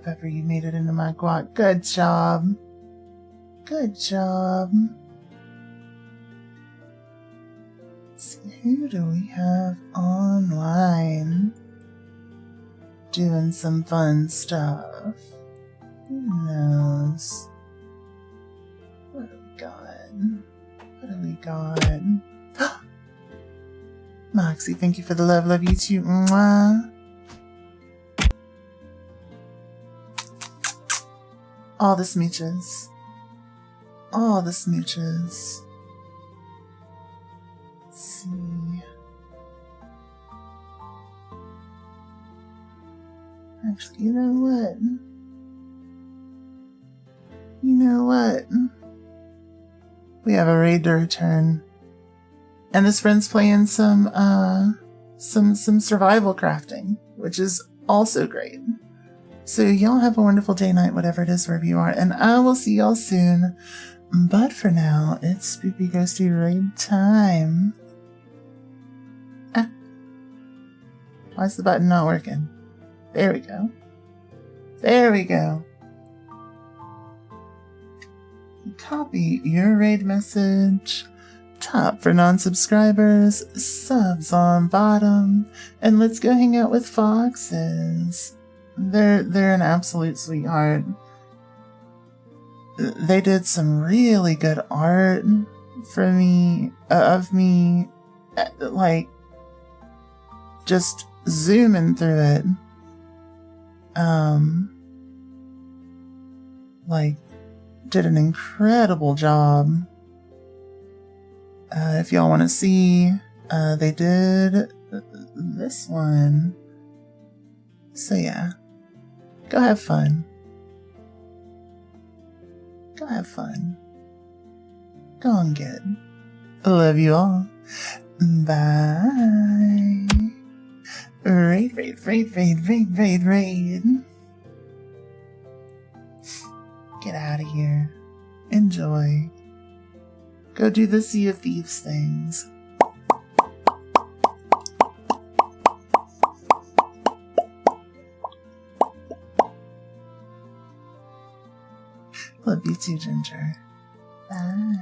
S1: Pepper, you made it into my guac. Good job. Good job. Let's see, who do we have online doing some fun stuff? Who knows? What do we got? What do we got? Moxie, thank you for the love. Love you too. Mwah. All the smooches. All the smooches. Let's see. Actually, you know what? You know what? We have a raid to return. And this friend's playing some survival crafting, which is also great. So y'all have a wonderful day, night, whatever it is, wherever you are, and I will see y'all soon. But for now, it's Spoopy Ghosty raid time. Why is the button not working? There we go. There we go. Copy your raid message. Top for non-subscribers, subs on bottom, and let's go hang out with foxes. They're an absolute sweetheart. They did some really good art for me, of me, like, just zooming through it. Like, did an incredible job. If y'all want to see, they did this one. So yeah, go have fun. Go have fun. Go on, get. Love you all. Bye. Raid. Get out of here. Enjoy. Go do the Sea of Thieves things. Love you too, Ginger. Bye.